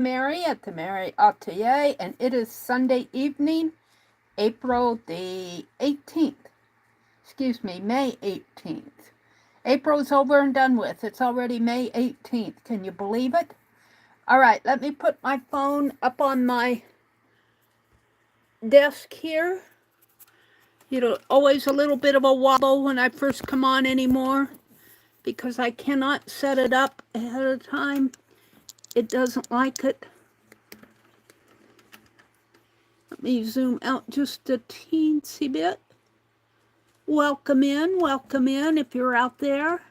Meri at the Meri Atelier, and it is Sunday evening, April the 18th. Excuse me, May 18th. April's over and done with. It's already May 18th. Can you believe it? All right, let me put my phone up on my desk here. You know, always a little bit of a wobble when I first come on anymore because I cannot set it up ahead of time. It doesn't like it. Let me zoom out just a teensy bit. Welcome in if you're out there.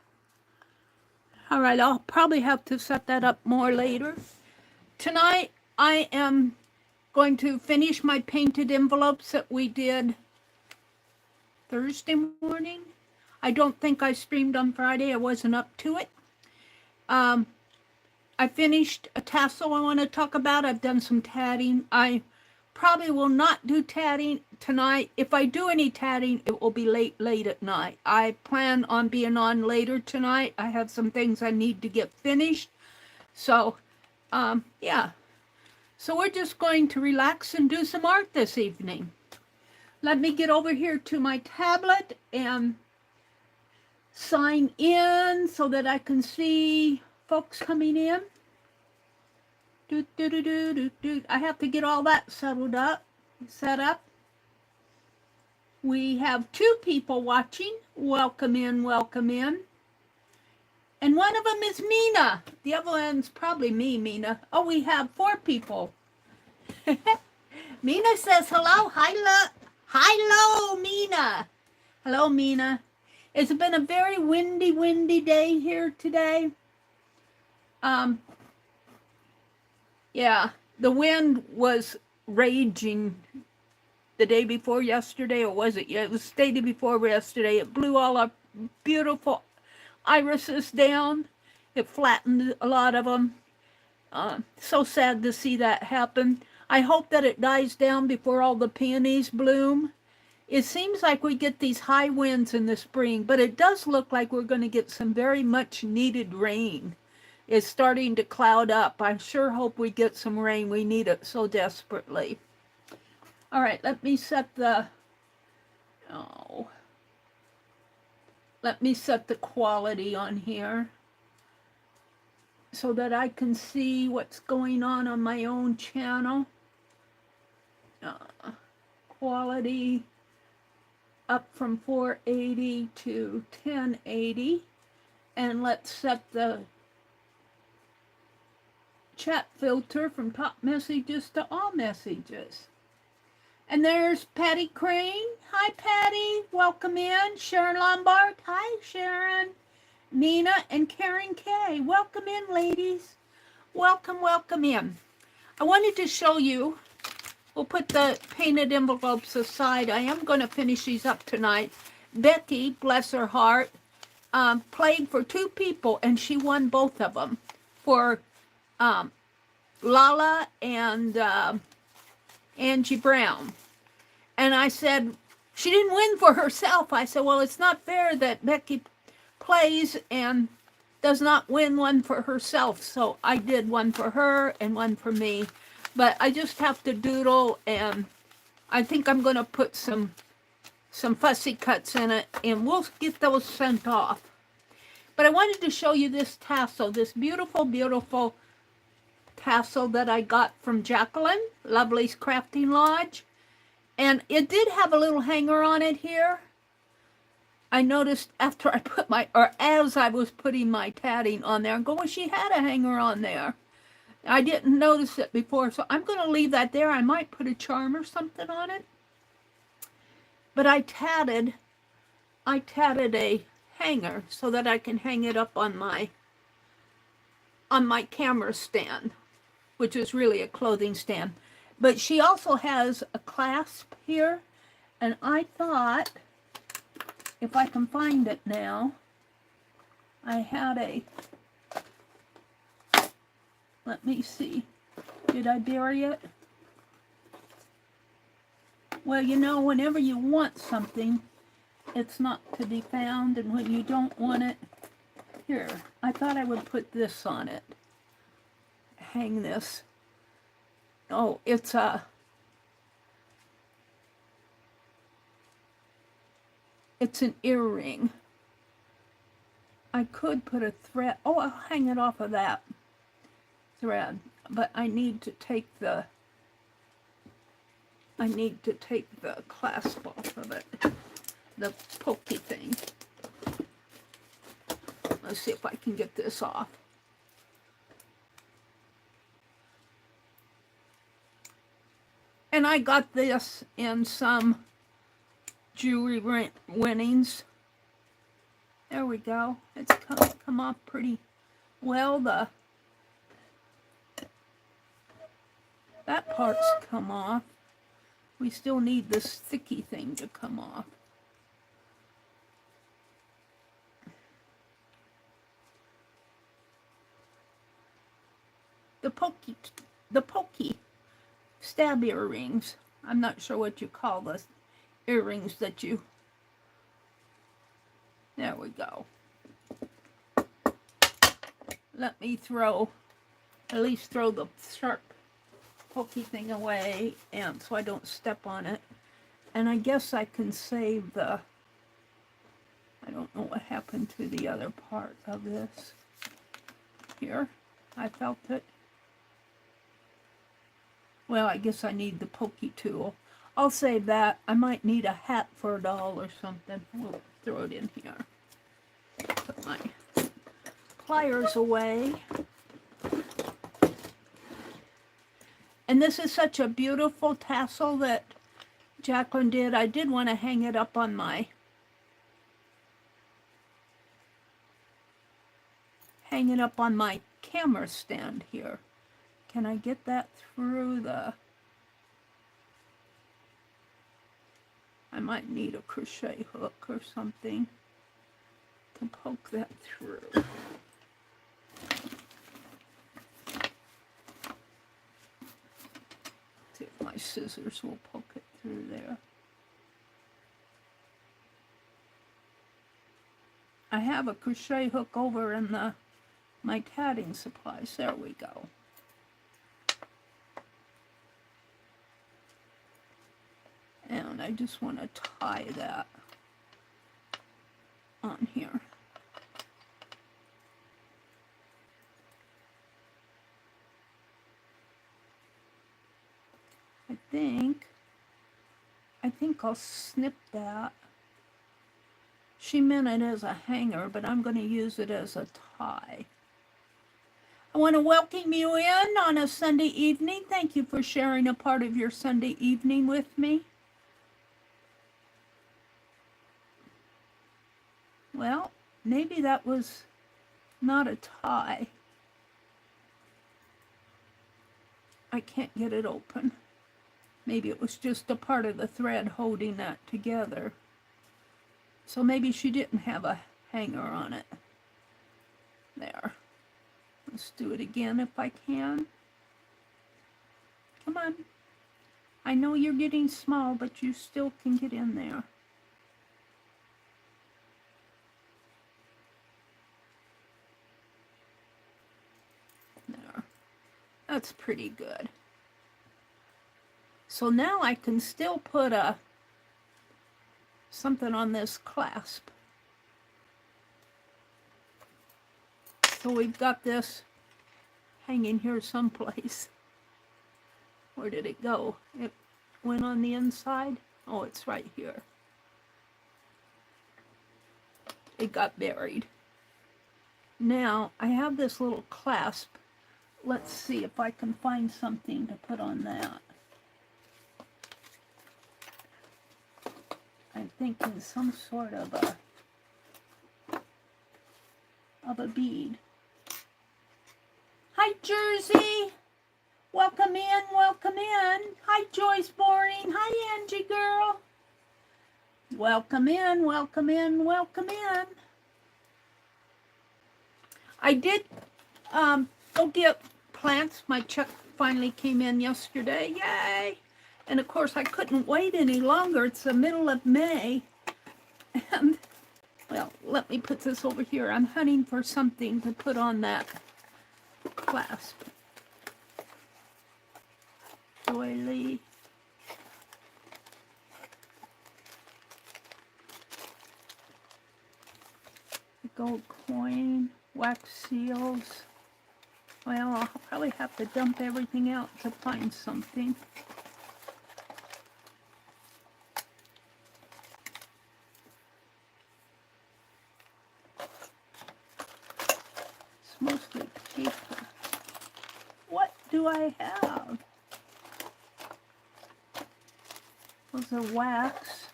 All right, I'll probably have to set that up more later. Tonight, I am going to finish my painted envelopes that we did Thursday morning. I don't think I streamed on Friday. I wasn't up to it. I finished a tassel I want to talk about. I've done some tatting. I probably will not do tatting tonight. If I do any tatting, it will be late at night. I plan on being on later tonight. I have some things I need to get finished. So, yeah. So we're just going to relax and do some art this evening. Let me get over here to my tablet and sign in so that I can see folks coming in. I have to get all that set up. We have 2 people watching. Welcome in. And one of them is Mina. The other one's probably me, Mina. Oh, we have 4 people. Mina says hello. Hello, Mina. Hello, Mina. It's been a very windy day here today. Yeah, the wind was raging the day before yesterday, or was it? Yeah, it was the day before yesterday. It blew all our beautiful irises down. It flattened a lot of them. So sad to see that happen. I hope that it dies down before all the peonies bloom. It seems like we get these high winds in the spring, but it does look like we're going to get some very much needed rain. It's starting to cloud up. I sure hope we get some rain. We need it so desperately. All right, let me set the quality on here so that I can see what's going on my own channel. Quality up from 480 to 1080, and let's set the chat filter from top messages to all messages. And there's Patty Crane. Hi, Patty. Welcome in. Sharon Lombard. Hi, Sharon. Nina and Karen K. Welcome in, ladies. Welcome in. I wanted to show you, we'll put the painted envelopes aside. I am going to finish these up tonight. Becky, bless her heart, played for 2 people, and she won both of them for Lala and Angie Brown. And I said, she didn't win for herself. I said, well, it's not fair that Becky plays and does not win one for herself. So I did one for her and one for me. But I just have to doodle, and I think I'm going to put some fussy cuts in it, and we'll get those sent off. But I wanted to show you this tassel, this beautiful tassel that I got from Jacqueline, Lovely's Crafting Lodge. And it did have a little hanger on it here. I noticed after I put as I was putting my tatting on there, I go, well, she had a hanger on there. I didn't notice it before, so I'm going to leave that there. I might put a charm or something on it. But I tatted a hanger so that I can hang it up on my camera stand, which is really a clothing stand. But she also has a clasp here, and I thought, if I can find it now, I had let me see, did I bury it? Well, you know, whenever you want something, it's not to be found, and when you don't want it, here, I thought I would put this on it. Hang this Oh, it's an earring. I could put a thread. Oh, I'll hang it off of that thread, but I need to take the clasp off of it, the pokey thing. Let's see if I can get this off. And I got this in some jewelry winnings. There we go. It's come off pretty well. That part's come off. We still need this sticky thing to come off. The pokey stab earrings. I'm not sure what you call the earrings that you... There we go. Let me at least throw the sharp pokey thing away, and so I don't step on it. And I guess I can save the... I don't know what happened to the other part of this. Here, I felt it. Well, I guess I need the pokey tool. I'll save that. I might need a hat for a doll or something. We'll throw it in here. Put my pliers away. And this is such a beautiful tassel that Jacqueline did. I did want to hang it up on my camera stand here. Can I get that through the... I might need a crochet hook or something to poke that through. See if my scissors will poke it through there. I have a crochet hook over in my tatting supplies. There we go. And I just want to tie that on here. I think I'll snip that. She meant it as a hanger, but I'm going to use it as a tie. I want to welcome you in on a Sunday evening. Thank you for sharing a part of your Sunday evening with me. Well, maybe that was not a tie. I can't get it open. Maybe it was just a part of the thread holding that together. So maybe she didn't have a hanger on it. There. Let's do it again if I can. Come on. I know you're getting small, but you still can get in there. There. That's pretty good. So now I can still put something on this clasp. So we've got this hanging here someplace. Where did it go? It went on the inside? Oh, it's right here. It got buried. Now, I have this little clasp. Let's see if I can find something to put on that. I'm thinking some sort of a bead. Hi, Jersey. Welcome in, welcome in. Hi, Joyce Boring. Hi, Angie girl. Welcome in, welcome in, welcome in. I did go get plants. My check finally came in yesterday. Yay! And of course, I couldn't wait any longer. It's the middle of May. And, well, let me put this over here. I'm hunting for something to put on that clasp. doily. Gold coin, wax seals. Well, I'll probably have to dump everything out to find something. It's mostly paper. What do I have? Those are wax.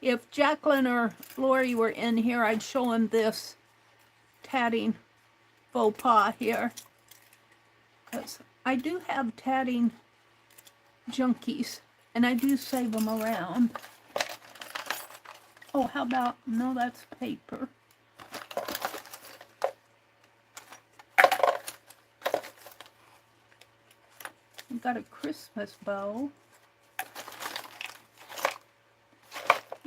If Jacqueline or Lori were in here, I'd show them this tatting faux pas here. Because I do have tatting junkies, and I do save them around. Oh, how about, no, that's paper. I've got a Christmas bow.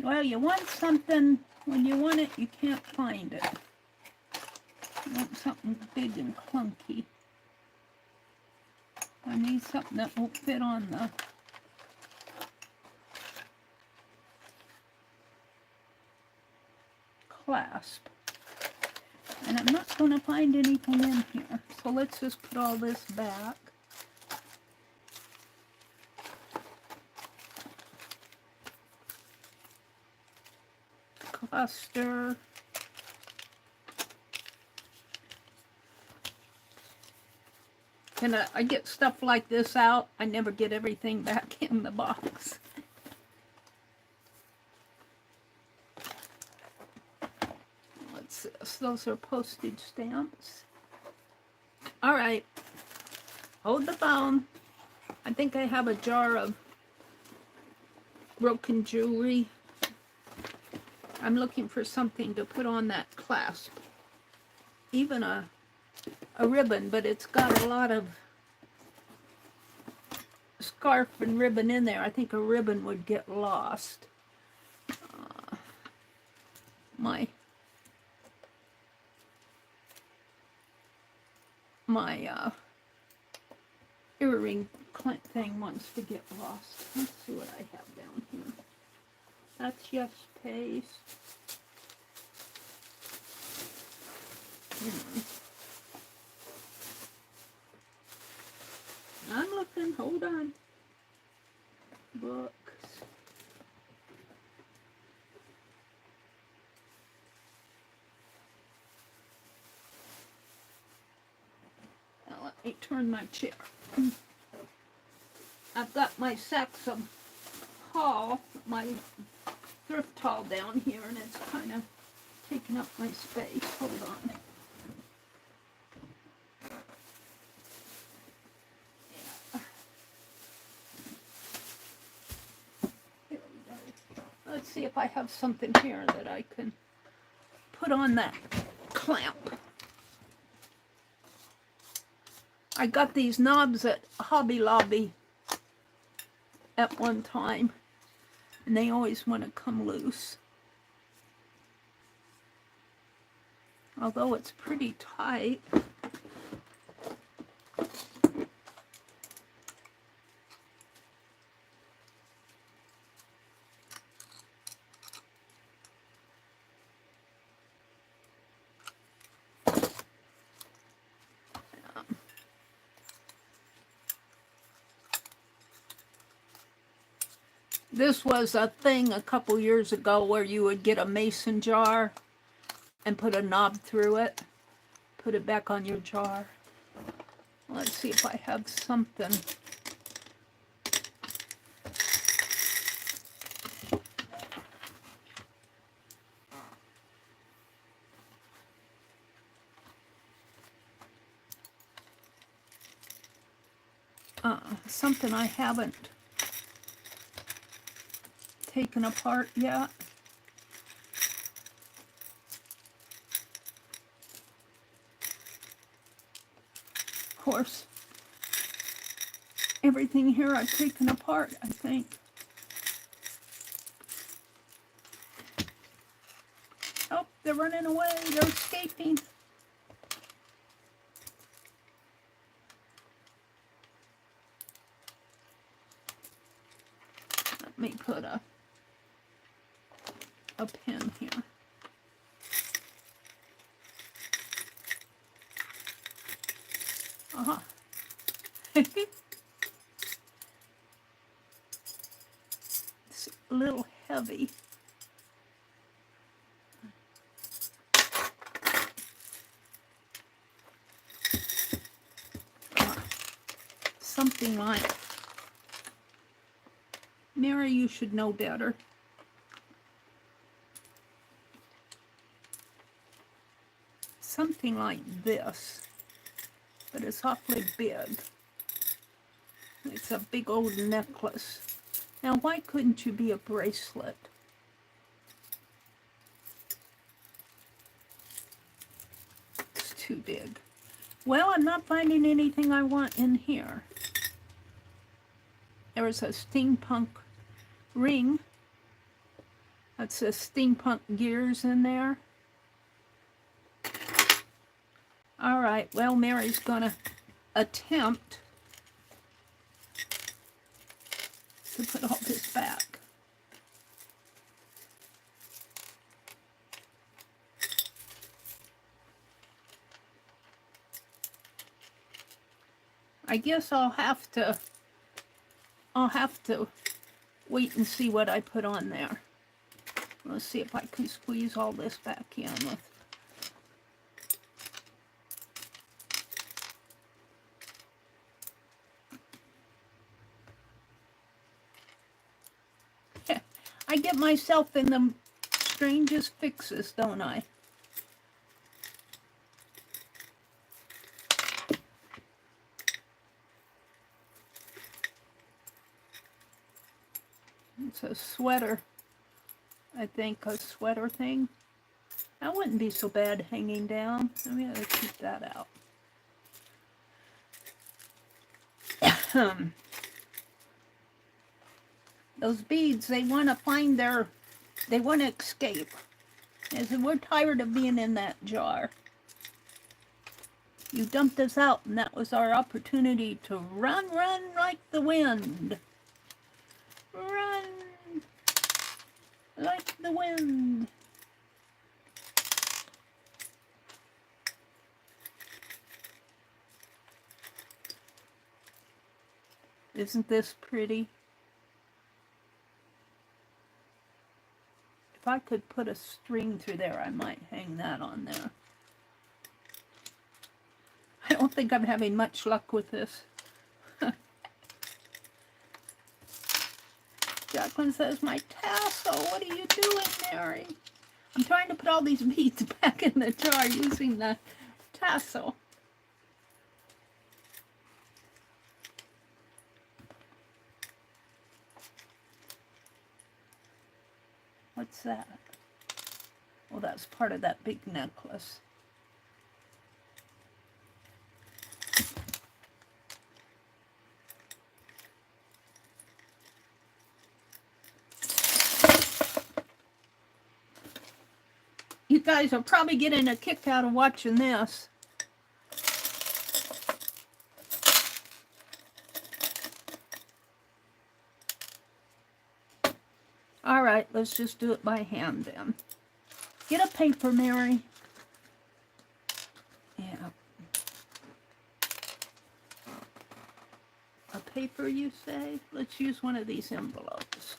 Well, you want something, when you want it, you can't find it. You want something big and clunky. I need something that will fit on the clasp. And I'm not going to find anything in here. So let's just put all this back. Cluster. And I get stuff like this out. I never get everything back in the box. What's this? Those are postage stamps. All right. Hold the phone. I think I have a jar of broken jewelry. I'm looking for something to put on that clasp. Even a ribbon, but it's got a lot of scarf and ribbon in there. I think a ribbon would get lost. My earring thing wants to get lost. Let's see what I have down here. That's Yes Paste. I'm looking, hold on. Books. Now let me turn my chair. I've got my sacks of haul, my thrift haul down here, and it's kind of taking up my space. Hold on. Here we go. Let's see if I have something here that I can put on that clamp. I got these knobs at Hobby Lobby at one time, and they always want to come loose. Although it's pretty tight. This was a thing a couple years ago where you would get a mason jar and put a knob through it. Put it back on your jar. Let's see if I have something. Something I haven't taken apart yet. Of course, everything here I've taken apart, I think. Oh, they're running away. They're escaping. Let me put a pin here. It's a little heavy. Something like, Meri, you should know better. Something like this, but it's awfully big. It's a big old necklace. Now, why couldn't you be a bracelet? It's too big. Well, I'm not finding anything I want in here. There's a steampunk ring. That's a steampunk gears in there. All right, well, Meri's gonna attempt to put all this back. I guess I'll have to wait and see what I put on there. Let's see if I can squeeze all this back in with. I get myself in the strangest fixes, don't I? It's a sweater, I think, a sweater thing. That wouldn't be so bad hanging down. I'm going to keep that out. Those beads, they want to find they want to escape. I said, we're tired of being in that jar. You dumped us out, and that was our opportunity to run like the wind. Run like the wind. Isn't this pretty? If I could put a string through there, I might hang that on there. I don't think I'm having much luck with this. Jacqueline says, my tassel, what are you doing, Meri? I'm trying to put all these beads back in the jar using the tassel. What's that? Well, that's part of that big necklace. You guys are probably getting a kick out of watching this. All right, let's just do it by hand then. Get a paper, Meri. Yeah. A paper, you say? Let's use one of these envelopes.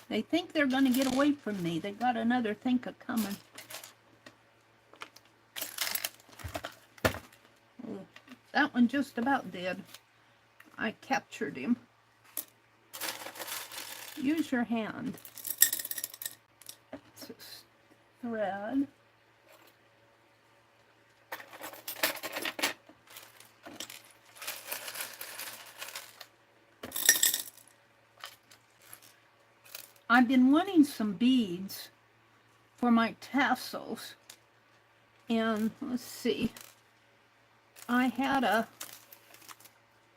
They think they're going to get away from me. They got another thinker coming. Oh, that one just about did. I captured him. Use your hand. It's a thread. I've been wanting some beads for my tassels, and let's see, I had a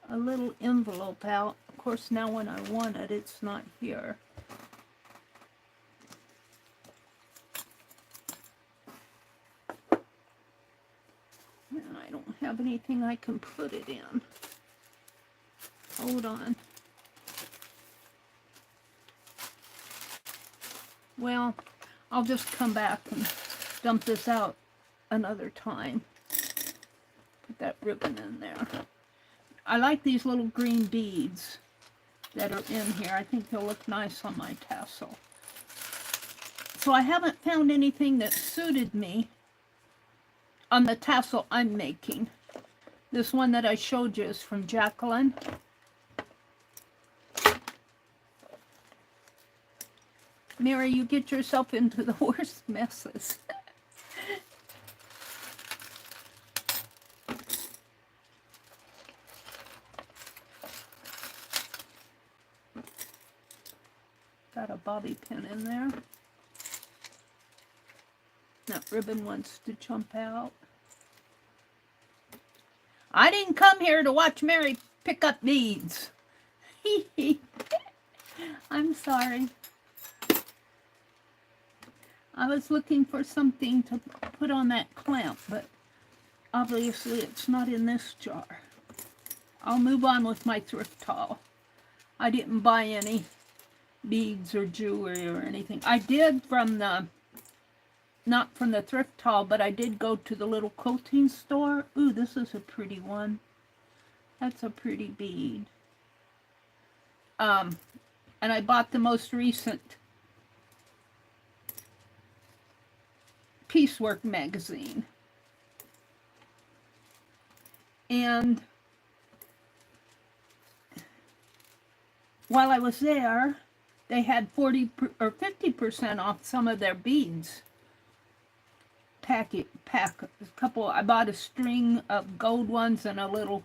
little envelope out. Of course, now when I want it, it's not here. And I don't have anything I can put it in. Hold on. Well, I'll just come back and dump this out another time. Put that ribbon in there. I like these little green beads that are in here. I think they'll look nice on my tassel. So I haven't found anything that suited me on the tassel I'm making. This one that I showed you is from Jacqueline. Meri, you get yourself into the worst messes. Got a bobby pin in there. That ribbon wants to jump out. I didn't come here to watch Meri pick up beads. I'm sorry. I was looking for something to put on that clamp, but obviously it's not in this jar. I'll move on with my thrift haul. I didn't buy any beads or jewelry or anything. I did from the, not from the thrift haul, but I did go to the little quilting store. Ooh, this is a pretty one. That's a pretty bead. And I bought the most recent Piecework magazine. And while I was there, they had 40 or 50% off some of their beads. A couple. I bought a string of gold ones and a little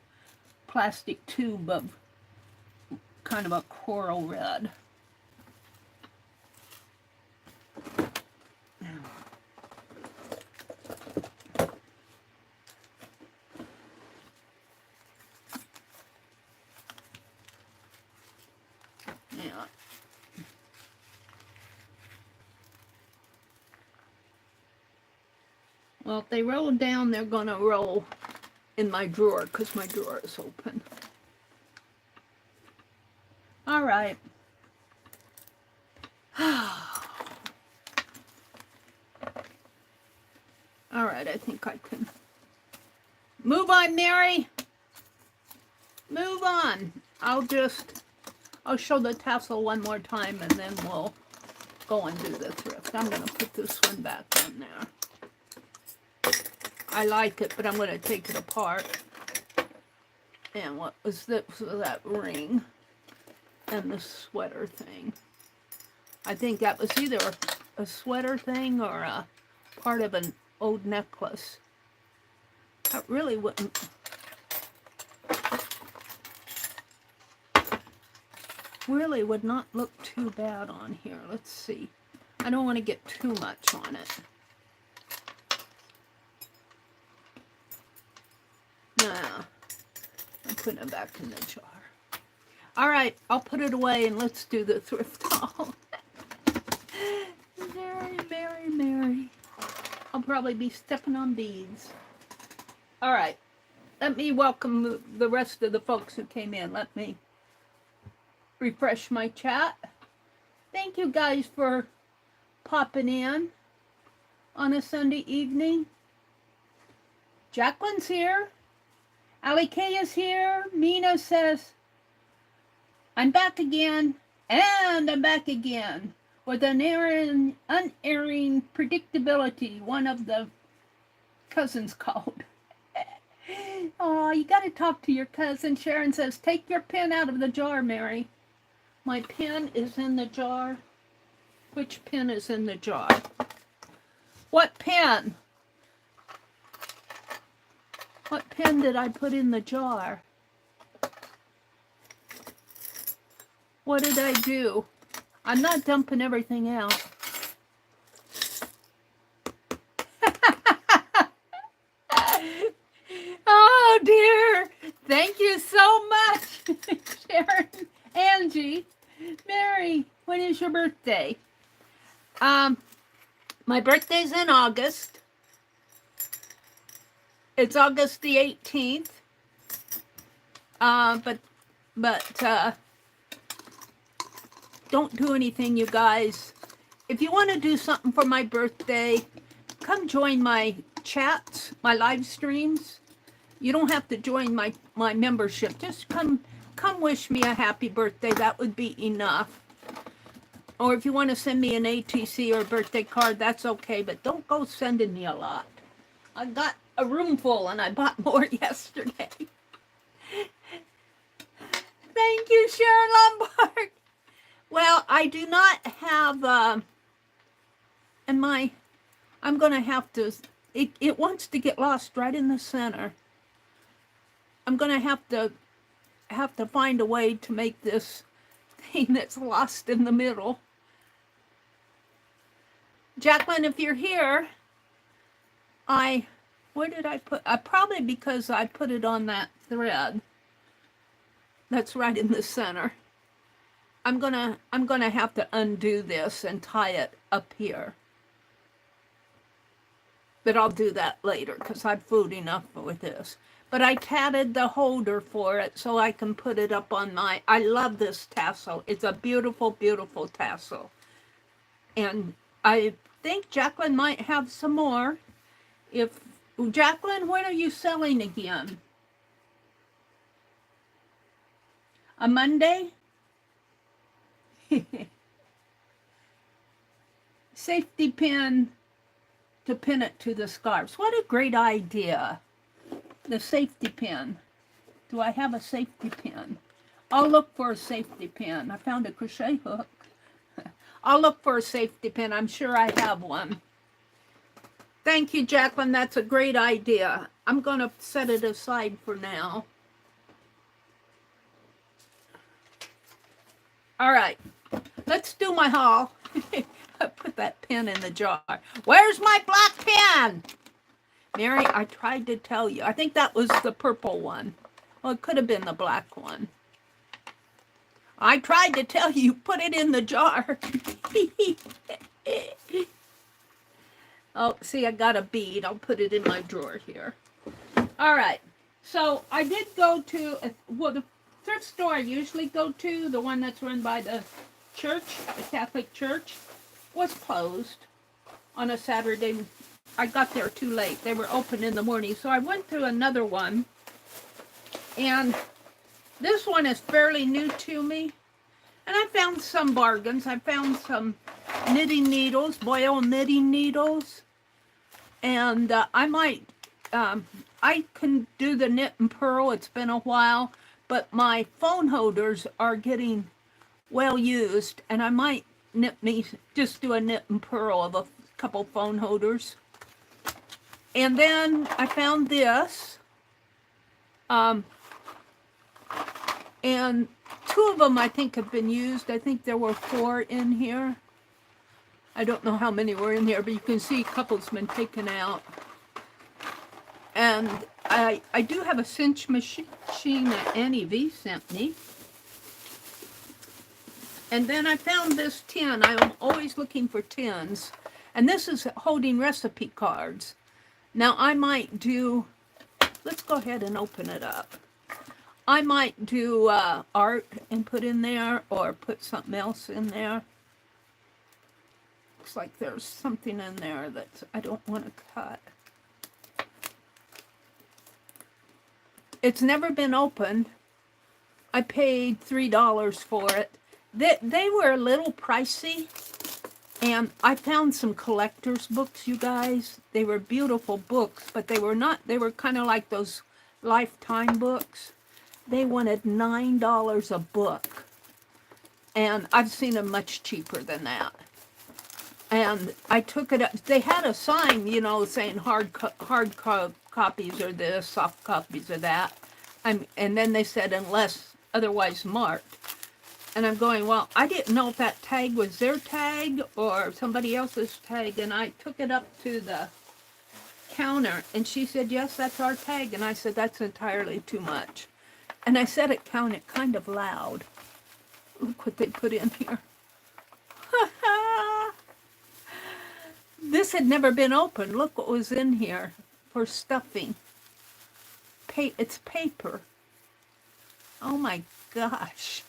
plastic tube of kind of a coral red. Well, if they roll down, they're going to roll in my drawer because my drawer is open. All right. All right, I think I can move on, Meri. Move on. I'll show the tassel one more time and then we'll go and do the thrift. I'm going to put this one back on there. I like it, but I'm going to take it apart. And what was this? That ring and the sweater thing. I think that was either a sweater thing or a part of an old necklace. That really wouldn't. Really would not look too bad on here. Let's see. I don't want to get too much on it. Nah, I'm putting it back in the jar. All right, I'll put it away and let's do the thrift haul. Meri. I'll probably be stepping on beads. All right, let me welcome the rest of the folks who came in. Let me refresh my chat. Thank you guys for popping in on a Sunday evening. Jacqueline's here. Ali K is here. Mina says, I'm back again, and I'm back again with unerring predictability, one of the cousins called. Oh, you got to talk to your cousin. Sharon says, take your pen out of the jar, Meri. My pen is in the jar. Which pen is in the jar? What pen? What pen did I put in the jar? What did I do? I'm not dumping everything out. Oh dear. Thank you so much, Sharon. Angie. Mary, when is your birthday? My birthday's in August. It's August the 18th. But don't do anything, you guys. If you want to do something for my birthday, come join my chats, my live streams. You don't have to join my membership. Just come wish me a happy birthday. That would be enough. Or if you want to send me an ATC or a birthday card, that's okay. But don't go sending me a lot. I got a room full and I bought more yesterday. Thank you, Sharon Lombard. Well, I do not have, I'm going to have to, it wants to get lost right in the center. I'm going to have to find a way to make this thing that's lost in the middle. Jacqueline, if you're here, where did I put, probably because I put it on that thread. That's right in the center. I'm gonna have to undo this and tie it up here. But I'll do that later because I've fooled enough with this. But I tatted the holder for it so I can put it up on my, I love this tassel. It's a beautiful, beautiful tassel. And I think Jacqueline might have some more. Jacqueline, when are you selling again? A Monday? Safety pin to pin it to the scarves. What a great idea. The safety pin. Do I have a safety pin? I'll look for a safety pin. I found a crochet hook. I'll look for a safety pin. I'm sure I have one. Thank you, Jacqueline. That's a great idea. I'm going to set it aside for now. All right. Let's do my haul. I put that pen in the jar. Where's my black pen? Mary, I tried to tell you. I think that was the purple one. Well, it could have been the black one. I tried to tell you, put it in the jar. Oh, see, I got a bead. I'll put it in my drawer here. All right. So I did go to, the thrift store I usually go to, the one that's run by the church, the Catholic church, was closed on a Saturday. I got there too late. They were open in the morning. So I went to another one. And this one is fairly new to me. And I found some bargains. I found some knitting needles, Boyle knitting needles. And I can do the knit and purl. It's been a while. But my phone holders are getting well used. And I might just do a knit and purl of a couple phone holders. And then I found this. And two of them I think have been used. I think there were 4 in here. I don't know how many were in here, but you can see a couple's been taken out. And I do have a cinch machine that Annie V sent me. And then I found this tin. I'm always looking for tins. And this is holding recipe cards. Now I might do, let's go ahead and open it up. I might do art and put in there, or put something else in there. Looks like there's something in there that I don't want to cut. It's never been opened. I paid $3 for it. They were a little pricey, and I found some collector's books, you guys. They were beautiful books, but they were kind of like those Lifetime books. They wanted $9 a book, and I've seen them much cheaper than that. And I took it up. They had a sign, you know, saying hard copies are this, soft copies are that. And then they said unless otherwise marked. And I'm going, well, I didn't know if that tag was their tag or somebody else's tag. And I took it up to the counter, and she said, yes, that's our tag. And I said, that's entirely too much. And I said it kind of loud. Look what they put in here. This had never been opened. Look what was in here for stuffing. It's paper. Oh my gosh.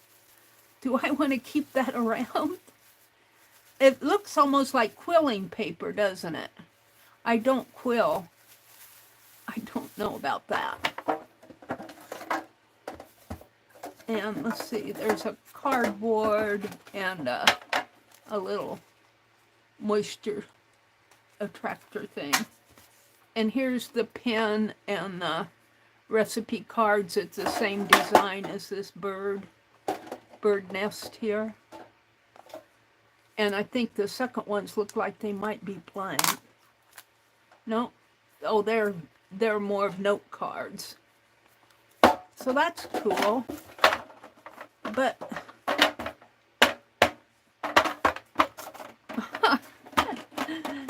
Do I want to keep that around? It looks almost like quilling paper, doesn't it? I don't quill. I don't know about that. And let's see, there's a cardboard and a little moisture attractor thing. And here's the pen and the recipe cards. It's the same design as this bird nest here. And I think the second ones look like they might be blank. No, oh, they're more of note cards. So that's cool. But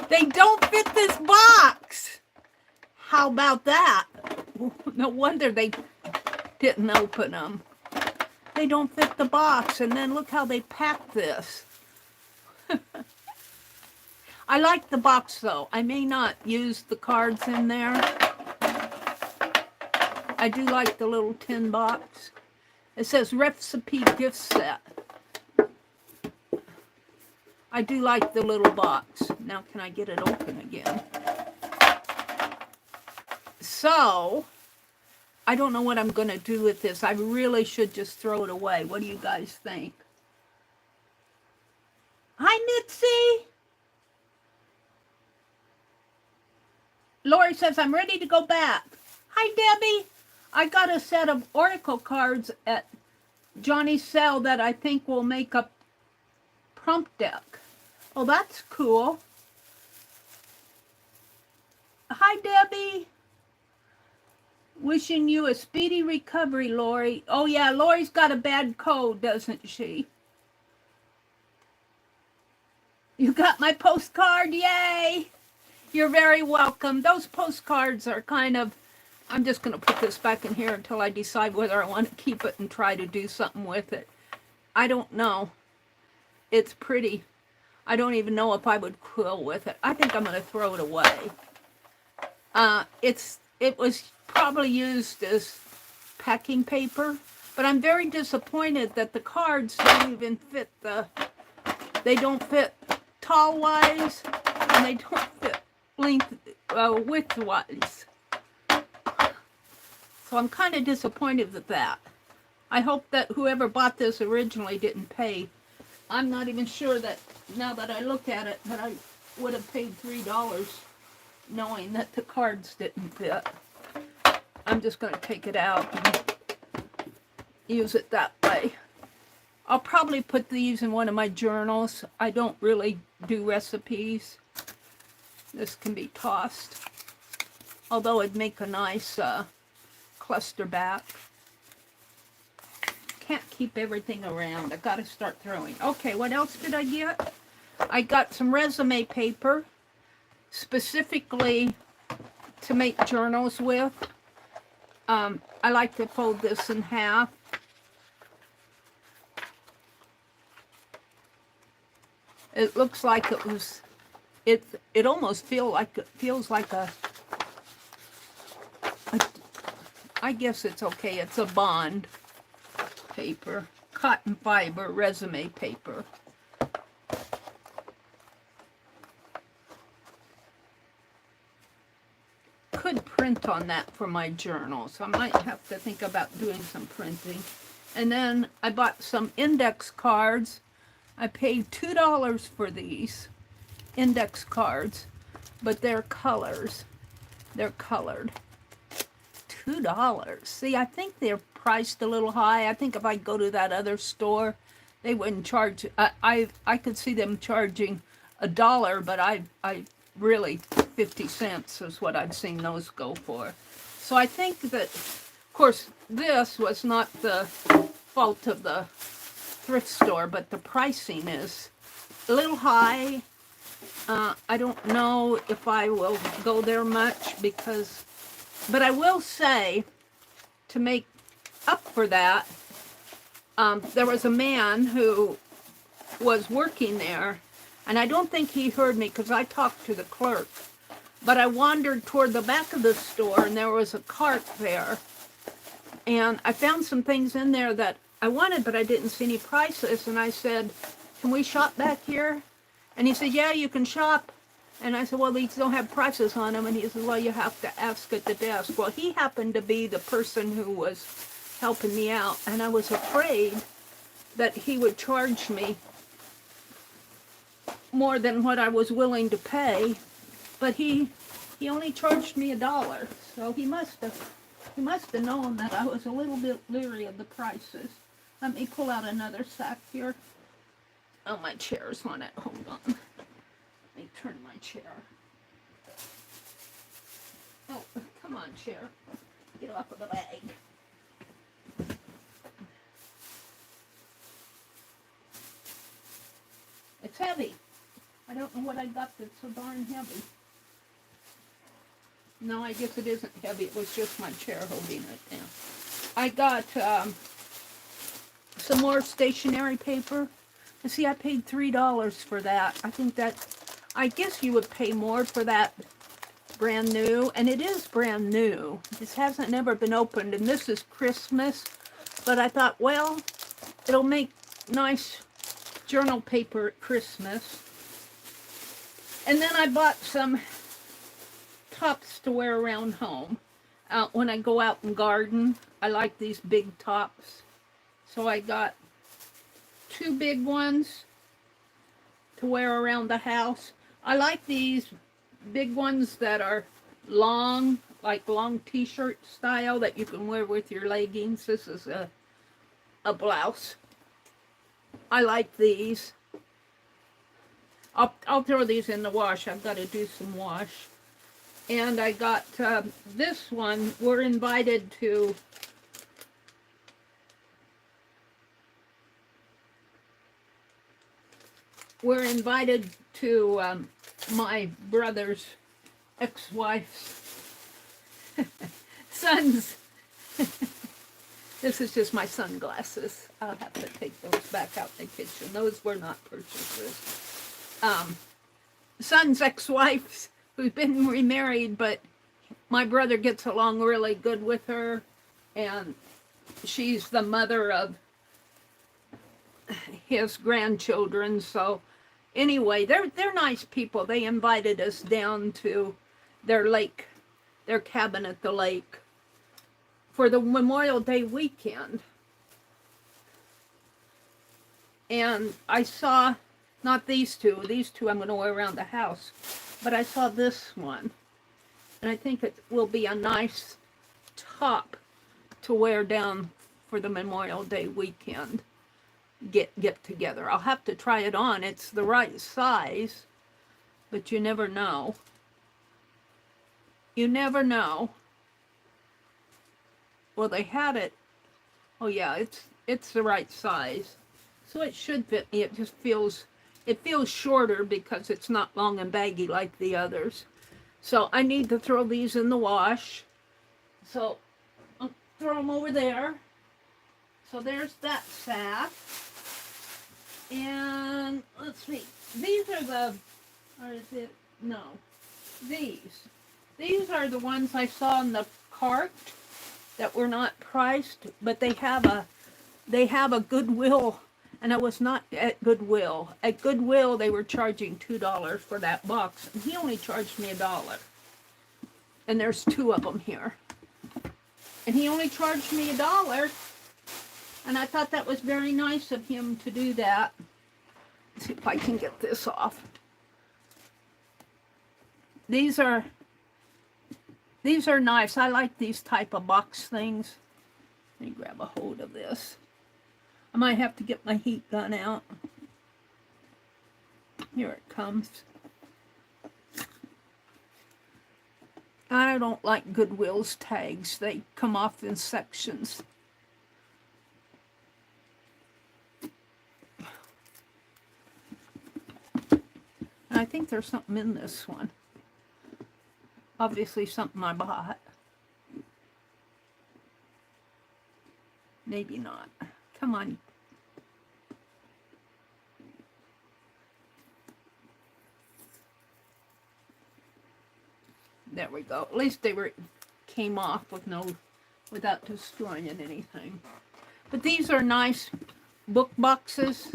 they don't fit this box. How about that? No wonder they didn't open them. They don't fit the box. And then look how they packed this. I like the box though. I may not use the cards in there. I do like the little tin box. It says recipe gift set. I do like the little box. Now can I get it open again? So, I don't know what I'm going to do with this. I really should just throw it away. What do you guys think? Hi, Mitzi. Lori says, I'm ready to go back. Hi, Debbie. I got a set of oracle cards at Johnny's sale that I think will make a prompt deck. Oh, that's cool. Hi, Debbie. Wishing you a speedy recovery, Lori. Oh, yeah, Lori's got a bad cold, doesn't she? You got my postcard? Yay! You're very welcome. Those postcards are kind of... I'm just going to put this back in here until I decide whether I want to keep it and try to do something with it. I don't know. It's pretty. I don't even know if I would quill with it. I think I'm going to throw it away. It was probably used as packing paper, but I'm very disappointed that the cards don't even fit they don't fit tall-wise, and they don't fit width-wise. So I'm kind of disappointed with that. I hope that whoever bought this originally didn't pay. I'm not even sure that, now that I look at it, that I would have paid $3 knowing that the cards didn't fit. I'm just going to take it out and use it that way. I'll probably put these in one of my journals. I don't really do recipes. This can be tossed. Although it'd make a nice cluster back. Can't keep everything around. I gotta start throwing. Okay, what else did I get? I got some resume paper, specifically to make journals with. I like to fold this in half. It looks like it was. It almost feels like a. I guess it's okay. It's a bond paper, cotton fiber resume paper. Could print on that for my journal, so I might have to think about doing some printing. And then I bought some index cards. I paid $2 for these index cards, but they're colors. They're colored. $2. See, I think they're priced a little high. I think if I go to that other store, they wouldn't charge. I could see them charging $1, but I really 50 cents is what I've seen those go for. So I think that, of course, this was not the fault of the thrift store, but the pricing is a little high. I don't know if I will go there much but I will say, to make up for that, there was a man who was working there, and I don't think he heard me because I talked to the clerk. But I wandered toward the back of the store, and there was a cart there. And I found some things in there that I wanted, but I didn't see any prices. And I said, can we shop back here? And he said, yeah, you can shop. And I said, well, these don't have prices on them. And he said, well, you have to ask at the desk. Well, he happened to be the person who was helping me out. And I was afraid that he would charge me more than what I was willing to pay. But he only charged me $1. So he must have known that I was a little bit leery of the prices. Let me pull out another sack here. Oh, my chair's on it. Hold on. Let me turn my chair. Oh, come on, chair. Get off of the bag. It's heavy. I don't know what I got that's so darn heavy. No, I guess it isn't heavy. It was just my chair holding it down. I got some more stationery paper. And see, I paid $3 for that. I guess you would pay more for that brand new. And it is brand new. This hasn't never been opened. And this is Christmas. But I thought, well, it'll make nice journal paper at Christmas. And then I bought some tops to wear around home. When I go out and garden, I like these big tops. So I got 2 big ones to wear around the house. I like these big ones that are long, like long t-shirt style that you can wear with your leggings. This is a blouse. I like these. I'll throw these in the wash. I've got to do some wash. And I got this one. We're invited to my brother's ex-wife's son's. This is just my sunglasses. I'll have to take those back out in the kitchen. Those were not purchases. Son's ex-wife's, who's been remarried, but my brother gets along really good with her, and she's the mother of his grandchildren. So anyway, they're nice people. They invited us down to their lake, their cabin at the lake, for the Memorial Day weekend. And I saw, not these two I'm going to wear around the house, but I saw this one. And I think it will be a nice top to wear down for the Memorial Day weekend get together. I'll have to try it on. It's the right size, but you never know. You never know. Well, they had it. Oh yeah, it's the right size. So it should fit me. It feels shorter because it's not long and baggy like the others. So I need to throw these in the wash. So I'll throw them over there. So there's that sack. And let's see. These are the, or is it, no. These are the ones I saw in the cart that were not priced, but they have a Goodwill, and I was not at Goodwill. At Goodwill, they were charging $2 for that box, and he only charged me $1. And there's 2 of them here. And he only charged me $1, and I thought that was very nice of him to do that. Let's see if I can get this off. These are nice. I like these type of box things. Let me grab a hold of this. I might have to get my heat gun out. Here it comes. I don't like Goodwill's tags. They come off in sections. And I think there's something in this one. Obviously something I bought. Maybe not. Come on. There we go. At least they came off without destroying anything. But these are nice book boxes.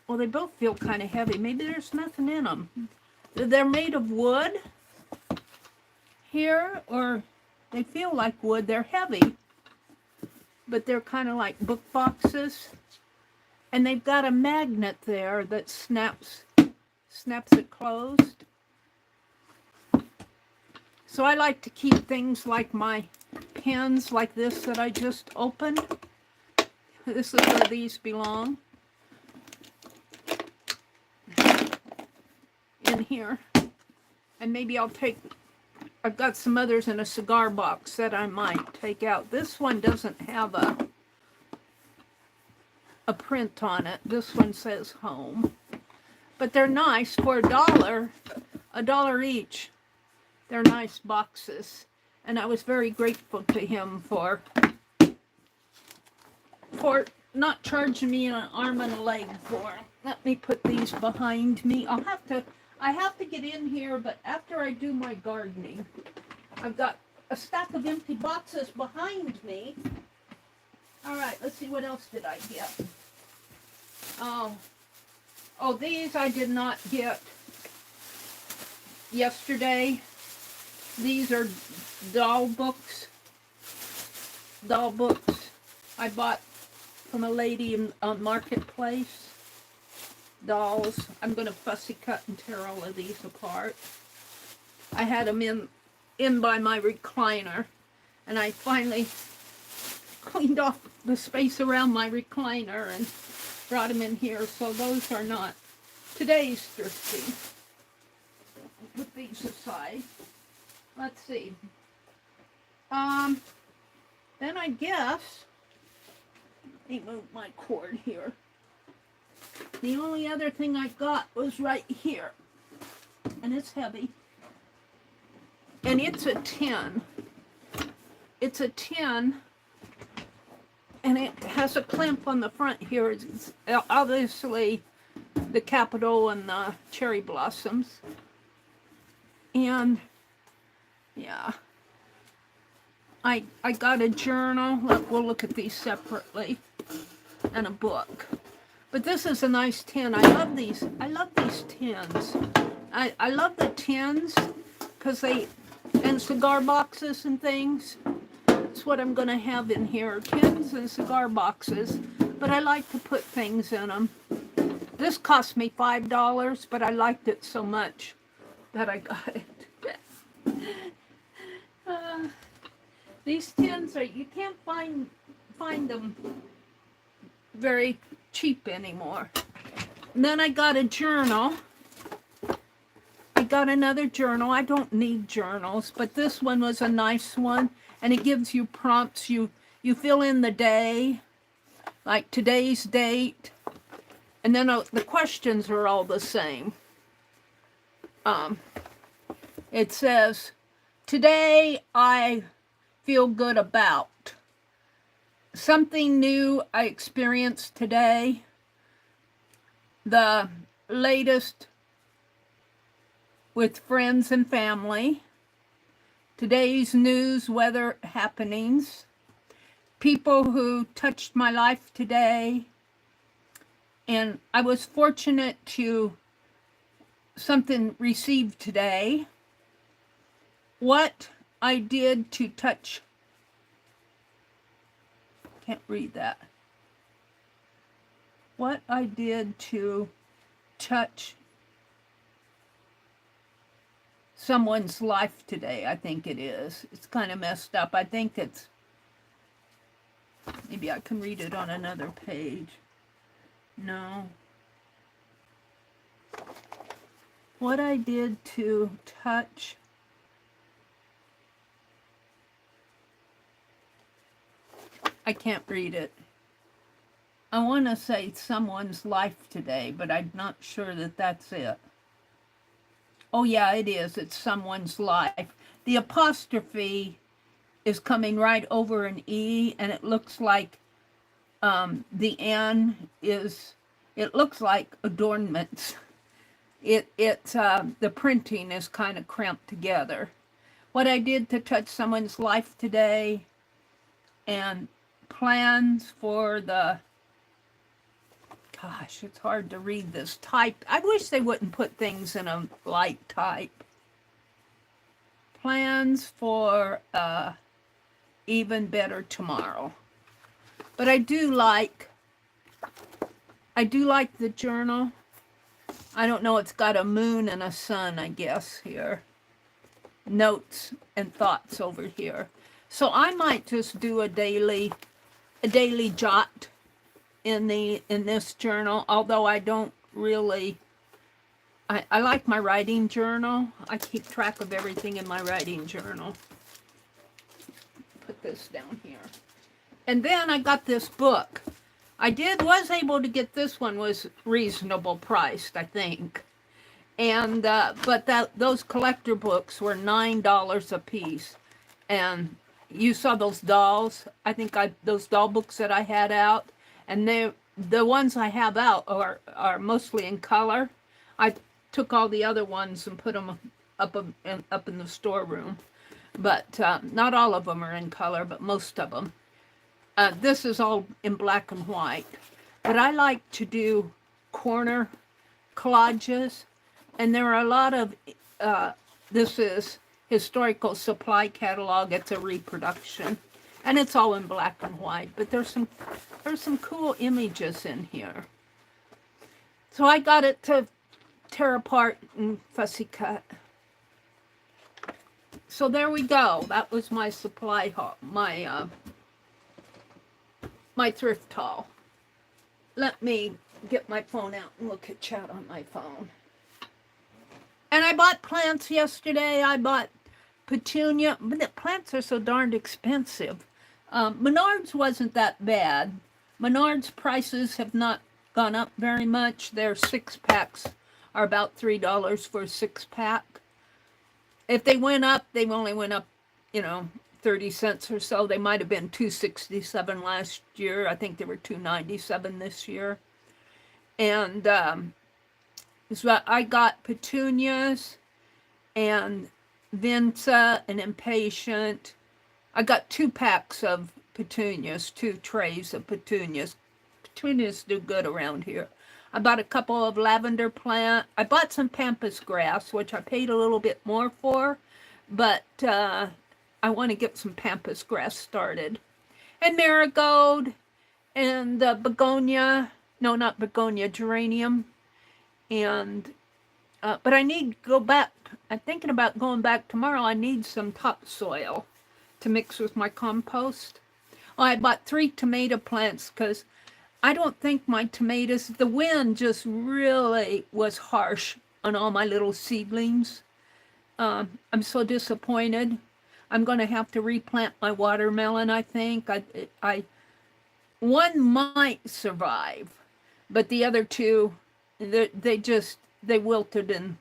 Well, they both feel kind of heavy. Maybe there's nothing in them. They're made of wood here, or they feel like wood. They're heavy, but they're kind of like book boxes. And they've got a magnet there that snaps it closed. So I like to keep things like my pens like this that I just opened. This is where these belong. In here. And maybe I've got some others in a cigar box that I might take out. This one doesn't have a print on it. This one says home. But they're nice for $1 each. They're nice boxes. And I was very grateful to him for not charging me an arm and a leg for them. Let me put these behind me. I have to get in here, but after I do my gardening, I've got a stack of empty boxes behind me. All right, let's see, what else did I get? Oh, these I did not get yesterday. These are doll books. I bought from a lady in Marketplace. Dolls. I'm going to fussy cut and tear all of these apart. I had them in by my recliner, and I finally cleaned off the space around my recliner and brought them in here. So those are not today's thrifting. Put these aside. Let's see. Then I guess, let me move my cord here. The only other thing I got was right here. And it's heavy. And it's a tin. It's a tin. And it has a clamp on the front here. It's obviously the Capitol and the cherry blossoms. And yeah. I got a journal. We'll look at these separately. And a book. But this is a nice tin. I love these tins. I love the tins because and cigar boxes and things. That's what I'm going to have in here. Tins and cigar boxes. But I like to put things in them. This cost me $5, but I liked it so much that I got it. These tins you can't find them very cheap anymore. And then I got a journal. I got another journal. I don't need journals, but this one was a nice one, and it gives you prompts. You fill in the day, like today's date, and then the questions are all the same. It says, today I feel good about something new I experienced today, the latest with friends and family, today's news, weather, happenings, people who touched my life today, and I was fortunate to something received today, what I did to touch, can't read that, what I did to touch someone's life today, I think it is. It's kind of messed up. I think it's, maybe I can read it on another page. No. What I did to touch I can't read it. I want to say someone's life today, but I'm not sure that that's it. Oh yeah, it is. It's someone's life. The apostrophe is coming right over an E, and it looks like The N is, it looks like adornments. The printing is kind of cramped together. What I did to touch someone's life today, and plans for the, gosh, it's hard to read this type. I wish they wouldn't put things in a light type. Plans for even better tomorrow. But I do like the journal. I don't know, it's got a moon and a sun, I guess, here. Notes and thoughts over here. So I might just do a daily jot in this journal, although I don't really, I like my writing journal. I keep track of everything in my writing journal. Put this down here. And then I got this book. Was able to get this one, was reasonable priced, I think. And but those collector books were $9 a piece. And you saw those dolls. I think those doll books that I had out, and the ones I have out are mostly in color. I took all the other ones and put them up in the storeroom, but not all of them are in color, but most of them. This is all in black and white, but I like to do corner collages, and there are a lot of, this is Historical Supply Catalog. It's a reproduction, and it's all in black and white, but there's some cool images in here. So I got it to tear apart and fussy cut. So there we go. That was my supply haul, my thrift haul. Let me get my phone out and look at chat on my phone. And I bought plants yesterday. I bought petunia, but the plants are so darned expensive. Menards wasn't that bad. Menards prices have not gone up very much. Their 6-packs are about $3 for a 6-pack. If they went up, they only went up, 30 cents or so. They might have been $2.67 last year. I think they were $2.97 this year. And so I got petunias and Vinca and Impatient. I got 2 packs of petunias, 2 trays of petunias. Petunias do good around here. I bought a couple of lavender plant. I bought some pampas grass, which I paid a little bit more for, but I want to get some pampas grass started. And marigold and begonia. No, not begonia, geranium. And but I need to go back. I'm thinking about going back tomorrow. I need some topsoil to mix with my compost. Oh, I bought 3 tomato plants because I don't think my tomatoes, the wind just really was harsh on all my little seedlings. I'm so disappointed. I'm going to have to replant my watermelon, I think. One might survive, but the other 2, they wilted and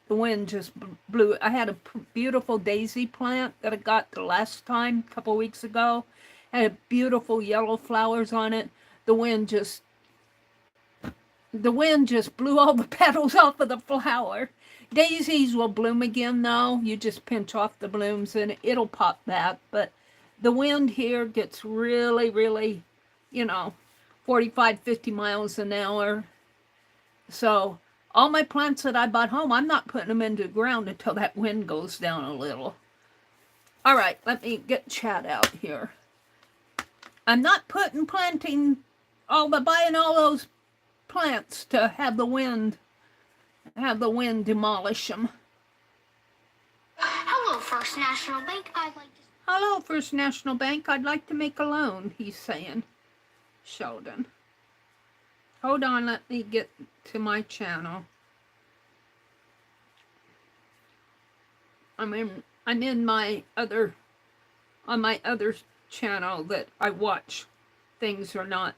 the wind just blew. I had a beautiful daisy plant that I got the last time, a couple weeks ago. Had beautiful yellow flowers on it. The wind just blew all the petals off of the flower. Daisies will bloom again, though. You just pinch off the blooms and it'll pop back. But the wind here gets really, really, 45, 50 miles an hour. So all my plants that I bought home, I'm not putting them into the ground until that wind goes down a little. All right, let me get chat out here. I'm not buying all those plants to have the wind demolish them. Hello, First National Bank. Hello, First National Bank. I'd like to make a loan, he's saying. Sheldon. Hold on, let me get to my channel. I'm in my other channel that I watch things are not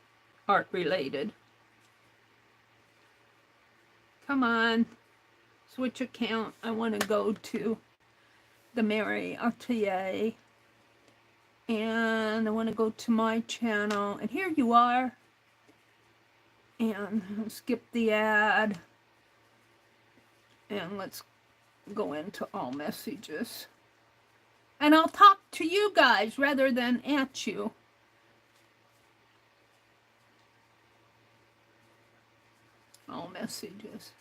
art related. Come on, switch account. I want to go to the Meri Atelier, and and I want to go to my channel, and here you are. And I'll skip the ad, and let's go into all messages. And I'll talk to you guys rather than at you. All messages.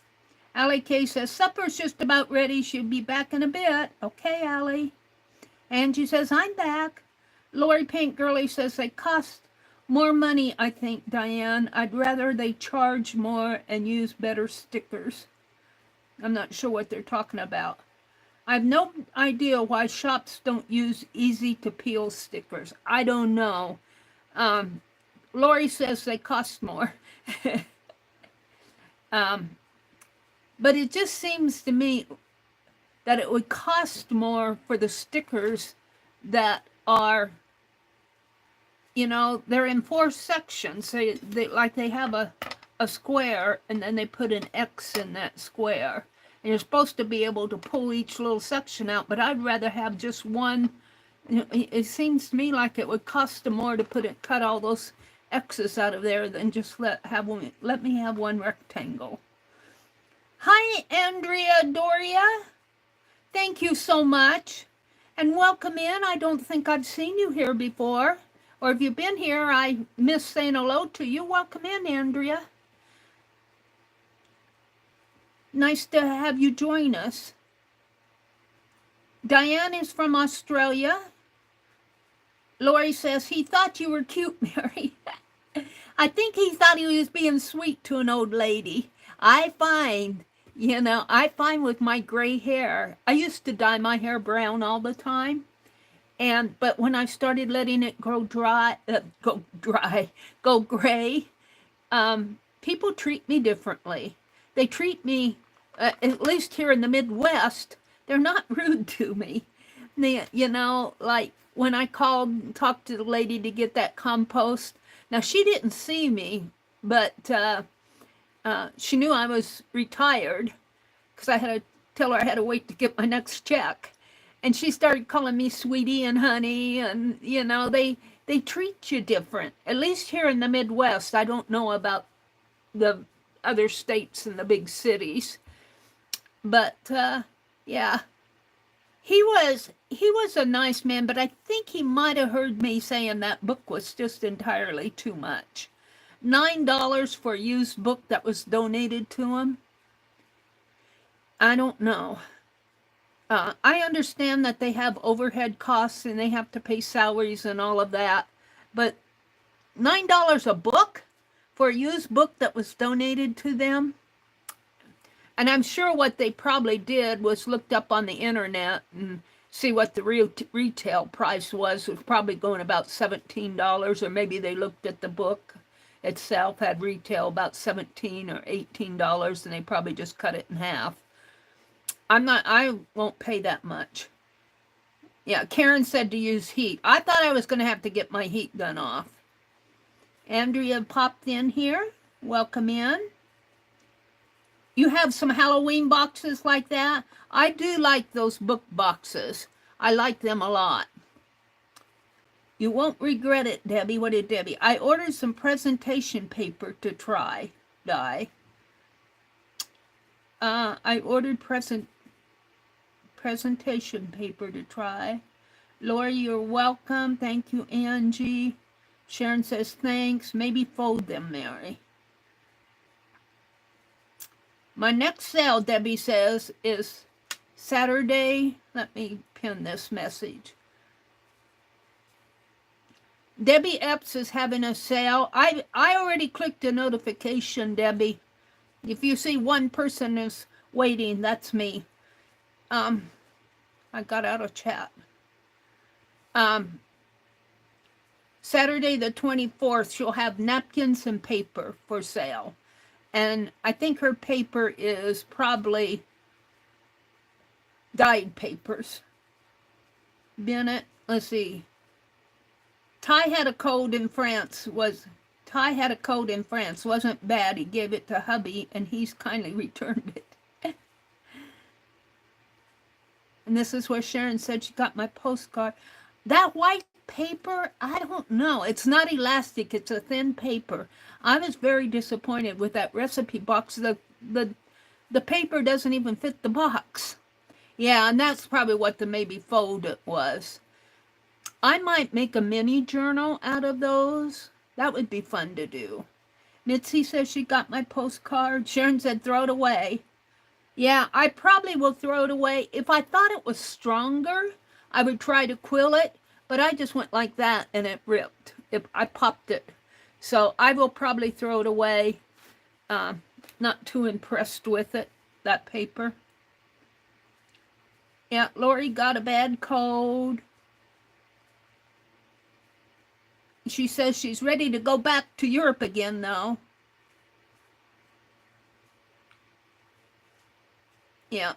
Allie K says, supper's just about ready. She'll be back in a bit. Okay, Allie. Angie says, I'm back. Lori Pink Girlie says, they cost more money, I think, Diane. I'd rather they charge more and use better stickers. I'm not sure what they're talking about. I have no idea why shops don't use easy-to-peel stickers. I don't know. Lori says they cost more. But it just seems to me that it would cost more for the stickers that are, you know, they're in 4 sections. They have a square, and then they put an X in that square. And you're supposed to be able to pull each little section out, but I'd rather have just one. You know, it seems to me like it would cost them more to cut all those X's out of there than just let me have one rectangle. Hi, Andrea Doria. Thank you so much. And welcome in. I don't think I've seen you here before. Or if you've been here, I miss saying hello to you. Welcome in, Andrea. Nice to have you join us. Diane is from Australia. Lori says, he thought you were cute, Mary. I think he thought he was being sweet to an old lady. I find with my gray hair, I used to dye my hair brown all the time. But when I started letting it go gray, people treat me differently. They treat me, at least here in the Midwest, they're not rude to me. Like when I called and talked to the lady to get that compost. Now, she didn't see me, but she knew I was retired because I had to tell her I had to wait to get my next check. And she started calling me sweetie and honey, and, they treat you different. At least here in the Midwest. I don't know about the other states and the big cities. But, yeah. He was a nice man, but I think he might have heard me saying that book was just entirely too much. $9 for a used book that was donated to him. I don't know. I understand that they have overhead costs and they have to pay salaries and all of that, but $9 a book for a used book that was donated to them? And I'm sure what they probably did was looked up on the internet and see what the real retail price was. It was probably going about $17, or maybe they looked at the book itself, had retail about $17 or $18, and they probably just cut it in half. I won't pay that much. Yeah, Karen said to use heat. I thought I was going to have to get my heat gun off. Andrea popped in here. Welcome in. You have some Halloween boxes like that? I do like those book boxes. I like them a lot. You won't regret it, Debbie. What did Debbie? I ordered some presentation paper to try, Di. I ordered presentation paper to try. Lori, you're welcome. Thank you, Angie. Sharon says thanks. Maybe fold them, Mary. My next sale, Debbie says, is Saturday. Let me pin this message. Debbie Epps is having a sale. I already clicked a notification, Debbie. If you see one person is waiting, that's me. I got out of chat. Saturday the 24th, she'll have napkins and paper for sale. And I think her paper is probably dyed papers. Bennett, let's see. Ty had a cold in France. Wasn't bad. He gave it to hubby, and he's kindly returned it. And this is where Sharon said she got my postcard. That white paper, I don't know. It's not elastic. It's a thin paper. I was very disappointed with that recipe box. The paper doesn't even fit the box. Yeah, and that's probably what the maybe fold it was. I might make a mini journal out of those. That would be fun to do. Mitzi says she got my postcard. Sharon said throw it away. Yeah, I probably will throw it away. If I thought it was stronger, I would try to quill it, but I just went like that and it ripped. I popped it. So I will probably throw it away. Not too impressed with it, that paper. Yeah, Lori got a bad cold. She says she's ready to go back to Europe again, though. Yeah.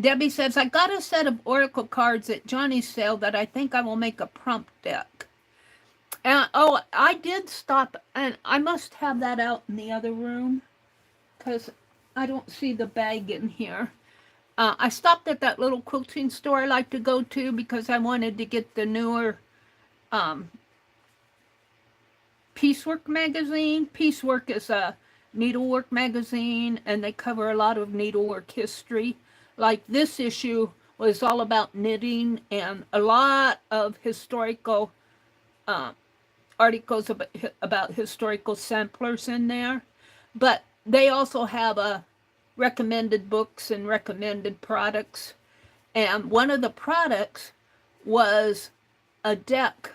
Debbie says, I got a set of Oracle cards at Johnny's sale that I think I will make a prompt deck. Oh, I did stop, and I must have that out in the other room, because I don't see the bag in here. I stopped at that little quilting store I like to go to because I wanted to get the newer Piecework magazine. Piecework is a needlework magazine, and they cover a lot of needlework history. Like this issue was all about knitting, and a lot of historical articles about historical samplers in there. But they also have recommended books and recommended products. And one of the products was a deck,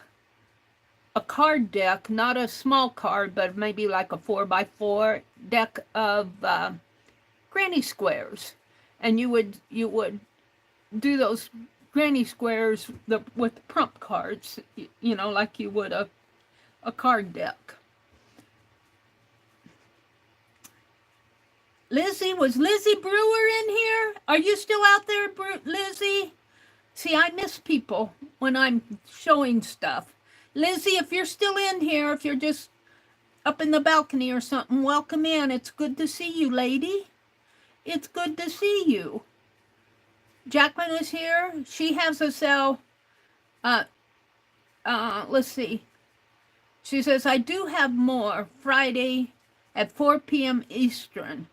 a card deck, not a small card, but maybe like a 4x4 deck of granny squares. And you would do those granny squares with prompt cards, you know, like you would a card deck. Lizzie, was Lizzie Brewer in here? Are you still out there, Lizzie? See, I miss people when I'm showing stuff. Lizzie, if you're still in here, if you're just up in the balcony or something, welcome in. It's good to see you, lady. It's good to see you. Jacqueline is here. She has a sale. Let's see. She says, I do have more Friday at 4 p.m. Eastern.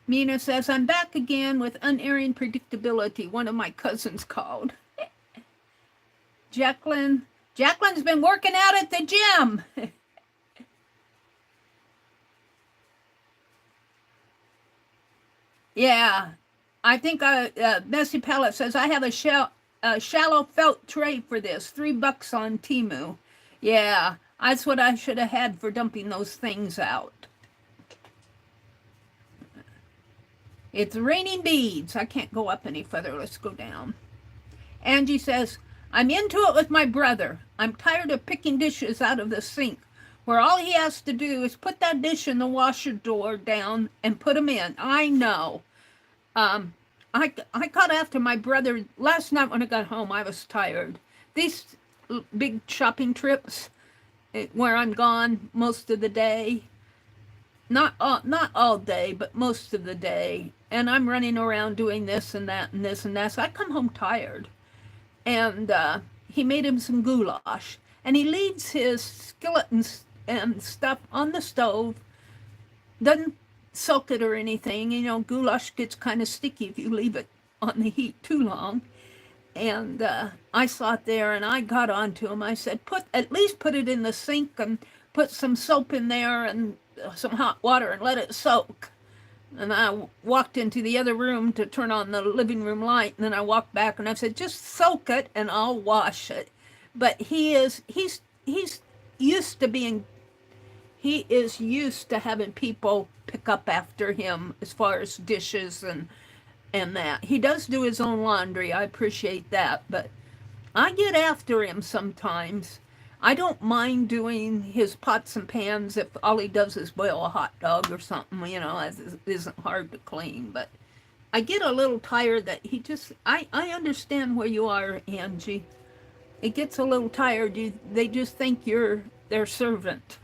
Mina says, I'm back again with unerring predictability. One of my cousins called. Jacqueline's been working out at the gym. Yeah, I think Messy Palette says, I have a shallow felt tray for this. $3 on Temu. Yeah, that's what I should have had for dumping those things out. It's raining beads. I can't go up any further. Let's go down. Angie says, I'm into it with my brother. I'm tired of picking dishes out of the sink, where all he has to do is put that dish in the washer door down and put them in. I know. I got after my brother last night when I got home. I was tired. These big shopping trips where I'm gone most of the day, not all day, but most of the day, and I'm running around doing this and that and this and that. So I come home tired. And he made him some goulash, and he leaves his skillet and stuff on the stove, doesn't soak it or anything. You know, goulash gets kind of sticky if you leave it on the heat too long. And I saw it there, and I got onto him. I said, at least put it in the sink and put some soap in there and some hot water and let it soak. And I walked into the other room to turn on the living room light, and then I walked back and I said, just soak it and I'll wash it. But he's used to having people pick up after him as far as dishes and that. He does do his own laundry. I appreciate that, but I get after him sometimes. I don't mind doing his pots and pans if all he does is boil a hot dog or something, you know, it isn't hard to clean. But I get a little tired that I understand where you are, Angie. It gets a little tired. They just think you're their servant.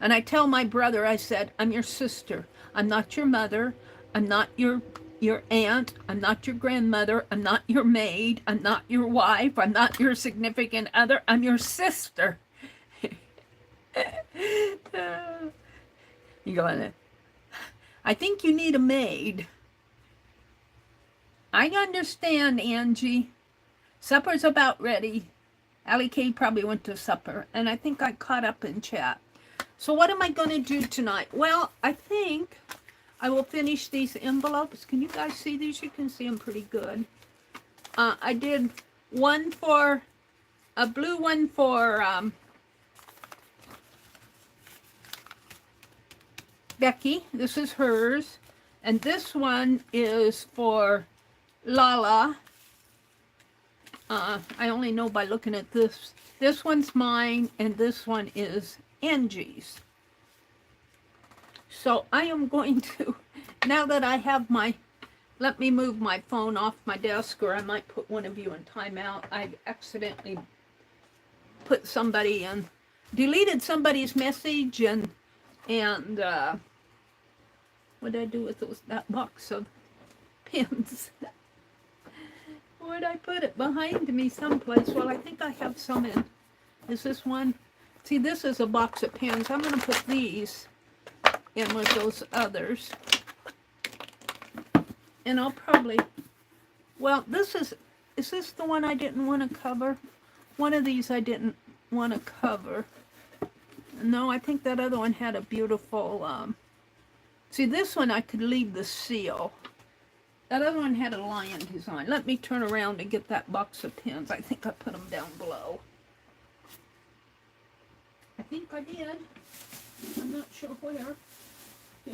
And I tell my brother, I said, I'm your sister. I'm not your mother. I'm not your aunt. I'm not your grandmother. I'm not your maid. I'm not your wife. I'm not your significant other. I'm your sister. You going, I think you need a maid. I understand, Angie. Supper's about ready. Allie Kay probably went to supper, and I think I caught up in chat. So what am I going to do tonight? Well, I think I will finish these envelopes. Can you guys see these? You can see them pretty good. I did one for, a blue one for Becky. This is hers. And this one is for Lala. I only know by looking at this. This one's mine, and this one is Angie's. So I am going to, now that I have my, let me move my phone off my desk, or I might put one of you in timeout. I accidentally put somebody in, deleted somebody's message, and what did I do with that box of pins? Where'd I put it? Behind me someplace. Well, I think I have some in. Is this one? See, this is a box of pins. I'm going to put these in with those others. And I'll probably, well, this is this the one I didn't want to cover? One of these I didn't want to cover. No, I think that other one had a beautiful, see, this one I could leave the seal. That other one had a lion design. Let me turn around and get that box of pins. I think I put them down below. I think I did. I'm not sure where. Yeah,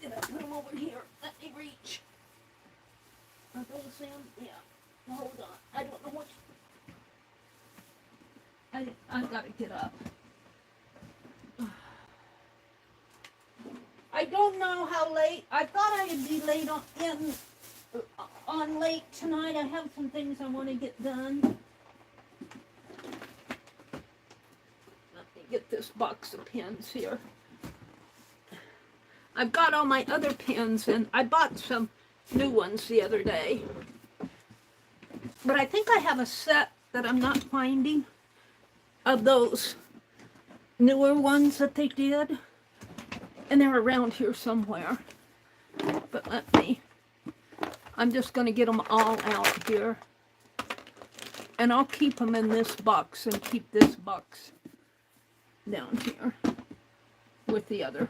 did I put them over here? Let me reach. Are those them? Yeah. Well, hold on. I don't know what. I gotta get up. I don't know how late. I thought I'd be late on late tonight. I have some things I want to get done. Let me get this box of pins here. I've got all my other pins, and I bought some new ones the other day. But I think I have a set that I'm not finding of those newer ones that they did. And they're around here somewhere. But I'm just going to get them all out here. And I'll keep them in this box and keep this box down here with the other.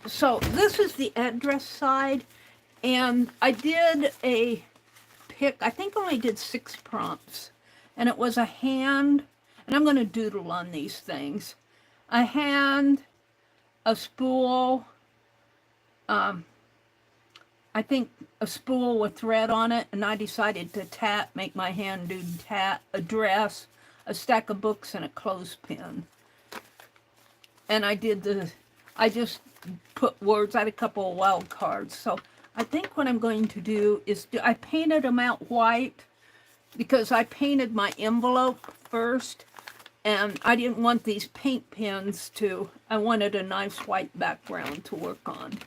So this is the address side. And I did a pick, I think I only did 6 prompts. And it was a hand, and I'm going to doodle on these things. A hand, a spool, I think a spool with thread on it, and I decided to make my hand do a dress, a stack of books, and a clothespin. And I just put words, I had a couple of wild cards. So I think what I'm going to do is, I painted them out white because I painted my envelope first. And I didn't want these paint pens I wanted a nice white background to work on.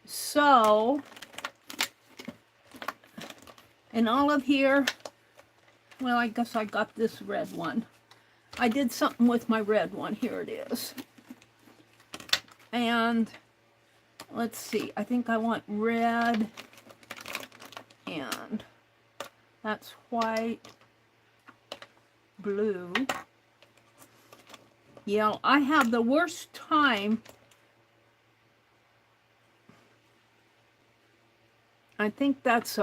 So, in all of here, well, I guess I got this red one. I did something with my red one. Here it is. And, let's see, I think I want red, and that's white, blue. Yeah, I have the worst time. I think that's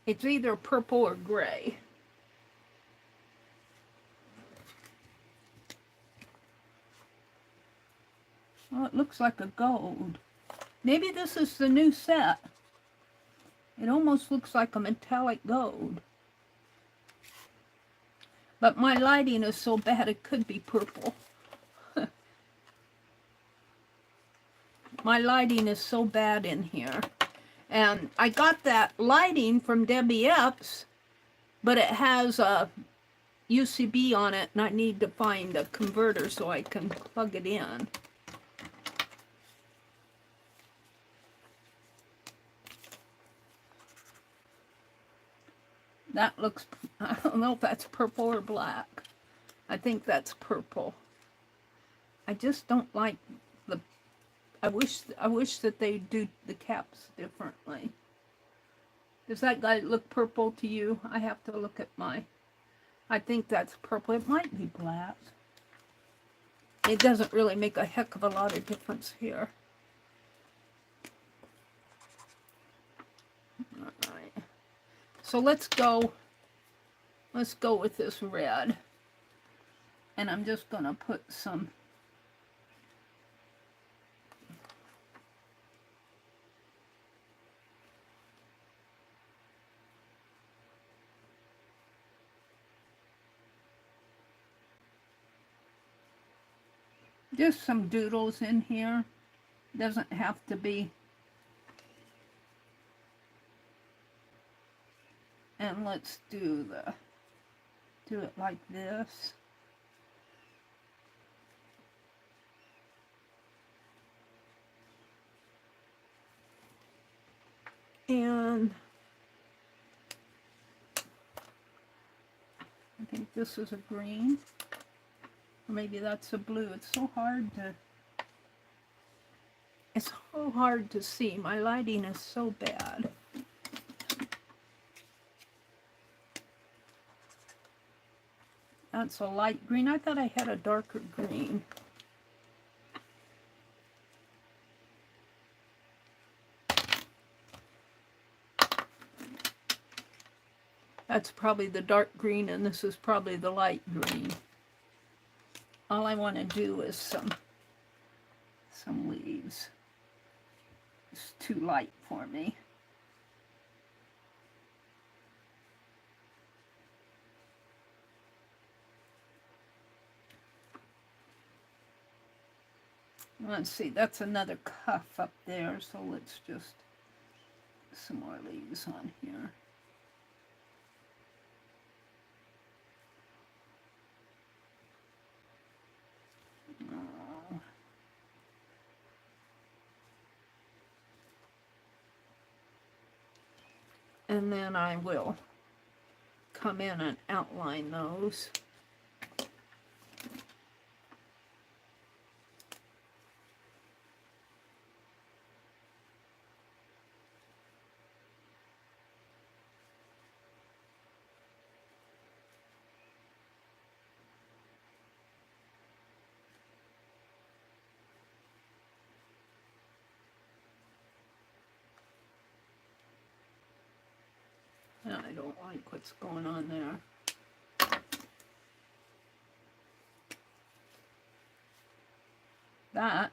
it's either purple or gray. Well, it looks like a gold. Maybe this is the new set. It almost looks like a metallic gold. But my lighting is so bad it could be purple. My lighting is so bad in here. And I got that lighting from Debbie Epps, but it has a UCB on it, and I need to find a converter so I can plug it in. That looks, I don't know if that's purple or black. I think that's purple. I just don't like the, I wish that they do the caps differently. Does that guy look purple to you? I have to look at my, I think that's purple. It might be black. It doesn't really make a heck of a lot of difference here. All right. So let's go with this red. And I'm just going to put some just some doodles in here. Doesn't have to be. And let's do it like this. And I think this is a green. Or maybe that's a blue. It's so hard to see. My lighting is so bad. That's a light green. I thought I had a darker green. That's probably the dark green, and this is probably the light green. All I want to do is some leaves. It's too light for me. Let's see, that's another cuff up there, so let's just some more leaves on here. Oh. And then I will come in and outline those. I don't like what's going on there. That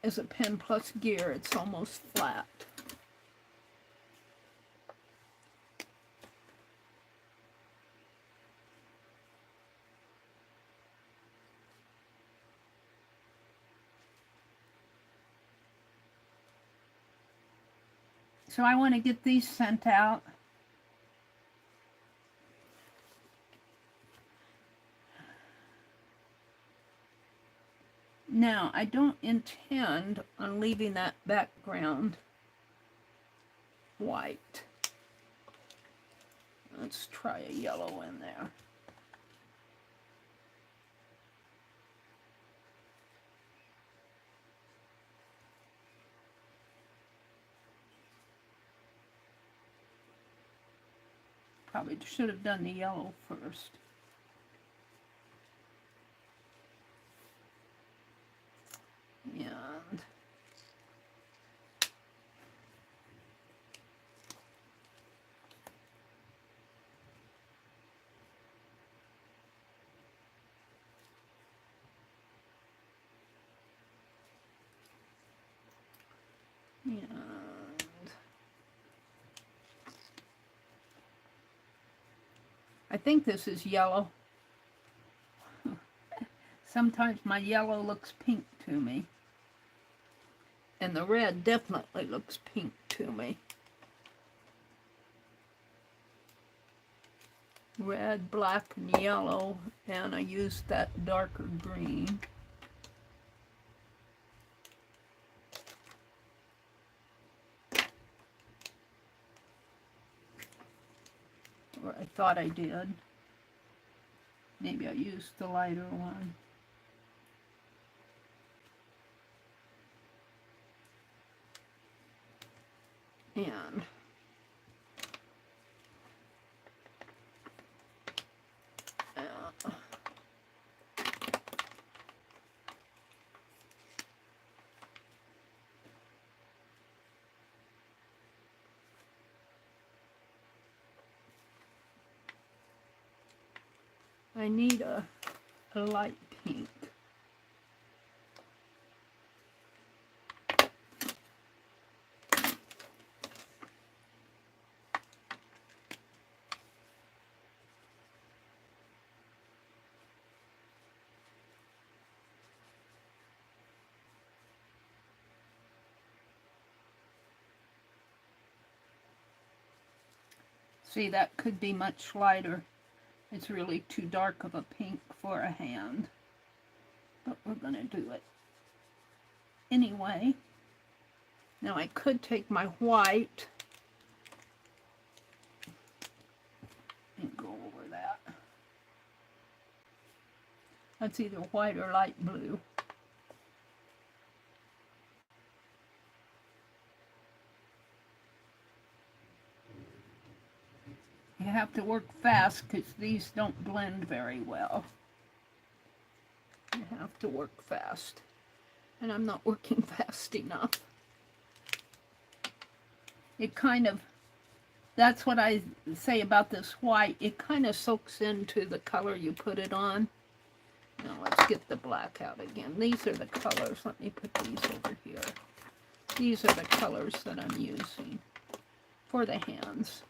is a pen plus gear. It's almost flat. So I want to get these sent out. Now, I don't intend on leaving that background white. Let's try a yellow in there. Probably should have done the yellow first. And I think this is yellow. Sometimes my yellow looks pink to me. And the red definitely looks pink to me. Red, black, and yellow, and I used that darker green. Or I thought I did. Maybe I used the lighter one. And I need a light pink. See, that could be much lighter. It's really too dark of a pink for a hand. But we're going to do it anyway. Now I could take my white and go over that. That's either white or light blue. You have to work fast because these don't blend very well. You have to work fast. And I'm not working fast enough. It kind of, that's what I say about this white. It kind of soaks into the color you put it on. Now let's get the black out again. These are the colors. Let me put these over here. These are the colors that I'm using for the hands.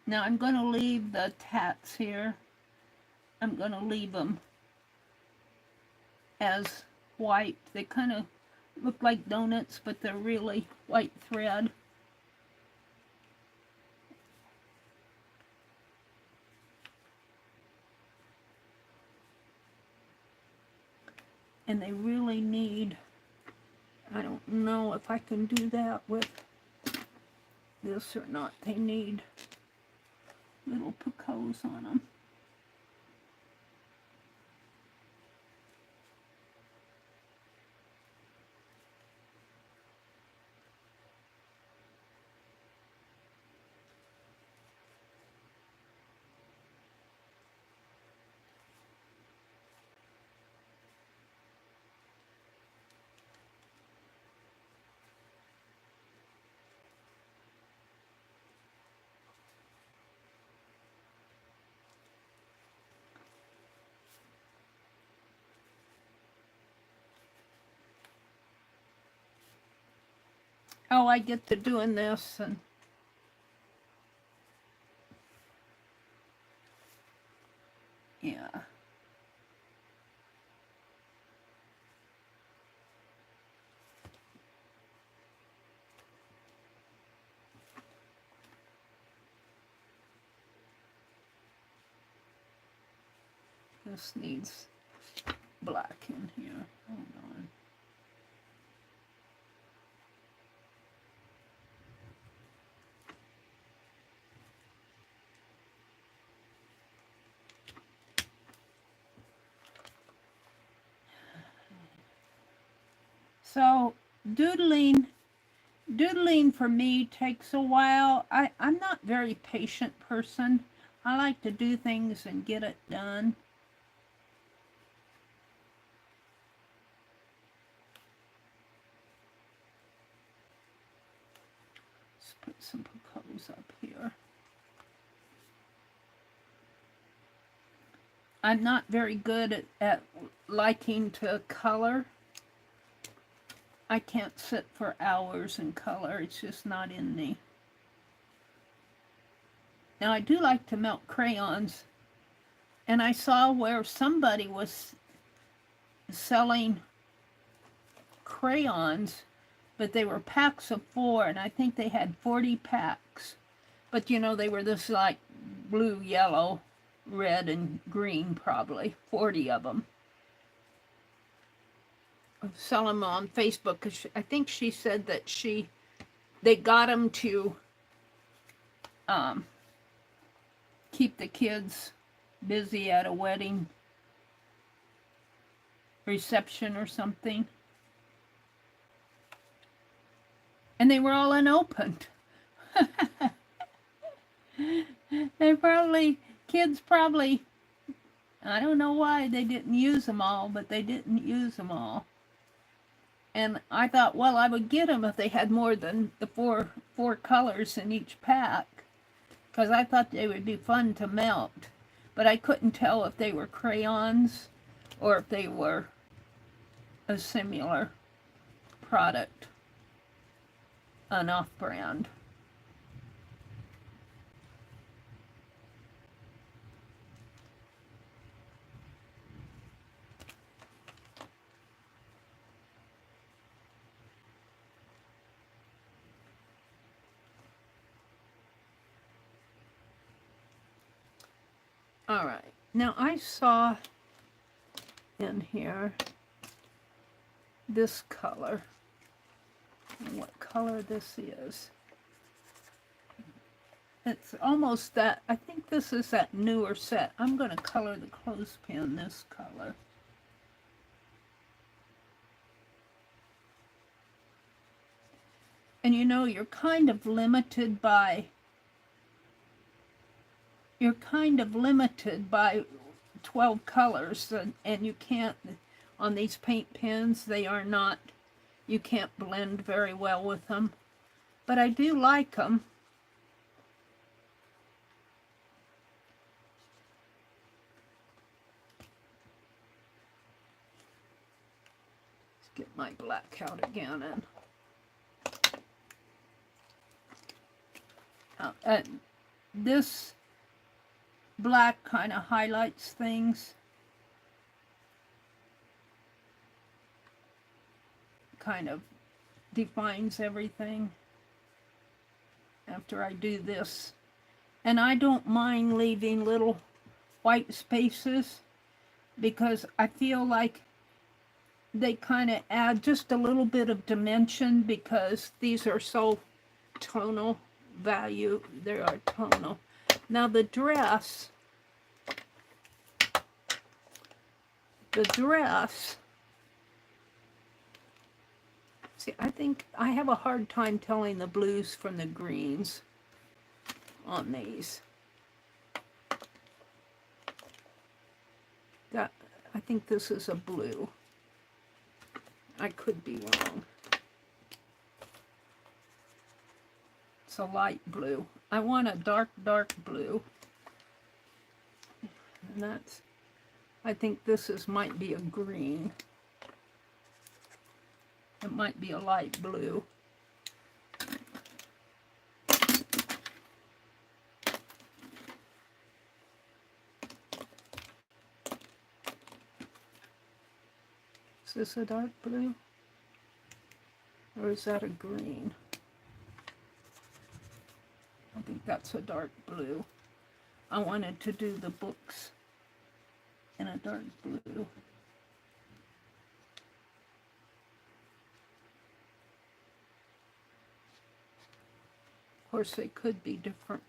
Now I'm going to leave the tats here. I'm going to leave them as white. They kind of look like donuts, but they're really white thread. And they really need, I don't know if I can do that with this or not. They need little Picassos on them. Oh, I get to doing this, and yeah. This needs black in here. Hold on. So doodling for me takes a while. I'm not a very patient person. I like to do things and get it done. Let's put some Picasso up here. I'm not very good at liking to color. I can't sit for hours and color. It's just not in me. Now, I do like to melt crayons. And I saw where somebody was selling crayons, but they were packs of 4, and I think they had 40 packs. But, you know, they were this, like, blue, yellow, red, and green, probably. 40 of them. Sell them on Facebook, because I think she said that they got them to keep the kids busy at a wedding reception or something. And they were all unopened. Kids probably, I don't know why they didn't use them all, but they didn't use them all. And I thought, well, I would get them if they had more than the four colors in each pack, because I thought they would be fun to melt. But I couldn't tell if they were crayons or if they were a similar product, an off-brand. All right, now I saw in here this color, and what color this is. It's almost that, I think this is that newer set. I'm going to color the clothespin this color. And you know, you're kind of limited by 12 colors, and you can't, on these paint pens, they are not, you can't blend very well with them. But I do like them. Let's get my black out again. And this black kind of highlights things, kind of defines everything after I do this. And I don't mind leaving little white spaces, because I feel like they kind of add just a little bit of dimension, because these are so tonal value. They are tonal. Now the dress, see, I think I have a hard time telling the blues from the greens on these. I think this is a blue. I could be wrong. It's a light blue. I want a dark blue. And that's, I think this might be a green. It might be a light blue. Is this a dark blue? Or is that a green? I think that's a dark blue. I wanted to do the books in a dark blue. Of course, they could be different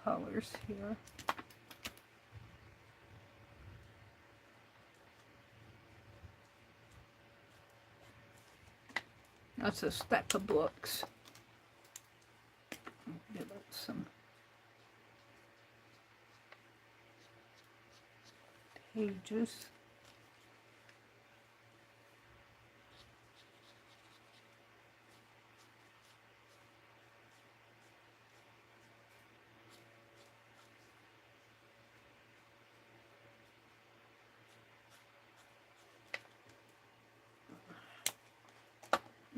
colors here. That's a stack of books. Give it some pages.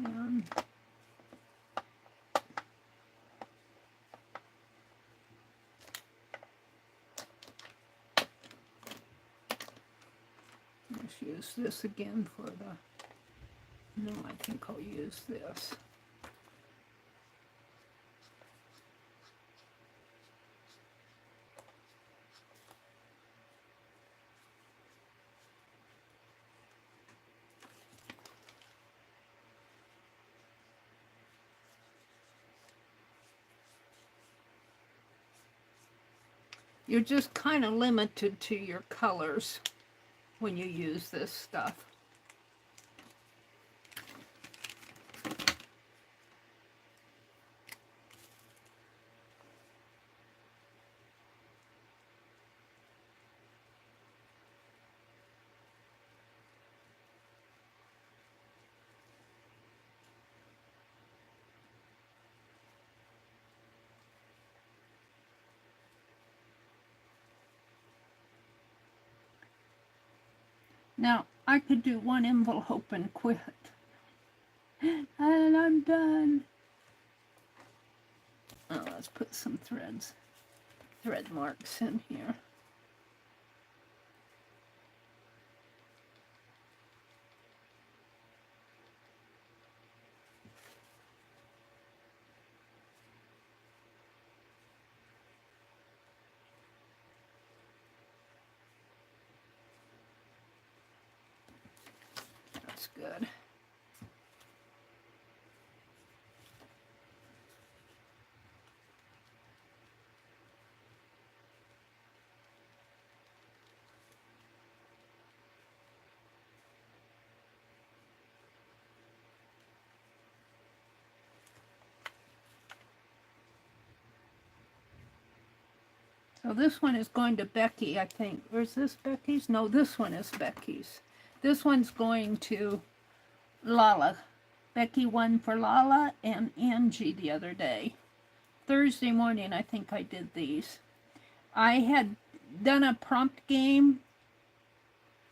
And let's use this again for the, no, I think I'll use this. You're just kind of limited to your colors when you use this stuff. Now, I could do one envelope and quit. And I'm done. Oh, let's put some thread marks in here. That's good. So this one is going to Becky, I think. Or is this Becky's? No, this one is Becky's. This one's going to Lala. Becky won for Lala and Angie the other day. Thursday morning, I think I did these. I had done a prompt game,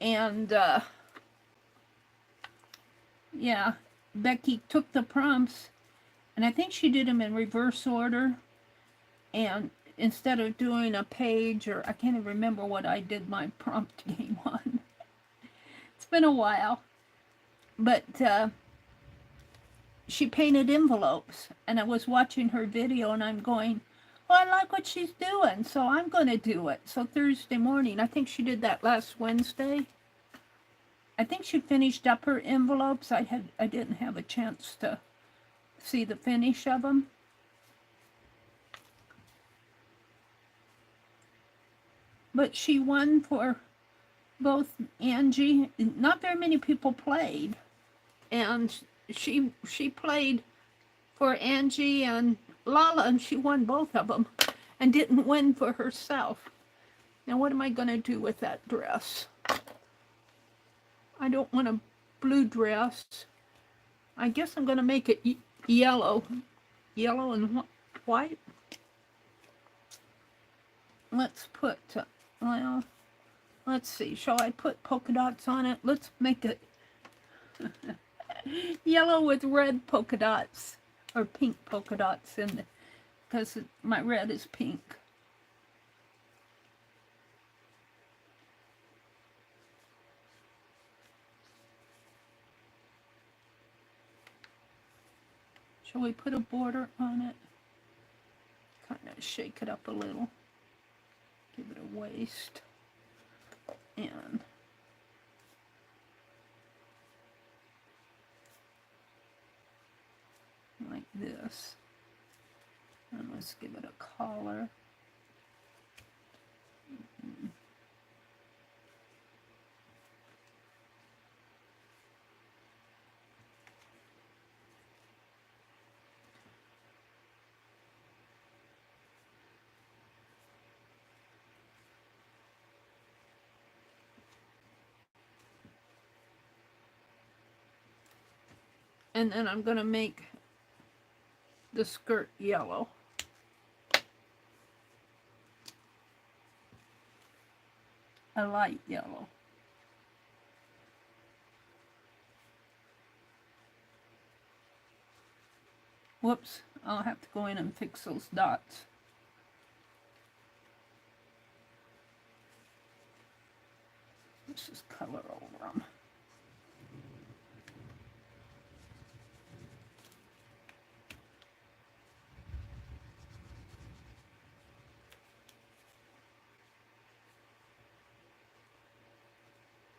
and yeah, Becky took the prompts, and I think she did them in reverse order, and instead of doing a page, or I can't even remember what I did my prompt game on. It's been a while, but she painted envelopes, and I was watching her video, and I'm going, well, I like what she's doing, so I'm going to do it. So Thursday morning, I think she did that last Wednesday. I think she finished up her envelopes. I didn't have a chance to see the finish of them. But she won for both Angie. Not very many people played, and she played for Angie and Lala, and she won both of them, and didn't win for herself. Now, what am I going to do with that dress? I don't want a blue dress. I guess I'm going to make it yellow and white. Let's put, well, let's see. Shall I put polka dots on it? Let's make it yellow with red polka dots, or pink polka dots in it, because my red is pink. Shall we put a border on it? Kind of shake it up a little. Give it a waist. And like this. And let's give it a collar. And then I'm going to make the skirt yellow. A light yellow. Whoops, I'll have to go in and fix those dots. Let's just color over them.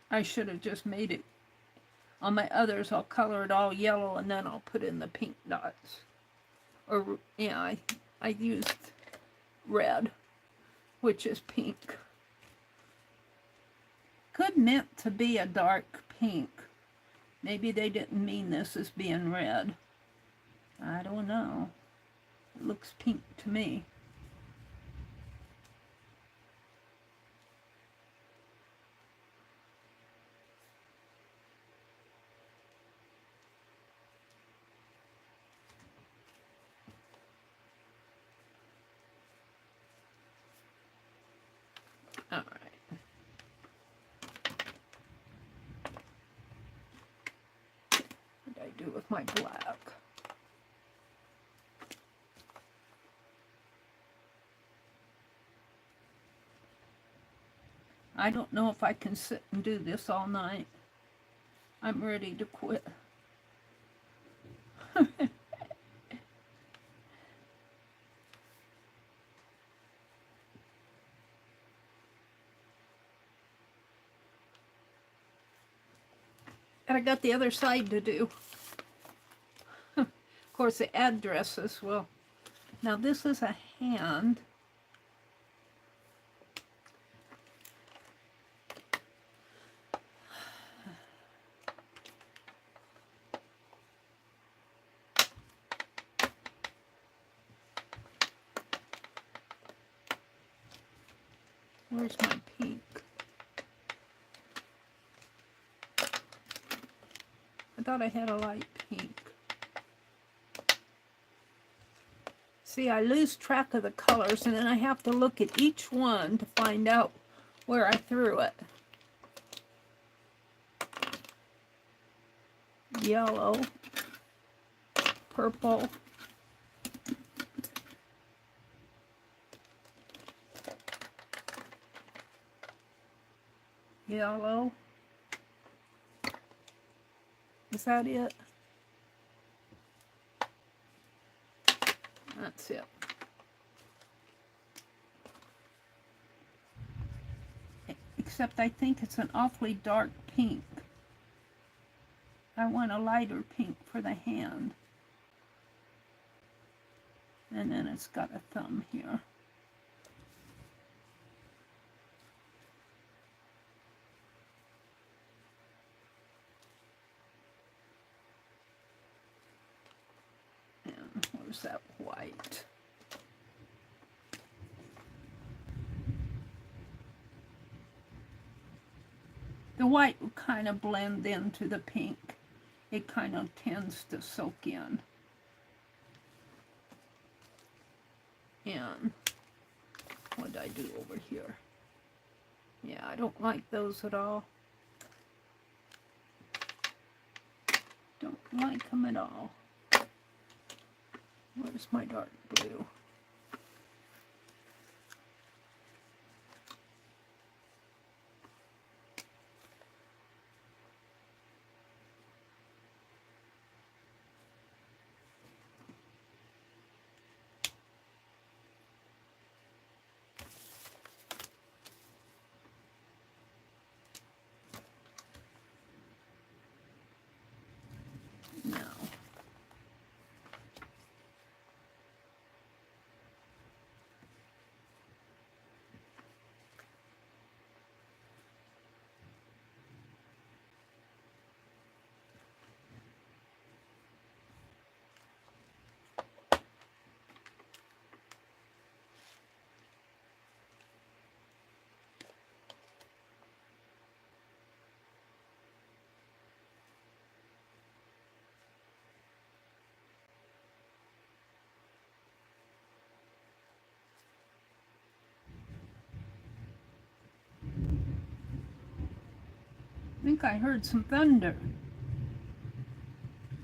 I should have just made it. On my others, I'll color it all yellow and then I'll put in the pink dots. Or, yeah, I used red, which is pink. Could meant to be a dark pink. Maybe they didn't mean this as being red. I don't know. It looks pink to me. All right. What did I do with my black? I don't know if I can sit and do this all night. I'm ready to quit. And I got the other side to do. Of course, the addresses, well, now this is a hand. Where's my pink? I thought I had a light pink. See, I lose track of the colors and then I have to look at each one to find out where I threw it. Yellow, purple, yellow. Is that it? That's it. Except I think it's an awfully dark pink. I want a lighter pink for the hand. And then it's got a thumb here. And where's that white? The white will kind of blend into the pink. It kind of tends to soak in. And what did I do over here? Yeah, I don't like those at all. Don't like them at all. Where's my dark blue? No. I think I heard some thunder.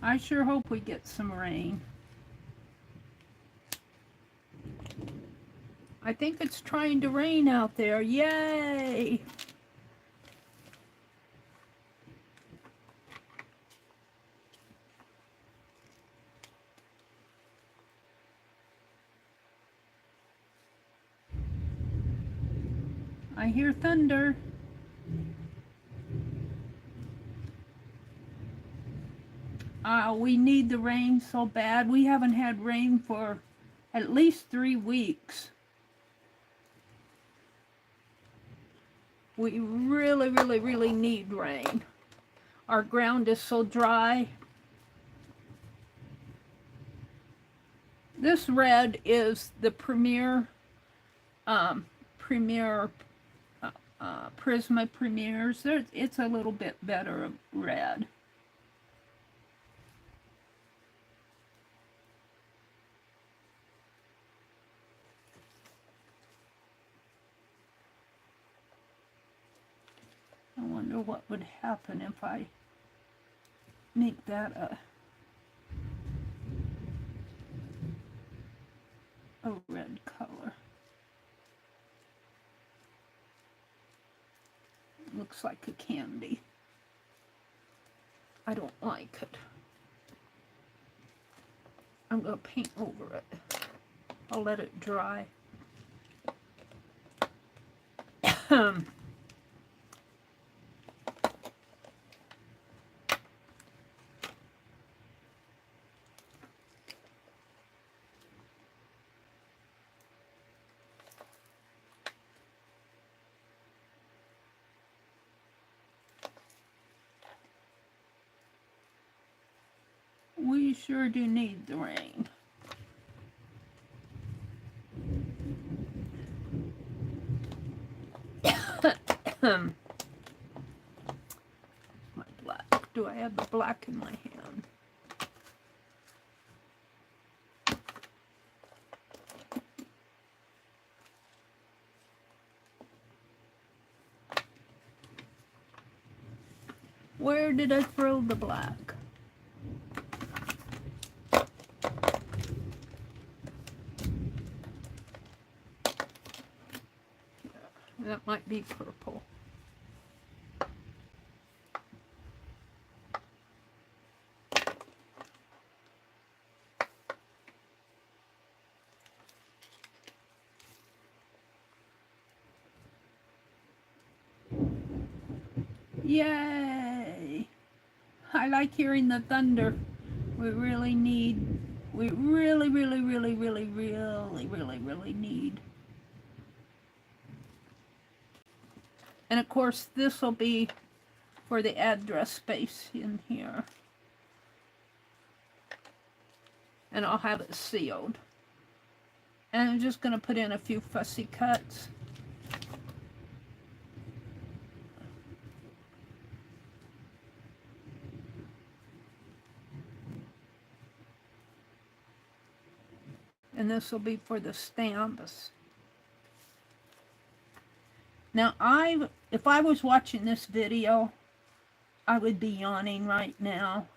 I sure hope we get some rain. I think it's trying to rain out there. Yay! I hear thunder. We need the rain so bad. We haven't had rain for at least 3 weeks. We really, really, really need rain. Our ground is so dry. This red is the Premier Prisma Premiers. It's a little bit better red. I wonder what would happen if I make that a red color. Looks like a candy. I don't like it. I'm going to paint over it. I'll let it dry. We sure do need the rain. My black. Do I have the black in my hand? Where did I throw the black? That might be purple. Yay! I like hearing the thunder. We really need, we really need. And of course, this will be for the address space in here. And I'll have it sealed. And I'm just going to put in a few fussy cuts. And this will be for the stamps. Now, if I was watching this video, I would be yawning right now.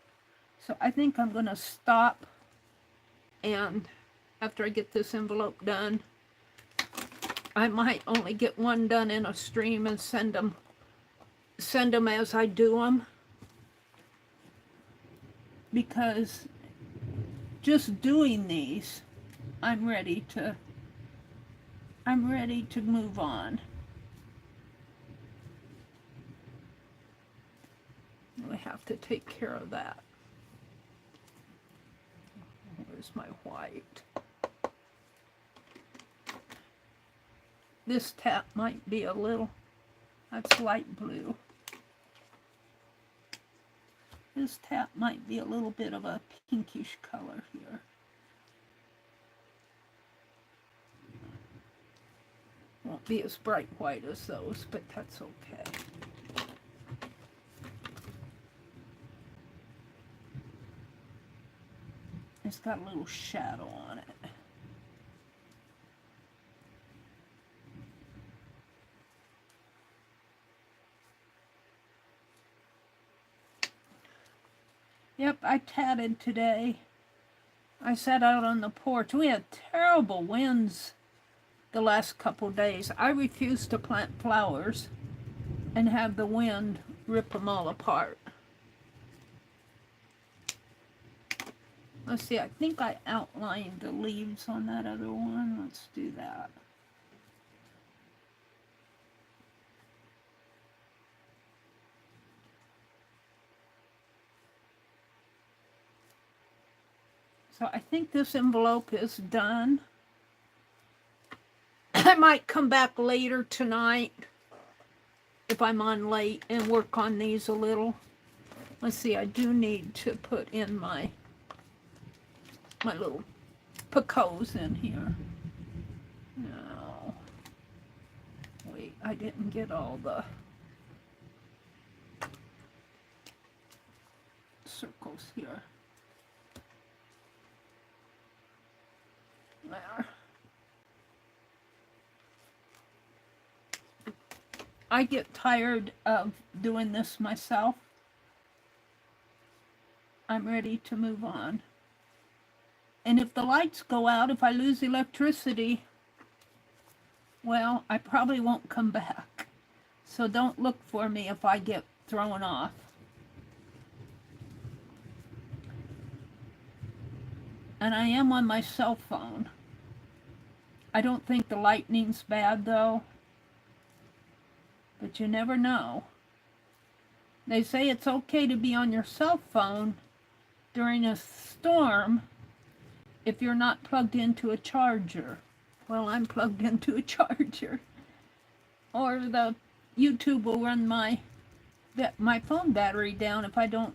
So I think I'm going to stop, and after I get this envelope done, I might only get one done in a stream and send them as I do them. Because just doing these, I'm ready to move on. We have to take care of that. Where's my white? This tap might be a little, that's light blue. This tap might be a little bit of a pinkish color here. Won't be as bright white as those, but that's okay. It's got a little shadow on it. Yep, I tatted today. I sat out on the porch. We had terrible winds the last couple days. I refuse to plant flowers and have the wind rip them all apart. Let's see, I think I outlined the leaves on that other one. Let's do that. So I think this envelope is done. I might come back later tonight if I'm on late and work on these a little. Let's see, I do need to put in my little Picasso in here. No. Wait, I didn't get all the circles here. There. I get tired of doing this myself. I'm ready to move on. And if the lights go out, if I lose electricity, well, I probably won't come back. So don't look for me if I get thrown off. And I am on my cell phone. I don't think the lightning's bad though. But you never know. They say it's okay to be on your cell phone during a storm if you're not plugged into a charger. Well, I'm plugged into a charger. Or the YouTube will run my phone battery down if I don't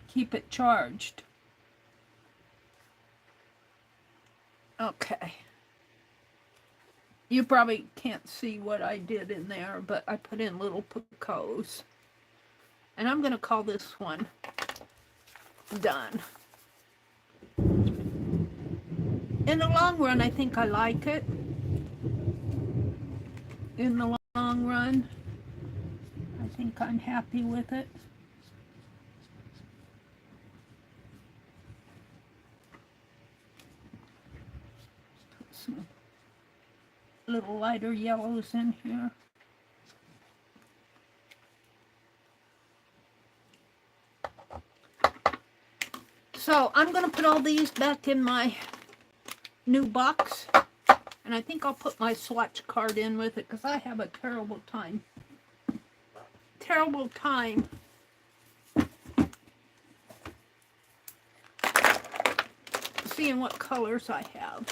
keep it charged. Okay. You probably can't see what I did in there, but I put in little Picassos. And I'm going to call this one done. In the long run, I think I like it. In the long run, I think I'm happy with it. Put some little lighter yellows in here. So I'm going to put all these back in my new box. And I think I'll put my swatch card in with it because I have a terrible time. Terrible time seeing what colors I have.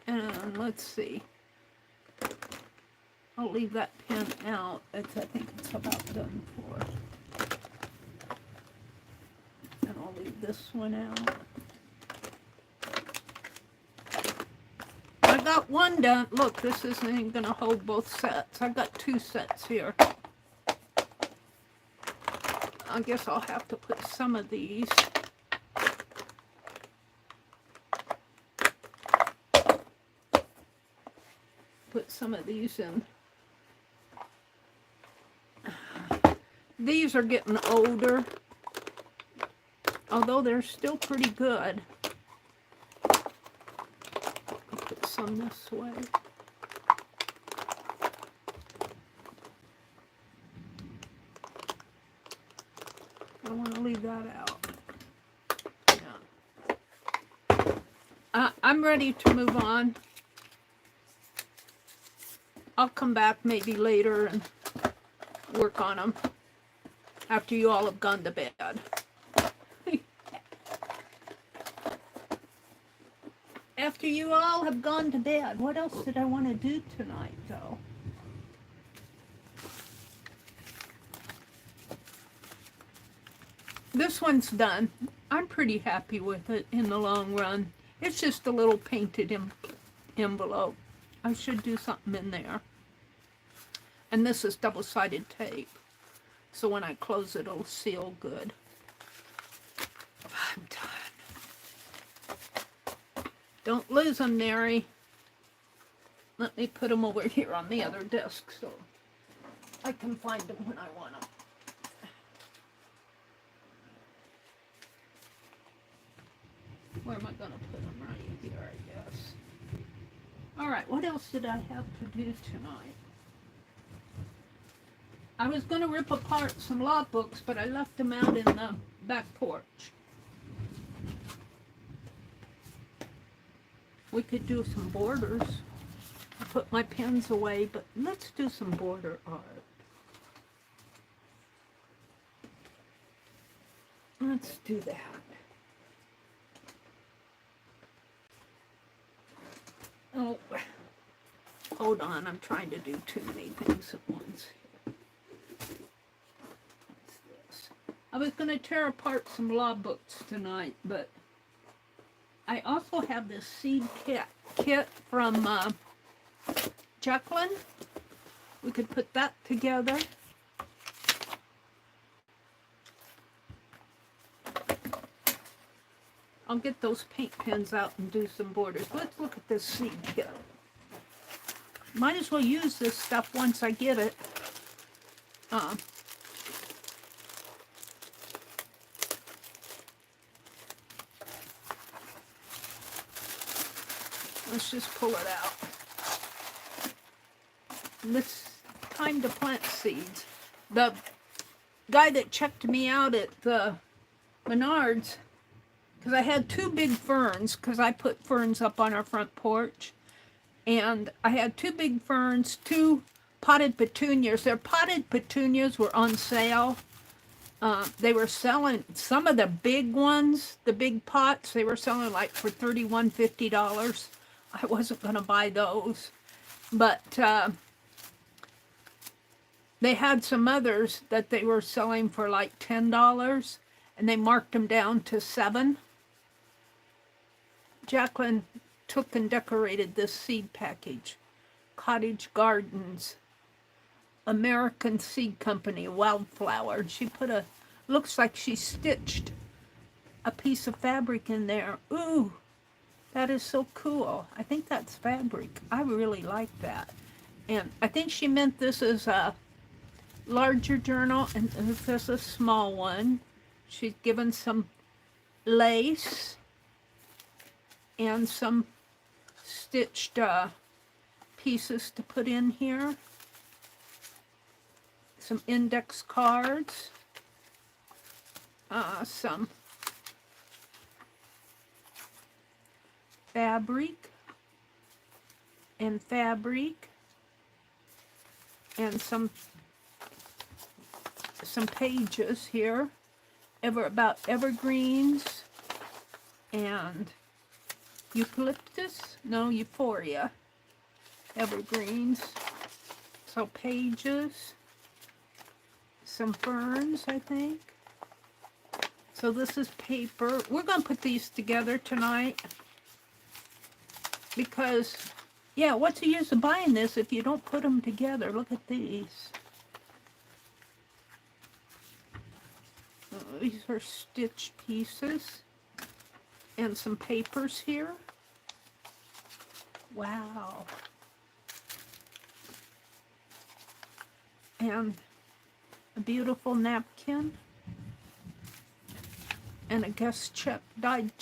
And let's see. I'll leave that pen out. I think it's about done for. And I'll leave this one out. I got one done. Look, this isn't going to hold both sets. I've got two sets here. I guess I'll have to put some of these. Put some of these in. These are getting older, although they're still pretty good. I'll put some this way. I want to leave that out. Yeah. I'm ready to move on. I'll come back maybe later and work on them after you all have gone to bed. After you all have gone to bed. What else did I want to do tonight, though? This one's done. I'm pretty happy with it in the long run. It's just a little painted envelope. I should do something in there. And this is double-sided tape. So when I close it, it'll seal good. I'm done. Don't lose them, Meri. Let me put them over here on the other desk so I can find them when I want them. Where am I going to put them? Right here, I guess. All right, what else did I have to do tonight? I was going to rip apart some law books, but I left them out in the back porch. We could do some borders. I put my pens away, but let's do some border art. Let's do that. Oh, hold on, I'm trying to do too many things at once. What's this? I was going to tear apart some law books tonight, but I also have this seed kit from Jacqueline. We could put that together. I'll get those paint pens out and do some borders. Let's look at this seed kit. Might as well use this stuff once I get it. Let's just pull it out. And it's time to plant seeds. The guy that checked me out at the Menards, because I had two big ferns, because I put ferns up on our front porch, and I had two big ferns, two potted petunias. Their potted petunias were on sale. They were selling some of the big ones, the big pots, they were selling like for $31, $50. I wasn't going to buy those, but they had some others that they were selling for like $10, and they marked them down to $7. Jacqueline took and decorated this seed package. Cottage Gardens, American Seed Company, Wildflower. She put a, looks like she stitched a piece of fabric in there. Ooh, that is so cool. I think that's fabric. I really like that. And I think she meant this is a larger journal and this is a small one. She's given some lace and some stitched pieces to put in here. Some index cards. Some fabric and some pages here about evergreens and eucalyptus, no, euphoria, evergreens, so pages, some ferns, I think. So this is paper. We're going to put these together tonight because, yeah, what's the use of buying this if you don't put them together? Look at these. These are stitched pieces and some papers here. Wow. And a beautiful napkin and a guest check, dyed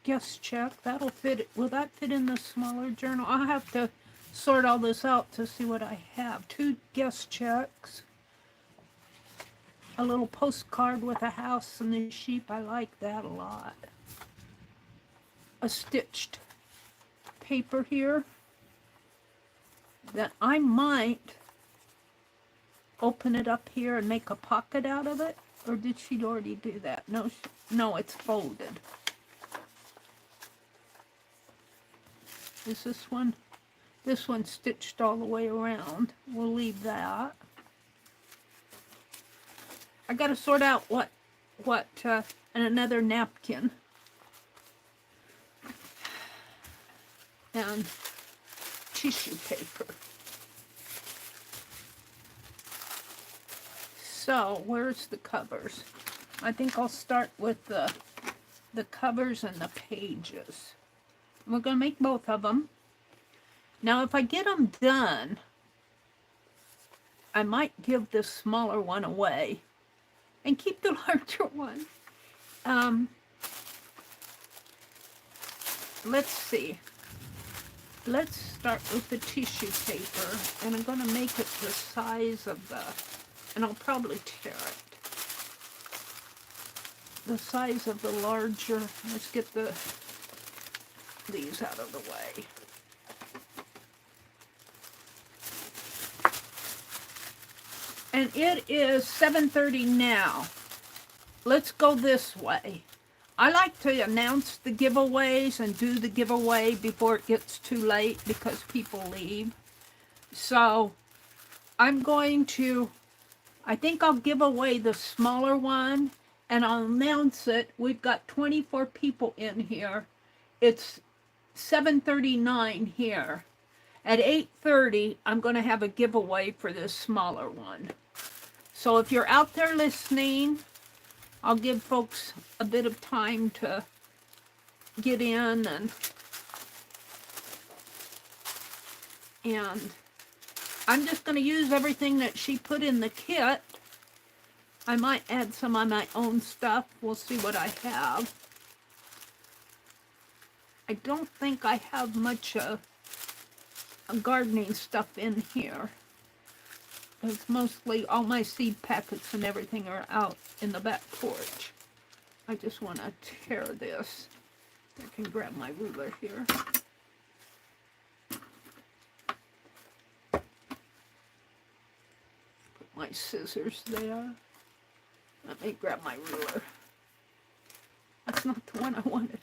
guest check. That'll fit. Will that fit in the smaller journal? I'll have to sort all this out to see what I have. 2 guest checks. A little postcard with a house and the sheep. I like that a lot. A stitched paper here that I might open it up here and make a pocket out of it. Or did she already do that? No, no, it's folded. Is this one? This one's stitched all the way around. We'll leave that. I gotta sort out and another napkin. And tissue paper. So, where's the covers? I think I'll start with the covers and the pages. We're going to make both of them. Now, if I get them done, I might give this smaller one away and keep the larger one. Let's see. let's start with the tissue paper, and I'm going to make it the size of the, and I'll probably tear it, the size of the larger. Let's get these out of the way. And it is 7:30 now. Let's go this way. I like to announce the giveaways and do the giveaway before it gets too late because people leave. So I'm going to, I think I'll give away the smaller one and I'll announce it. We've got 24 people in here. It's 7:39 here. At 8:30, I'm going to have a giveaway for this smaller one. So if you're out there listening, I'll give folks a bit of time to get in, and I'm just going to use everything that she put in the kit. I might add some of my own stuff. We'll see what I have. I don't think I have much gardening stuff in here. It's mostly all my seed packets and everything are out in the back porch. I just want to tear this. I can grab my ruler here. Put my scissors there. Let me grab my ruler. That's not the one I wanted.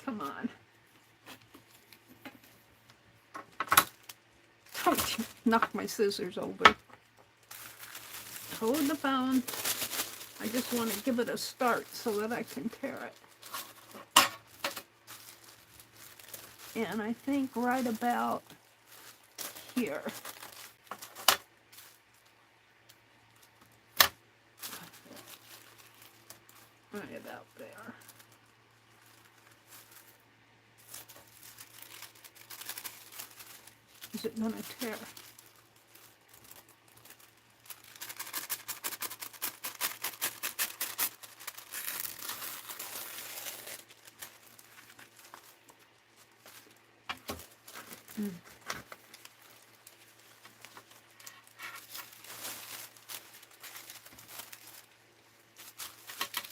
Come on. Don't you knock my scissors over. Hold the phone. I just want to give it a start so that I can tear it. And I think right about here. Right about there. Is it gonna tear?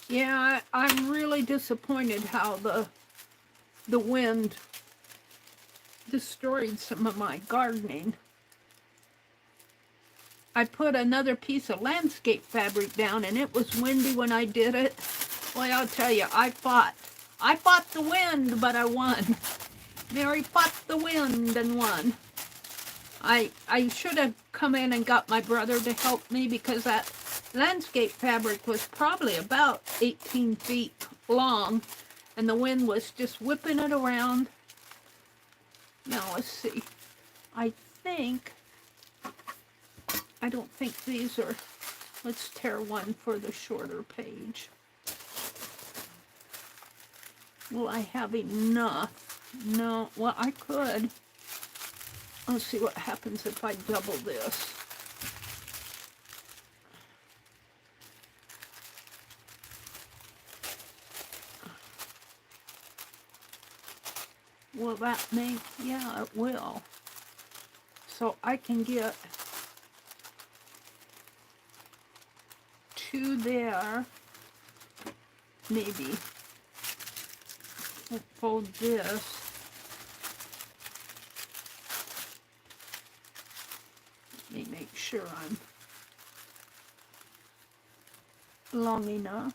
Yeah, I'm really disappointed how the wind destroyed some of my gardening. I put another piece of landscape fabric down and it was windy when I did it. Boy, I'll tell you, I fought the wind, but I won. Meri fought the wind and won. I should have come in and got my brother to help me because that landscape fabric was probably about 18 feet long and the wind was just whipping it around. Now let's see. I don't think these are, let's tear one for the shorter page. Will I have enough? No, well I could. Let's see what happens if I double this. Will that make, yeah, it will. So I can get 2 there, maybe. We'll fold this. Let me make sure I'm long enough.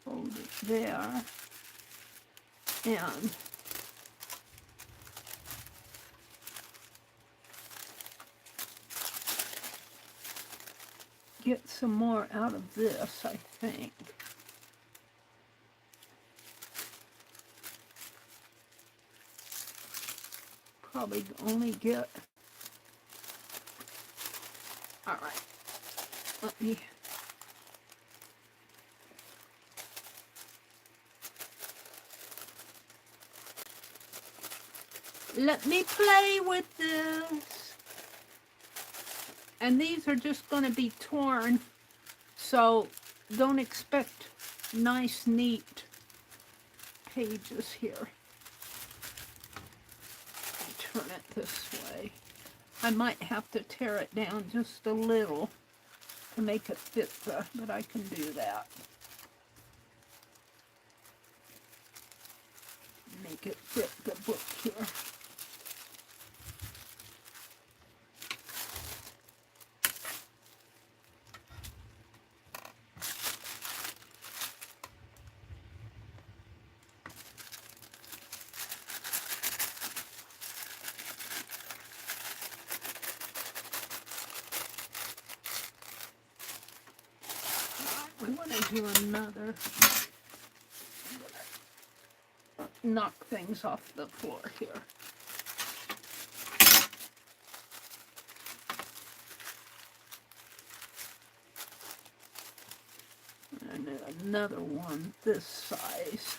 Fold it there. And get some more out of this, I think. Probably only get, all right, let me play with this. And these are just going to be torn, so don't expect nice, neat pages here. Turn it this way. I might have to tear it down just a little to make it fit but I can do that. Make it fit the book here. We want to do another. Knock things off the floor here. And then another one this size.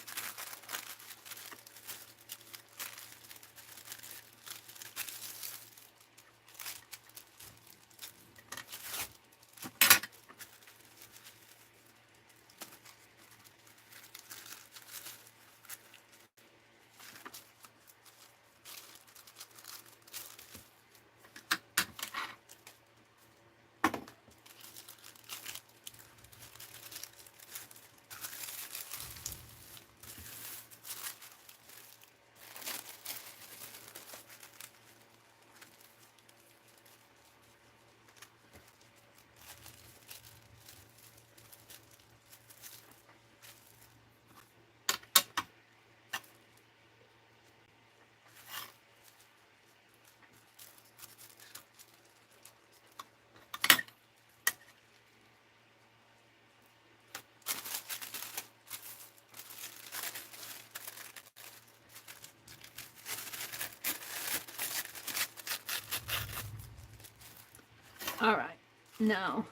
All right, now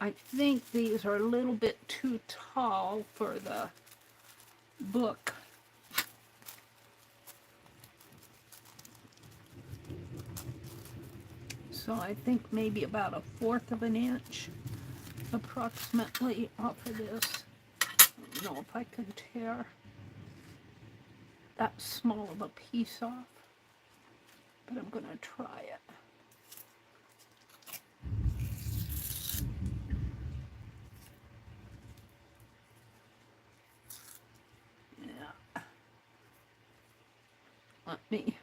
I think these are a little bit too tall for the book. So I think maybe about 1/4 of an inch approximately off of this. I don't know if I can tear that small of a piece off, but I'm going to try it. Yeah. Let me.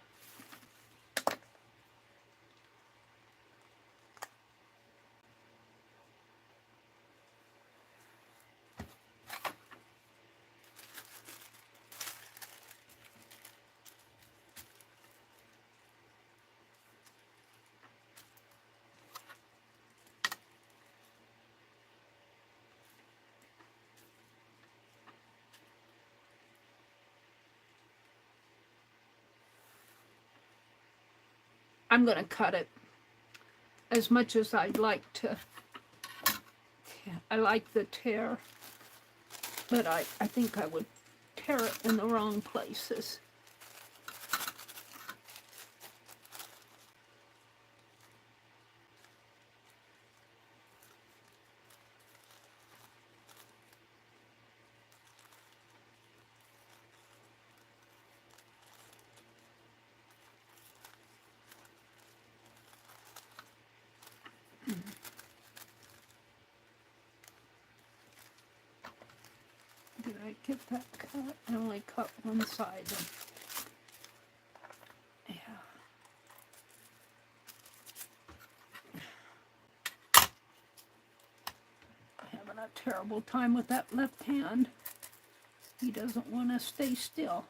I'm going to cut it as much as I'd like to. I like the tear, but I think I would tear it in the wrong places. Did I get that cut? I only cut one side. Yeah. Having a terrible time with that left hand. He doesn't want to stay still.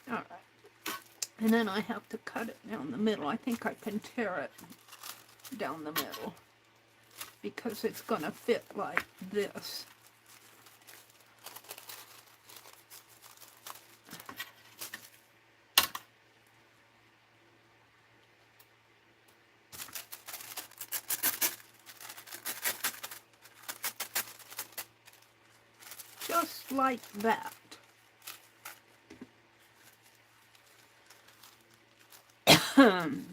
All right. And then I have to cut it down the middle. I think I can tear it down the middle. because it's going to fit like this. Just like that.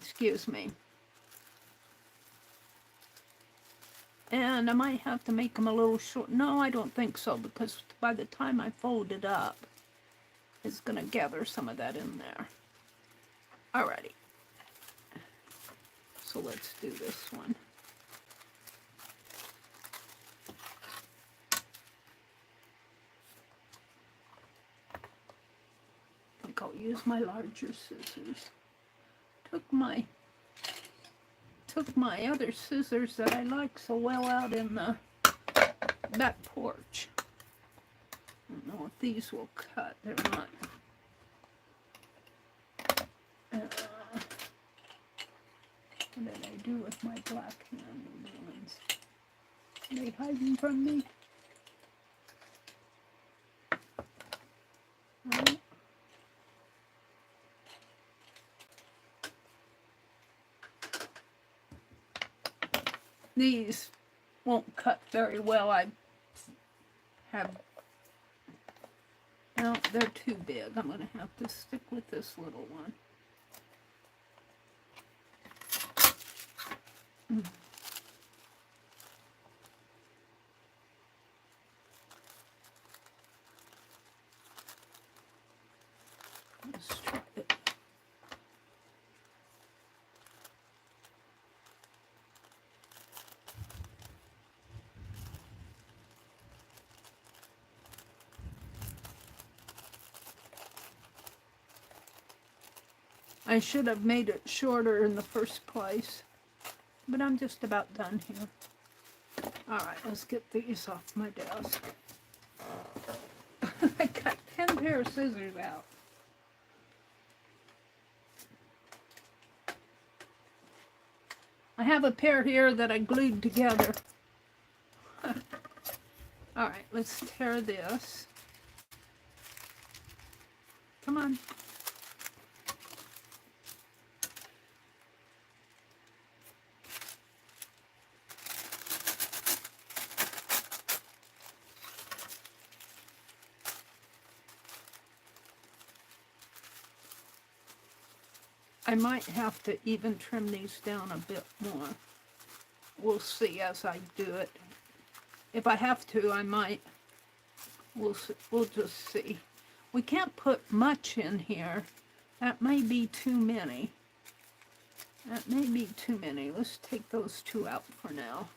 Excuse me. And I might have to make them a little short. No, I don't think so, because by the time I fold it up, it's going to gather some of that in there. Alrighty. So let's do this one. I think I'll use my larger scissors. Took my other scissors that I like so well out in the back porch. I don't know if these will cut. They're not. What did I do with my black handled ones? Are they hiding from me? No. These won't cut very well. I have, no, they're too big. I'm going to have to stick with this little one. Let's try it. I should have made it shorter in the first place, but I'm just about done here. All right, let's get these off my desk. I got 10 pair of scissors out. I have a pair here that I glued together. All right, let's tear this. Come on. I might have to even trim these down a bit more. We'll see as I do it. If I have to, I might. We'll just see. We can't put much in here. That may be too many. That may be too many. Let's take those two out for now.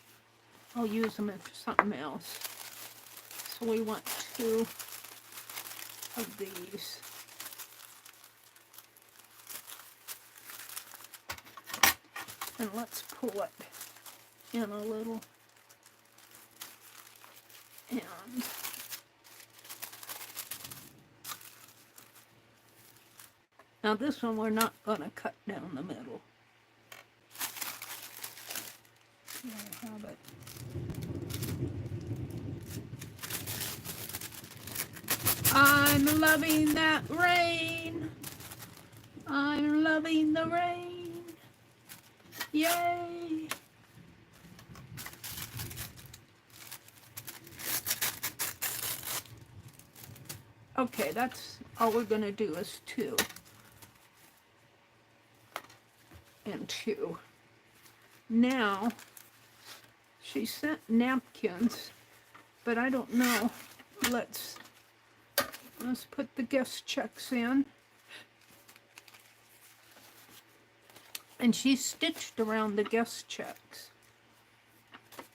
I'll use them for something else. So we want 2 of these. And let's pull it in a little. And now this one we're not going to cut down the middle. There I have it. I'm loving that rain. I'm loving the rain. Yay! Okay, that's all we're going to do is 2 and 2. Now, she sent napkins, but I don't know. Let's put the guest checks in. And she stitched around the guest checks.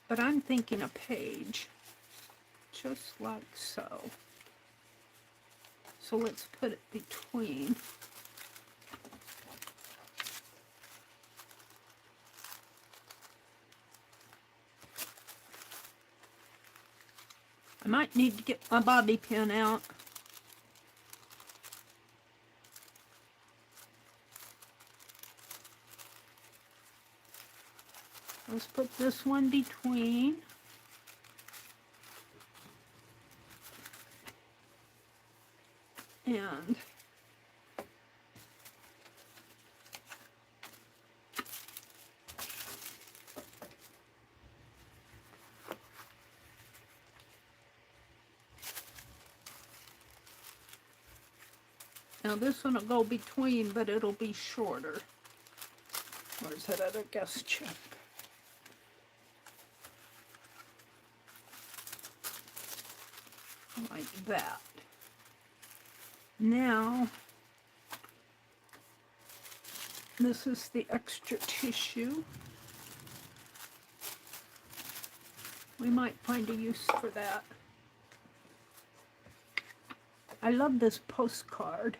But I'm thinking a page, just like so. So let's put it between. I might need to get my bobby pin out. Let's put this one between. And now this one will go between, but it'll be shorter. Where's that other guest check? Like that. Now, this is the extra tissue. We might find a use for that. I love this postcard.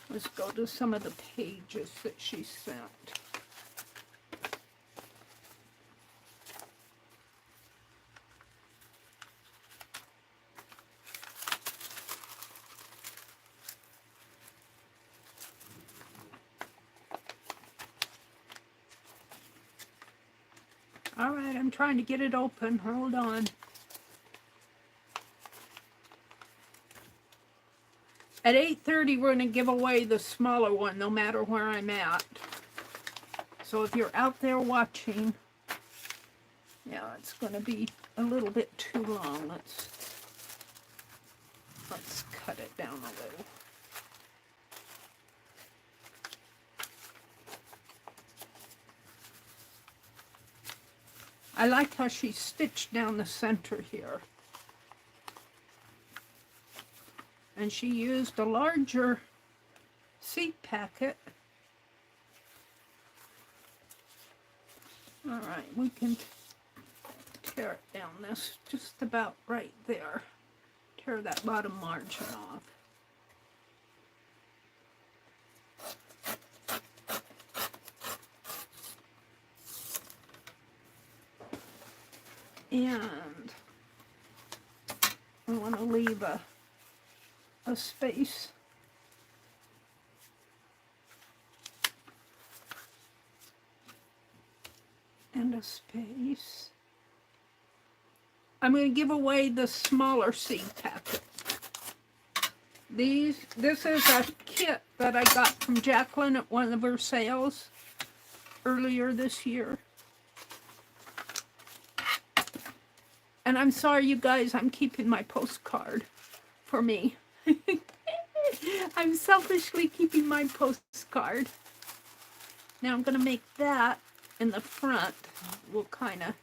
Let's go to some of the pages that she sent. All right, I'm trying to get it open. Hold on. At 8:30, we're going to give away the smaller one, no matter where I'm at. So if you're out there watching, yeah, it's going to be a little bit too long. Let's cut it down a little. I like how she stitched down the center here. And she used a larger seed packet. All right, we can tear it down this just about right there. Tear that bottom margin off. And we want to leave a space. And a space. I'm going to give away the smaller seed packet. This is a kit that I got from Jacqueline at one of her sales earlier this year. And I'm sorry, you guys, I'm keeping my postcard for me. I'm selfishly keeping my postcard. Now I'm going to make that in the front. We'll kind of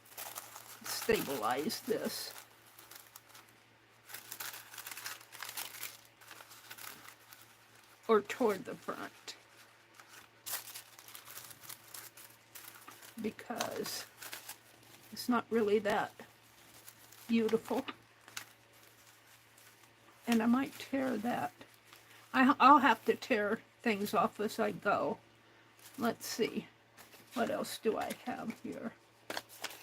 stabilize this. Or toward the front. Because it's not really that beautiful. And I might tear that. I'll have to tear things off as I go. Let's see. What else do I have here?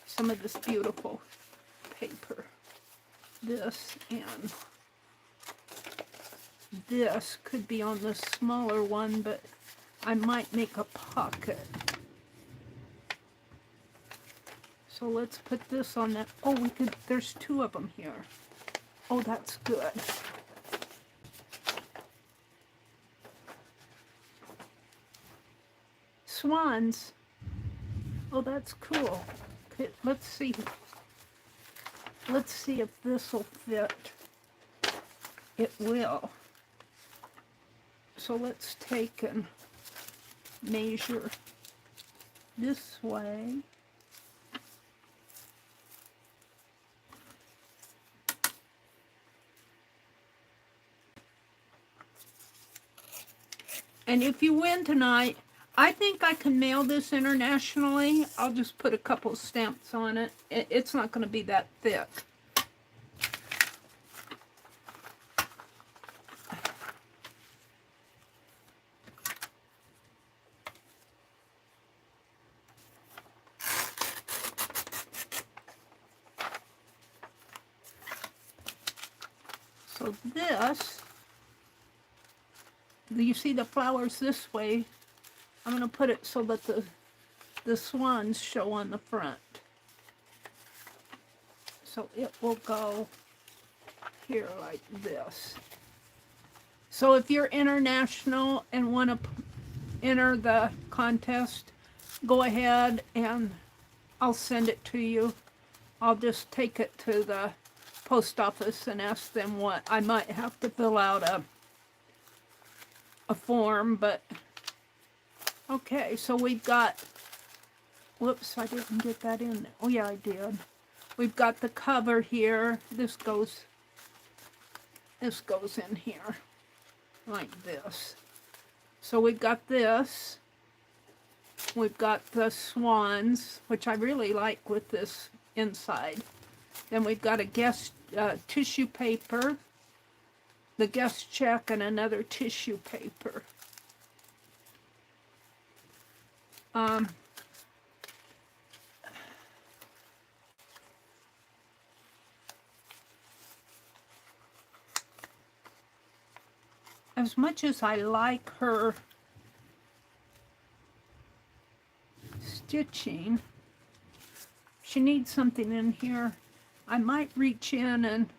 Some of this beautiful paper. This and this could be on the smaller one, but I might make a pocket. So let's put this on that. Oh, we could, there's two of them here. Oh, that's good. Swans. Oh, that's cool. Okay, let's see. Let's see if this will fit. It will. So let's take and measure this way. And if you win tonight, I think I can mail this internationally. I'll just put a couple stamps on it. It's not going to be that thick. So this, you see the flowers this way, I'm going to put it so that the swans show on the front. So it will go here like this. So if you're international and want to enter the contest, go ahead and I'll send it to you. I'll just take it to the post office and ask them what. I might have to fill out a form, but okay, so we've got, whoops, I didn't get that in there. Oh yeah, I did. We've got the cover here. This goes in here like this. So we've got this. We've got the swans, which I really like with this inside. Then we've got a guest tissue paper, the guest check, and another tissue paper. As much as I like her stitching, she needs something in here. I might reach in and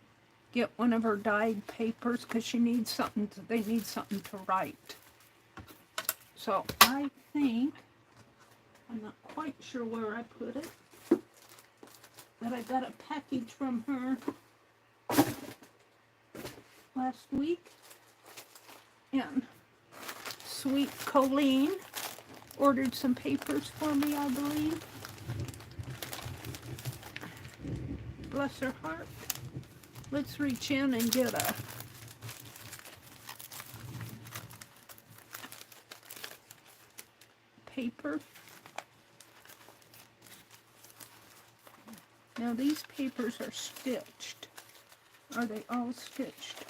get one of her dyed papers because she needs something. They need something to write. So I think, I'm not quite sure where I put it, but I got a package from her last week. And sweet Colleen ordered some papers for me, I believe. Bless her heart. Let's reach in and get a paper. Now these papers are stitched. Are they all stitched?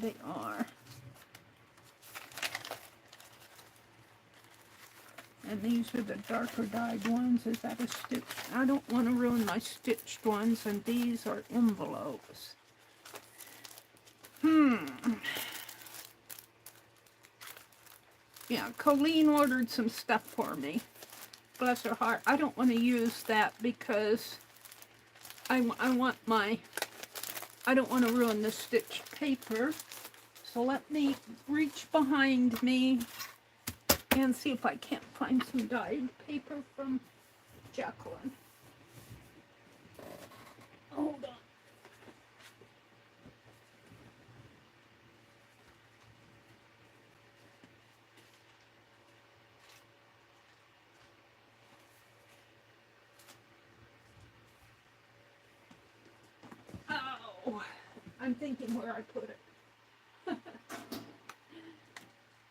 They are. And these are the darker dyed ones. Is that a stitch? I don't want to ruin my stitched ones, and these are envelopes. Yeah, Colleen ordered some stuff for me. Bless her heart. I don't want to use that because I don't want to ruin the stitched paper. So let me reach behind me and see if I can't find some dyed paper from Jacqueline. Hold on. Oh, I'm thinking where I put it.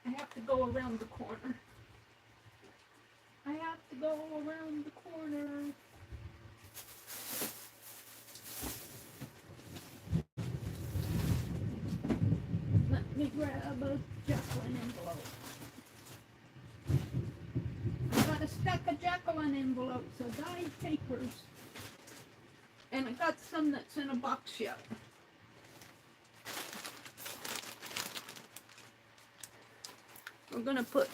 I have to go around the corner. I have to go around the corner. Let me grab a Jacqueline envelope. I got a stack of Jacqueline envelopes of dyed papers. And I got some that's in a box yet. We're going to put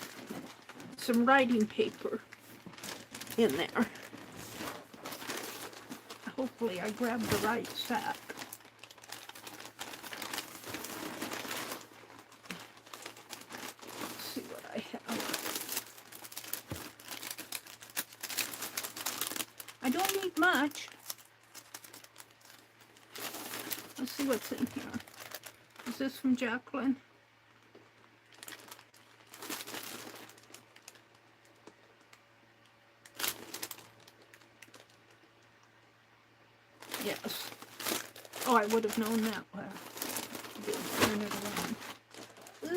some writing paper in there. Hopefully I grabbed the right sack. Let's see what I have. I don't need much. Let's see what's in here. Is this from Jacqueline? Yes. Oh, I would have known that well. Turn it around.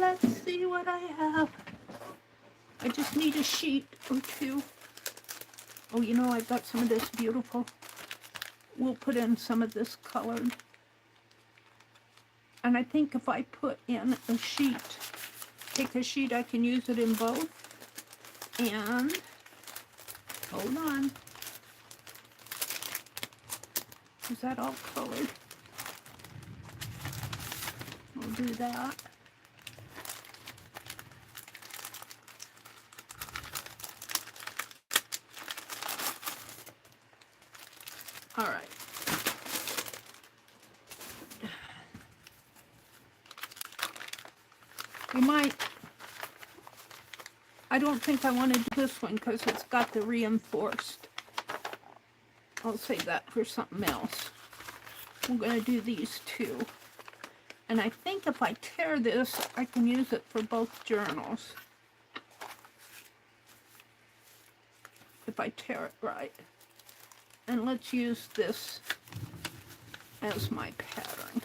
Let's see what I have. I just need a sheet or two. Oh, you know, I've got some of this beautiful. We'll put in some of this colored. And I think if I put in a sheet, take a sheet, I can use it in both. And, hold on. Is that all colored? We'll do that. All right. You might, I don't think I want to do this one because it's got the reinforced. I'll save that for something else. I'm going to do these two. And I think if I tear this, I can use it for both journals. If I tear it right. And let's use this as my pattern.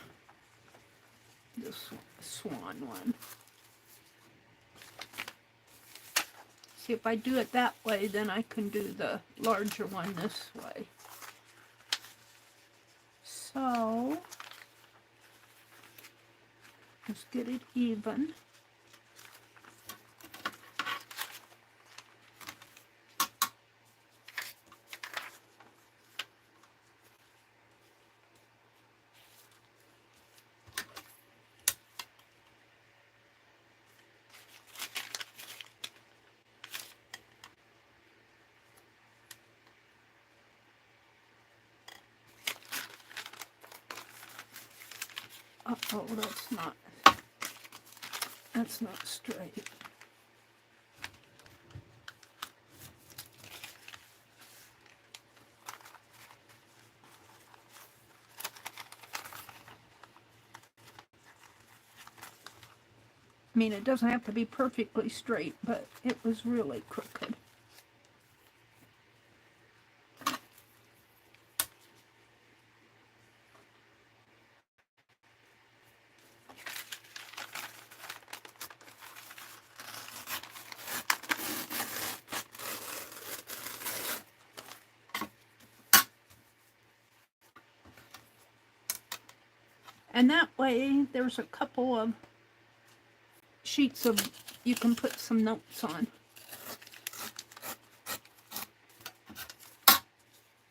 This swan one. See, if I do it that way, then I can do the larger one this way. So, let's get it even. Uh-oh, that's not straight. I mean, it doesn't have to be perfectly straight, but it was really crooked. And that way, there's a couple of sheets of, you can put some notes on.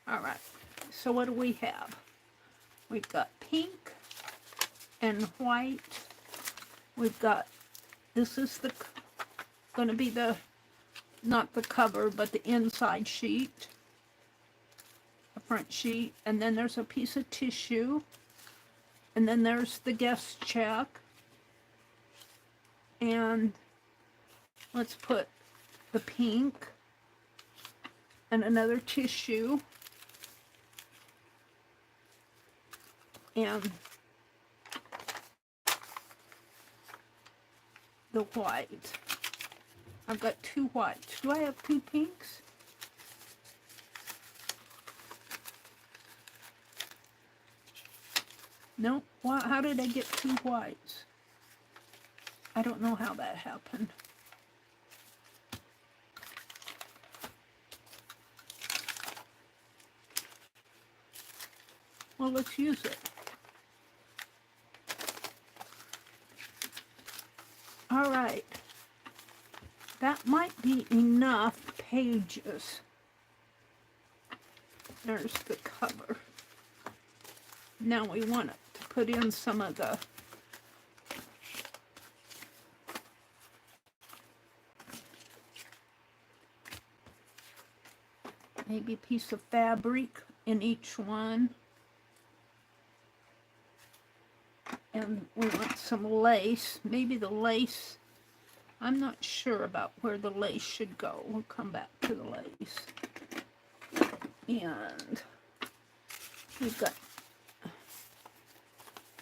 All right, so what do we have? We've got pink and white. We've got, this is the, going to be the, not the cover, but the inside sheet, the front sheet. And then there's a piece of tissue. And then there's the guest check. And let's put the pink and another tissue and the white. I've got two whites. Do I have two pinks? No. How did I get two whites? I don't know how that happened. Well, let's use it. All right. That might be enough pages. There's the cover. Now we want to put in some of the maybe a piece of fabric in each one. And we want some lace. Maybe the lace, I'm not sure about where the lace should go. We'll come back to the lace. And we've got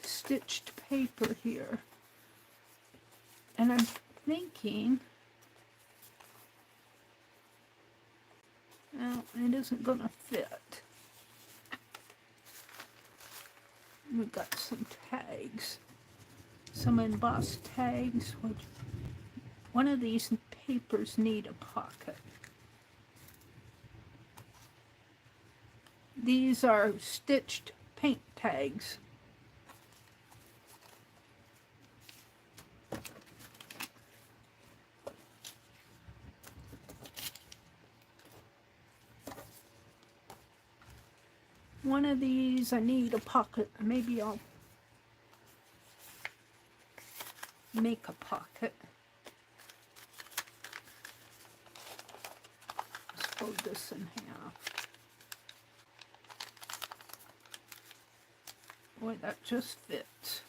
stitched paper here. And I'm thinking, well, it isn't going to fit. We've got some tags, some embossed tags, which one of these papers need a pocket. These are stitched paint tags. One of these, I need a pocket. Maybe I'll make a pocket. Let's fold this in half. Boy, that just fits.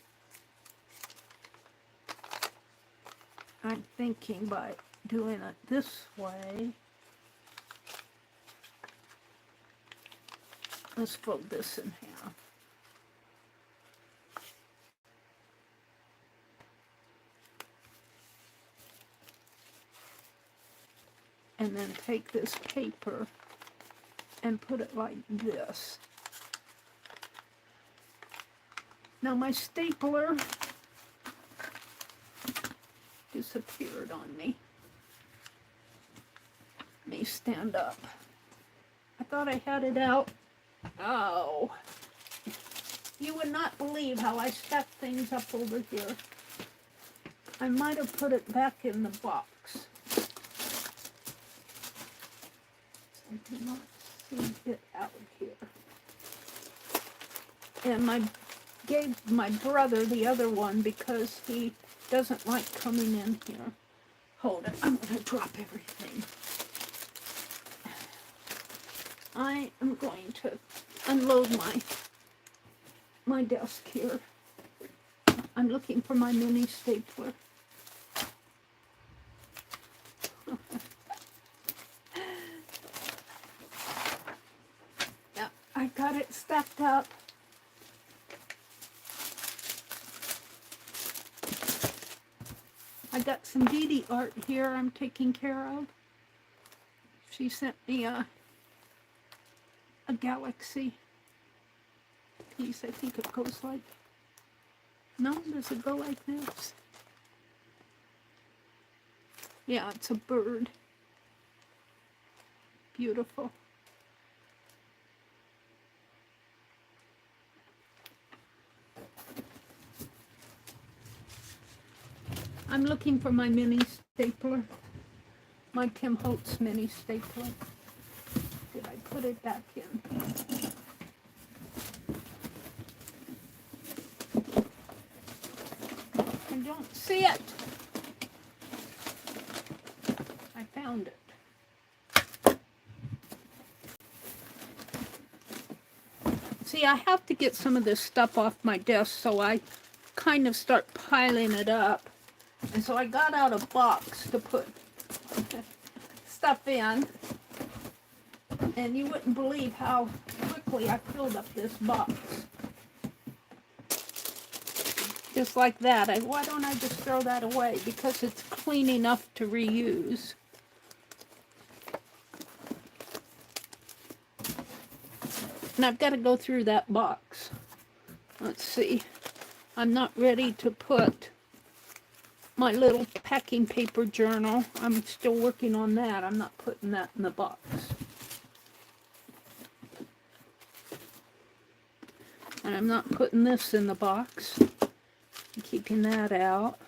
I'm thinking by doing it this way. Let's fold this in half. And then take this paper and put it like this. Now my stapler disappeared on me. Let me stand up. I thought I had it out. Oh. You would not believe how I stuck things up over here. I might have put it back in the box. I do not see it out here. And I gave my brother the other one because he doesn't like coming in here. Hold it, I'm going to drop everything. I am going to unload my desk here. I'm looking for my mini stapler. Yeah, I got it stacked up. I got some Dee Dee art here I'm taking care of. She sent me a galaxy piece. I think it goes like, no, does it go like this? Yeah, it's a bird. Beautiful. I'm looking for my mini stapler, my Tim Holtz mini stapler. Did I put it back in? I don't see it. I found it. See, I have to get some of this stuff off my desk, so I kind of start piling it up. And so I got out a box to put stuff in. And you wouldn't believe how quickly I filled up this box. Just like that. Why don't I just throw that away? Because it's clean enough to reuse. And I've got to go through that box. Let's see. I'm not ready to put my little packing paper journal. I'm still working on that. I'm not putting that in the box. And I'm not putting this in the box. I'm keeping that out.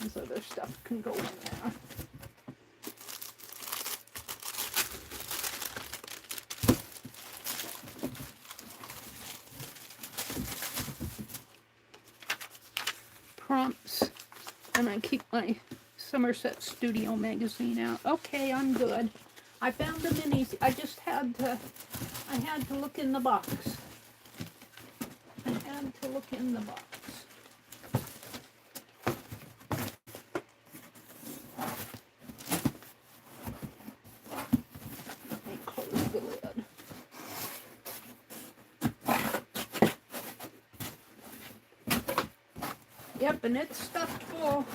This other stuff can go in there. Prompts, and I keep my Somerset Studio magazine out. Okay, I'm good. I found the minis. I just had to, I had to look in the box. I had to look in the box. Let me close the lid. Yep, and it's stuffed full,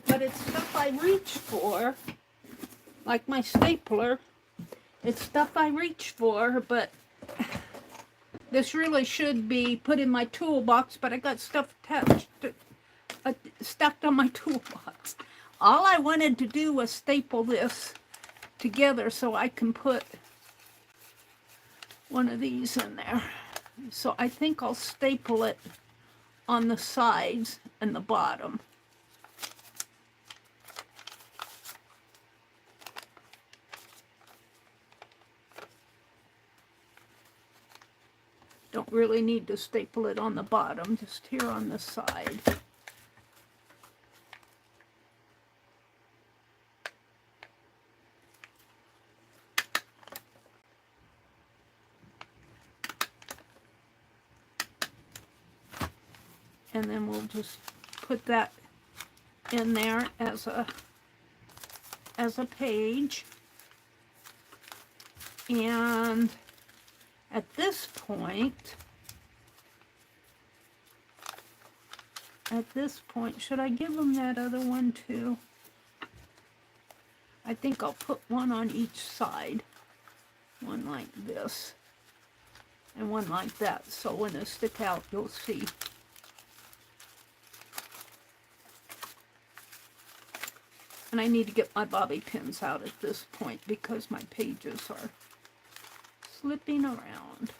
but it's stuff I reach for, like my stapler. It's stuff I reach for, but this really should be put in my toolbox, but I got stuff attached to, stuck on my toolbox. All I wanted to do was staple this together so I can put one of these in there. So I think I'll staple it on the sides and the bottom. Don't really need to staple it on the bottom, just here on the side. And then we'll just put that in there as a page. And at this point, should I give them that other one too? I think I'll put one on each side. One like this, and one like that, so when they stick out, you'll see. And I need to get my bobby pins out at this point because my pages are slipping around.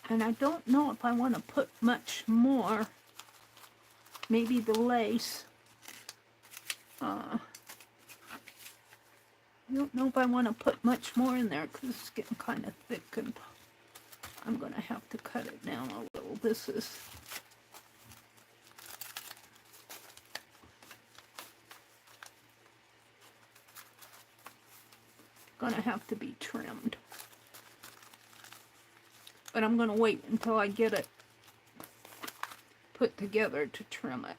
And I don't know if I want to put much more. Maybe the lace. I don't know if I want to put much more in there because it's getting kind of thick and I'm going to have to cut it down a little. This is going to have to be trimmed. But I'm going to wait until I get it put together to trim it.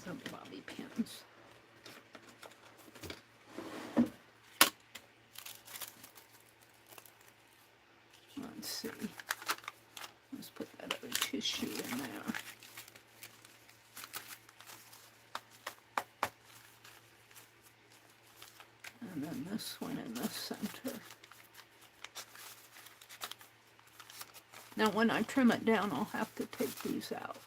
Some bobby pins. Let's see. Let's put that other tissue in there. And then this one in the center. Now when I trim it down, I'll have to take these out.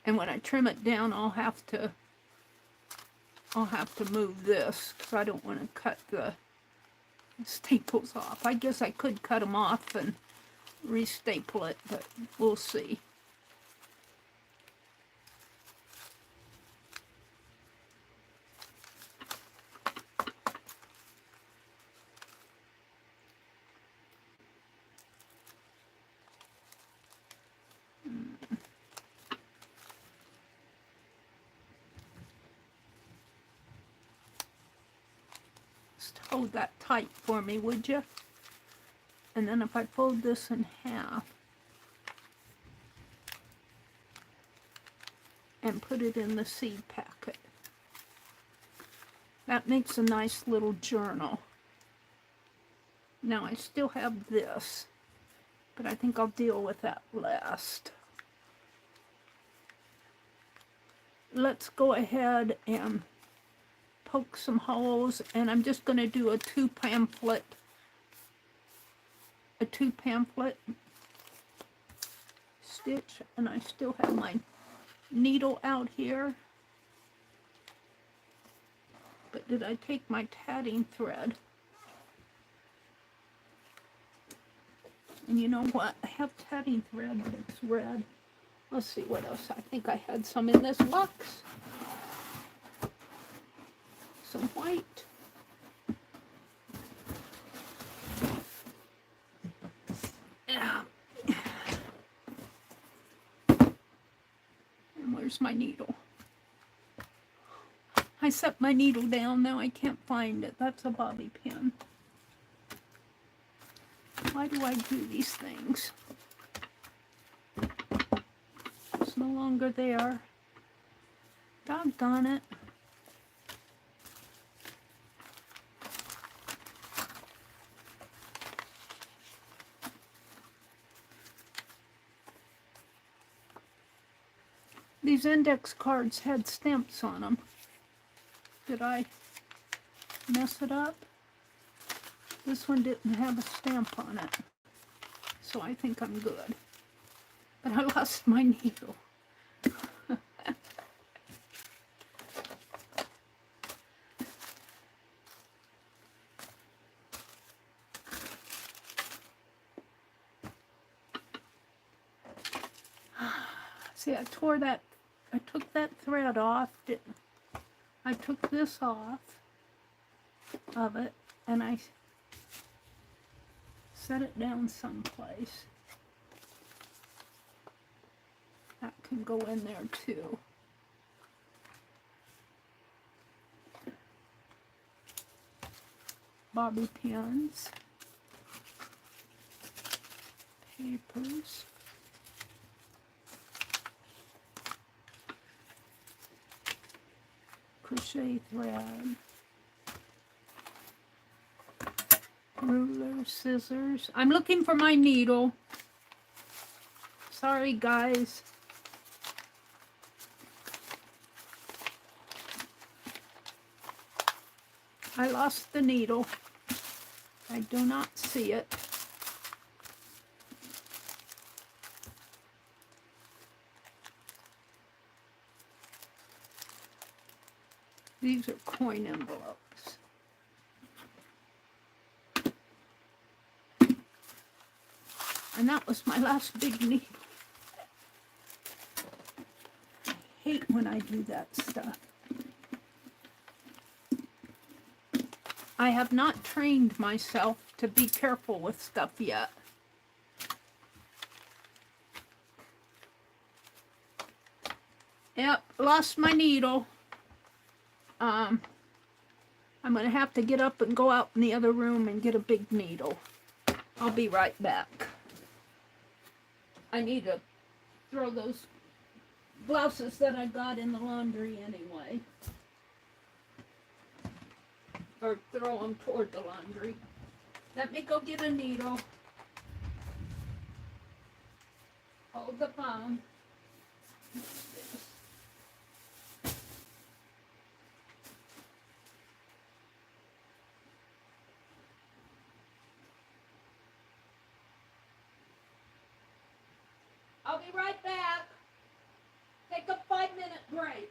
And when I trim it down, I'll have to move this because I don't want to cut the staples off. I guess I could cut them off and re-staple it, but we'll see. Hold that tight for me, would you? And then if I fold this in half and put it in the seed packet, that makes a nice little journal. Now I still have this, but I think I'll deal with that last. Let's go ahead and poke some holes, and I'm just going to do a two pamphlet stitch, and I still have my needle out here. But did I take my tatting thread? And you know what? I have tatting thread, but it's red. Let's see what else. I think I had some in this box. Some white. Yeah. And where's my needle? I set my needle down, now I can't find it. That's a bobby pin. Why do I do these things? It's no longer there. Doggone it. These index cards had stamps on them. Did I mess it up? This one didn't have a stamp on it, so I think I'm good. But I lost my needle. See, I took that thread off, I took this off of it, and I set it down someplace. That can go in there too. Bobby pins, papers, crochet thread, ruler, scissors. I'm looking for my needle. Sorry, guys. I lost the needle. I do not see it. These are coin envelopes. And that was my last big needle. I hate when I do that stuff. I have not trained myself to be careful with stuff yet. Yep, lost my needle. I'm going to have to get up and go out in the other room and get a big needle. I'll be right back. I need to throw those blouses that I got in the laundry anyway. Or throw them toward the laundry. Let me go get a needle. Hold the phone. What's this? I'll be right back. Take a 5-minute break.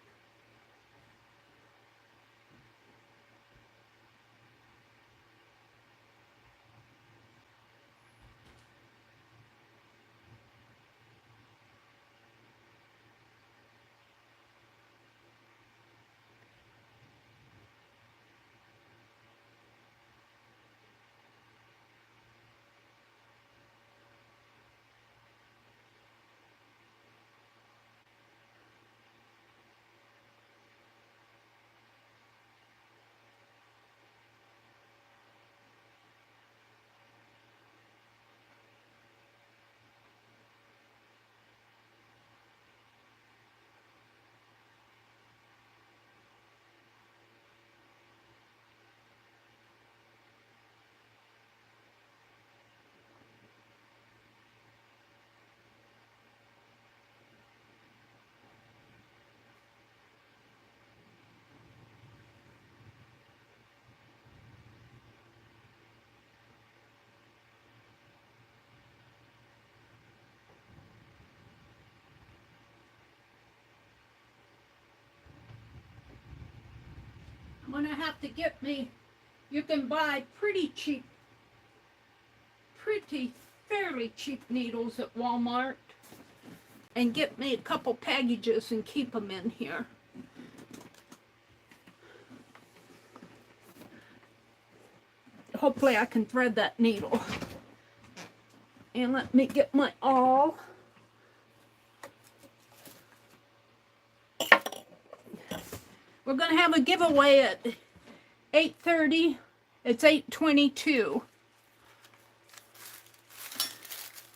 I'm gonna have to get me, you can buy fairly cheap needles at Walmart, and get me a couple packages and keep them in here. Hopefully I can thread that needle. And let me get my awl. We're going to have a giveaway at 8:30. It's 8:22.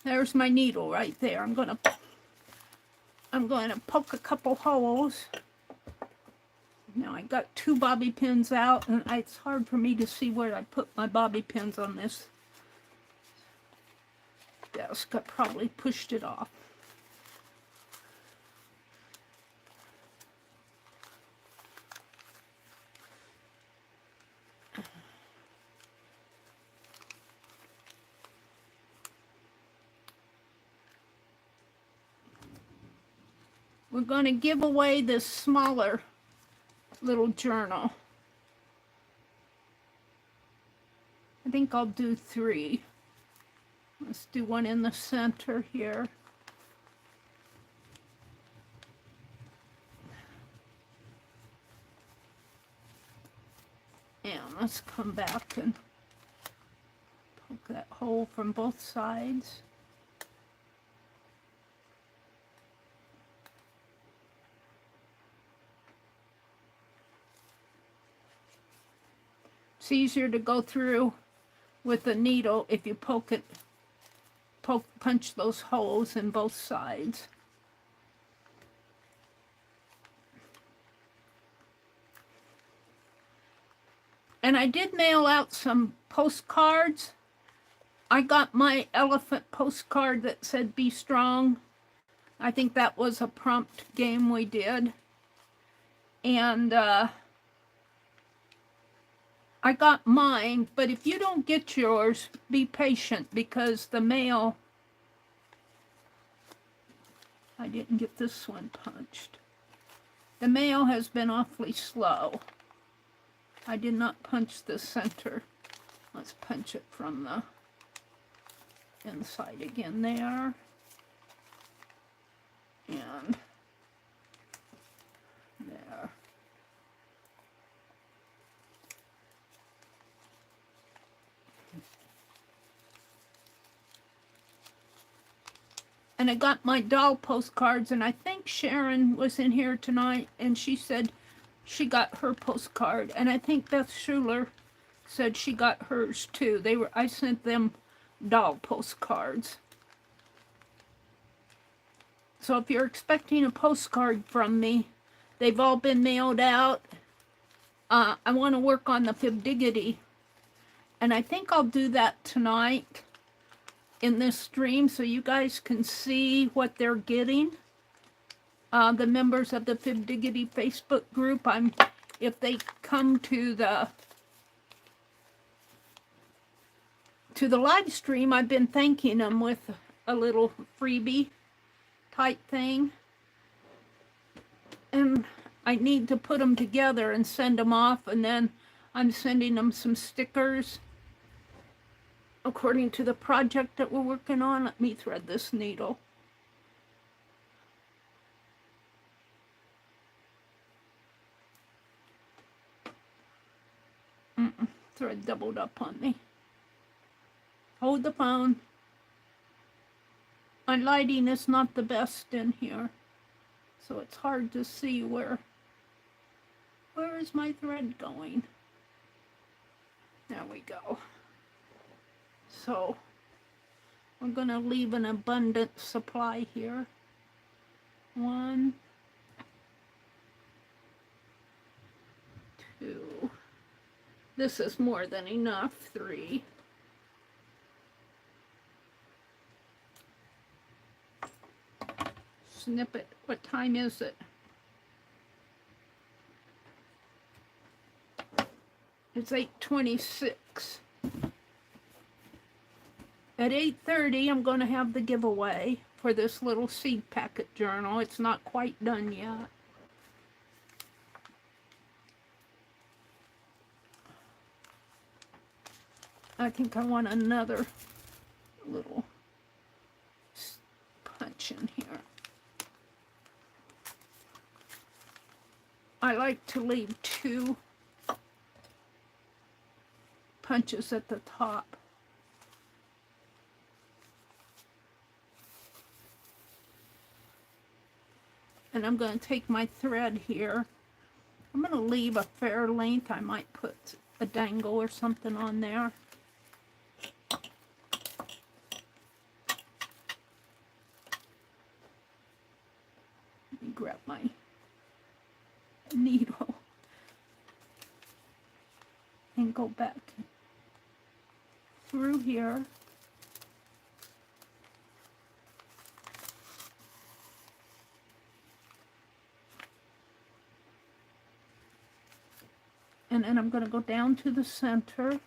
There's my needle right there. I'm going to poke a couple holes. Now I got 2 bobby pins out, and it's hard for me to see where I put my bobby pins on this desk. I probably pushed it off. We're going to give away this smaller little journal. I think I'll do 3. Let's do one in the center here. just come back and poke that hole from both sides. It's easier to go through with a needle if you punch those holes in both sides. And I did mail out some postcards. I got my elephant postcard that said "Be Strong." I think that was a prompt game we did. And I got mine, but if you don't get yours, be patient because the mail... I didn't get this one punched. The mail has been awfully slow. I did not punch the center. Let's punch it from the inside again there. And there. And I got my doll postcards, and I think Sharon was in here tonight, and she said she got her postcard, and I think Beth Schuler said she got hers too. I sent them doll postcards. So if you're expecting a postcard from me, they've all been mailed out. I want to work on the Fibdiggity, and I think I'll do that tonight in this stream so you guys can see what they're getting. The members of the Fibdiggity Facebook group, if they come to the live stream, I've been thanking them with a little freebie type thing. And I need to put them together and send them off, and then I'm sending them some stickers according to the project that we're working on. Let me thread this needle. Thread doubled up on me. Hold the phone. My lighting is not the best in here, so it's hard to see where is my thread going. There we go. So we're going to leave an abundant supply here. 1, 2. This is more than enough. 3. Snip it. What time is it? It's 8:26. At 8:30, I'm going to have the giveaway for this little seed packet journal. It's not quite done yet. I think I want another little punch in here. I like to leave 2 punches at the top. And I'm going to take my thread here. I'm going to leave a fair length. I might put a dangle or something on there. Let me grab my needle and go back through here. And then I'm going to go down to the center.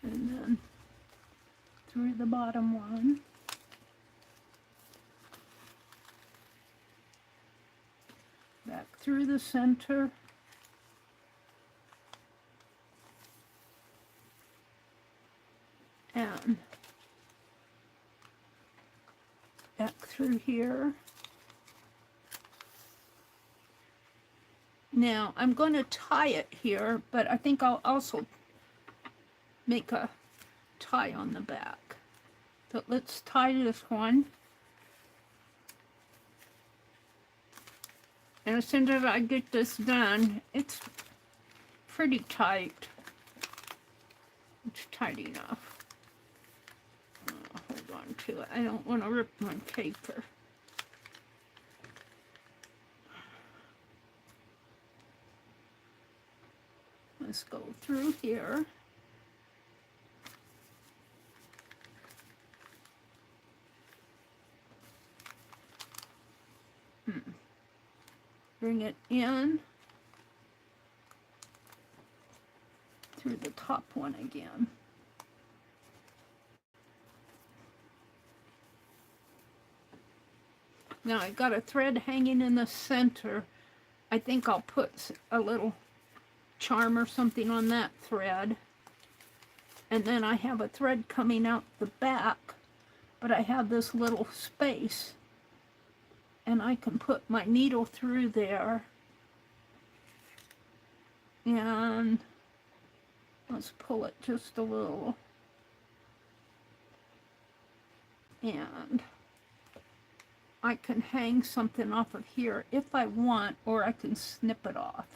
And then through the bottom one. Back through the center. And back through here. Now I'm going to tie it here, but I think I'll also make a tie on the back. So let's tie this one. And as soon as I get this done, it's pretty tight. It's tight enough. Hold on to it. I don't want to rip my paper. Let's go through here. Bring it in through the top one again. Now I got a thread hanging in the center. I think I'll put a little charm or something on that thread. And then I have a thread coming out the back, but I have this little space. And I can put my needle through there. And let's pull it just a little. And I can hang something off of here if I want, or I can snip it off.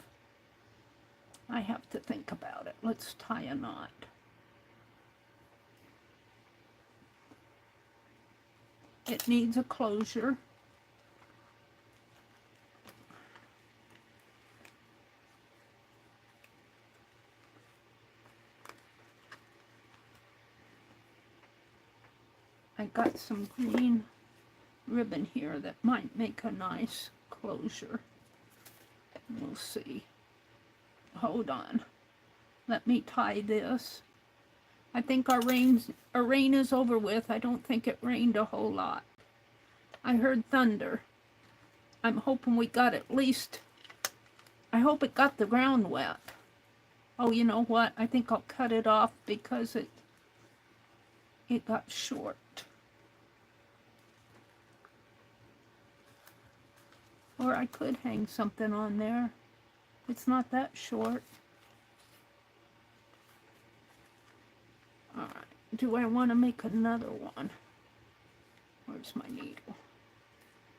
I have to think about it. Let's tie a knot. It needs a closure. I got some green ribbon here that might make a nice closure. We'll see. Hold on. Let me tie this. I think our rain is over with. I don't think it rained a whole lot. I heard thunder. I'm hoping we got at least, I hope it got the ground wet. Oh, you know what? I think I'll cut it off because it got short. Or I could hang something on there. It's not that short. All right. Do I want to make another one? Where's my needle?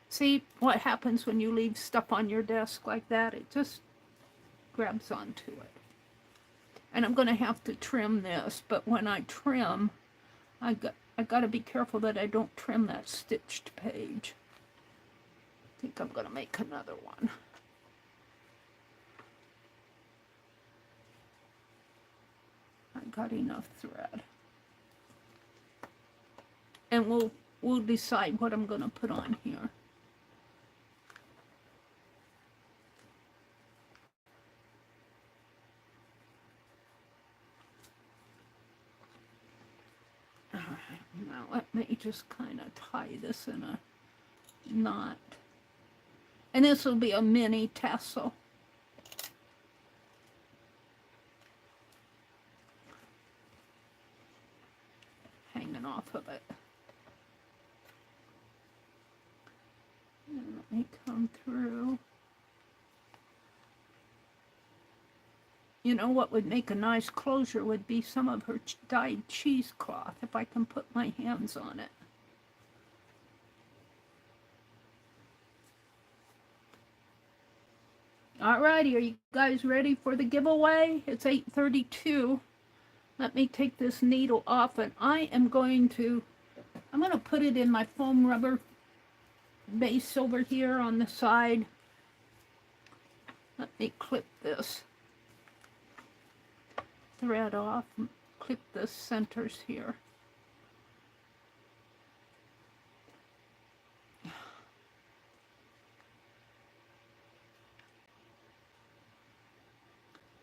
See what happens when you leave stuff on your desk like that? It just grabs onto it. And I'm going to have to trim this, but when I trim, I got to be careful that I don't trim that stitched page. I think I'm going to make another one. I got enough thread. And we'll decide what I'm going to put on here. All right, now let me just kind of tie this in a knot. And this will be a mini tassel. Hanging off of it. And let me come through. You know what would make a nice closure would be some of her dyed cheesecloth, if I can put my hands on it. Alrighty, are you guys ready for the giveaway? It's 8:32. Let me take this needle off, and I'm going to put it in my foam rubber base over here on the side. Let me clip this thread off and clip the centers here.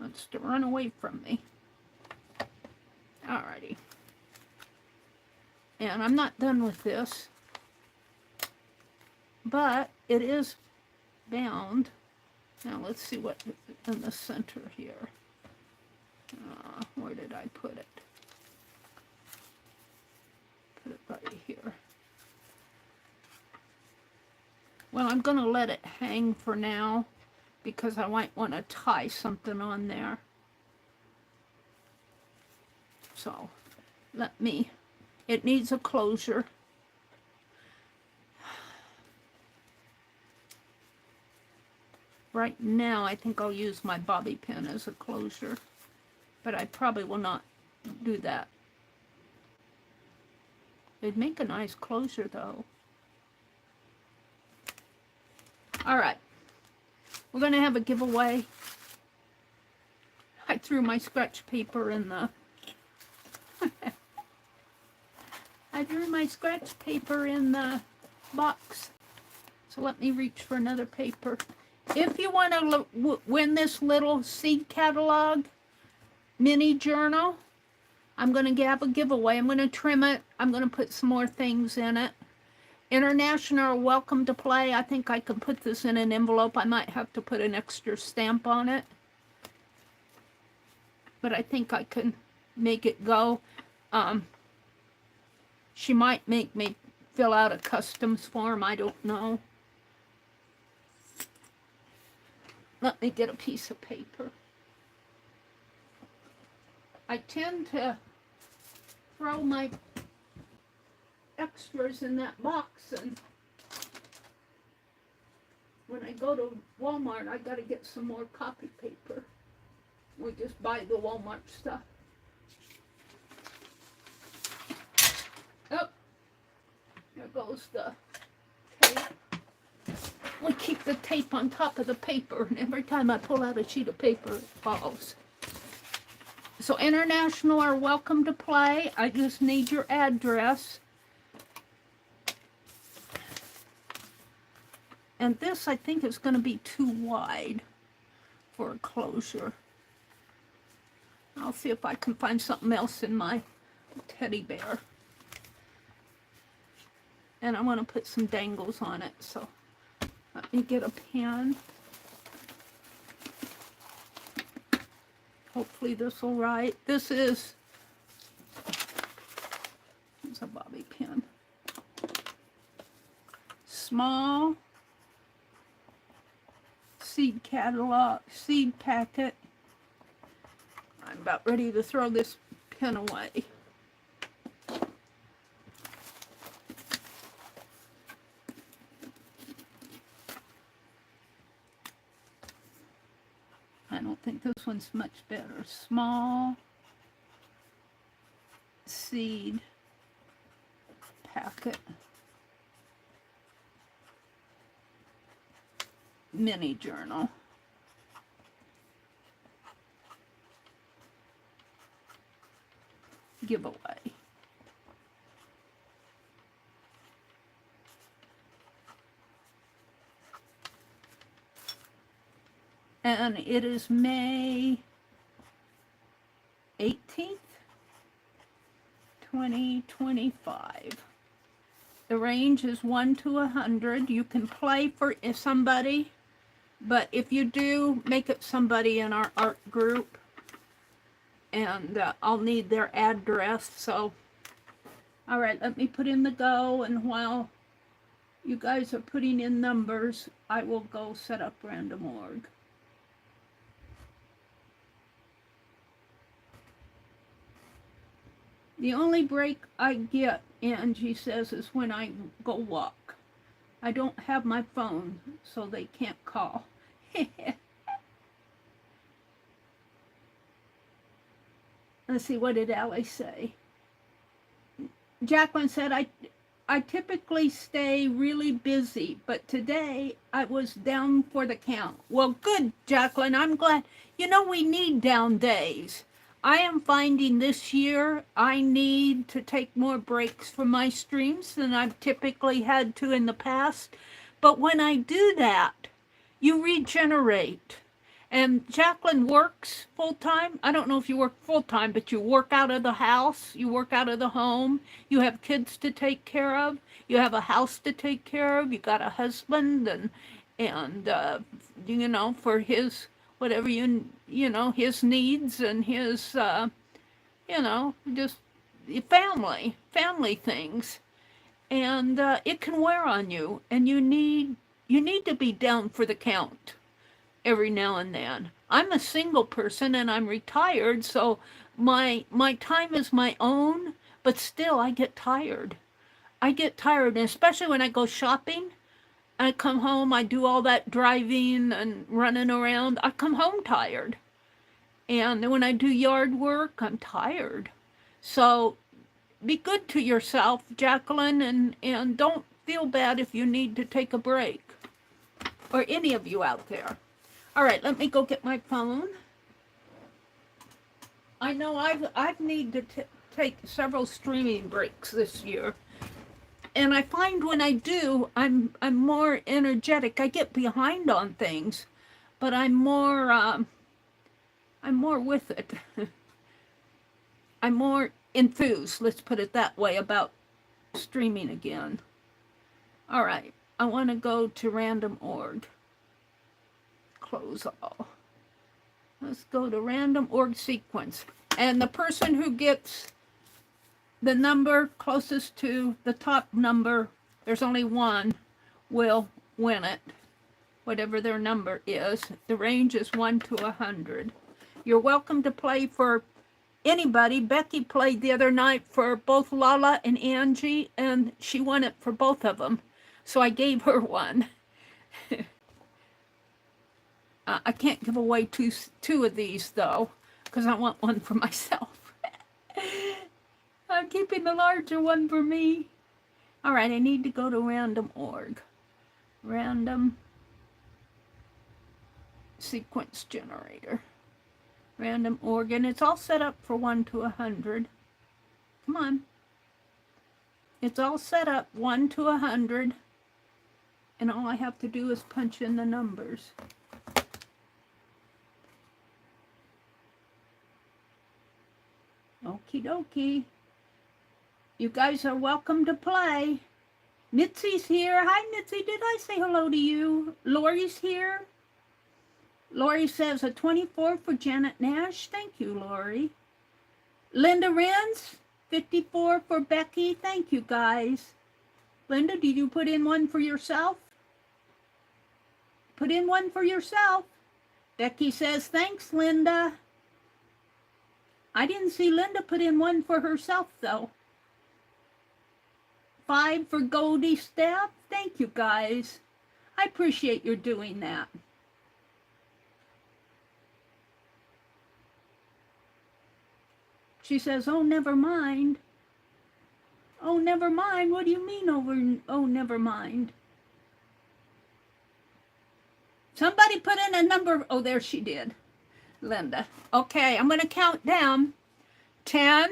Wants to run away from me. Alrighty. And I'm not done with this, but it is bound Now let's see what in the center here. Where did I put it? Put it right here. Well, I'm going to let it hang for now because I might want to tie something on there. So, it needs a closure. Right now, I think I'll use my bobby pin as a closure, but I probably will not do that. It'd make a nice closure, though. All right, we're going to have a giveaway. I threw my scratch paper in the... I threw my scratch paper in the box. So let me reach for another paper. If you want to win this little seed catalog mini journal, I'm going to have a giveaway. I'm going to trim it. I'm going to put some more things in it. International are welcome to play. I think I can put this in an envelope. I might have to put an extra stamp on it. But I think I can make it go. She might make me fill out a customs form. I don't know. Let me get a piece of paper. I tend to throw my extras in that box, and when I go to Walmart, I gotta get some more copy paper. We just buy the Walmart stuff. Oh, there goes the tape. We keep the tape on top of the paper, and every time I pull out a sheet of paper, it falls. So international are welcome to play. I just need your address. And this, I think, is going to be too wide for a closure. I'll see if I can find something else in my teddy bear. And I want to put some dangles on it, so let me get a pen. Hopefully this will write. This is, it's a bobby pin. Small seed catalog, seed packet. I'm about ready to throw this pen away. I don't think this one's much better. Small seed packet. Mini journal. Giveaway. And it is May 18th, 2025. The range is 1 to 100. You can play for somebody, but if you do, make it somebody in our art group, and I'll need their address. So, all right, let me put in the go, and while you guys are putting in numbers, I will go set up random org. The only break I get, Angie says, is when I go walk. I don't have my phone, so they can't call. Let's see, what did Allie say? Jacqueline said, I typically stay really busy, but today I was down for the count. Well, good, Jacqueline. I'm glad. You know, we need down days. I am finding this year I need to take more breaks from my streams than I've typically had to in the past. But when I do that, you regenerate. And Jacqueline works full-time. I don't know if you work full-time, but you work out of the house, you work out of the home, you have kids to take care of, you have a house to take care of, you got a husband, and for his whatever his needs and his just family things, and it can wear on you, and you need to be down for the count every now and then. I'm a single person and I'm retired, so my time is my own, but still I get tired. And especially when I go shopping. I come home, I do all that driving and running around. I come home tired. And when I do yard work, I'm tired. So be good to yourself, Jacqueline, and don't feel bad if you need to take a break. Or any of you out there. All right, let me go get my phone. I know I've needed to take several streaming breaks this year. And I find when I do, I'm more energetic. I get behind on things, but I'm more with it. I'm more enthused, let's put it that way, about streaming again. All right, I want to go to random org. Close all. Let's go to random org sequence. And the person who gets the number closest to the top number, there's only one, will win it, whatever their number is. The range is 1 to 100. You're welcome to play for anybody. Becky played the other night for both Lala and Angie, and she won it for both of them. So I gave her one. I can't give away two of these, though, because I want one for myself. I'm keeping the larger one for me. All right, I need to go to random org. Random sequence generator. Random org, and it's all set up for 1 to 100. Come on. It's all set up 1 to 100, and all I have to do is punch in the numbers. Okie dokie. You guys are welcome to play. Nitsy's here. Hi, Nitsy. Did I say hello to you? Lori's here. Lori says a 24 for Janet Nash. Thank you, Lori. Linda Renz, 54 for Becky. Thank you, guys. Linda, did you put in one for yourself? Put in one for yourself. Becky says, thanks, Linda. I didn't see Linda put in one for herself, though. 5 for Goldie Steph. Thank you, guys. I appreciate your doing that. She says, oh, never mind. Oh, never mind. What do you mean oh, never mind? Somebody put in a number. Oh, there she did. Linda. Okay, I'm going to count down. 10,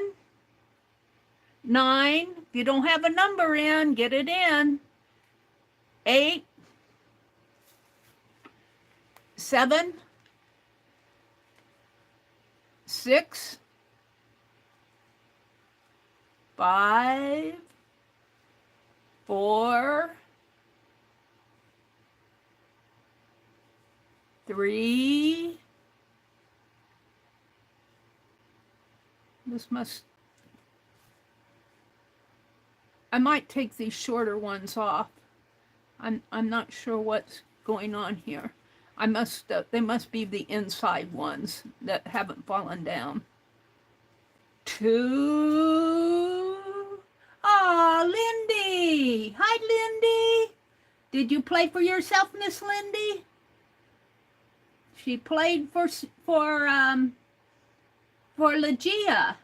9. If you don't have a number in, get it in. 8, 7, 6, 5, 4, 3. I might take these shorter ones off. I'm not sure what's going on here. They must be the inside ones that haven't fallen down. 2. Aw, Lindy. Hi, Lindy. Did you play for yourself, Miss Lindy? She played for Legia.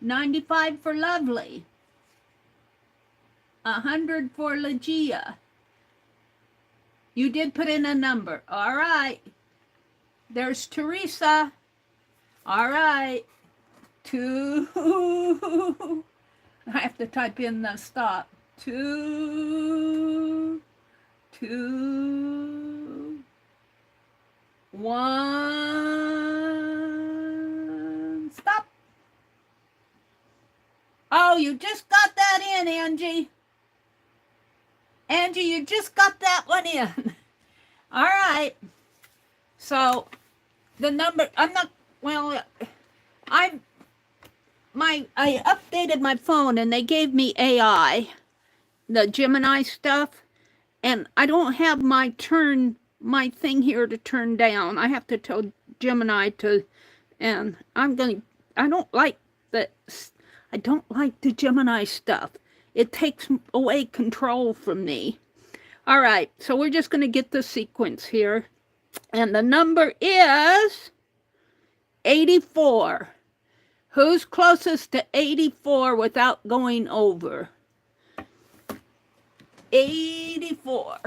95 for Lovely. 100 for Legia. You did put in a number. All right. There's Teresa. All right. 2. I have to type in the stop. 2, 2, 1. Stop. Oh, you just got that in, Angie. Angie, you just got that one in. All right. So the number, I'm not, well, I updated my phone and they gave me AI, the Gemini stuff, and I don't have my thing here to turn down. I have to tell Gemini to, and I don't like the Gemini stuff. It takes away control from me. All right, so we're just going to get the sequence here. And the number is 84. Who's closest to 84 without going over? 84.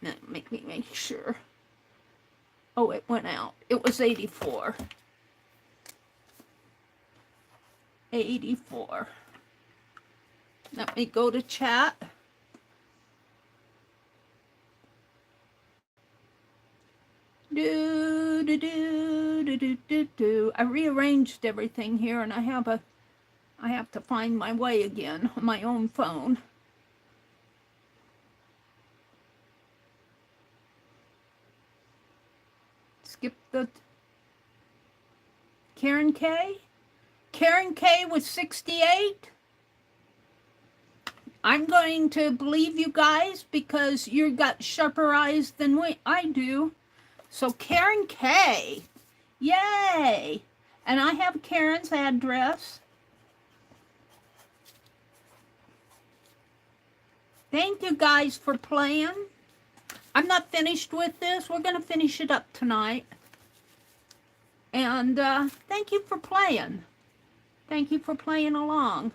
Now, make me make sure. Oh, it went out. It was 84. 84. Let me go to chat. I rearranged everything here, and I have to find my way again on my own phone. Skip the Karen K. Karen K was 68. I'm going to believe you guys because you got sharper eyes than I do. So Karen K, yay! And I have Karen's address. Thank you guys for playing. I'm not finished with this. We're going to finish it up tonight. And thank you for playing. Thank you for playing along.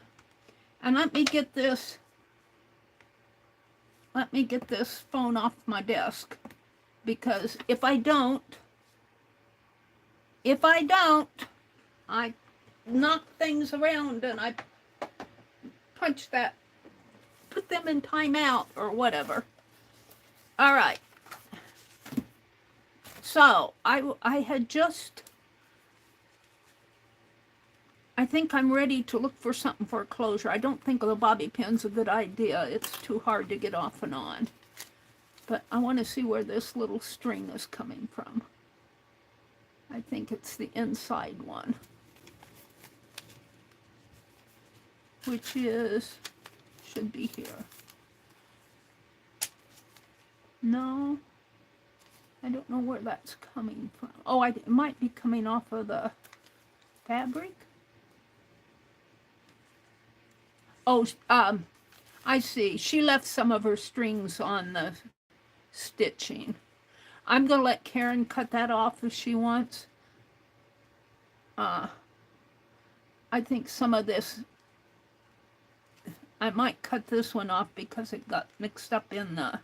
And let me get this phone off my desk. Because if I don't, I knock things around and I punch that, put them in timeout or whatever. All right. So I think I'm ready to look for something for a closure. I don't think the bobby pin's a good idea. It's too hard to get off and on. But I want to see where this little string is coming from. I think it's the inside one. Which should be here. No, I don't know where that's coming from. Oh, it might be coming off of the fabric. Oh, I see. She left some of her strings on the stitching. I'm going to let Karen cut that off if she wants. I think some of this, I might cut this one off because it got mixed up in the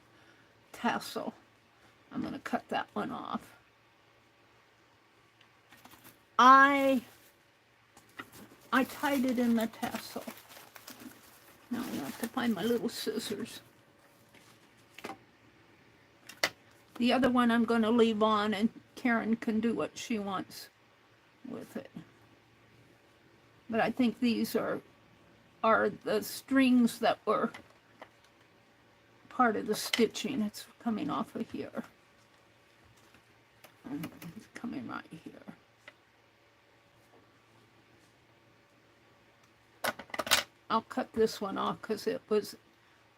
tassel. I'm going to cut that one off. I tied it in the tassel. Now I have to find my little scissors. The other one I'm going to leave on, and Karen can do what she wants with it. But I think these are the strings that were part of the stitching. It's coming off of here. And it's coming right here. I'll cut this one off because it was,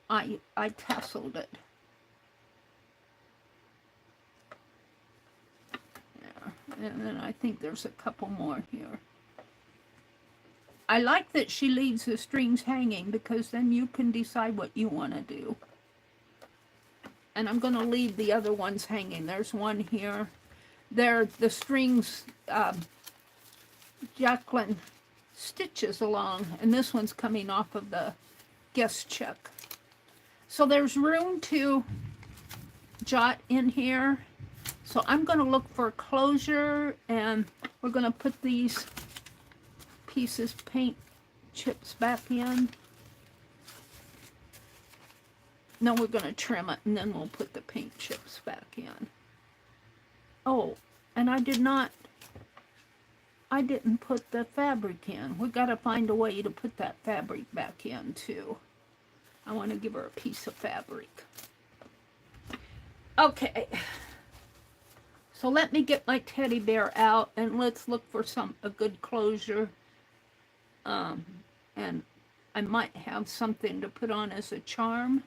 I tasseled it. And then I think there's a couple more here. I like that she leaves the strings hanging because then you can decide what you want to do. And I'm going to leave the other ones hanging. There's one here. There, the strings, Jacqueline stitches along, and this one's coming off of the guest check. So there's room to jot in here. So I'm going to look for a closure, and we're going to put these pieces, paint chips back in. No, we're going to trim it, and then we'll put the paint chips back in. Oh, and I didn't put the fabric in. We got to find a way to put that fabric back in, too. I want to give her a piece of fabric. Okay. So let me get my teddy bear out and let's look for a good closure. And I might have something to put on as a charm.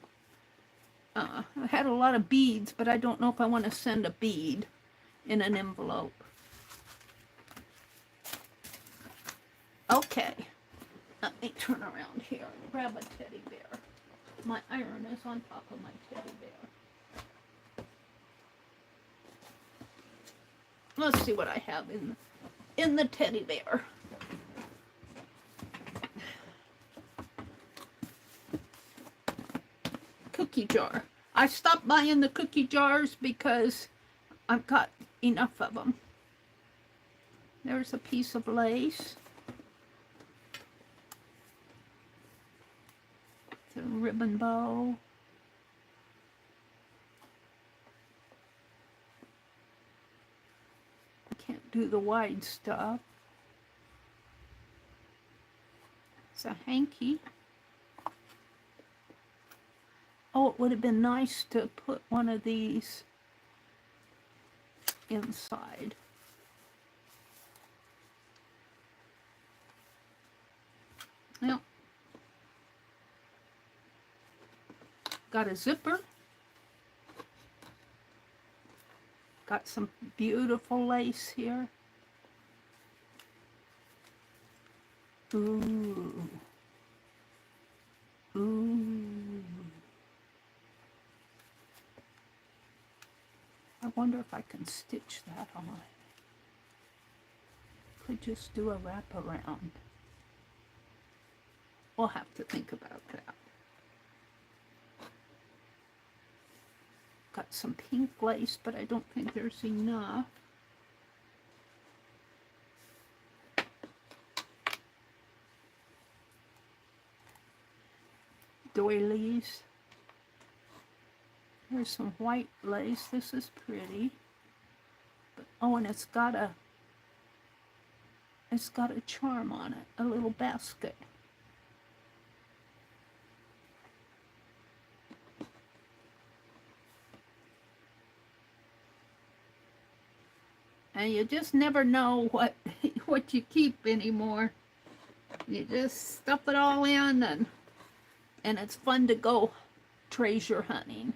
I had a lot of beads, but I don't know if I want to send a bead in an envelope. Okay, let me turn around here and grab a teddy bear. My iron is on top of my teddy bear. Let's see what I have in the teddy bear. Cookie jar. I stopped buying the cookie jars because I've got enough of them. There's a piece of lace. It's a ribbon bow. I can't do the wide stuff. It's a hanky. Oh, it would have been nice to put one of these inside. Now, got a zipper. Got some beautiful lace here. Ooh. Ooh. I wonder if I can stitch that on. Could just do a wraparound. We'll have to think about that. Got some pink lace, but I don't think there's enough. Doilies. There's some white lace. This is pretty. But, oh, and it's got a charm on it, a little basket. And you just never know what you keep anymore. You just stuff it all in, and it's fun to go treasure hunting.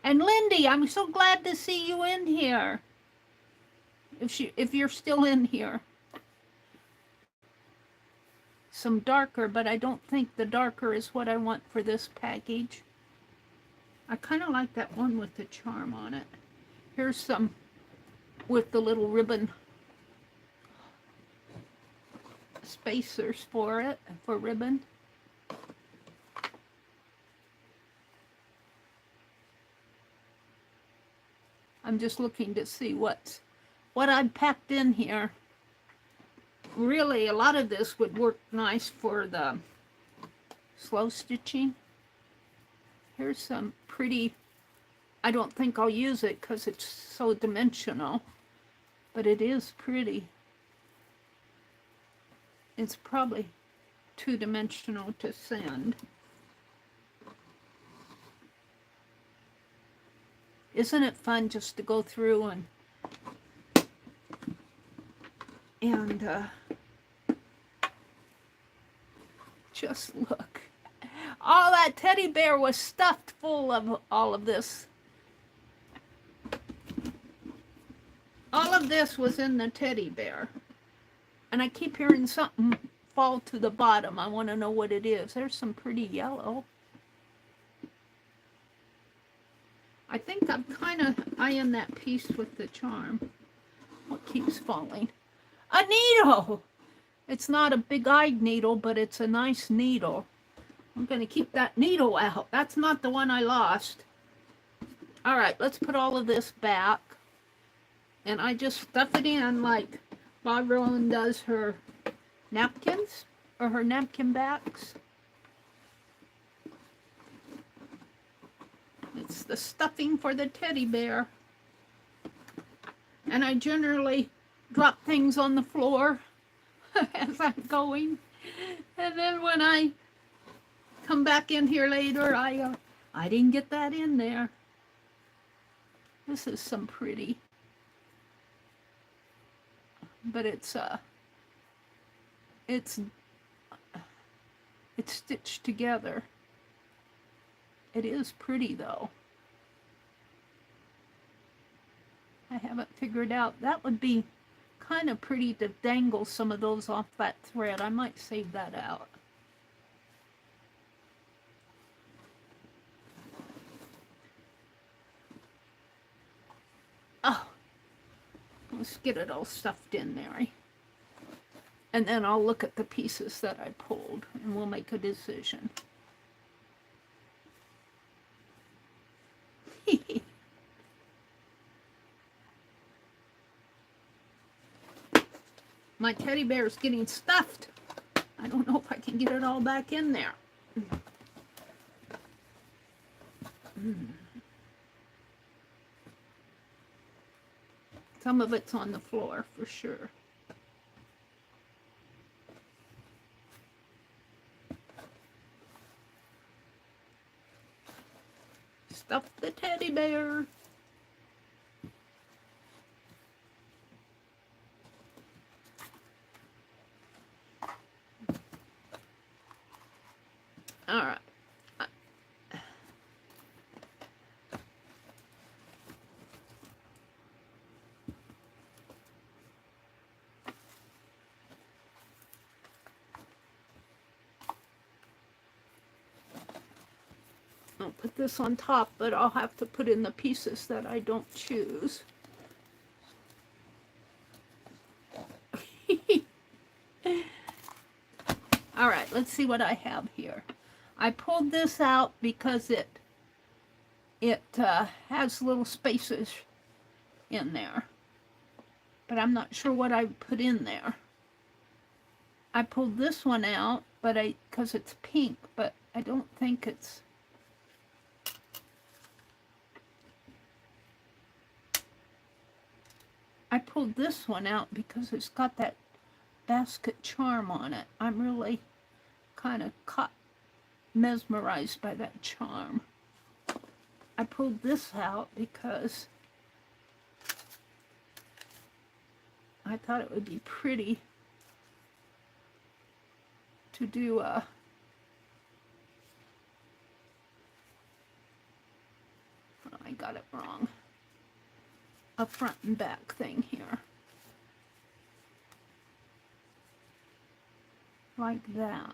And Lindy, I'm so glad to see you in here. If you're still in here. Some darker, but I don't think the darker is what I want for this package. I kind of like that one with the charm on it. Here's some with the little ribbon spacers for ribbon. I'm just looking to see what I've packed in here. Really, a lot of this would work nice for the slow stitching. Here's some pretty, I don't think I'll use it because it's so dimensional, but it is pretty. It's probably two-dimensional to send. Isn't it fun just to go through and just look. All that teddy bear was stuffed full of all of this. All of this was in the teddy bear. And I keep hearing something fall to the bottom. I want to know what it is. There's some pretty yellow. I think I'm kind of eyeing that piece with the charm. What keeps falling? A needle! It's not a big-eyed needle, but it's a nice needle. I'm going to keep that needle out. That's not the one I lost. All right, let's put all of this back. And I just stuff it in like Bob Rowan does her napkins, or her napkin backs. It's the stuffing for the teddy bear. And I generally drop things on the floor as I'm going. And then when I come back in here later. I didn't get that in there. This is some pretty, but it's stitched together. It is pretty though. I haven't figured out. That would be kind of pretty to dangle some of those off that thread. I might save that out. Oh, let's get it all stuffed in, Mary. And then I'll look at the pieces that I pulled and we'll make a decision. My teddy bear is getting stuffed. I don't know if I can get it all back in there. Some of it's on the floor for sure. Stuff the teddy bear. All right. I'll put this on top, but I'll have to put in the pieces that I don't choose. All right, let's see what I have here. I pulled this out because it has little spaces in there, but I'm not sure what I put in there. I pulled this one out, but because it's pink, but I don't think it's. I pulled this one out because it's got that basket charm on it. I'm really kind of mesmerized by that charm. I pulled this out because I thought it would be pretty to do a I got it wrong. A front and back thing here. Like that.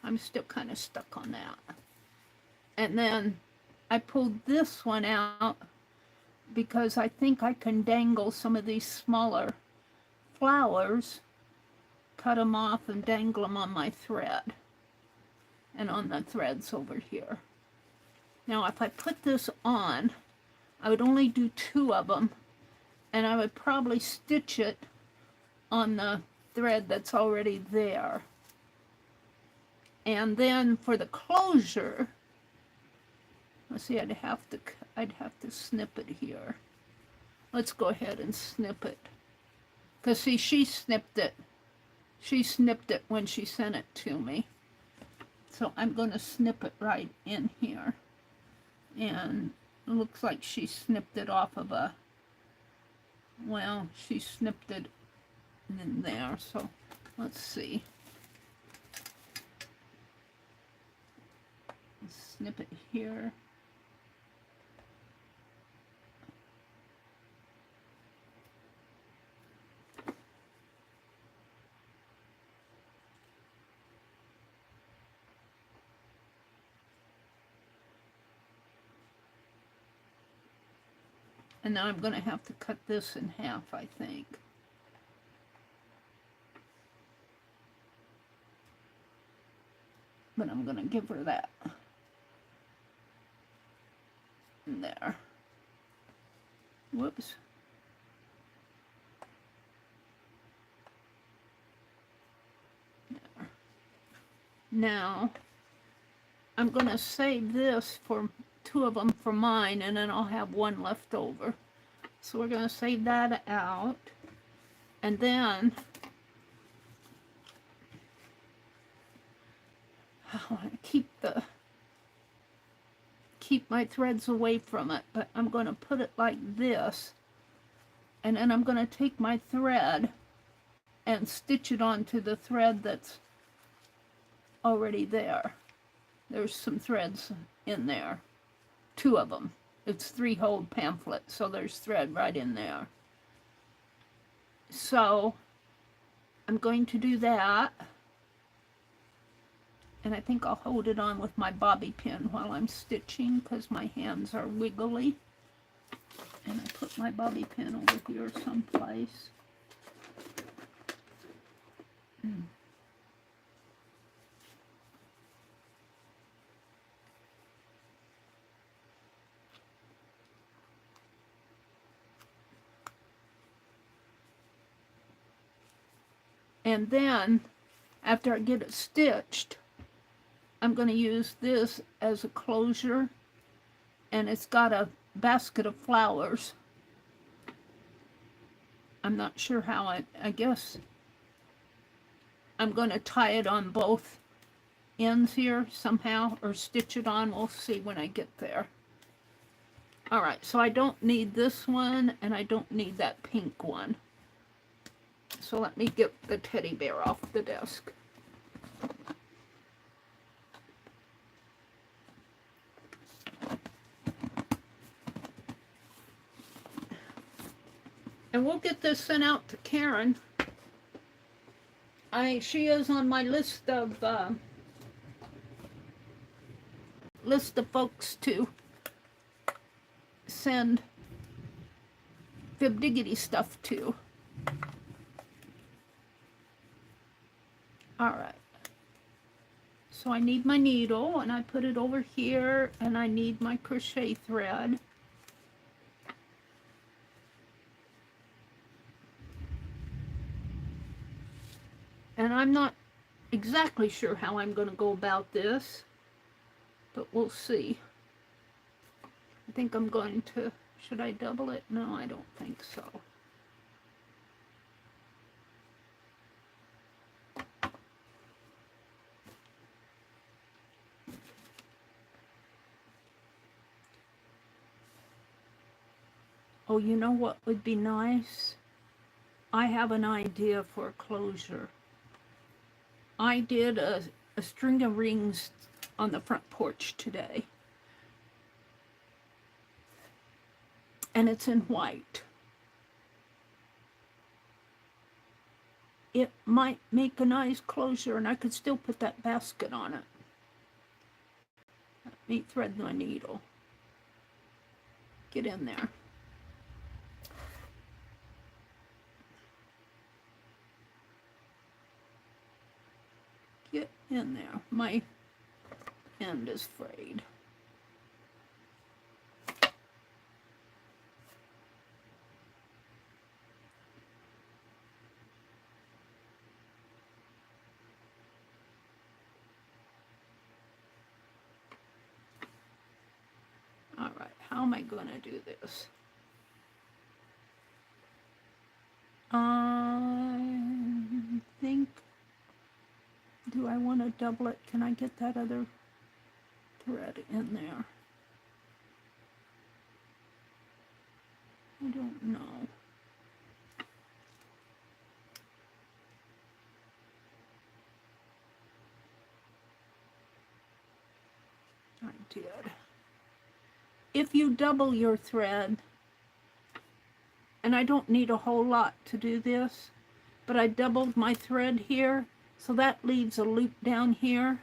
I'm still kind of stuck on that. And then I pulled this one out because I think I can dangle some of these smaller flowers, cut them off and dangle them on my thread and on the threads over here. Now if I put this on, I would only do 2 of them, and I would probably stitch it on the thread that's already there. And then for the closure, let's see, I'd have to snip it here. Let's go ahead and snip it. Because see, she snipped it. She snipped it when she sent it to me. So I'm going to snip it right in here. And it looks like she snipped it off of a, well, she snipped it in there. So let's see. Snip it here. And now I'm going to have to cut this in half, I think. But I'm going to give her that. There. Whoops. There. Now, I'm going to save this for 2 of them for mine, and then I'll have 1 left over. So we're going to save that out. And then I want to keep my threads away from it, but I'm going to put it like this, and then I'm going to take my thread and stitch it onto the thread that's already there. There's some threads in there, 2 of them. It's 3-hole pamphlet, so there's thread right in there. So I'm going to do that, and I think I'll hold it on with my bobby pin while I'm stitching because my hands are wiggly. And I put my bobby pin over here someplace. And then, after I get it stitched, I'm going to use this as a closure, and it's got a basket of flowers. I'm not sure how I guess I'm going to tie it on both ends here somehow, or stitch it on. We'll see when I get there. Alright, so I don't need this one, and I don't need that pink one. So let me get the teddy bear off the desk. And we'll get this sent out to Karen. She is on my list of folks to send Fib Diggity stuff to. Alright. So I need my needle, and I put it over here, and I need my crochet thread. And I'm not exactly sure how I'm going to go about this, but we'll see. I think I'm going to, should I double it? No, I don't think so. Oh, you know what would be nice? I have an idea for a closure. I did a string of rings on the front porch today. And it's in white. It might make a nice closure, and I could still put that basket on it. Let me thread my needle. Get in there. Get in there. My end is frayed. All right, how am I going to do this? I think, do I want to double it? Can I get that other thread in there? I don't know. I did. If you double your thread, and I don't need a whole lot to do this, but I doubled my thread here, so that leaves a loop down here,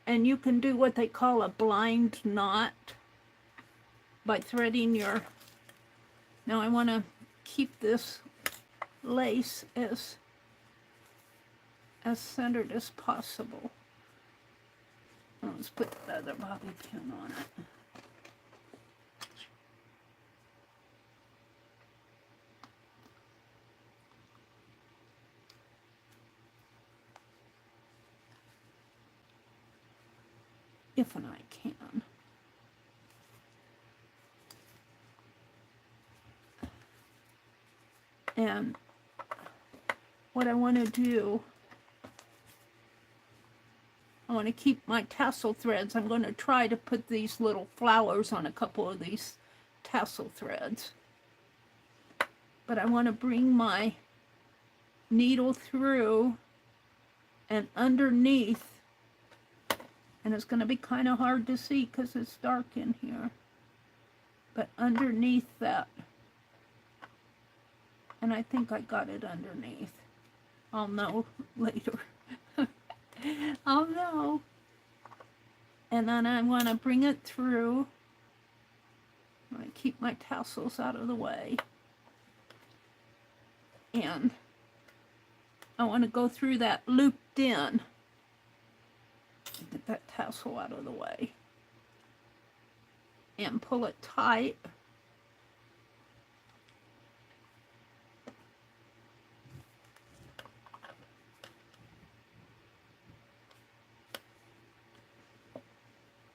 and you can do what they call a blind knot by threading your, now I want to keep this lace as centered as possible. Let's put the other bobby pin on it. If and I can. And what I want to do, I want to keep my tassel threads. I'm going to try to put these little flowers on a couple of these tassel threads. But I want to bring my needle through and underneath, and it's going to be kind of hard to see because it's dark in here, but underneath that, and I think I got it underneath. I'll know later. I'll know. And then I want to bring it through. I want to keep my tassels out of the way. And I want to go through that looped in. Get that tassel out of the way. And pull it tight.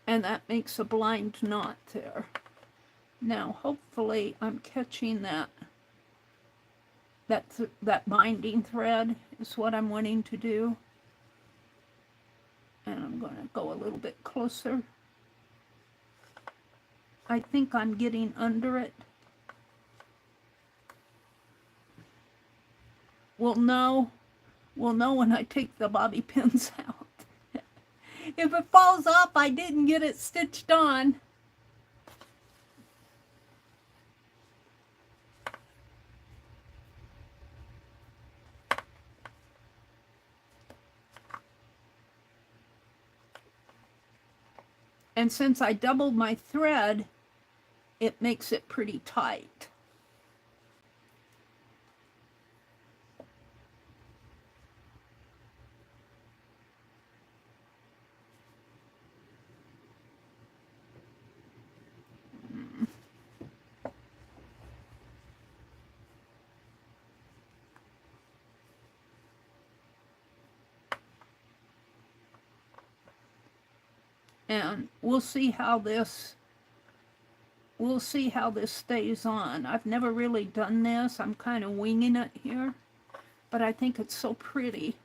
And that makes a blind knot there. Now, hopefully, I'm catching that binding thread is what I'm wanting to do. And I'm going to go a little bit closer. I think I'm getting under it. We'll know when I take the bobby pins out. If it falls off, I didn't get it stitched on. And since I doubled my thread, it makes it pretty tight. And we'll see how this stays on. I've never really done this. I'm kind of winging it here, but I think it's so pretty.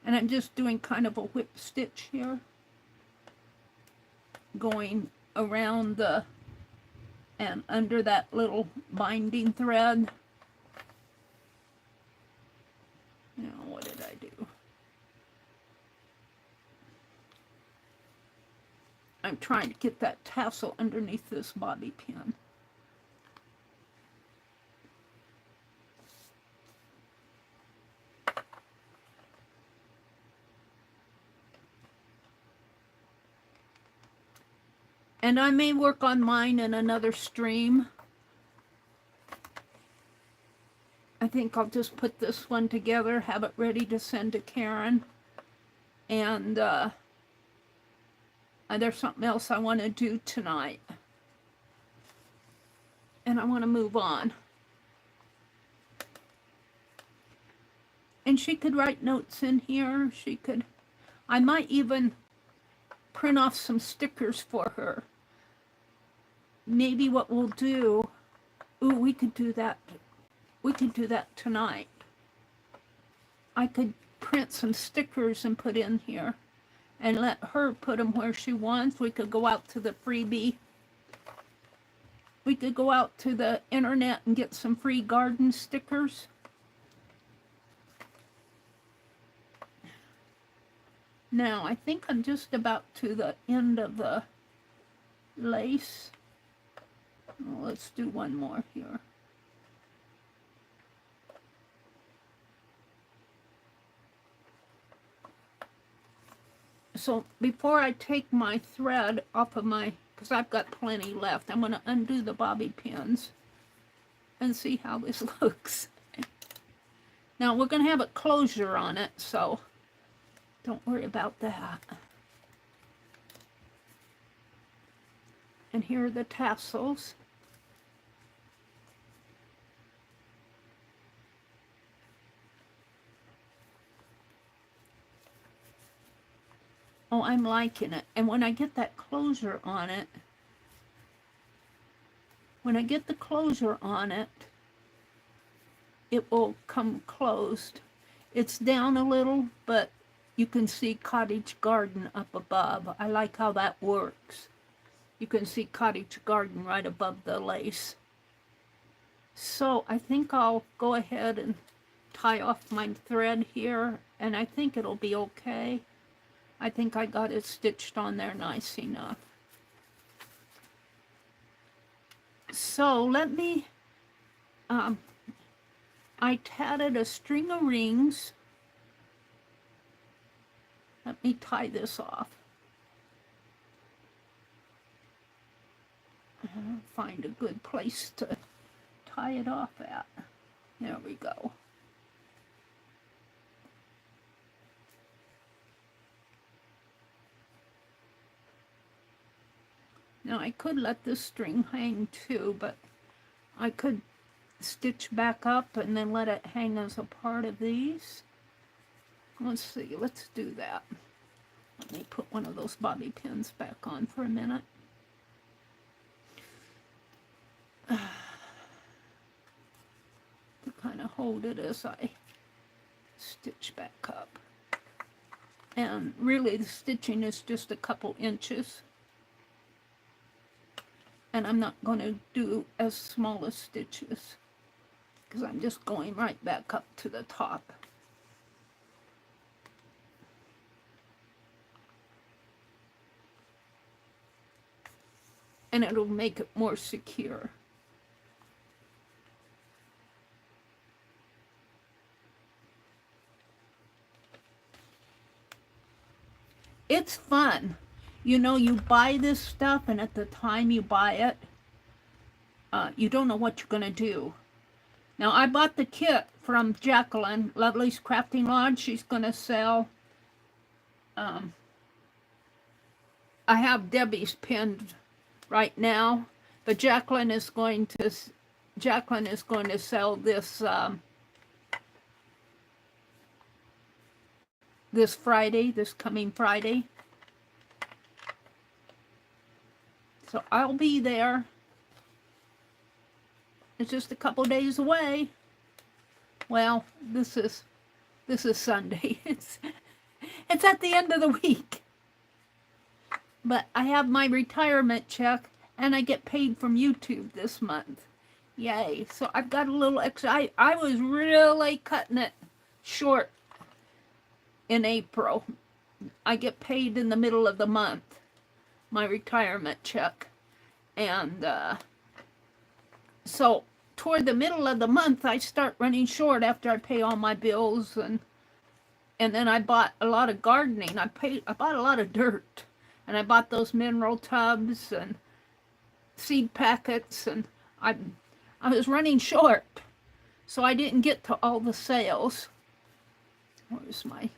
And I'm just doing kind of a whip stitch here, going around and under that little binding thread. Now, what did I do? I'm trying to get that tassel underneath this bobby pin. And I may work on mine in another stream. I think I'll just put this one together, have it ready to send to Karen. And there's something else I want to do tonight. And I want to move on. And she could write notes in here. I might even print off some stickers for her. Maybe what we'll do, we could do that. We could do that tonight. I could print some stickers and put in here and let her put them where she wants. We could go out to the freebie. We could go out to the internet and get some free garden stickers. Now, I think I'm just about to the end of the lace. Well, let's do one more here. So before I take my thread off of because I've got plenty left, I'm going to undo the bobby pins and see how this looks. Now we're going to have a closure on it, so don't worry about that. And here are the tassels. Oh, I'm liking it. And when I get that closure on it, it will come closed. It's down a little, but you can see cottage garden up above. I like how that works. You can see cottage garden right above the lace. So I think I'll go ahead and tie off my thread here, and I think it'll be okay. I think I got it stitched on there nice enough. So let me, I tatted a string of rings. Let me tie this off. Find a good place to tie it off at. There we go. Now I could let this string hang too, but I could stitch back up and then let it hang as a part of these. Let's see, let's do that. Let me put one of those bobby pins back on for a minute. To kind of hold it as I stitch back up. And really the stitching is just a couple inches. And I'm not going to do as small as stitches because I'm just going right back up to the top. And it'll make it more secure. It's fun. You know, you buy this stuff, and at the time you buy it, you don't know what you're going to do. Now, I bought the kit from Jacqueline, Lovely's Crafting Lodge. She's going to sell, I have Debbie's pinned right now, but Jacqueline is going to sell this this Friday, this coming Friday. So I'll be there. It's just a couple days away. Well, this is Sunday. It's at the end of the week. But I have my retirement check and I get paid from YouTube this month. Yay. So I've got a little extra. I was really cutting it short in April. I get paid in the middle of the month. My retirement check, and so toward the middle of the month I start running short after I pay all my bills, and then I bought a lot of gardening. I bought a lot of dirt, and I bought those mineral tubs and seed packets, and I was running short, so I didn't get to all the sales. Where's my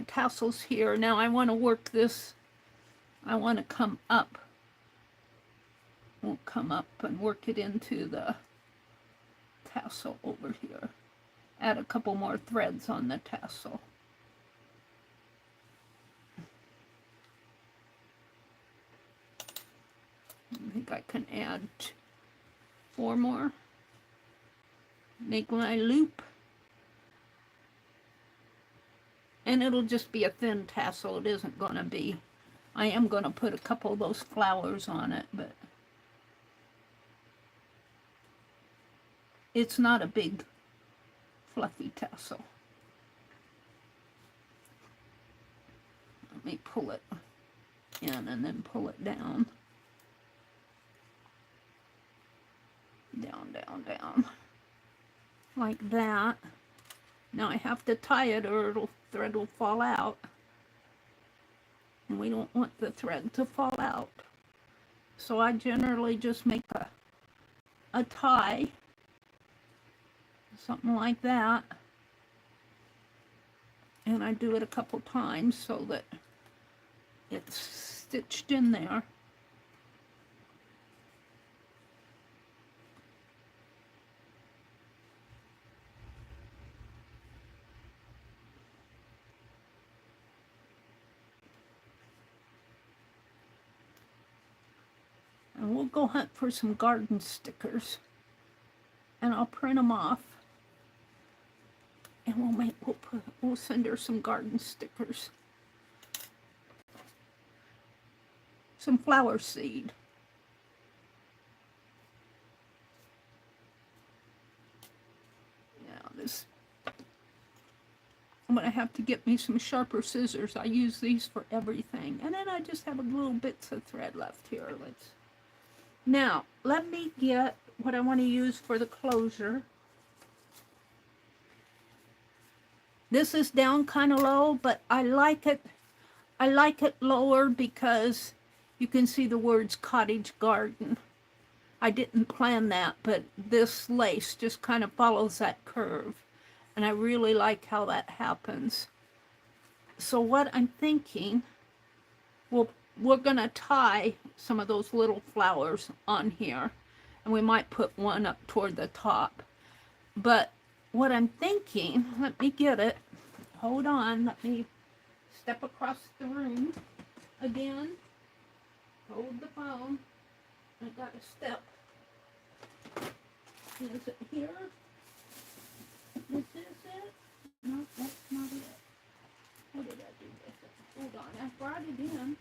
tassels here? Now I want to work this. I want to come up. We'll come up and work it into the tassel over here. Add a couple more threads on the tassel. I think I can add 4 more. Make my loop. And it'll just be a thin tassel. It isn't going to be. I am going to put a couple of those flowers on it, but it's not a big fluffy tassel. Let me pull it in and then pull it down. Down, down, down. Like that. Now I have to tie it or thread will fall out. And we don't want the thread to fall out. So I generally just make a tie, something like that, and I do it a couple times so that it's stitched in there. And we'll go hunt for some garden stickers, and I'll print them off And we'll send her some garden stickers. Some flower seed. Yeah, this, I'm gonna have to get me some sharper scissors. I use these for everything. And then I just have a little bits of thread left here. Now, let me get what I want to use for the closure. This is down kind of low, but I like it lower because you can see the words cottage garden. I didn't plan that, but this lace just kind of follows that curve. And I really like how that happens. So what I'm thinking, we're gonna tie some of those little flowers on here. And we might put one up toward the top. But what I'm thinking, let me get it. Hold on, let me step across the room again. Hold the phone. I got to step. Is it here? Is this it? No, that's not it. What did I do with it? Hold on, I brought it in.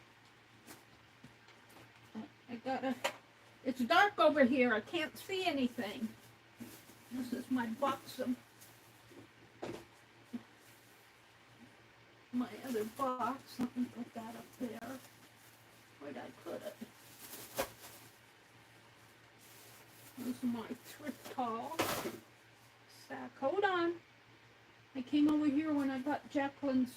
I gotta, it's dark over here. I can't see anything. This is my box of, my other box. Let me put that up there. Where'd I put it? This is my thrift haul sack. Hold on. I came over here when I got Jacqueline's.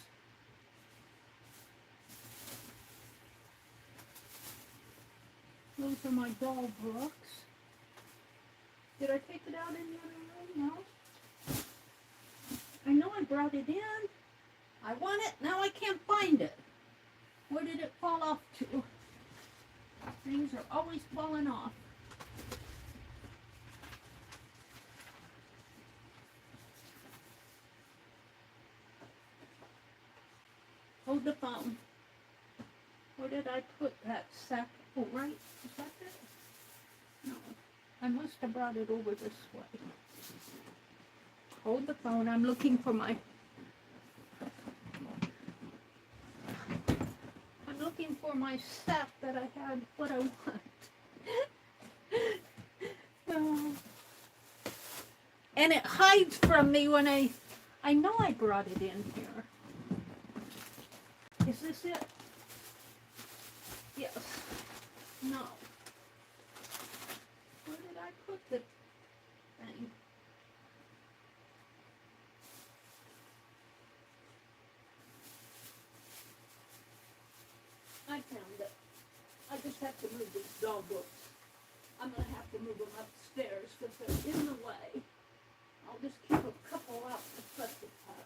Those are my doll books. Did I take it out in the other room? No. I know I brought it in. I want it. Now I can't find it. Where did it fall off to? Things are always falling off. Hold the phone. Where did I put that sack? Oh, right. Is that it? No. I must have brought it over this way. Hold the phone. I'm looking for my... I'm looking for my sack that I had what I want. Oh. And it hides from me when I know I brought it in here. Is this it? Yes. No. Where did I put the thing? I found it. I just have to move these doll books. I'm going to have to move them upstairs because they're in the way. I'll just keep a couple out the plastic tub.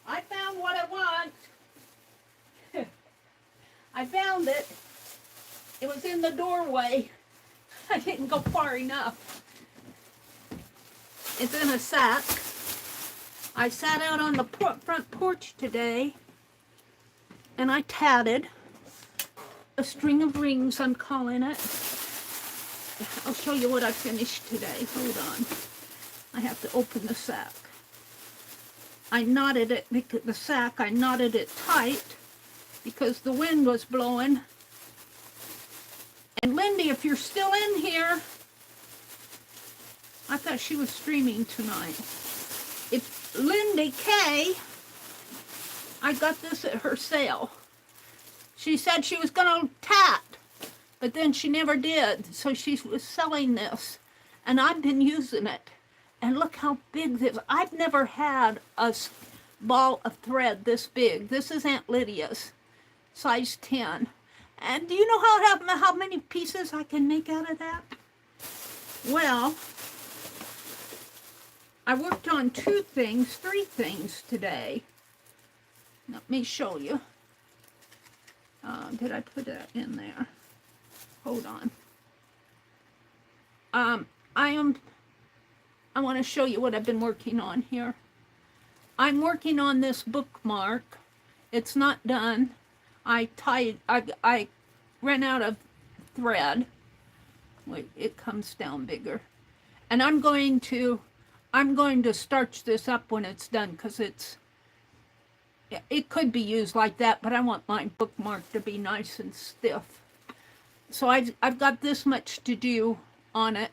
I found what I want. I found it. It was in the doorway. I didn't go far enough. It's in a sack. I sat out on the front porch today and I tatted a string of rings, I'm calling it. I'll show you what I finished today. Hold on. I have to open the sack. I knotted it, because the sack, I knotted it tight because the wind was blowing. And Lindy, if you're still in here, I thought she was streaming tonight. If Lindy K, I got this at her sale. She said she was going to tat, but then she never did. So she was selling this, and I've been using it. And look how big this is. I've never had a ball of thread this big. This is Aunt Lydia's, size 10. And do you know how many pieces I can make out of that? Well, I worked on 3 things today. Let me show you. Did I put that in there? Hold on. I want to show you what I've been working on here. I'm working on this bookmark. It's not done. I ran out of thread. Wait, it comes down bigger. And I'm going to I'm going to starch this up when it's done because it could be used like that, but I want my bookmark to be nice and stiff. So I've got this much to do on it,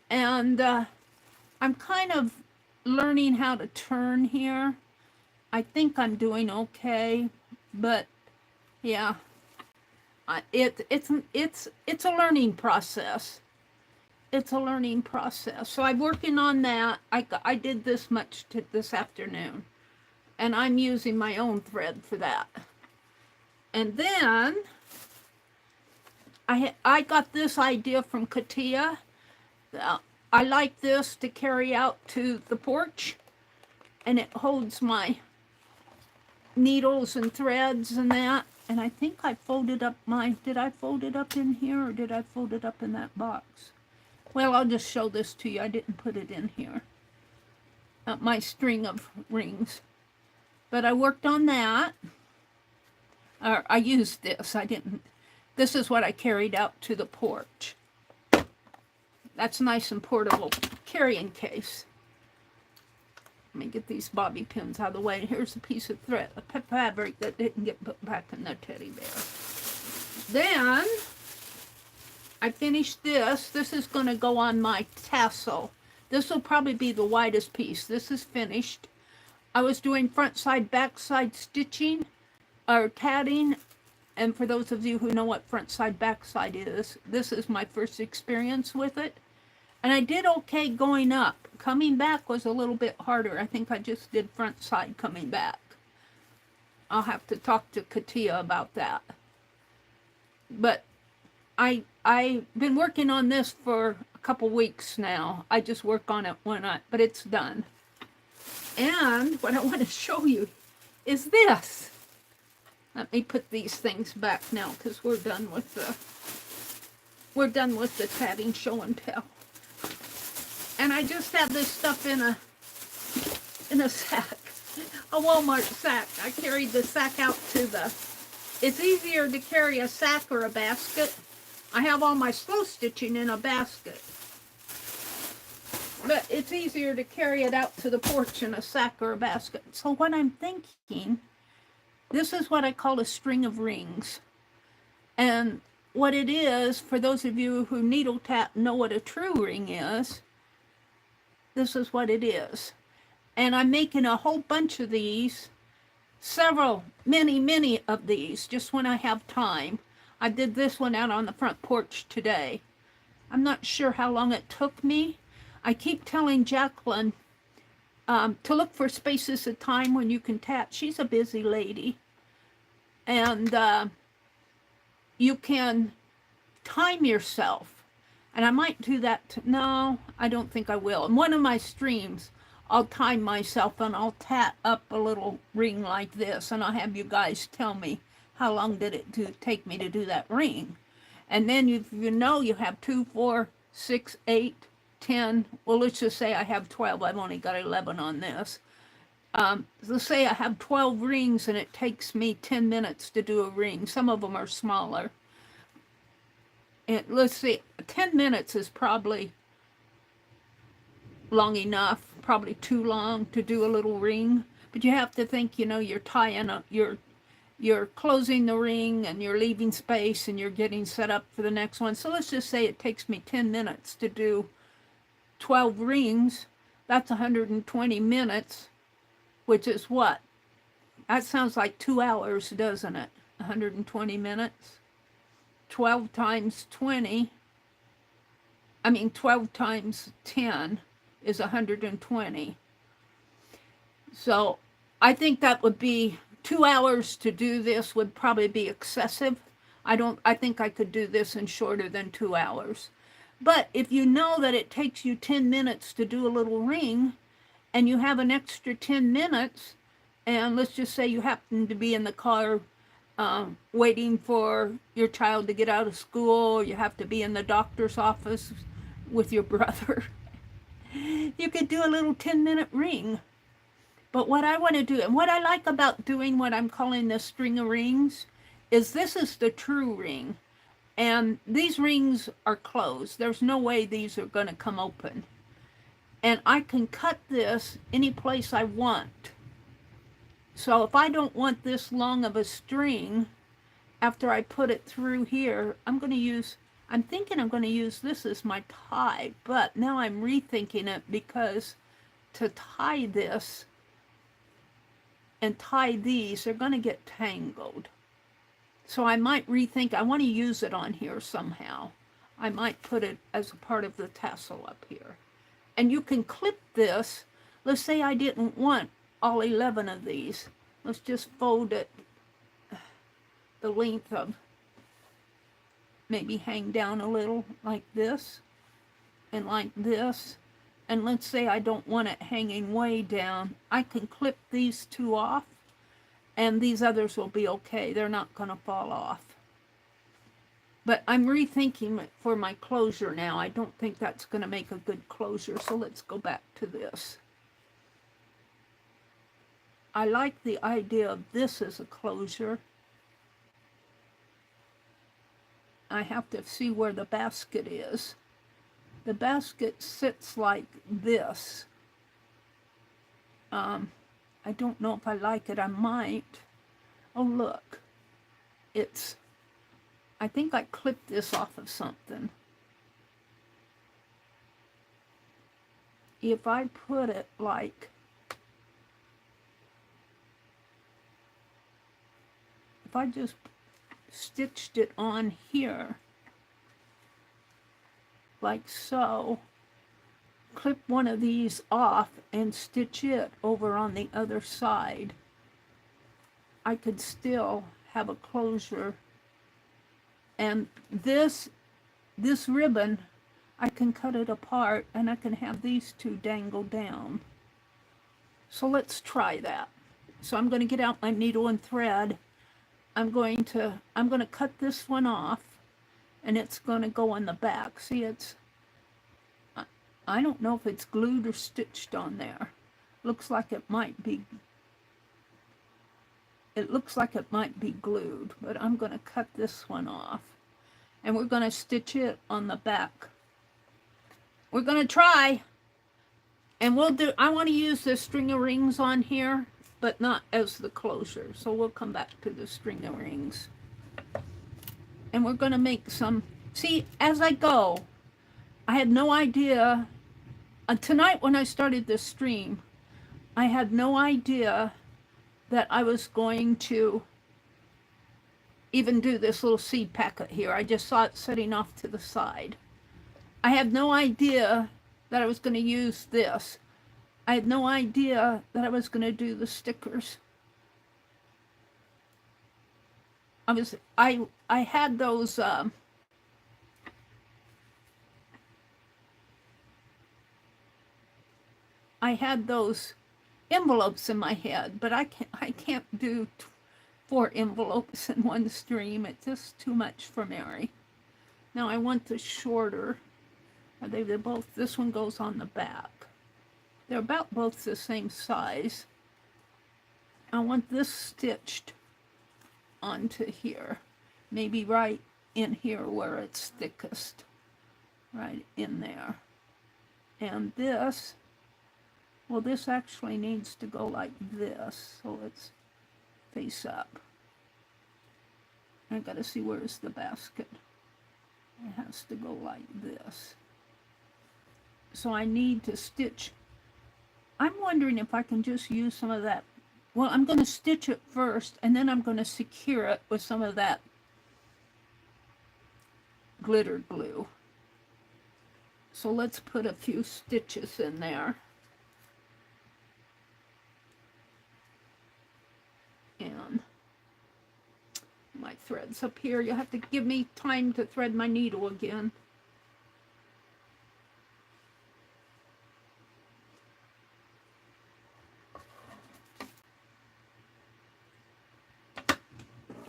and I'm kind of learning how to turn here. I think I'm doing okay, but yeah, it's a learning process. It's a learning process. So I'm working on that. I did this much this afternoon, and I'm using my own thread for that. And then I got this idea from Katia. I like this to carry out to the porch, and it holds my needles and threads and that. And I think I folded up did I fold it up in here or did I fold it up in that box? Well, I'll just show this to you. I didn't put it in here. My string of rings. But I worked on that. Or I used this. I didn't. This is what I carried out to the porch. That's nice and portable carrying case. Let me get these bobby pins out of the way. Here's a piece of thread, a fabric that didn't get put back in the teddy bear. Then I finished this. This is going to go on my tassel. This will probably be the widest piece. This is finished. I was doing front side, back side stitching or tatting. And for those of you who know what front side, back side is, this is my first experience with it. And I did okay going up. Coming back was a little bit harder. I think I just did front side coming back. I'll have to talk to Katia about that. But I've been working on this for a couple weeks now. I just work on it but it's done. And what I want to show you is this. Let me put these things back now because we're done with the tatting show and tell. And I just have this stuff in a sack, a Walmart sack. I carried the sack out to it's easier to carry a sack or a basket. I have all my slow stitching in a basket. But it's easier to carry it out to the porch in a sack or a basket. So what I'm thinking, this is what I call a string of rings. And what it is, for those of you who needle tat know what a true ring is, this is what it is. And I'm making a whole bunch of these, many of these, just when I have time. I did this one out on the front porch today. I'm not sure how long it took me. I keep telling Jacqueline to look for spaces of time when you can tat. She's a busy lady. And you can time yourself. And I might do that. No, I don't think I will. In one of my streams, I'll time myself and I'll tat up a little ring like this. And I'll have you guys tell me how long did it take me to do that ring. And then if you know you have 2, 4, 6, 8, 10. Well, let's just say I have 12. I've only got 11 on this. Let's say I have 12 rings and it takes me 10 minutes to do a ring. Some of them are smaller. And let's see, 10 minutes is probably long enough, probably too long to do a little ring. But you have to think, you're tying up, you're closing the ring and you're leaving space and you're getting set up for the next one. So let's just say it takes me 10 minutes to do 12 rings. That's 120 minutes, which is what? That sounds like 2 hours, doesn't it? 120 minutes. 12 times 20, 12 times 10 is 120. So I think that would be 2 hours to do this would probably be excessive. I think I could do this in shorter than 2 hours. But if you know that it takes you 10 minutes to do a little ring and you have an extra 10 minutes, and let's just say you happen to be in the car waiting for your child to get out of school, or you have to be in the doctor's office with your brother, you could do a little 10-minute ring. But what I want to do, and what I like about doing what I'm calling the string of rings, is this is the true ring. And these rings are closed. There's no way these are going to come open. and I can cut this any place I want. So if I don't want this long of a string, after I put it through here, I'm thinking I'm going to use this as my tie, but now I'm rethinking it because to tie this and tie these, they're going to get tangled. So I might rethink, I want to use it on here somehow. I might put it as a part of the tassel up here. And you can clip this. Let's say I didn't want all 11 of these. Let's just fold it the length of, maybe hang down a little like this and like this. And let's say I don't want it hanging way down. I can clip these two off and these others will be okay. They're not going to fall off. But I'm rethinking it for my closure now. I don't think that's going to make a good closure. So let's go back to this. I like the idea of this as a closure. I have to see where the basket is. The basket sits like this. I don't know if I like it. I might. Oh, look. I think I clipped this off of something. If I put it like, if I just stitched it on here, like so, clip one of these off and stitch it over on the other side, I could still have a closure. And this ribbon, I can cut it apart and I can have these two dangle down. So let's try that. So I'm going to get out my needle and thread. I'm going to cut this one off and it's going to go on the back. See, I don't know if it's glued or stitched on there. Looks like it might be. It looks like it might be glued, but I'm going to cut this one off. And we're going to stitch it on the back. We're going to try. And I want to use the string of rings on here, but not as the closure. So we'll come back to the string of rings. And we're going to make some, see, as I go, I had no idea, tonight when I started this stream, I had no idea that I was going to even do this little seed packet here. I just saw it sitting off to the side. I had no idea that I was going to use this. I had no idea that I was going to do the stickers. I had those envelopes in my head, but I can't do 4 envelopes in one stream. It's just too much for Meri. Now I want the shorter. They're both, this one goes on the back. They're about both the same size. I want this stitched onto here. Maybe right in here where it's thickest. Right in there. And this, well, this actually needs to go like this. So let's face up. I gotta see where's the basket. It has to go like this. So I need to stitch. I'm wondering if I can just use some of that. Well, I'm going to stitch it first and then I'm going to secure it with some of that glitter glue. So let's put a few stitches in there. And my thread's up here. You have to give me time to thread my needle again.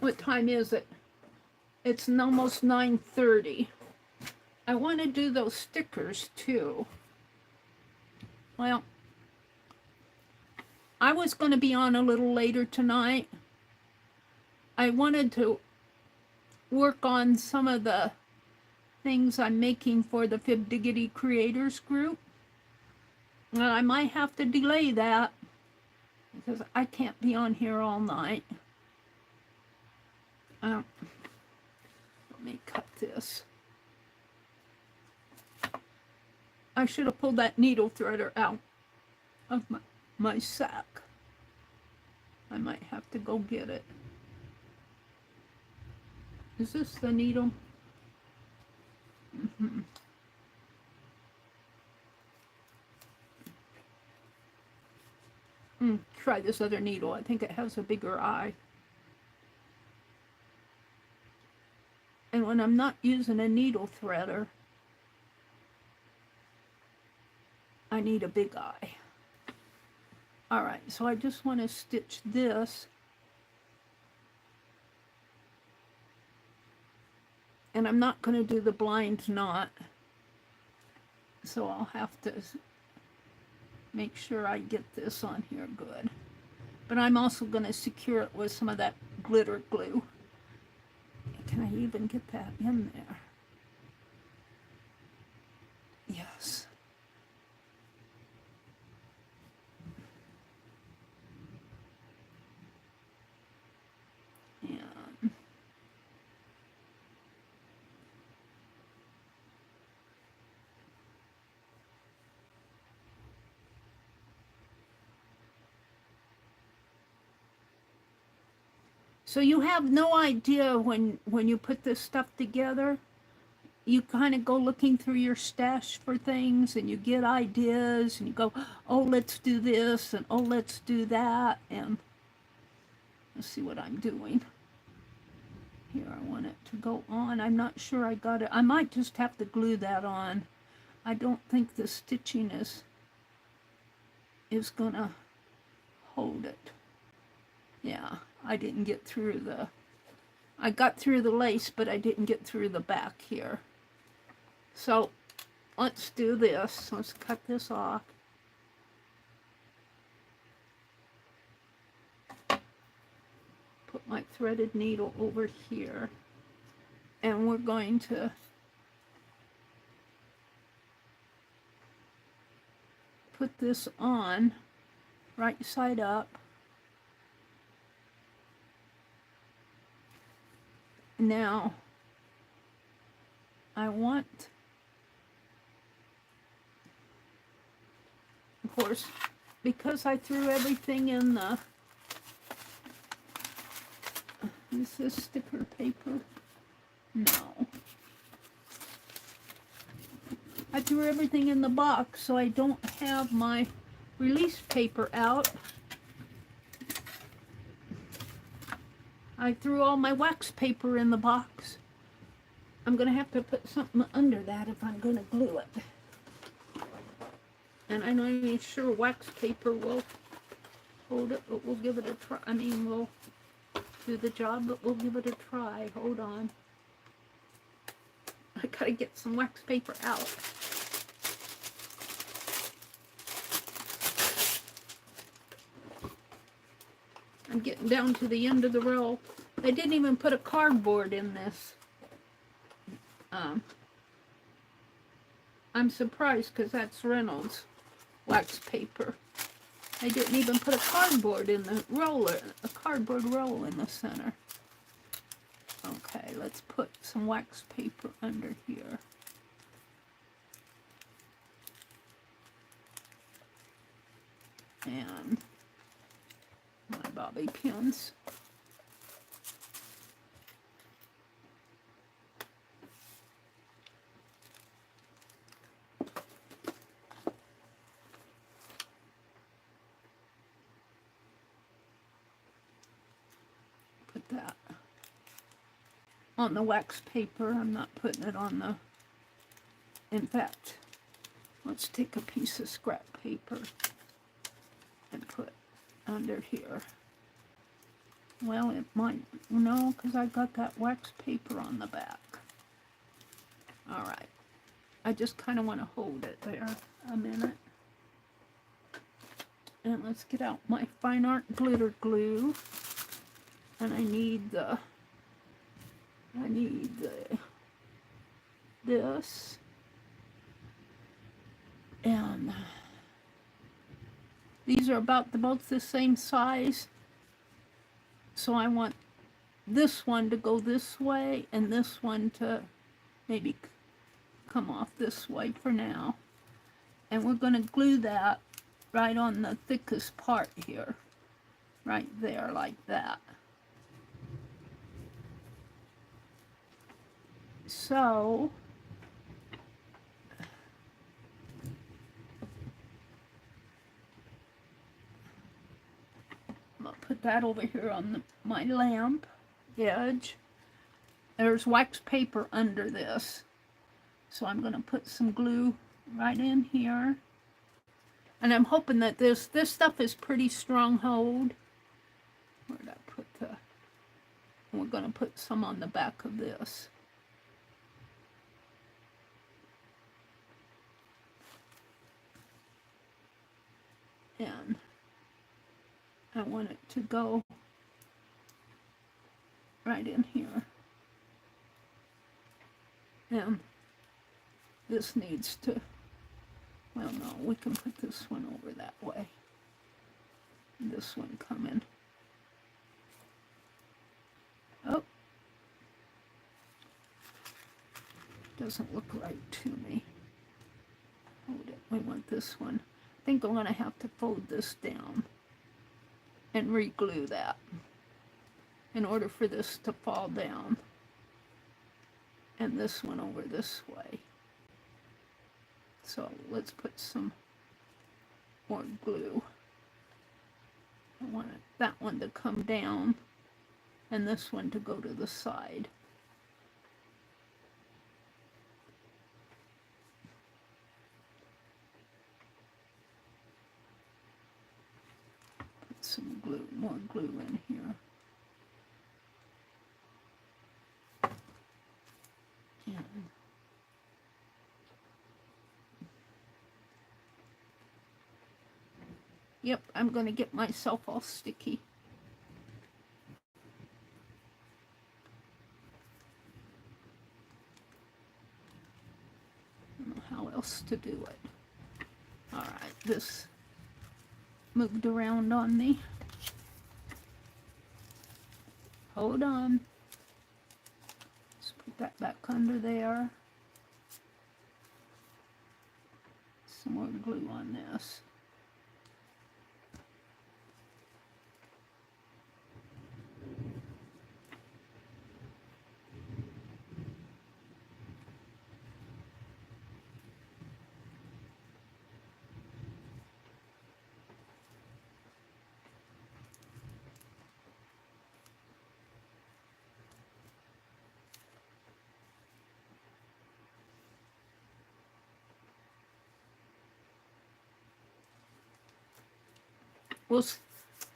What time is it? It's almost 9:30. I want to do those stickers too. Well, I was going to be on a little later tonight. I wanted to work on some of the things I'm making for the Fib Diggity Creators group. And I might have to delay that because I can't be on here all night. Let me cut this. I should have pulled that needle threader out of my sack. I might have to go get it. Is this the needle? Mm-hmm. Try this other needle. I think it has a bigger eye. And when I'm not using a needle threader, I need a big eye. All right, so I just want to stitch this. And I'm not going to do the blind knot. So I'll have to make sure I get this on here good. But I'm also going to secure it with some of that glitter glue. Can I even get that in there? Yes. And so you have no idea when you put this stuff together. You kind of go looking through your stash for things and you get ideas and you go, oh, let's do this and oh, let's do that. And let's see what I'm doing. Here, I want it to go on. I'm not sure I got it. I might just have to glue that on. I don't think the stitching is gonna hold it. Yeah, I didn't get through I got through the lace, but I didn't get through the back here. So let's do this. Let's cut this off. Put my threaded needle over here. And we're going to put this on right side up. Now, I want, of course, because I threw everything in the, is this sticker paper? No. I threw everything in the box, so I don't have my release paper out. I threw all my wax paper in the box. I'm going to have to put something under that if I'm going to glue it. And I'm not even sure wax paper will hold it, but we'll give it a try. I mean, we'll do the job, but we'll give it a try. Hold on. I got to get some wax paper out. I'm getting down to the end of the row. They didn't even put a cardboard in this. I'm surprised because that's Reynolds wax paper. They didn't even put a cardboard in the roller, a cardboard roll in the center. Okay, let's put some wax paper under here. And my bobby pins. Put that on the wax paper. I'm not putting it on the, in fact, let's take a piece of scrap paper and put under here. Well, it might, no, because I got that wax paper on the back. All right. I just kind of want to hold it there a minute. And let's get out my fine art glitter glue. And I need this. And These are about both the same size. So I want this one to go this way and this one to maybe come off this way for now. And we're going to glue that right on the thickest part here. Right there, like that. So I'm going to put that over here on my lamp edge. There's wax paper under this. So I'm going to put some glue right in here. And I'm hoping that this stuff is pretty strong hold. Where did I put the... We're going to put some on the back of this. And I want it to go right in here. And this needs to, well, no, we can put this one over that way. This one coming. Oh. Doesn't look right to me. Hold it. We want this one. I think I'm going to have to fold this down and re-glue that in order for this to fall down. And this one over this way. So let's put some more glue. I want that one to come down and this one to go to the side. Put some glue, more glue in here. And yep, I'm going to get myself all sticky. I don't know how else to do it. All right, this moved around on me. Hold on. Let's put that back under there. Some more glue on this.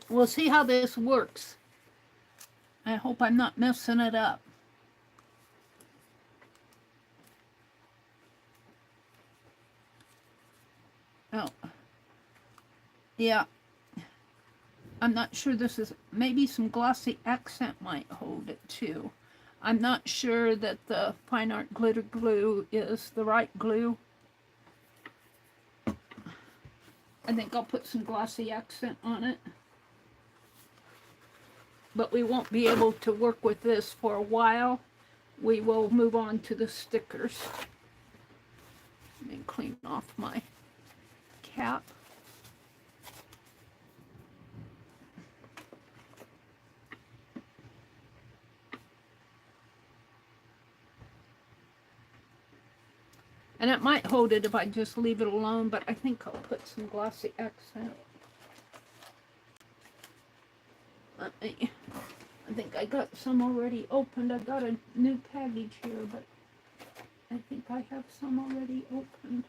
We'll see how this works. I hope I'm not messing it up. Oh. Yeah. I'm not sure this is... Maybe some glossy accent might hold it too. I'm not sure that the Fine Art Glitter Glue is the right glue. I think I'll put some glossy accent on it. But we won't be able to work with this for a while. We will move on to the stickers. Let me clean off my cap. And it might hold it if I just leave it alone, but I think I'll put some glossy accent. I think I got some already opened. I got a new package here, but I think I have some already opened.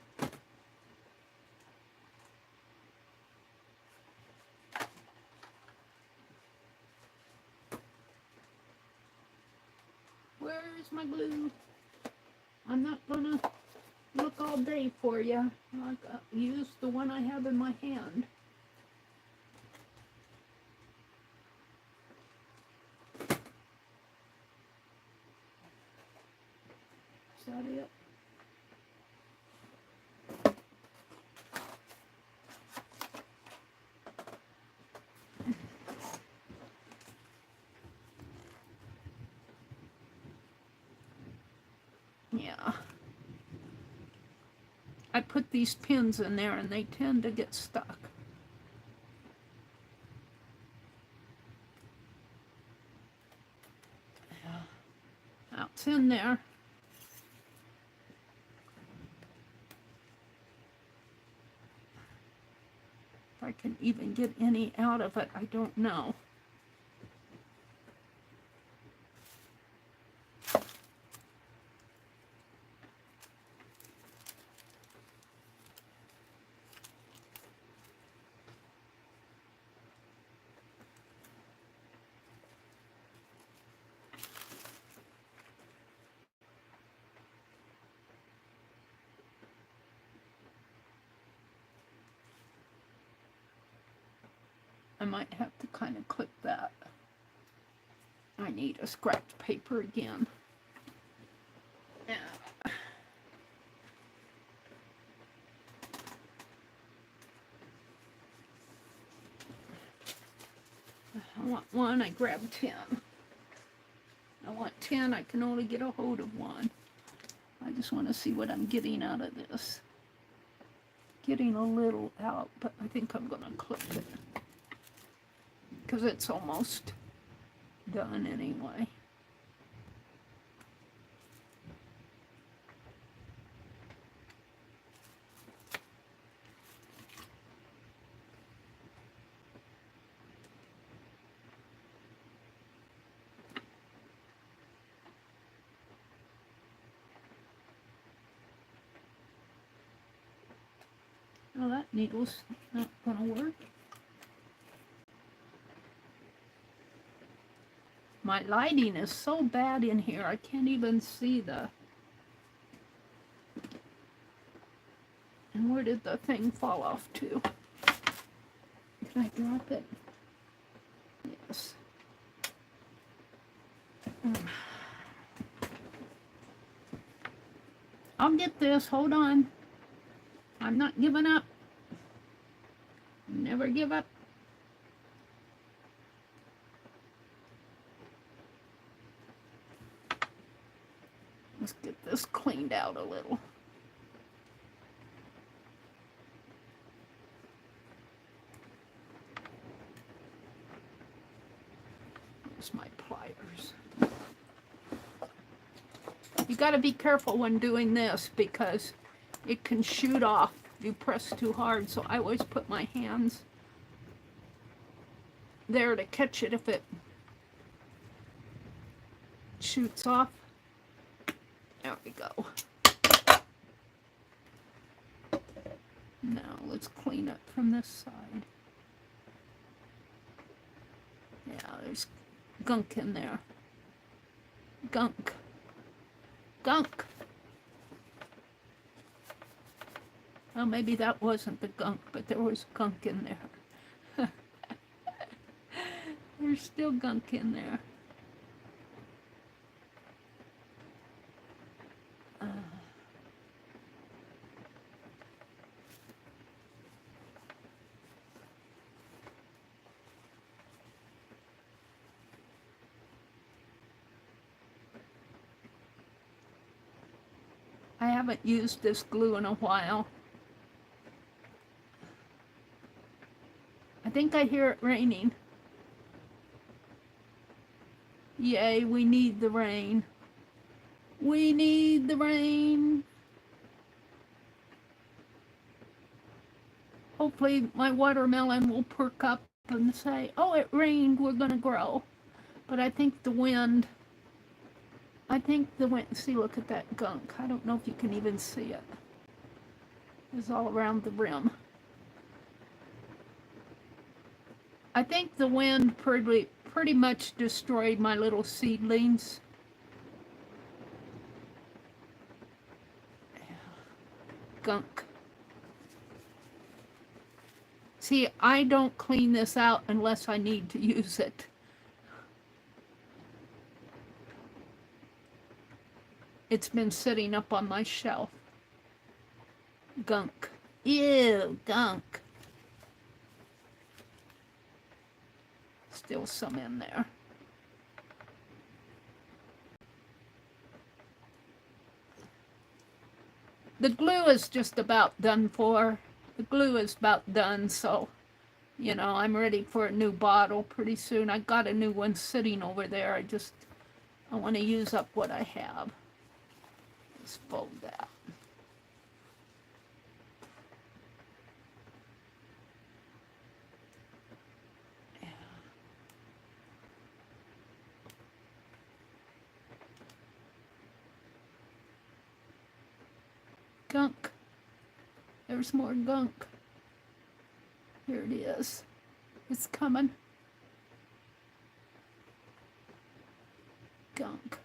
Where is my glue? I'm not gonna look all day for you. I'll use the one I have in my hand. Is that it? Yeah. I put these pins in there and they tend to get stuck. Now it's in there. If I can even get any out of it, I don't know. I might have to kind of clip that. I need a scratch paper again. Yeah. I want one, I grab 10. I want 10, I can only get a hold of one. I just want to see what I'm getting out of this. Getting a little out, but I think I'm going to clip it. Because it's almost done anyway. Well, that needle's not going to work. My lighting is so bad in here, I can't even see the... And where did the thing fall off to? Can I drop it? Yes. I'll get this, hold on. I'm not giving up. Never give up. Let's get this cleaned out a little. Here's my pliers. You got to be careful when doing this because it can shoot off if you press too hard. So I always put my hands there to catch it if it shoots off. There we go. Now let's clean up from this side. Yeah, there's gunk in there. Gunk. Gunk. Well, maybe that wasn't the gunk, but there was gunk in there. There's still gunk in there. I haven't used this glue in a while. I think I hear it raining. Yay, we need the rain. We need the rain. Hopefully my watermelon will perk up and say, oh, it rained, we're gonna grow. But I think the wind, see, look at that gunk. I don't know if you can even see it. It's all around the rim. I think the wind pretty much destroyed my little seedlings. Gunk. See, I don't clean this out unless I need to use it. It's been sitting up on my shelf. Gunk. Ew, gunk. Still some in there. The glue is just about done for. The glue is about done, so, you know, I'm ready for a new bottle pretty soon. I got a new one sitting over there. I want to use up what I have. Let's fold that. Gunk. There's more gunk. Here it is. It's coming. Gunk.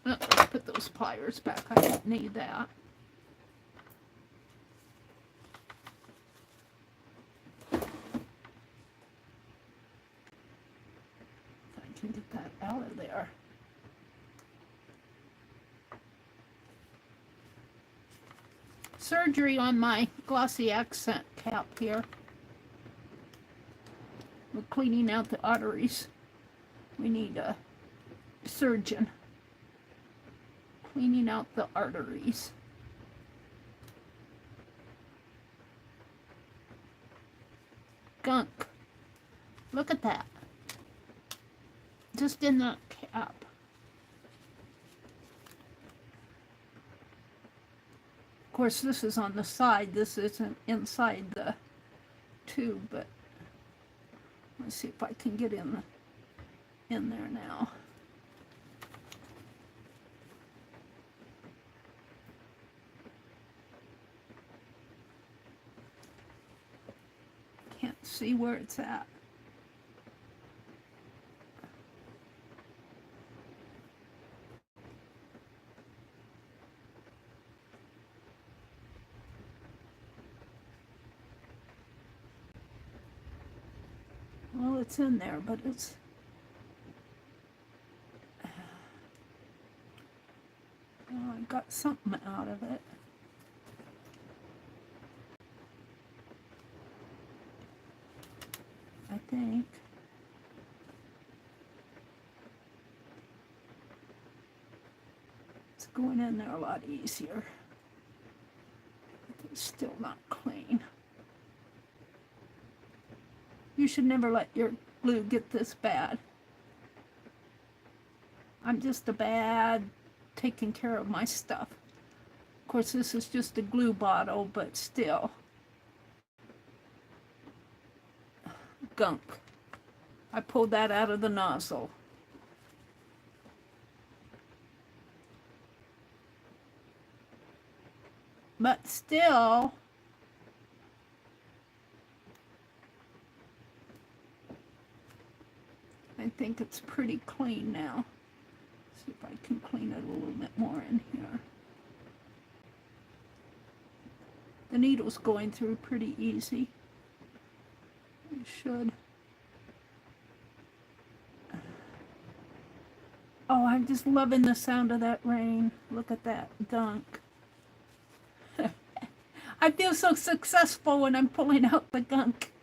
Let's put those pliers back. I don't need that. Can get that out of there. Surgery on my glossy accent cap here. We're cleaning out the arteries. We need a surgeon. Cleaning out the arteries. Gunk. Look at that. Just in the cap. Of course, this is on the side. This isn't inside the tube, but let's see if I can get in there now. Can't see where it's at. Well, it's in there, but it's... Oh, I got something out of it. I think. It's going in there a lot easier. It's still not clean. You should never let your glue get this bad. I'm just a bad taking care of my stuff. Of course, this is just a glue bottle, but still. Gunk. I pulled that out of the nozzle. But still, I think it's pretty clean now. See if I can clean it a little bit more in here. The needle's going through pretty easy. It should. Oh, I'm just loving the sound of that rain. Look at that gunk. I feel so successful when I'm pulling out the gunk.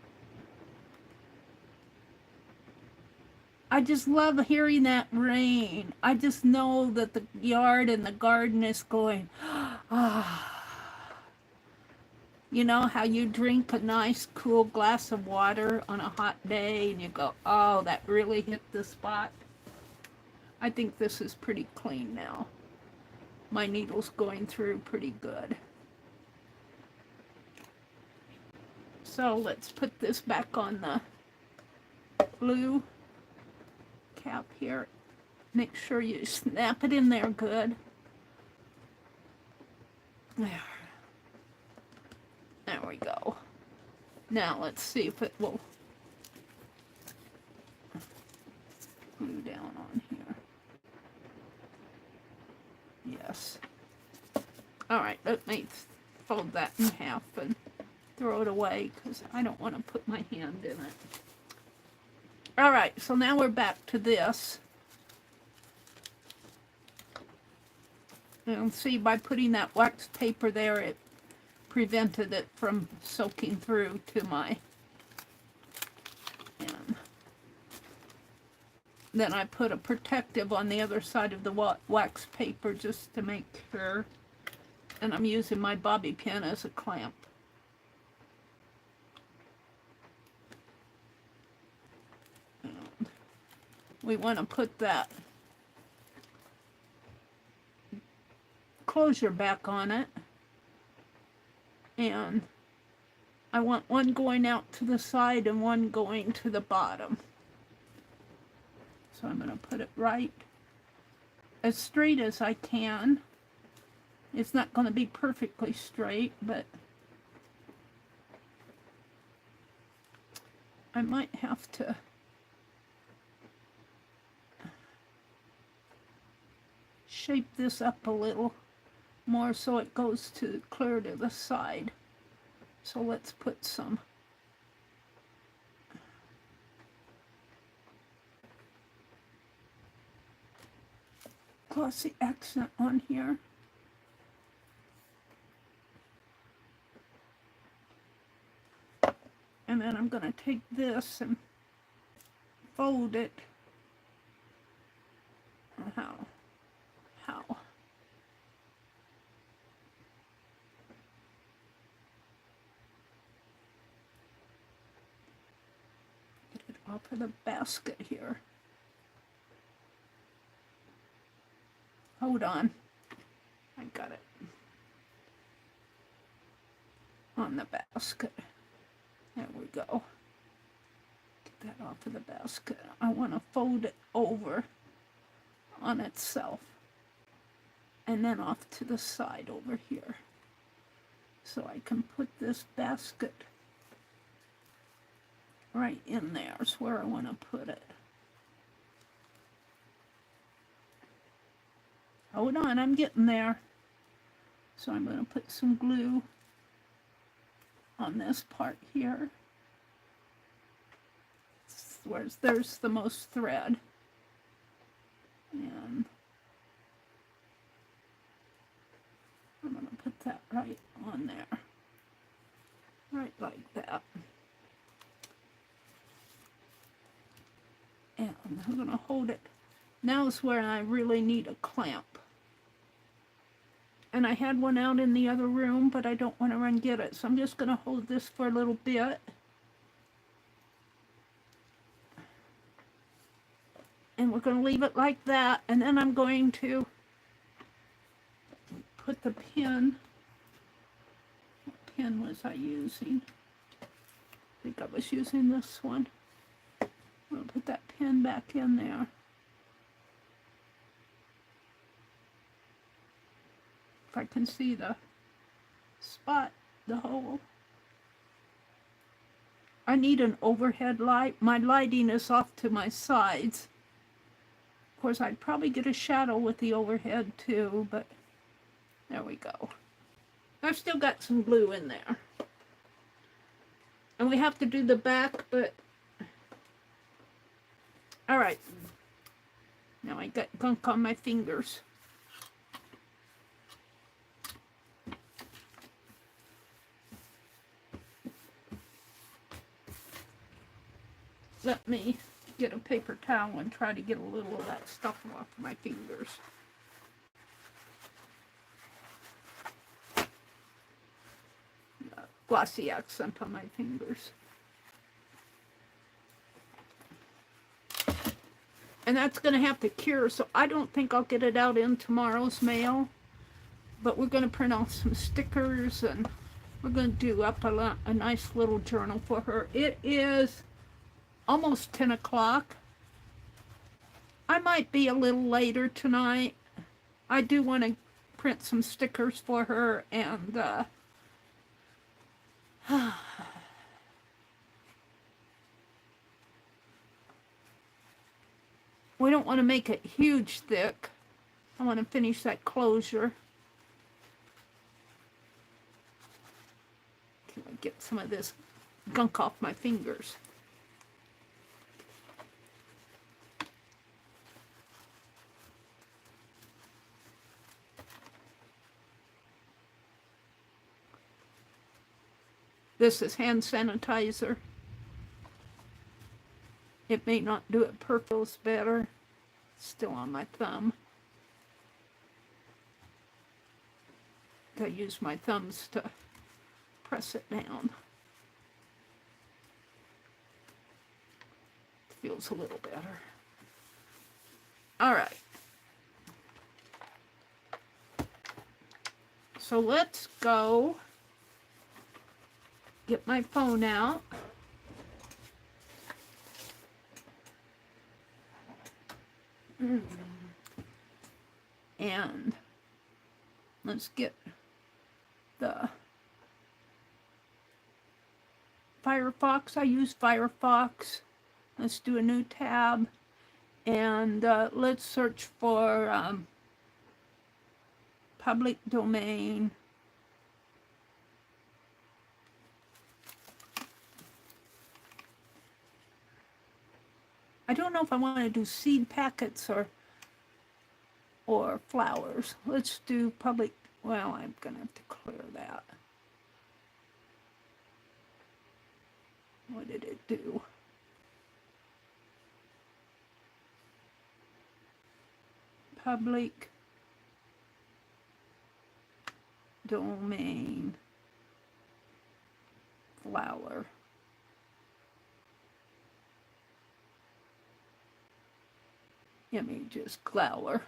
I just love hearing that rain. I just know that the yard and the garden is going, ah. You know how you drink a nice cool glass of water on a hot day and you go, oh, that really hit the spot? I think this is pretty clean now. My needle's going through pretty good. So let's put this back on the glue cap here. Make sure you snap it in there good. There. There we go. Now let's see if it will glue down on here. Yes. Alright, let me fold that in half and throw it away because I don't want to put my hand in it. Alright, so now we're back to this. And see, by putting that wax paper there, it prevented it from soaking through to my, and then I put a protective on the other side of the wax paper just to make sure, and I'm using my bobby pin as a clamp. And we want to put that closure back on it, and I want one going out to the side and one going to the bottom. So I'm going to put it right as straight as I can. It's not going to be perfectly straight, but I might have to shape this up a little more so it goes to clear to the side. So let's put some glossy accent on here. And then I'm going to take this and fold it. How? Get it off of the basket here. Hold on. I got it. On the basket. There we go. Get that off of the basket. I want to fold it over on itself. And then off to the side over here. So I can put this basket right in there is where I want to put it. Hold on, I'm getting there. So I'm going to put some glue on this part here. Where's there's the most thread. And I'm going to put that right on there. Right like that. And I'm going to hold it. Now is where I really need a clamp. And I had one out in the other room, but I don't want to run get it. So I'm just going to hold this for a little bit. And we're going to leave it like that. And then I'm going to put the pin. What pin was I using? I think I was using this one. I'm going to put that pin back in there. If I can see the spot, the hole. I need an overhead light. My lighting is off to my sides. Of course, I'd probably get a shadow with the overhead too, but there we go. I've still got some glue in there. And we have to do the back, but all right. Now I got gunk on my fingers. Let me get a paper towel and try to get a little of that stuff off my fingers. Glossy accent on my fingers. And that's going to have to cure, so I don't think I'll get it out in tomorrow's mail. But we're going to print off some stickers, and we're going to do up a nice little journal for her. It is almost 10 o'clock. I might be a little later tonight. I do want to print some stickers for her, and we don't want to make it huge thick. I want to finish that closure. Can I get some of this gunk off my fingers? This is hand sanitizer. It may not do it perfectly. It's better. It's still on my thumb. I use my thumbs to press it down. Feels a little better. All right. So let's go get my phone out. And let's get the Firefox. I use Firefox. Let's do a new tab. And let's search for public domain. I don't know if I want to do seed packets or flowers. Let's do public. Well, I'm going to have to clear that. What did it do? Public domain flower. Images, flower.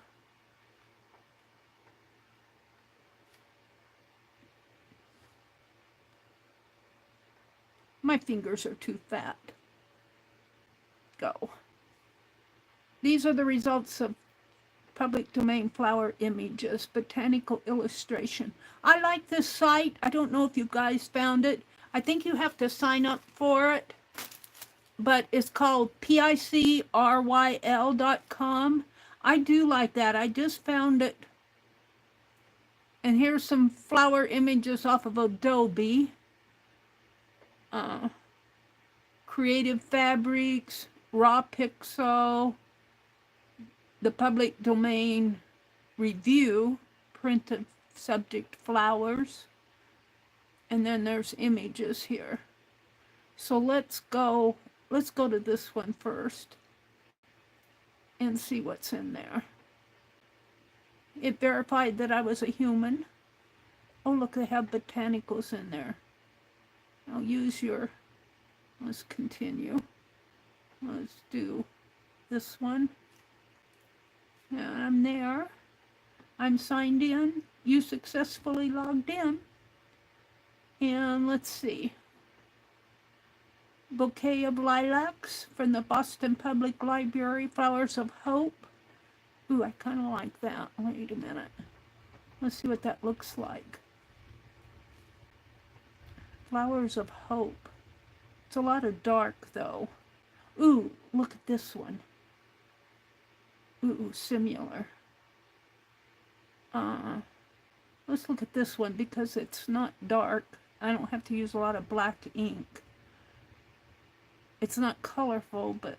My fingers are too fat. Go. These are the results of public domain flower images, botanical illustration. I like this site. I don't know if you guys found it. I think you have to sign up for it, but it's called picryl.com. I do like that. I just found it. And here's some flower images off of Adobe. Creative Fabrics, Raw Pixel, the public domain review, printed subject flowers, and then there's images here. So let's go to this one first and see what's in there. It verified that I was a human. Oh, look, they have botanicals in there. I'll use your, let's continue. Let's do this one. And I'm there. I'm signed in. You successfully logged in. And let's see. Bouquet of lilacs from the Boston Public Library. Flowers of Hope. Ooh, I kind of like that. Wait a minute. Let's see what that looks like. Flowers of Hope. It's a lot of dark, though. Ooh, look at this one. Ooh, similar. Let's look at this one because it's not dark. I don't have to use a lot of black ink. It's not colorful, but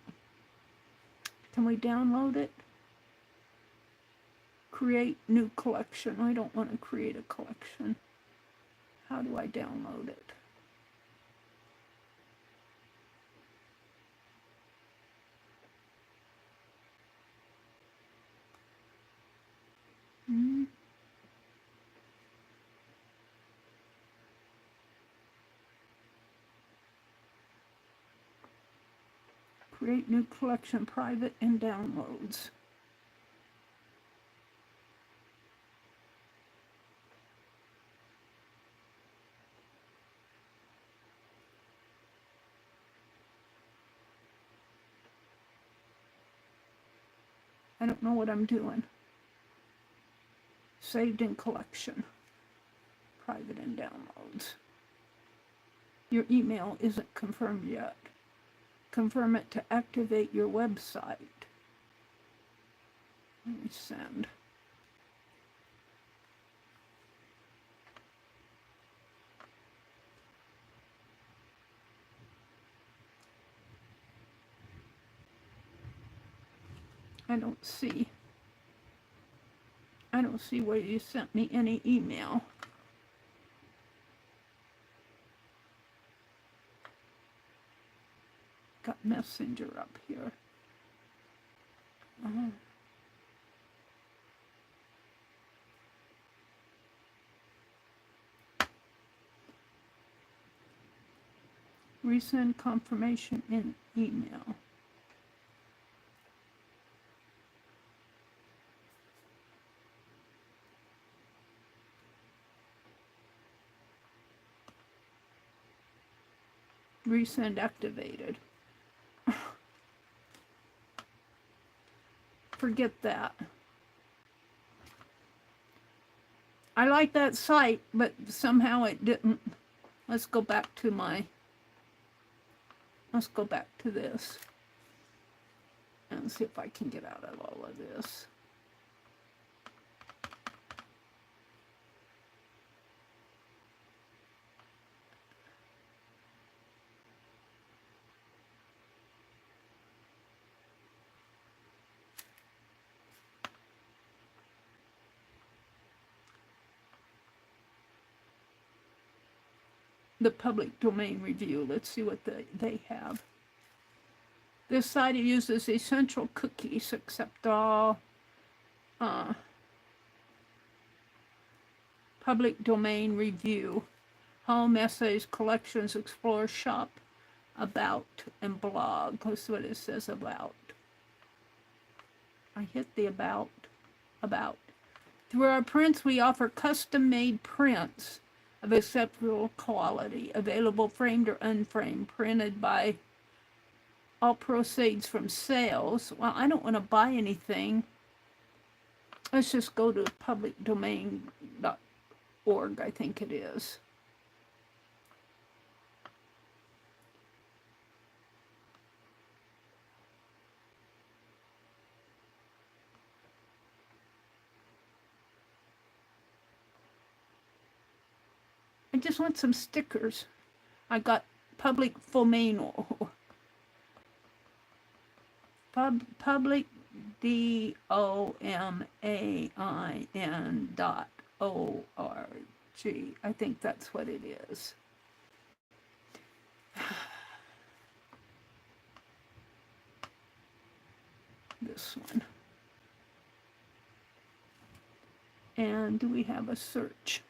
can we download it? Create new collection. I don't want to create a collection. How do I download it? Create new collection, private, and downloads. I don't know what I'm doing. Saved in collection, private and downloads. Your email isn't confirmed yet. Confirm it to activate your website. Let me send. I don't see where you sent me any email. got Messenger up here. Resend confirmation in email. Resend activated. Forget that. I like that site, but somehow it didn't. Let's go back to this and see if I can get out of all of this. The public domain review. Let's see what they have. This site uses essential cookies, accept all public domain review, home, essays, collections, explore, shop, about, and blog. That's what it says about. I hit the about. Through our prints, we offer custom-made prints of acceptable quality, available framed or unframed, printed by all proceeds from sales. Well, I don't want to buy anything. Let's just go to publicdomain.org, I think it is. I just want some stickers. I got public domain, public DOMAIN.org. I think that's what it is. This one. And do we have a search?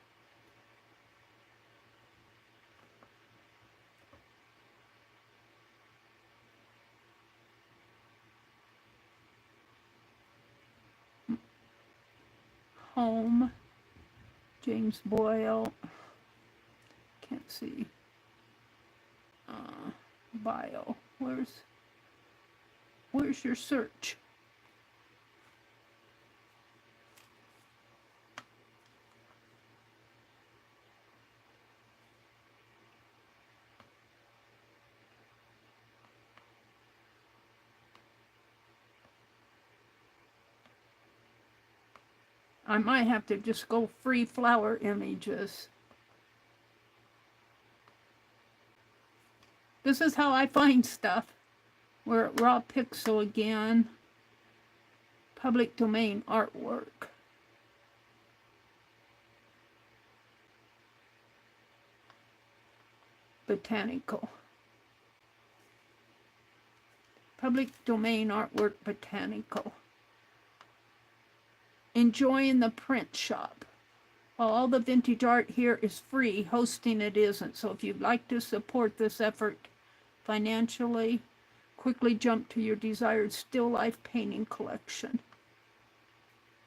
Home, James Boyle, can't see, bio, where's your search? I might have to just go free flower images. This is how I find stuff. We're at Raw Pixel again. Public domain artwork. Botanical. Public domain artwork botanical. Enjoying the print shop. While all the vintage art here is free, hosting it isn't. So if you'd like to support this effort financially, quickly jump to your desired still life painting collection.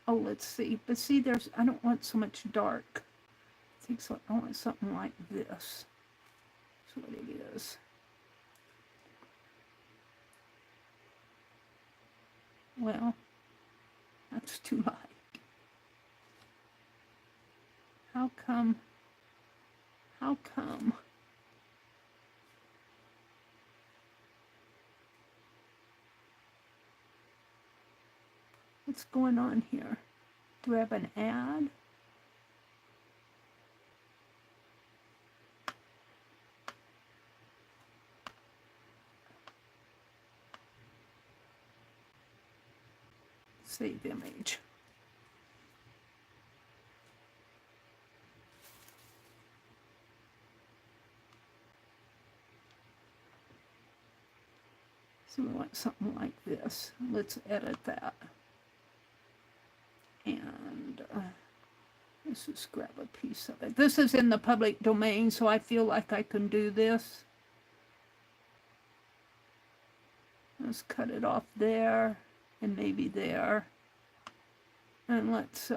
Oh, let's see. But see, I don't want so much dark. I think so. I want something like this. That's what it is. Well, that's too light. How come? What's going on here? Do we have an ad? Save image. So we want something like this. Let's edit that. And let's just grab a piece of it. This is in the public domain, so I feel like I can do this. Let's cut it off there and maybe there. And let's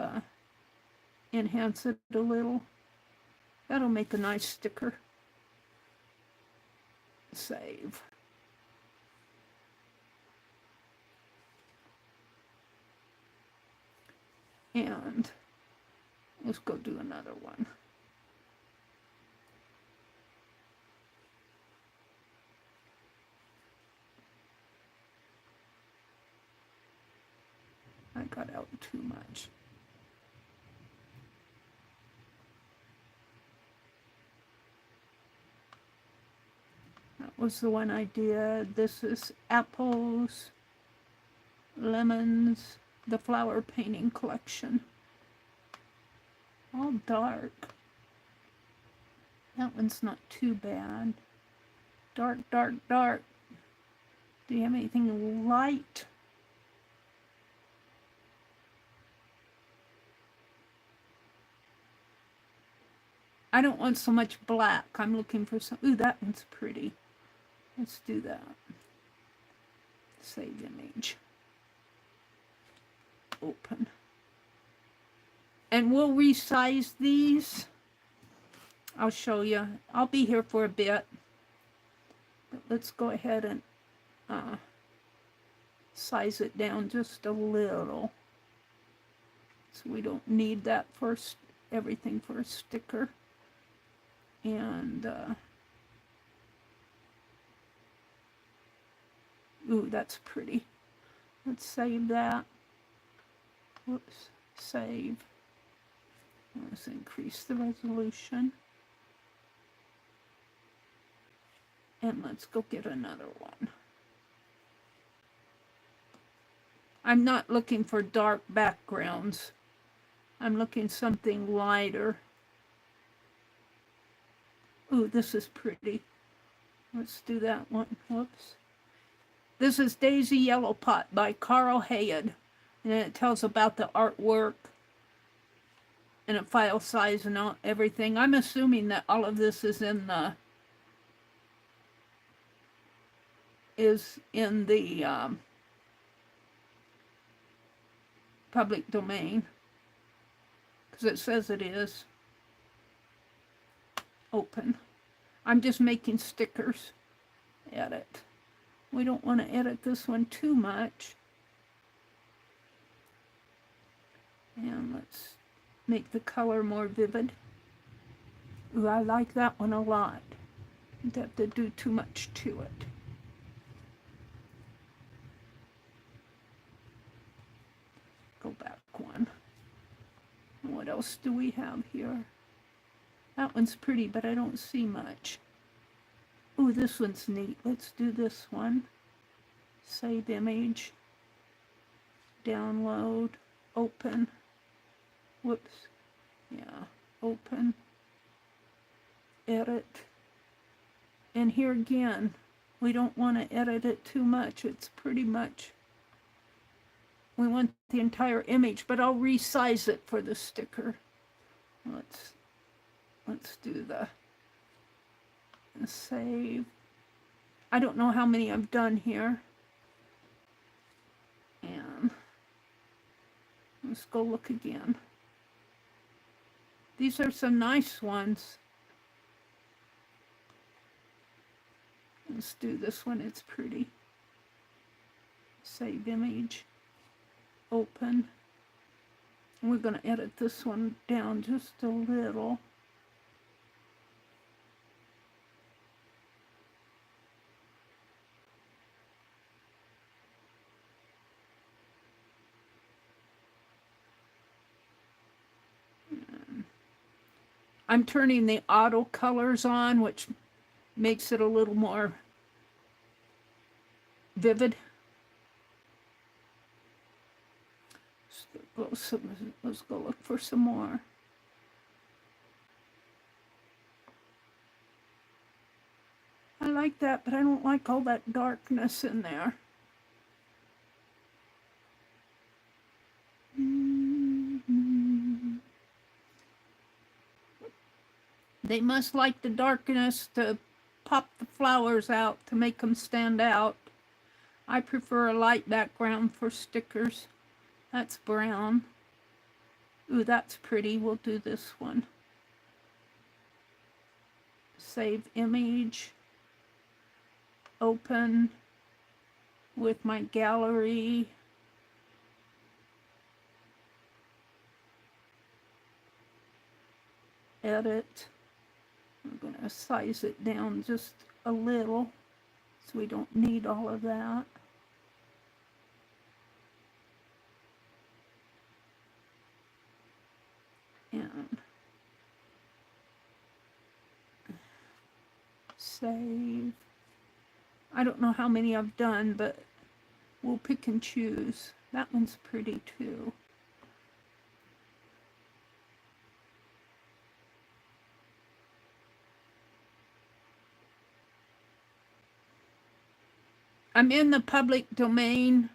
enhance it a little. That'll make a nice sticker. Save. And let's go do another one. I got out too much. That was the one I did. This is apples, lemons, the flower painting collection. All dark. That one's not too bad. Dark, dark, dark. Do you have anything light? I don't want so much black. I'm looking for some. Ooh, that one's pretty. Let's do that. Save image. Open. And we'll resize these. I'll show you. I'll be here for a bit. But let's go ahead and size it down just a little. So we don't need that for everything for a sticker. And ooh, that's pretty. Let's save that. Whoops, save. Let's increase the resolution. And let's go get another one. I'm not looking for dark backgrounds. I'm looking something lighter. Ooh, this is pretty. Let's do that one. Whoops. This is Daisy Yellow Pot by Carl Hayed. And it tells about the artwork and a file size and all, everything. I'm assuming that all of this is in the public domain, because it says it is. Open. I'm just making stickers. Edit. We don't want to edit this one too much. And let's make the color more vivid. Ooh, I like that one a lot. Don't have to do too much to it. Go back one. What else do we have here? That one's pretty, but I don't see much. Ooh, this one's neat. Let's do this one. Save image. Download. Open. Whoops. Yeah. Open. Edit. And here again, we don't want to edit it too much. It's pretty much, we want the entire image, but I'll resize it for the sticker. Let's do the save. I don't know how many I've done here. And let's go look again. These are some nice ones. Let's do this one. It's pretty. Save image. Open. And we're going to edit this one down just a little. I'm turning the auto colors on, which makes it a little more vivid. Let's go look for some more. I like that, but I don't like all that darkness in there. They must like the darkness to pop the flowers out, to make them stand out. I prefer a light background for stickers. That's brown. Ooh, that's pretty. We'll do this one. Save image. Open with my gallery. Edit. I'm going to size it down just a little so we don't need all of that. And save. I don't know how many I've done, but we'll pick and choose. That one's pretty too. I'm in the public domain.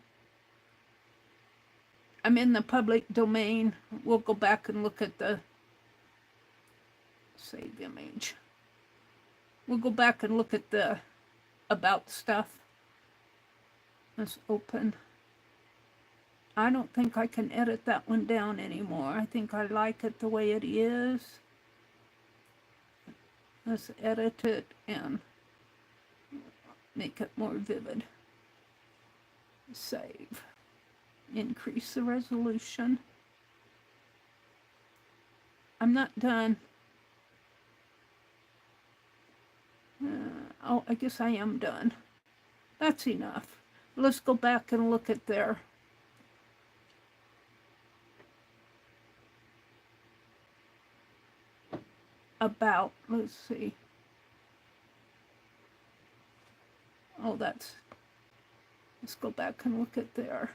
We'll go back and look at the save image. We'll go back and look at the about stuff. Let's open. I don't think I can edit that one down anymore. I think I like it the way it is. Let's edit it and make it more vivid. Save. Increase the resolution. I'm not done. Oh, I guess I am done. That's enough. Let's go back and look at their about. Let's see. Oh, let's go back and look at their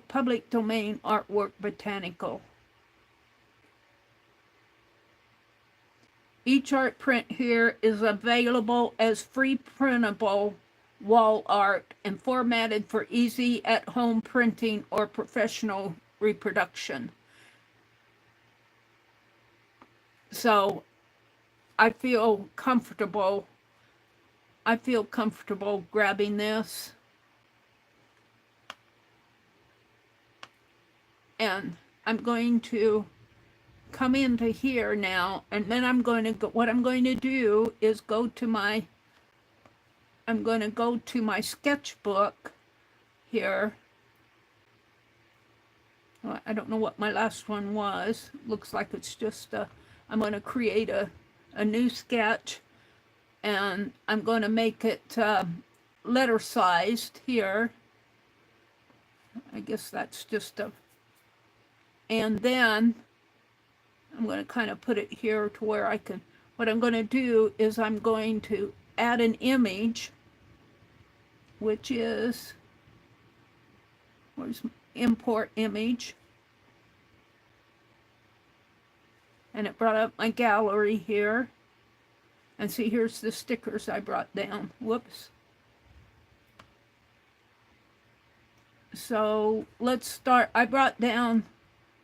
public domain artwork botanical. Each art print here is available as free printable wall art and formatted for easy at-home printing or professional reproduction. So I feel comfortable grabbing this. And I'm going to come into here now, and then I'm going to go, what I'm going to do is go to my sketchbook here. Well, I don't know what my last one was. Looks like it's just I'm going to create a new sketch, and I'm going to make it letter sized here. I guess that's just and then I'm going to kind of put it here to where I can, what I'm going to do is I'm going to add an image, which is, where's import image? And it brought up my gallery here. And see, here's the stickers I brought down. Whoops. So let's start. I brought down,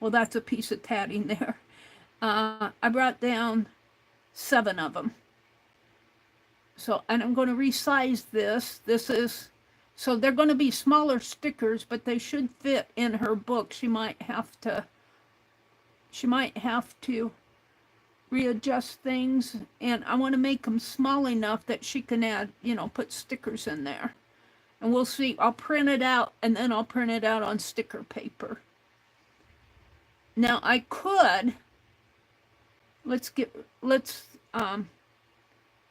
well, that's a piece of tatting there. I brought down 7 of them. So, and I'm going to resize this. This is, so they're going to be smaller stickers, but they should fit in her book. She might have to readjust things, and I want to make them small enough that she can add, put stickers in there. And we'll see. I'll print it out, and then I'll print it out on sticker paper. Now I could,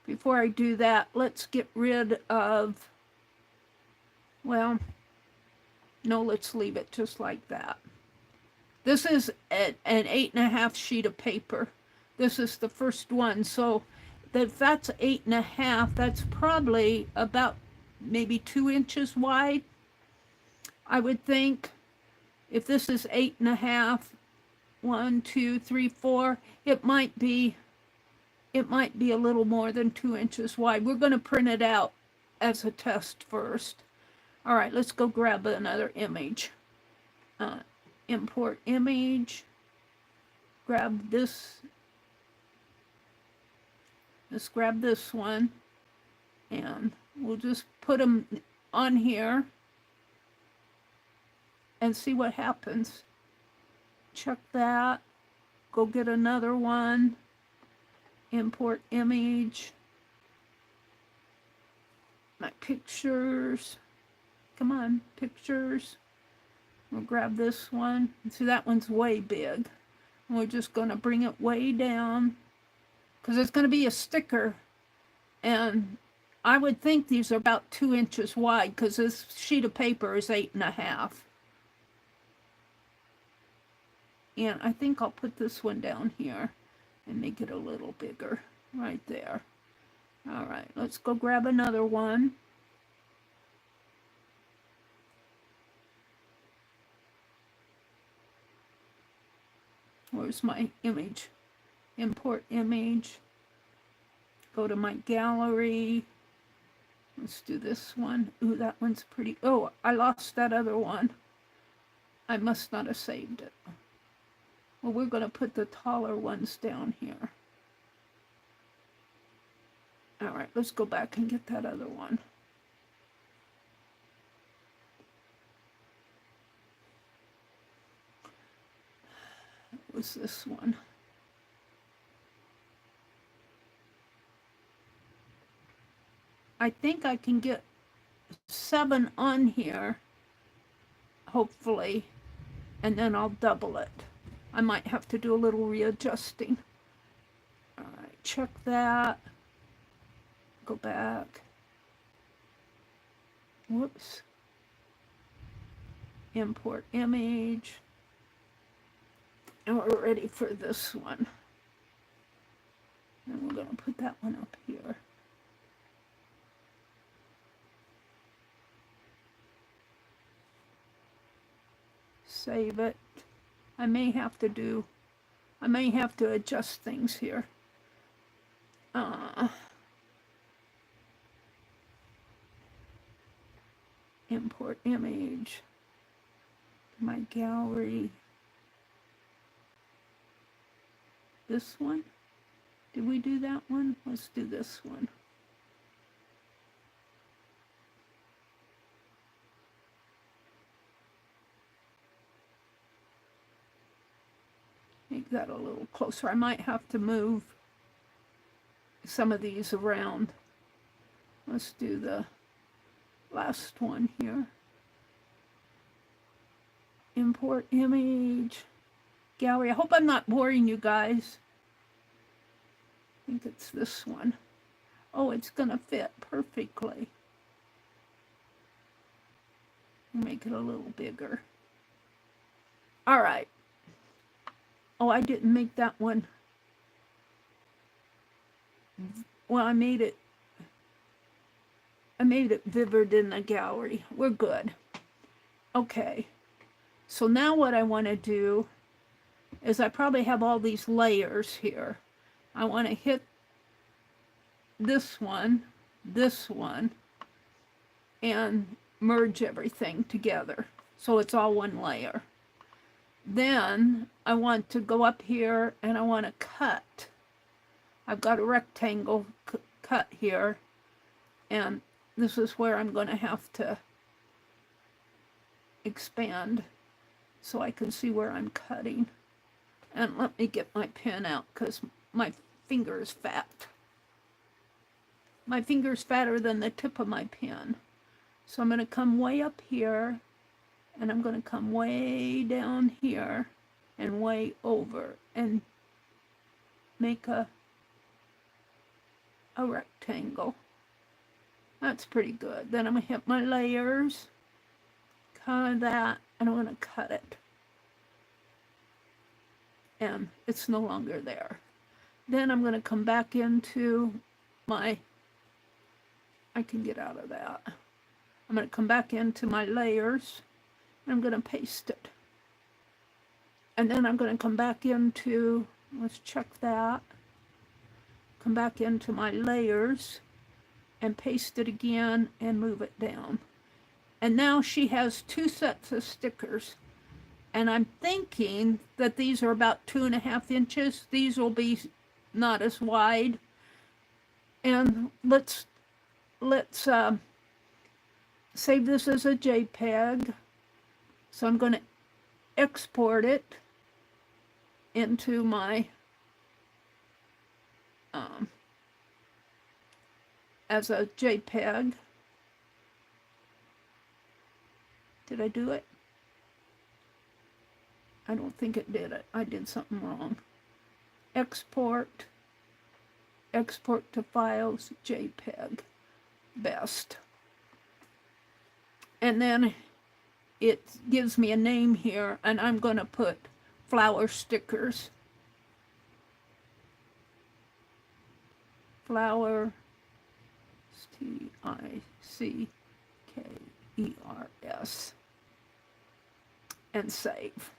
before I do that, let's get rid of, well, no, let's leave it just like that. This is an 8.5 sheet of paper. This is the first one. So if that's 8.5, that's probably about maybe 2 inches wide, I would think. If this is 8.5, 1, 2, 3, 4, it might be it might be a little more than 2 inches wide. We're going to print it out as a test first. All right, let's go grab another image. Import image. Grab this. Let's grab this one. And we'll just put them on here and see what happens. Check that. Go get another one. Import image. My pictures. Come on, pictures. We'll grab this one. See, that one's way big. And we're just going to bring it way down because it's going to be a sticker. And I would think these are about 2 inches wide because this sheet of paper is 8.5. And I think I'll put this one down here and make it a little bigger right there. All right, let's go grab another one. Where's my image? Import image. Go to my gallery. Let's do this one. Ooh, that one's pretty. Oh, I lost that other one. I must not have saved it. Well, we're going to put the taller ones down here. All right, let's go back and get that other one. What was this one? I think I can get 7 on here, hopefully, and then I'll double it. I might have to do a little readjusting. All right, check that. Go back. Whoops. Import image. And we're ready for this one. And we're going to put that one up here. Save it. I may have to adjust things here. Import image. My gallery. This one? Did we do that one? Let's do this one. Make that a little closer. I might have to move some of these around. Let's do the last one here. Import image. Gallery. I hope I'm not boring you guys. I think it's this one. Oh, it's going to fit perfectly. Make it a little bigger. All right. Oh, I didn't make that one. Well, I made it vivid in the gallery. We're good. Okay. So now what I want to do is I probably have all these layers here. I want to hit this one, and merge everything together so it's all one layer. Then I want to go up here and I want to cut. I've got a rectangle cut here, and this is where I'm going to have to expand so I can see where I'm cutting. And let me get my pen out because my finger is fat. My finger's fatter than the tip of my pen. So I'm going to come way up here, and I'm going to come way down here and way over and make a rectangle. That's pretty good. Then I'm going to hit my layers, kind of that, and I'm going to cut it. And it's no longer there. Then I'm going to come back into my, I can get out of that. I'm going to come back into my layers, and I'm going to paste it. And then I'm going to come back into, let's check that. come back into my layers and paste it again and move it down. And now she has 2 sets of stickers. And I'm thinking that these are about 2.5 inches. These will be not as wide. And let's save this as a JPEG. So I'm going to export it into my as a JPEG. Did I do it? I don't think it did it. I did something wrong. Export to files, JPEG, best. And then it gives me a name here, and I'm going to put flower stickers. Flower, Stickers, and save.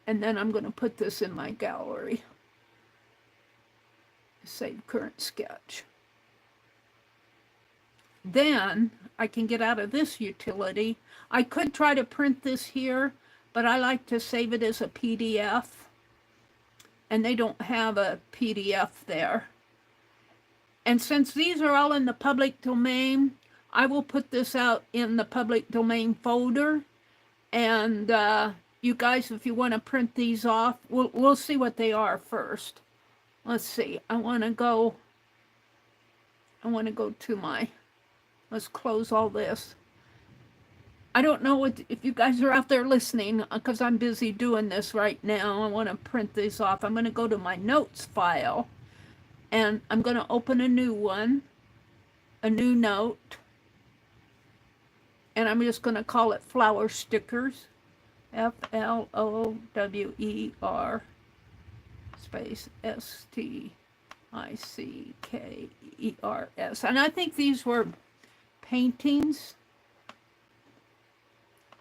And then I'm going to put this in my gallery. Save current sketch. Then I can get out of this utility. I could try to print this here, but I like to save it as a PDF. And they don't have a PDF there. And since these are all in the public domain, I will put this out in the public domain folder. And you guys, if you want to print these off, we'll see what they are first. Let's see. I want to go to my, let's close all this. I don't know if you guys are out there listening, because I'm busy doing this right now. I want to print these off. I'm going to go to my notes file, and I'm going to open a new one, a new note, and I'm just going to call it Flower Stickers, FLOWER space STICKERS. And I think these were paintings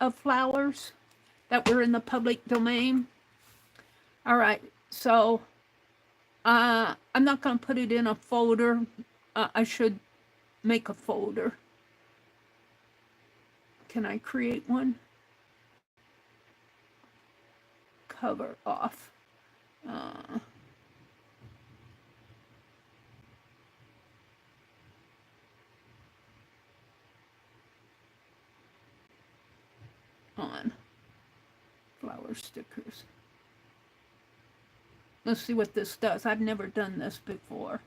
of flowers that were in the public domain. All right, so I'm not going to put it in a folder. I should make a folder. Can I create one? Cover off. On flower stickers. Let's see what this does. I've never done this before.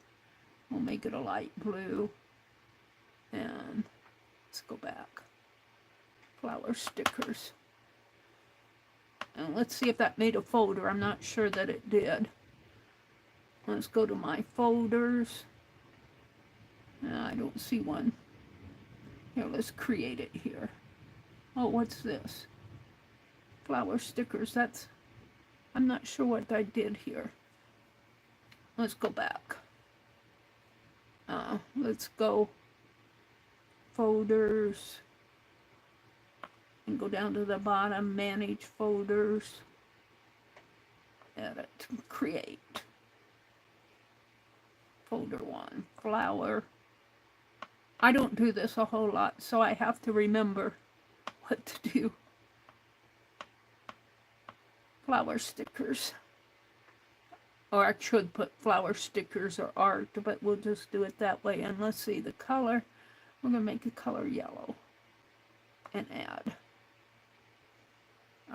We'll make it a light blue. And let's go back. Flower stickers. And let's see if that made a folder. I'm not sure that it did. Let's go to my folders. I don't see one. Here, let's create it here. Oh, what's this? Flower stickers. That's, I'm not sure what I did here. Let's go back. Let's go folders and go down to the bottom, manage folders, edit, create. Folder 1, flower. I don't do this a whole lot, so I have to remember what to do. Flower stickers. Or I should put flower stickers or art, but we'll just do it that way. And let's see, the color, we're going to make the color yellow and add.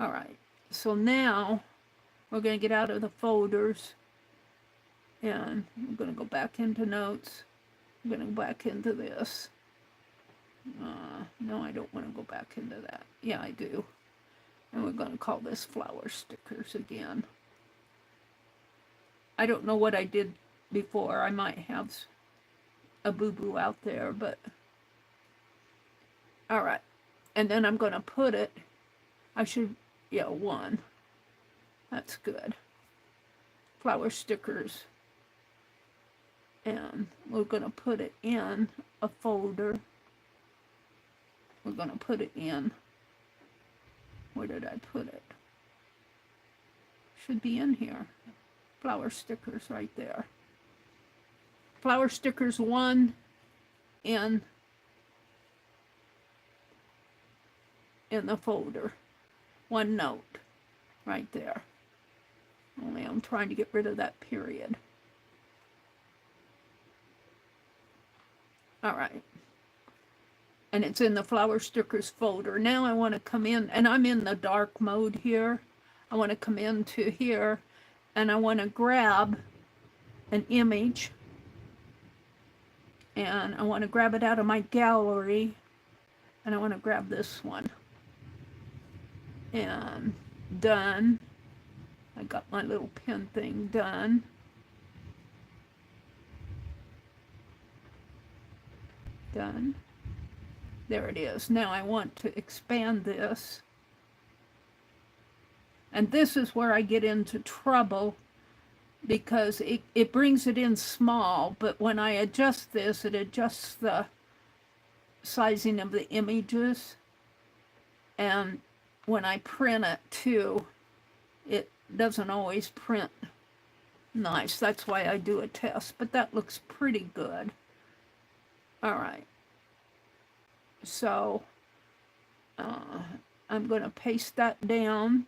All right, so now we're going to get out of the folders and we're going to go back into notes. I'm going to go back into this. No, I don't want to go back into that. Yeah, I do. And we're going to call this flower stickers again. I don't know what I did before. I might have a boo-boo out there, but... All right. And then I'm going to put it... I should... Yeah, 1. That's good. Flower stickers. And we're going to put it in a folder. We're going to put it in... Where did I put it? Should be in here. Flower stickers right there. flower stickers 1 in the folder. 1 note right there. Only I'm trying to get rid of that period. All right. And it's in the flower stickers folder. Now I want to come in, and I'm in the dark mode here. I want to come into here, and I want to grab an image, and I want to grab it out of my gallery, and I want to grab this one. And done. I got my little pen thing done. Done. There it is. Now I want to expand this. And this is where I get into trouble, because it brings it in small, but when I adjust this, it adjusts the sizing of the images. And when I print it too, it doesn't always print nice. That's why I do a test, but that looks pretty good. All right. So I'm going to paste that down.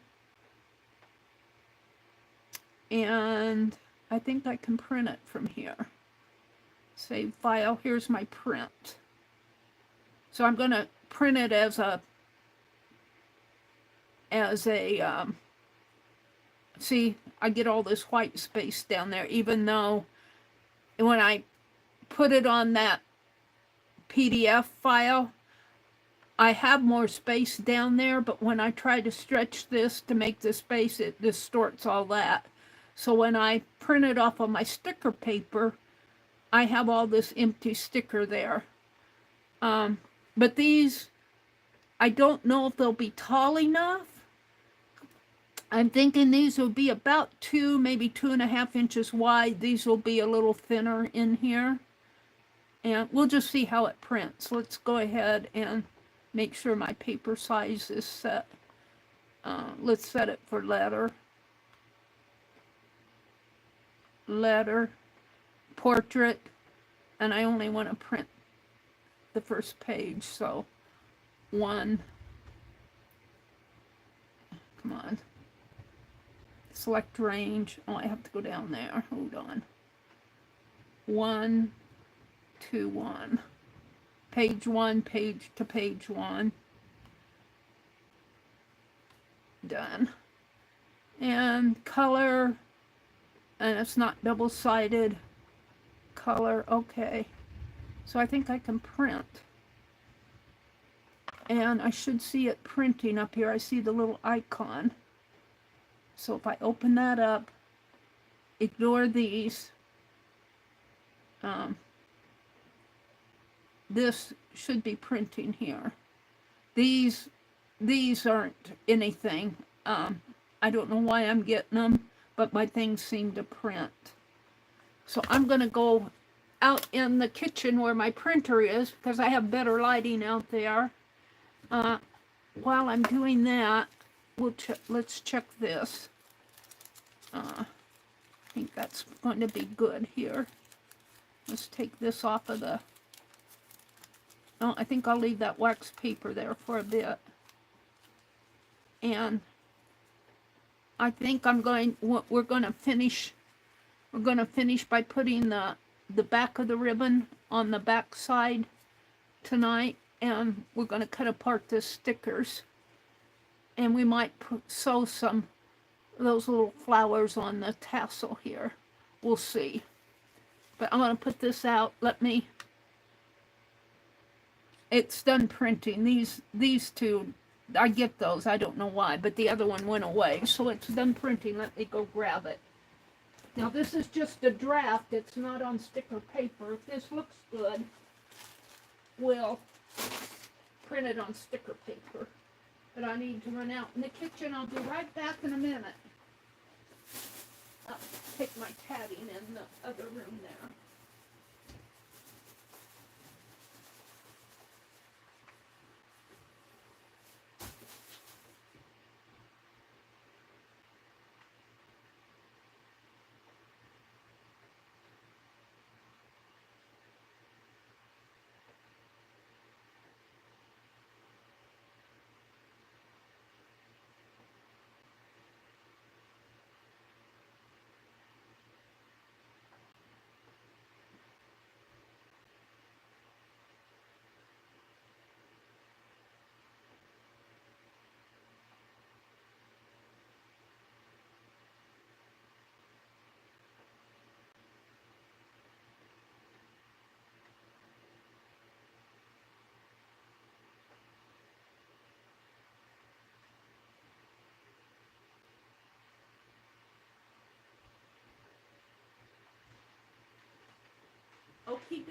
And I think I can print it from here. Save file. Here's my print. So I'm going to print it as a see, I get all this white space down there, even though when I put it on that PDF file, I have more space down there, but when I try to stretch this to make the space, it distorts all that. So when I print it off of my sticker paper, I have all this empty sticker there. But these, I don't know if they'll be tall enough. I'm thinking these will be about 2, maybe 2.5 inches wide. These will be a little thinner in here. And we'll just see how it prints. Let's go ahead and make sure my paper size is set. Let's set it for letter. Letter. Portrait. And I only want to print the first page. So 1. Come on. Select range. Oh, I have to go down there. Hold on. 1, 2, 1. Page 1, page to page 1. Done. And color. And it's not double-sided. Color. Okay. So I think I can print. And I should see it printing up here. I see the little icon. So if I open that up, ignore these. This should be printing here. These aren't anything. I don't know why I'm getting them, but my things seem to print. So I'm going to go out in the kitchen where my printer is, because I have better lighting out there. While I'm doing that, let's check this. I think that's going to be good here. Let's take this off of the... Oh, I think I'll leave that wax paper there for a bit. And I think we're going to finish by putting the back of the ribbon on the back side tonight. And we're going to cut apart the stickers. And we might sew some of those little flowers on the tassel here. We'll see. But I'm going to put this out. It's done printing. These two, I get those. I don't know why, but the other one went away. So it's done printing. Let me go grab it. Now this is just a draft. It's not on sticker paper. If this looks good, we'll print it on sticker paper. But I need to run out in the kitchen. I'll be right back in a minute. I'll take my tatting in the other room there.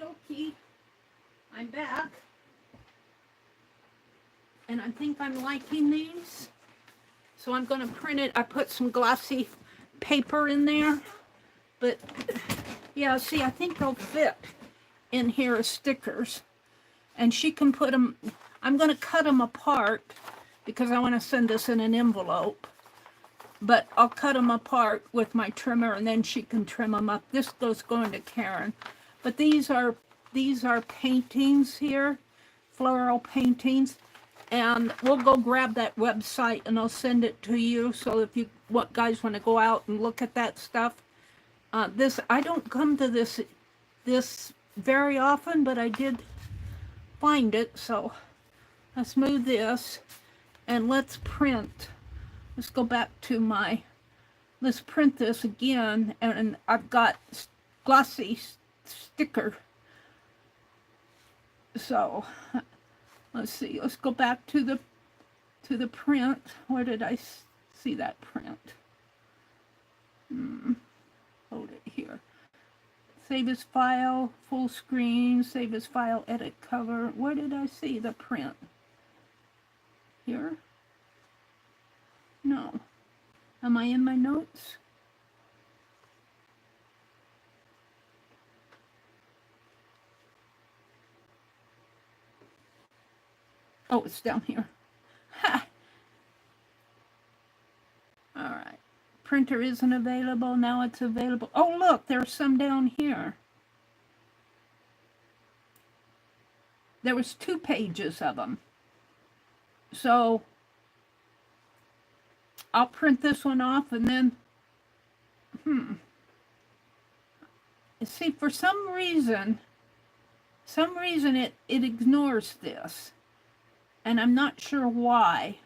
dokie. I'm back. And I think I'm liking these. So I'm going to print it. I put some glossy paper in there. But, yeah, see, I think they'll fit in here as stickers. And she can put them, I'm going to cut them apart because I want to send this in an envelope. But I'll cut them apart with my trimmer and then she can trim them up. This goes going to Karen. But these are paintings here, floral paintings. And we'll go grab that website and I'll send it to you. So if you guys want to go out and look at that stuff. I don't come to this very often, but I did find it. So let's move this and let's print. Let's go back to let's print this again. And I've got glossy sticker. So let's see. Let's go back to the print. Where did I see that print? Hold it here. Save as file, full screen, save as file, edit cover. Where did I see the print? Here? No. Am I in my notes? Oh, it's down here. Ha! All right. Printer isn't available. Now it's available. Oh, look, there's some down here. There was 2 pages of them. So I'll print this one off and then, see, for some reason it ignores this. And I'm not sure why.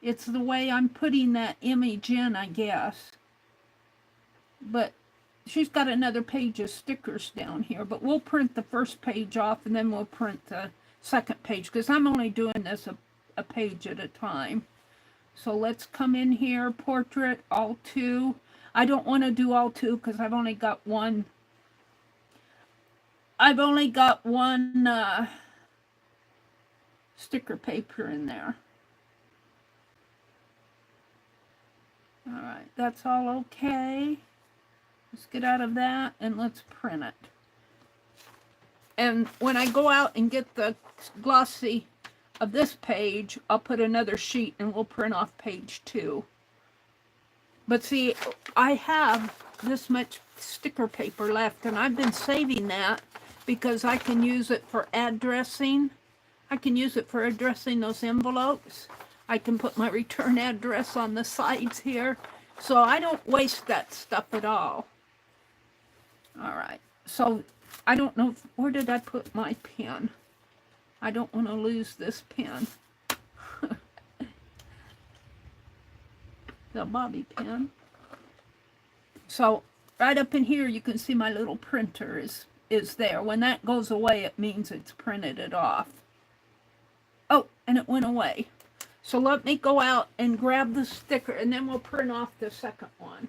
It's the way I'm putting that image in, I guess. But she's got another page of stickers down here. But we'll print the first page off and then we'll print the second page. Because I'm only doing this a page at a time. So let's come in here, portrait, all 2. I don't want to do all 2 because I've only got one. Sticker paper in there. All right, that's all okay. Let's get out of that and let's print it. And when I go out and get the glossy of this page, I'll put another sheet and we'll print off page 2. But see, I have this much sticker paper left and I've been saving that because I can use it for addressing. I can use it for addressing those envelopes. I can put my return address on the sides here. So I don't waste that stuff at all. All right. So I don't know, where did I put my pen? I don't want to lose this pen. The bobby pin. So right up in here you can see my little printer is there. When that goes away it means it's printed it off. Oh, and it went away. So let me go out and grab the sticker and then we'll print off the second one.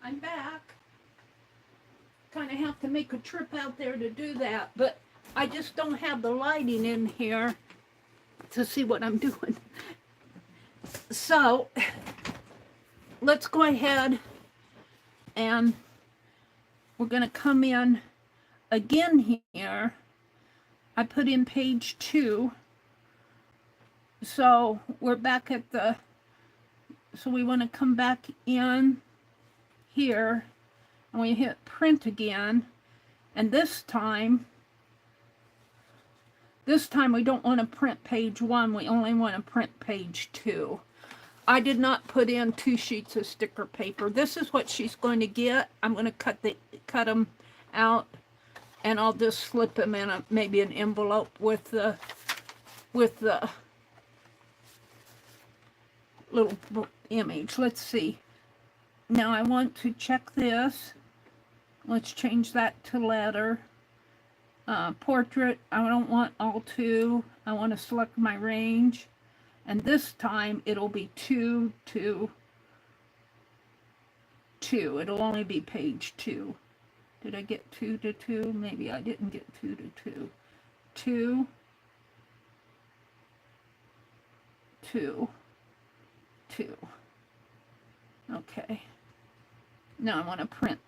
I'm back. Kind of have to make a trip out there to do that, but I just don't have the lighting in here to see what I'm doing. So let's go ahead and we're going to come in again here. I put in page 2. So we're back at so we want to come back in here and we hit print again, and this time This time we don't want to print page 1, we only want to print page 2. I did not put in 2 sheets of sticker paper. This is what she's going to get. I'm going to cut them out, and I'll just slip them in maybe an envelope with the little image. Let's see. Now I want to check this. Let's change that to letter. Portrait, I don't want all 2. I want to select my range. And this time it'll be 2, 2, 2. It'll only be page 2. Did I get 2 to 2? Maybe I didn't get 2 to 2. 2, 2, 2. Okay. Now I want to print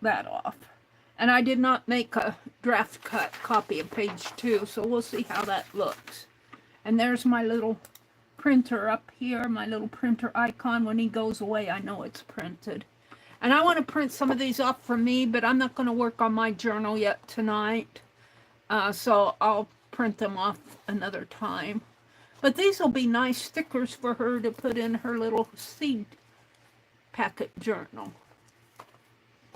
that off. And I did not make a draft cut copy of page 2, so we'll see how that looks. And there's my little printer up here, my little printer icon. When he goes away, I know it's printed. And I want to print some of these off for me, but I'm not going to work on my journal yet tonight. So I'll print them off another time. But these will be nice stickers for her to put in her little seed packet journal.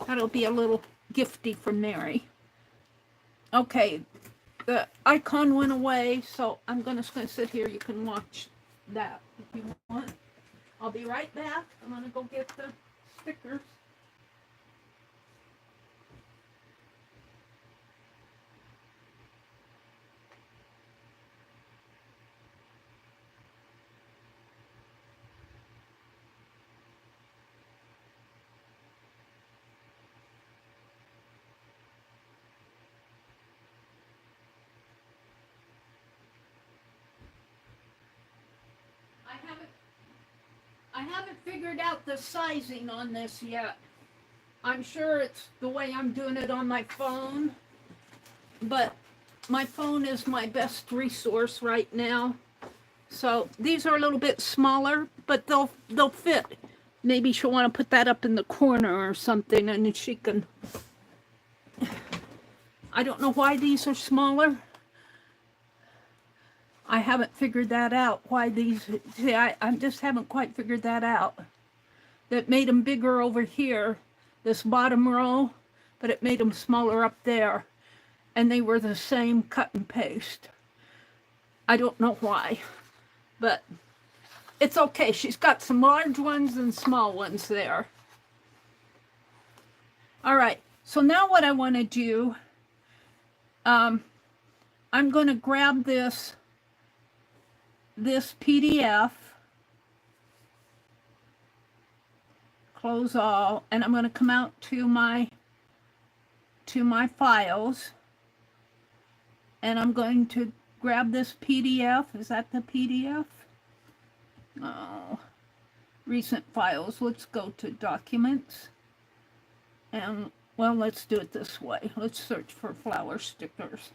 That'll be a little gifty from Meri. Okay, the icon went away, so I'm just going to sit here. You can watch that if you want. I'll be right back. I'm going to go get the stickers. I haven't figured out the sizing on this yet. I'm sure it's the way I'm doing it on my phone, but my phone is my best resource right now. So these are a little bit smaller, but they'll fit. Maybe she'll want to put that up in the corner or something, and then she can. I don't know why these are smaller. I haven't figured that out, why these, see, I just haven't quite figured that out. That made them bigger over here, this bottom row, but it made them smaller up there. And they were the same cut and paste. I don't know why, but it's okay. She's got some large ones and small ones there. All right, so now what I want to do, I'm going to grab this PDF, close all, and I'm going to come out to my files, and I'm going to grab this PDF. Is that the PDF? Oh, recent files. Let's go to documents, and well, let's do it this way. Let's search for flower stickers.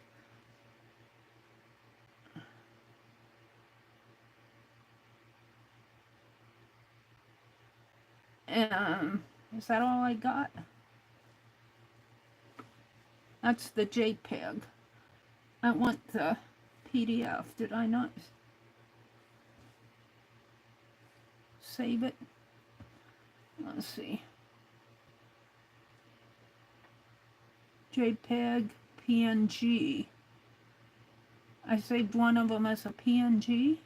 Is that all I got? That's the JPEG. I want the PDF. Did I not save it? Let's see. JPEG, PNG. I saved one of them as a PNG.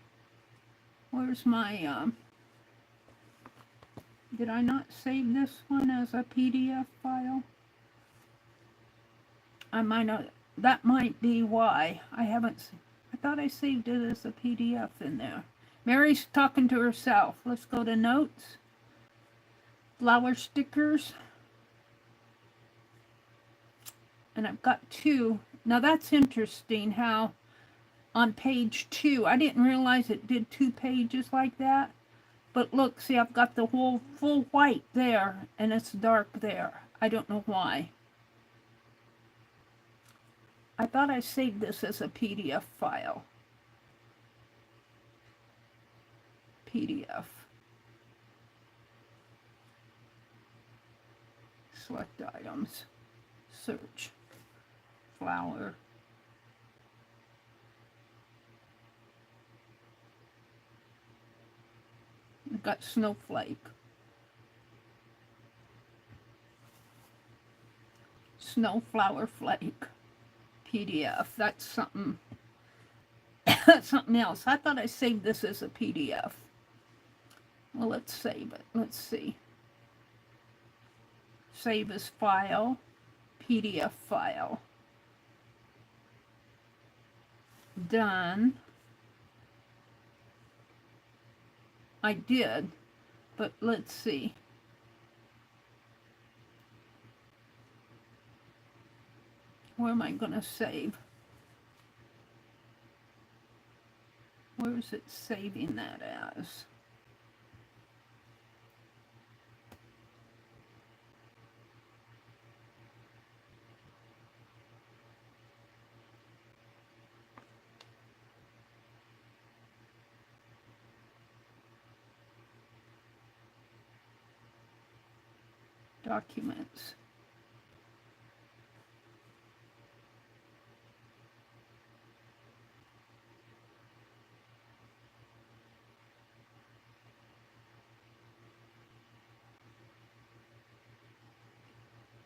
Where's my, did I not save this one as a PDF file? I might not, that might be why. I thought I saved it as a PDF in there. Meri's talking to herself. Let's go to notes. Flower stickers. And I've got 2. Now that's interesting how on page 2, I didn't realize it did 2 pages like that. But look, see, I've got the whole full white there, and it's dark there. I don't know why. I thought I saved this as a PDF file. PDF. Select items. Search. Flower. got snowflake. Snowflower flake PDF. That's something. That's something else. I thought I saved this as a PDF. Well, let's save it. Let's see. Save as file. PDF file. Done. I did, but let's see. Where am I going to save? Where is it saving that as? Documents.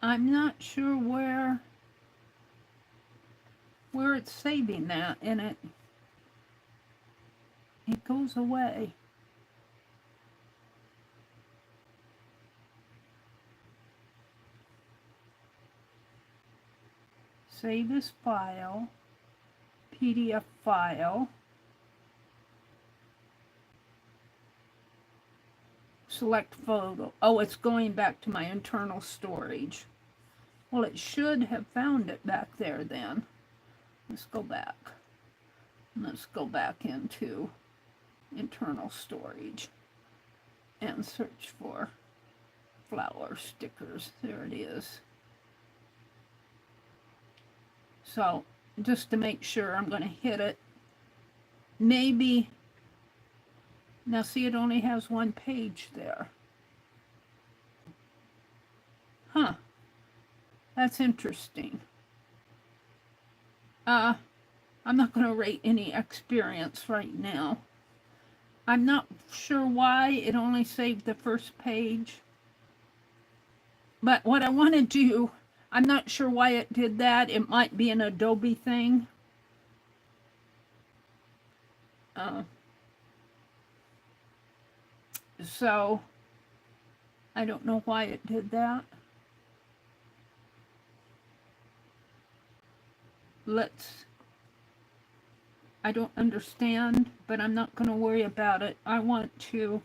I'm not sure where it's saving that, and it goes away. Save as file, PDF file, select photo. Oh, it's going back to my internal storage. Well, it should have found it back there then. Let's go back. Let's go back into internal storage and search for flower stickers. There it is. So just to make sure, I'm going to hit it. Maybe, now see, it only has one page there. Huh. That's interesting. I'm not going to rate any experience right now. I'm not sure why it only saved the first page. But what I want to do, I'm not sure why it did that. It might be an Adobe thing. So, I don't know why it did that. I don't understand, but I'm not going to worry about it. I want to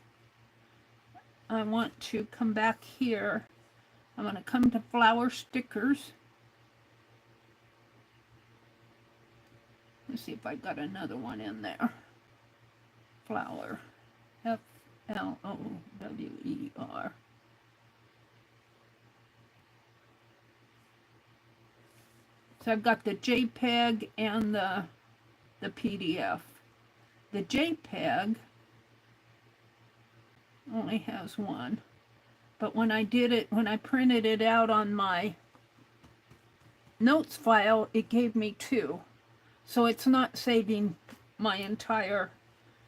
come back here. I'm going to come to flower stickers. Let's see if I got another one in there. Flower. Flower. So I've got the JPEG and the PDF. The JPEG only has one. But when I printed it out on my notes file, it gave me two. So it's not saving my entire,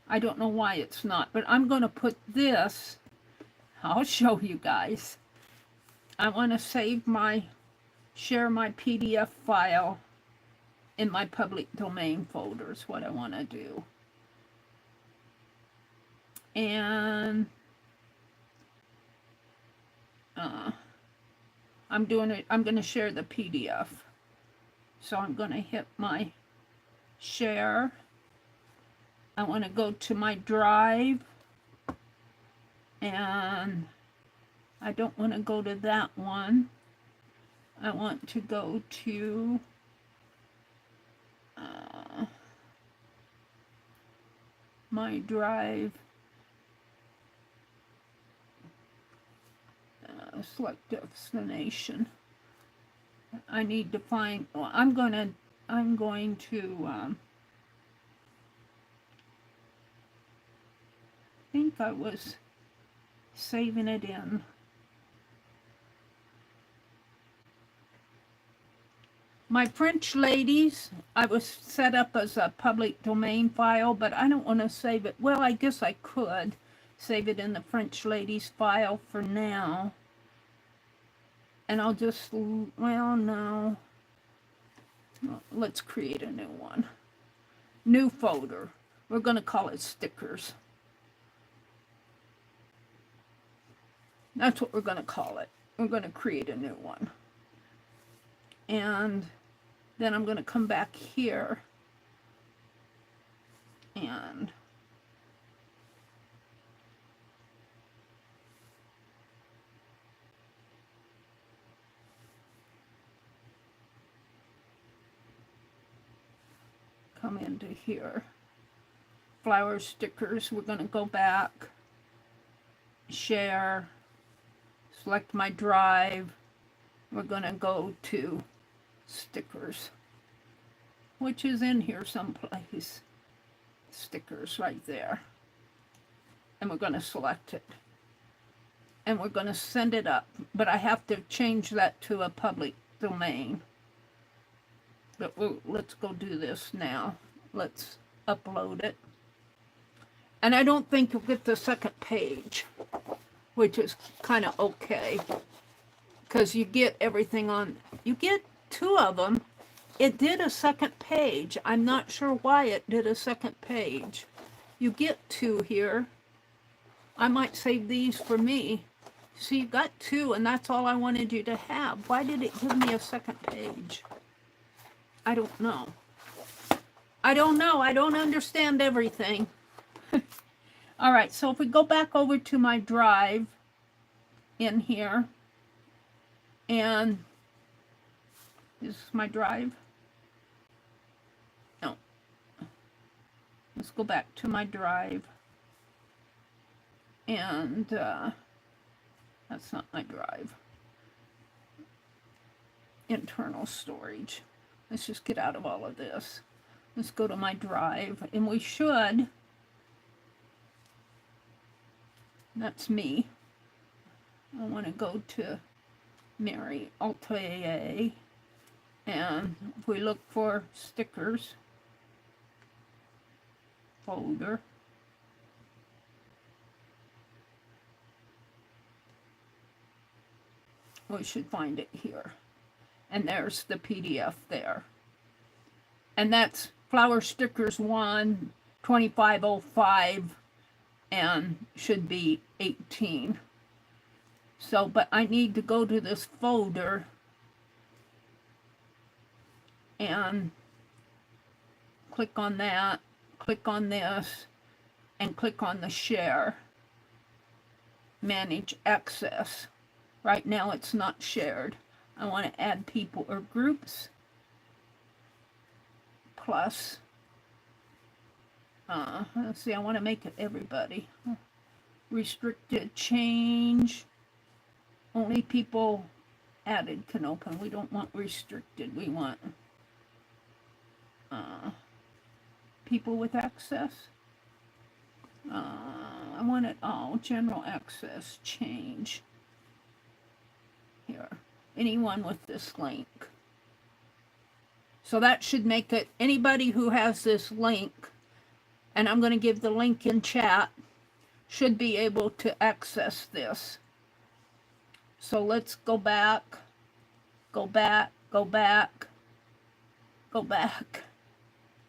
I don't know why it's not, but I'm going to put this, I'll show you guys. I want to share my PDF file in my public domain folder is what I want to do. And I'm going to share the PDF. So I'm going to hit my share. I want to go to my drive, and I don't want to go to that one. I want to go to my drive, select destination. I need to find, well, I'm going to I think I was saving it in my French ladies. I was set up as a public domain file, but I don't want to save it. Well, I guess I could, Save it in the French ladies file for now. And I'll just, well, no. Let's create a new one. New folder. We're going to call it stickers. That's what we're going to call it. We're going to create a new one. And then I'm going to come back here and come into here. Flower stickers, we're going to go back, share, select my drive. We're going to go to stickers, which is in here someplace. Stickers right there. And we're going to select it. And we're going to send it up. But I have to change that to a public domain. But let's go do this now. Let's upload it. And I don't think you'll get the second page, which is kind of okay. Because you get everything on, you get 2 of them. It did a second page. I'm not sure why it did a second page. You get 2 here. I might save these for me. So you got 2, and that's all I wanted you to have. Why did it give me a second page? I don't know. I don't know. I don't understand everything. All right, so if we go back over to my drive in here, and this is my drive. No. Let's go back to my drive. And that's not my drive. Internal storage. Let's just get out of all of this. Let's go to my drive, and we should, that's me. I want to go to Meri Atelier, and if we look for stickers, folder, we should find it here. And there's the PDF there. And that's Flower Stickers 1, 2505, and should be 18. So, but I need to go to this folder and click on that, click on this, and click on the share, manage access. Right now it's not shared. I want to add people or groups, plus, let's see, I want to make it everybody. Restricted change, only people added can open. We don't want restricted, we want people with access. I want it all, general access, change. Here, anyone with this link. So that should make it anybody who has this link, and I'm going to give the link in chat, should be able to access this. So let's go back, go back, go back, go back,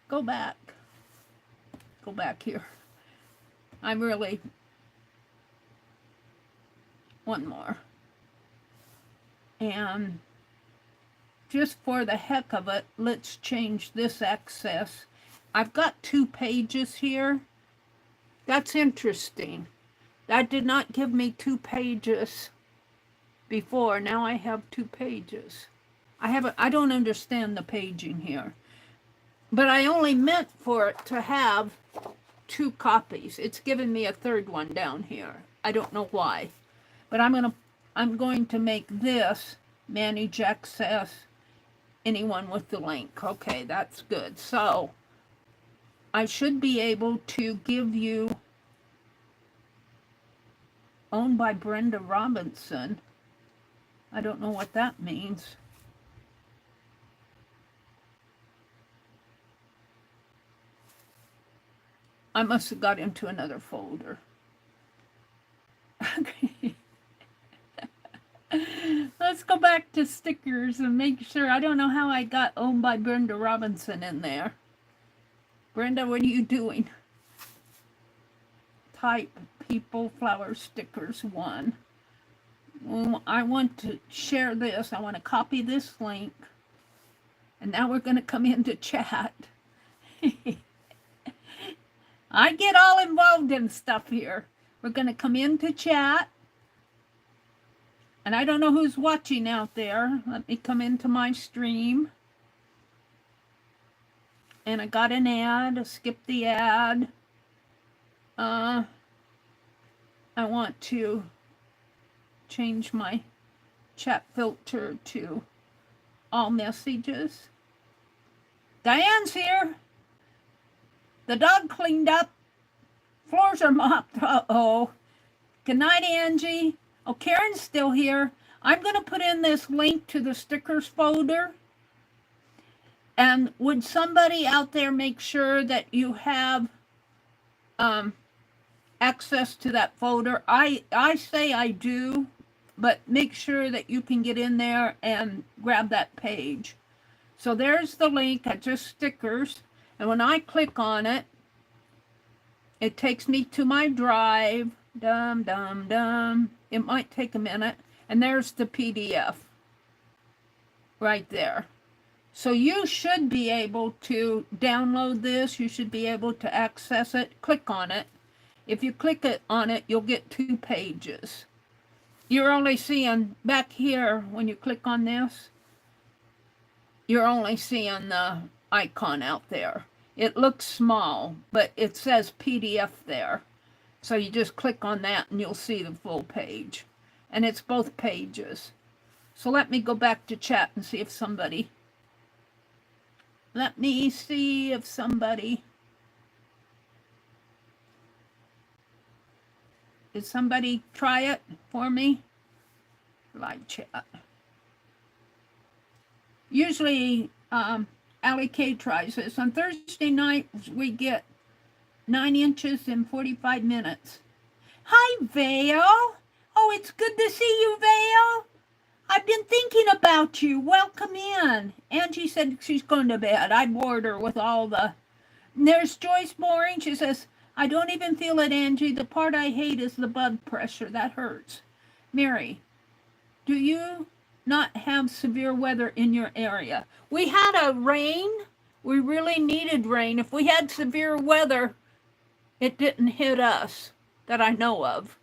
go back, go back here. I'm really, one more. And just for the heck of it, let's change this access. I've got 2 pages here. That's interesting. That did not give me 2 pages before. Now I have 2 pages. I don't understand the paging here. But I only meant for it to have 2 copies. It's given me a 3rd one down here. I don't know why. But I'm going to make this manage access, anyone with the link. Okay, that's good. So I should be able to give you owned by Brenda Robinson. I don't know what that means. I must have got into another folder. Let's go back to stickers and make sure. I don't know how I got owned by Brenda Robinson in there. Brenda, what are you doing? Type people flower stickers 1. I want to share this. I want to copy this link. And now we're going to come into chat. I get all involved in stuff here. We're going to come into chat. And I don't know who's watching out there. Let me come into my stream. And I got an ad. Skip the ad. I want to change my chat filter to all messages. Diane's here. The dog cleaned up. Floors are mopped. Uh-oh. Good night, Angie. Oh, Karen's still here. I'm going to put in this link to the stickers folder. And would somebody out there make sure that you have access to that folder? I say I do, but make sure that you can get in there and grab that page. So there's the link at just stickers. And when I click on it, it takes me to my drive. Dum, dum, dum. It might take a minute. And there's the PDF right there. So you should be able to download this. You should be able to access it. Click on it. If you click on it, you'll get 2 pages. You're only seeing back here, when you click on this, you're only seeing the icon out there. It looks small, but it says PDF there. So you just click on that and you'll see the full page. And it's both pages. So let me go back to chat and see if somebody... Let me see if somebody... Did somebody try it for me? Live chat. Usually, Allie K tries this. On Thursday nights, we get 9 inches in 45 minutes. Hi, Vale. Oh, it's good to see you, Vale. I've been thinking about you. Welcome in. Angie said she's going to bed. I bored her with all the... And there's Joyce Boring. She says, I don't even feel it, Angie. The part I hate is the blood pressure. That hurts. Mary, do you not have severe weather in your area? We had a rain. We really needed rain. If we had severe weather, it didn't hit us that I know of.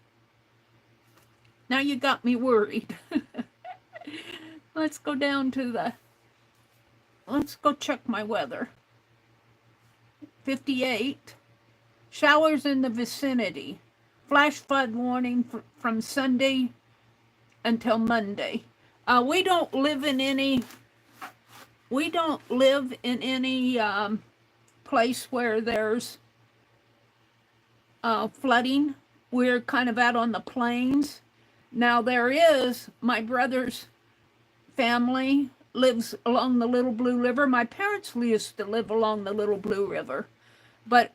Now you got me worried. Let's go down to the... Let's go check my weather. 58. Showers in the vicinity. Flash flood warning from Sunday until Monday. We don't live in any place where there's flooding. We're kind of out on the plains. Now there is, my brother's family lives along the Little Blue River. My parents used to live along the Little Blue River, but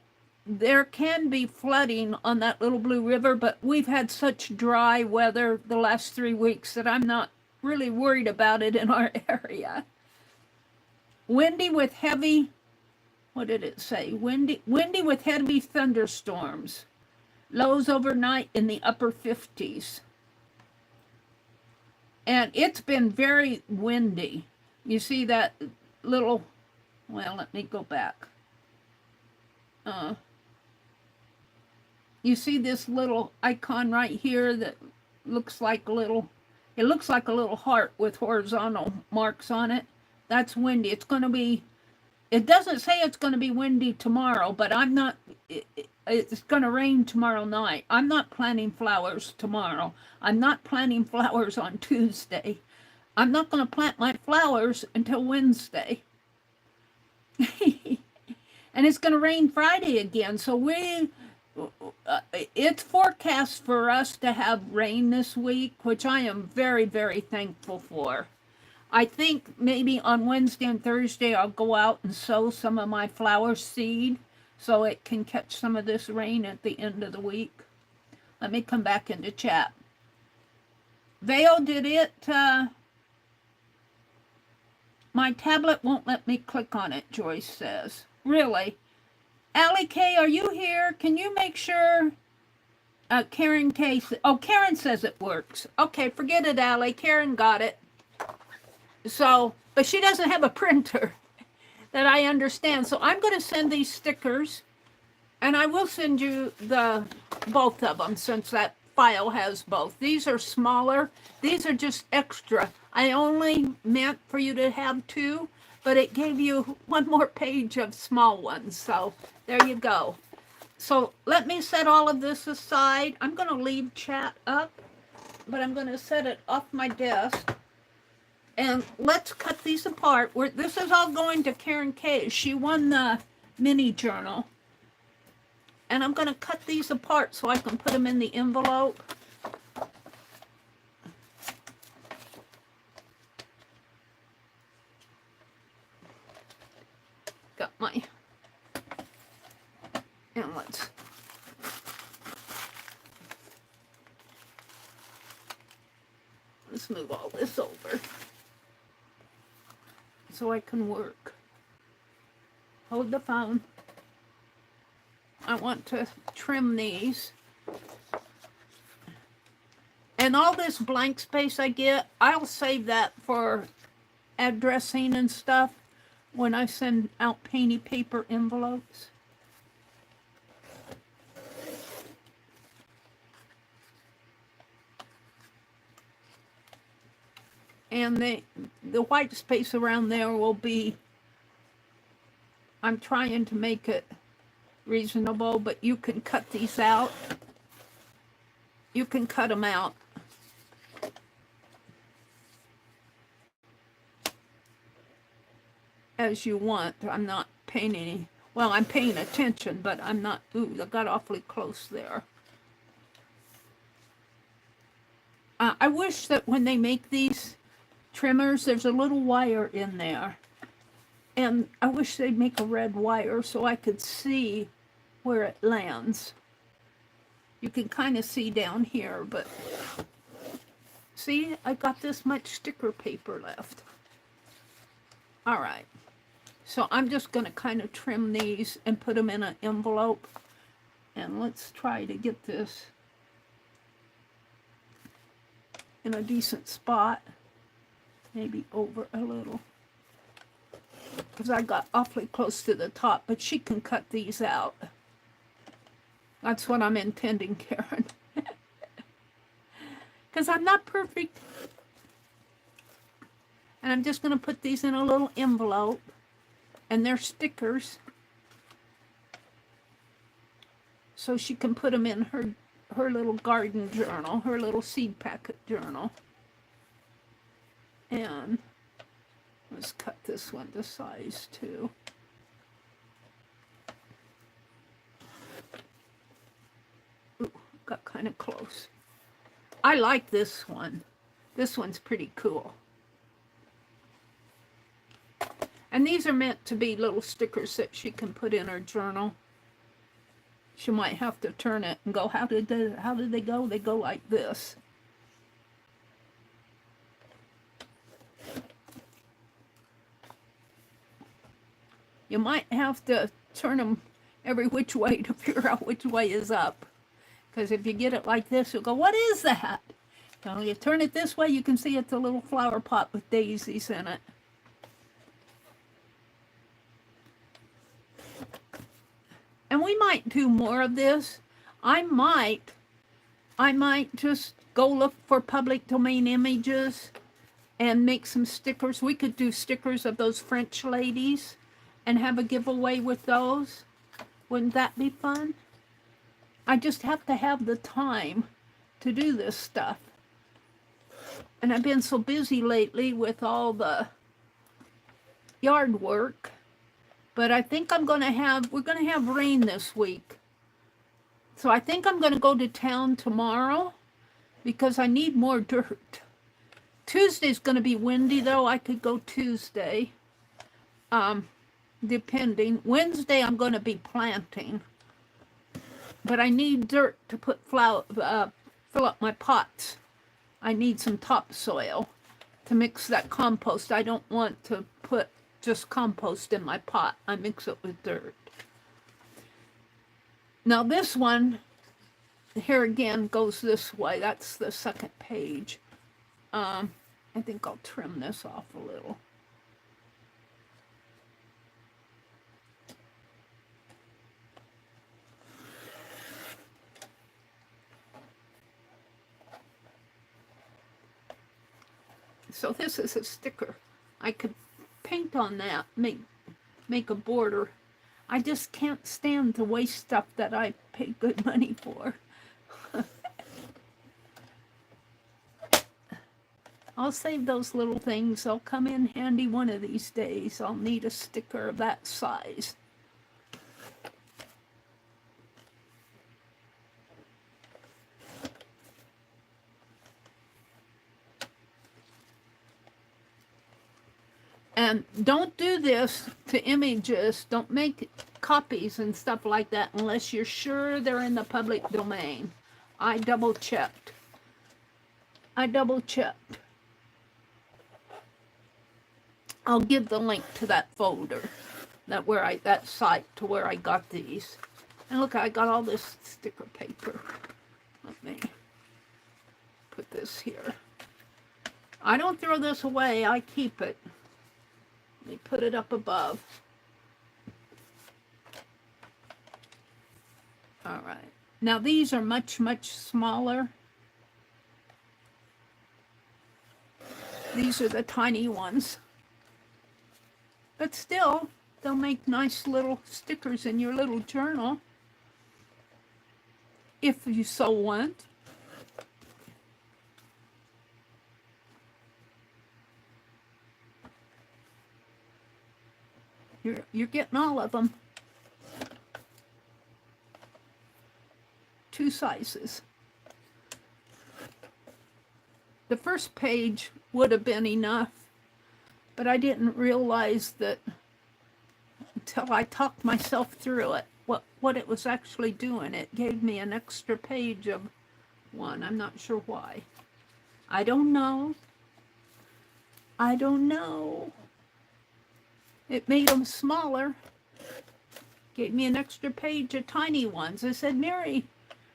there can be flooding on that Little Blue River, but we've had such dry weather the last 3 weeks that I'm not really worried about it in our area. Windy with heavy, what did it say? Windy with heavy thunderstorms. Lows overnight in the upper 50s. And it's been very windy. You see that little, well, let me go back. You see this little icon right here that looks like a little, it looks like a little heart with horizontal marks on it. That's windy. It's going to be, it doesn't say it's going to be windy tomorrow, but I'm not, it's going to rain tomorrow night. I'm not planting flowers tomorrow. I'm not planting flowers on Tuesday. I'm not going to plant my flowers until Wednesday. And it's going to rain Friday again. So it's forecast for us to have rain this week, which I am very, very thankful for. I think maybe on Wednesday and Thursday I'll go out and sow some of my flower seed so it can catch some of this rain at the end of the week. Let me come back into chat. Vale, did it my tablet won't let me click on it, Joyce says. Really? Allie K, are you here? Can you make sure? Karen K. Oh, Karen says it works. Okay, forget it, Allie. Karen got it. So, but she doesn't have a printer that I understand. So I'm going to send these stickers, and I will send you both of them since that file has both. These are smaller. These are just extra. I only meant for you to have two, but it gave you one more page of small ones. So there you go. So let me set all of this aside. I'm going to leave chat up, but I'm going to set it off my desk. And let's cut these apart. This is all going to Karen K. She won the mini journal. And I'm going to cut these apart so I can put them in the envelope. Got my, and let's move all this over so I can work. Hold the phone. I want to trim these. And all this blank space I get, I'll save that for addressing and stuff when I send out painty paper envelopes. And the white space around there will be, I'm trying to make it reasonable, but you can cut these out. You can cut them out. As you want. I'm not paying any, well, I'm paying attention, but I'm not, ooh, I got awfully close there. I wish that when they make these trimmers, there's a little wire in there. And I wish they'd make a red wire so I could see where it lands. You can kind of see down here, but see, I got this much sticker paper left. All right. So I'm just going to kind of trim these and put them in an envelope. And let's try to get this in a decent spot. Maybe over a little. Because I got awfully close to the top, but she can cut these out. That's what I'm intending, Karen. Because I'm not perfect. And I'm just going to put these in a little envelope. And they're stickers. So she can put them in her little garden journal, her little seed packet journal. And let's cut this one to size 2. Ooh, got kind of close. I like this one. This one's pretty cool. And these are meant to be little stickers that she can put in her journal. She might have to turn it and go, how did they go? They go like this. You might have to turn them every which way to figure out which way is up. Because if you get it like this, you'll go, what is that? Now you turn it this way, you can see it's a little flower pot with daisies in it. And we might do more of this. I might just go look for public domain images and make some stickers. We could do stickers of those French ladies and have a giveaway with those. Wouldn't that be fun? I just have to have the time to do this stuff. And I've been so busy lately with all the yard work. But I think we're going to have rain this week. So I think I'm going to go to town tomorrow because I need more dirt. Tuesday's going to be windy though. I could go Tuesday. Depending. Wednesday I'm going to be planting. But I need dirt to put fill up my pots. I need some topsoil to mix that compost. I don't want to put just compost in my pot. I mix it with dirt. Now this one, here again, goes this way. That's the second page. I think I'll trim this off a little. So this is a sticker. I could paint on that, make a border. I just can't stand to waste stuff that I pay good money for. I'll save those little things. They'll come in handy one of these days. I'll need a sticker of that size. And don't do this to images. Don't make copies and stuff like that unless you're sure they're in the public domain. I double checked. I'll give the link to that folder, that site to where I got these. And look, I got all this sticker paper. Let me put this here. I don't throw this away. I keep it. Let me put it up above. All right. Now these are much, much smaller. These are the tiny ones. But still, they'll make nice little stickers in your little journal, if you so want. You're getting all of them. 2 sizes. The first page would have been enough, but I didn't realize that until I talked myself through it, what it was actually doing. It gave me an extra page of one. I'm not sure why. I don't know. It made them smaller. Gave me an extra page of tiny ones. I said, Meri,